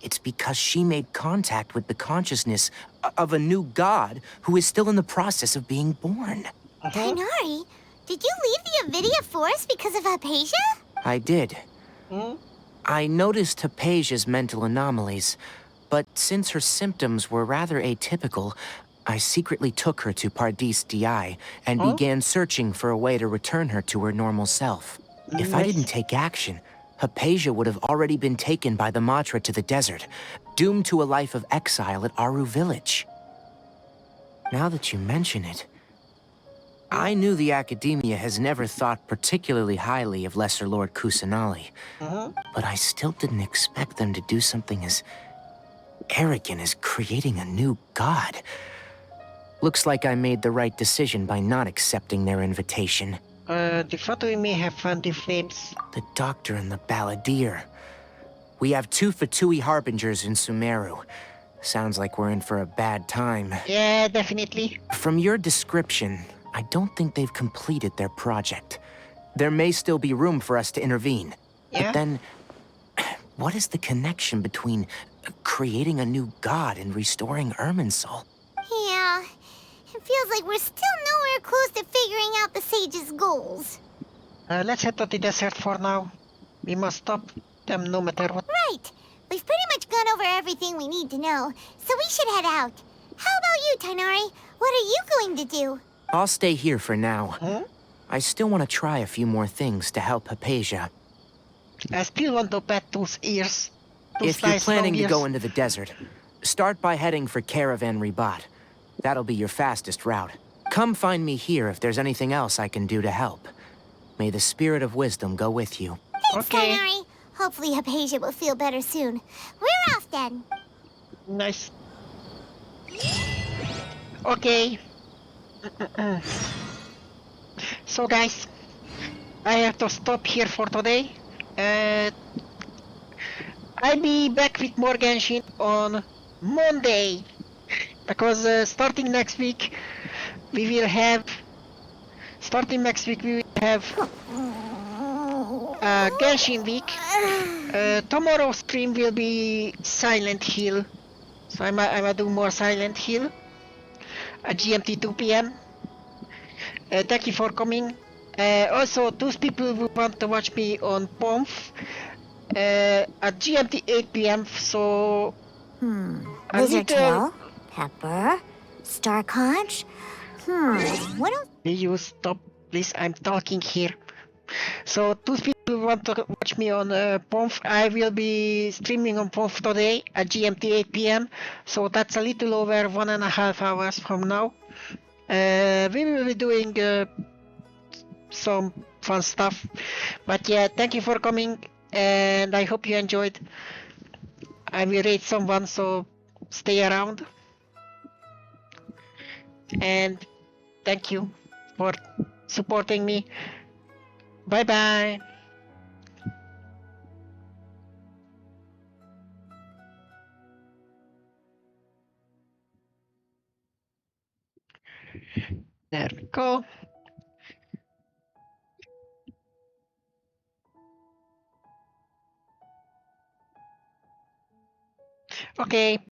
[SPEAKER 5] It's because she made contact with the consciousness of a new god who is still in the process of being born.
[SPEAKER 2] Tighnari, did you leave the Avidia Forest because of Hypatia?
[SPEAKER 5] I did. I noticed Hypatia's mental anomalies, but since her symptoms were rather atypical, I secretly took her to Pardis Di and began searching for a way to return her to her normal self. If I didn't take action, Hypatia would have already been taken by the Matra to the desert, doomed to a life of exile at Aru village. Now that you mention it, I knew the Academia has never thought particularly highly of Lesser Lord Kusanali, but I still didn't expect them to do something as arrogant as creating a new god. Looks like I made the right decision by not accepting their invitation.
[SPEAKER 1] The Fatui may have found the flames.
[SPEAKER 5] The Doctor and the Balladeer. We have 2 Fatui Harbingers in Sumeru. Sounds like we're in for a bad time.
[SPEAKER 1] Yeah, definitely.
[SPEAKER 5] From your description, I don't think they've completed their project. There may still be room for us to intervene.
[SPEAKER 1] Yeah?
[SPEAKER 5] But then, what is the connection between creating a new god and restoring Irminsul?
[SPEAKER 2] Yeah, it feels like we're still nowhere close to figuring out the sage's goals.
[SPEAKER 1] Let's head to the desert for now. We must stop them no matter what.
[SPEAKER 2] Right. We've pretty much gone over everything we need to know, so we should head out. How about you, Tighnari? What are you going to do?
[SPEAKER 5] I'll stay here for now. I still want to try a few more things to help Hypatia.
[SPEAKER 1] I still want to pet those ears.
[SPEAKER 5] If you're planning to go into the desert, start by heading for Caravan Ribat. That'll be your fastest route. Come find me here if there's anything else I can do to help. May the spirit of wisdom go with you.
[SPEAKER 2] Thanks, Tighnari. Hopefully Hypatia will feel better soon. We're off then.
[SPEAKER 1] Nice. Okay. So guys, I have to stop here for today. I'll be back with more Genshin on Monday. Because starting next week, we will have Genshin week. Tomorrow's stream will be Silent Hill. So I'ma do more Silent Hill at GMT 2 PM. Thank you for coming. Also, those people who want to watch me on Pomf at GMT 8 PM. So
[SPEAKER 2] Lizard Tail, Pepper, Starconch. What else?
[SPEAKER 1] Will you stop, please? I'm talking here. So, those people who want to watch me on Pomf, I will be streaming on Pomf today at GMT 8 PM. So that's a little over 1.5 hours from now. We will be doing some fun stuff. But yeah, thank you for coming, and I hope you enjoyed. I will rate someone, so stay around. And thank you for supporting me. Bye bye. There we go. Okay.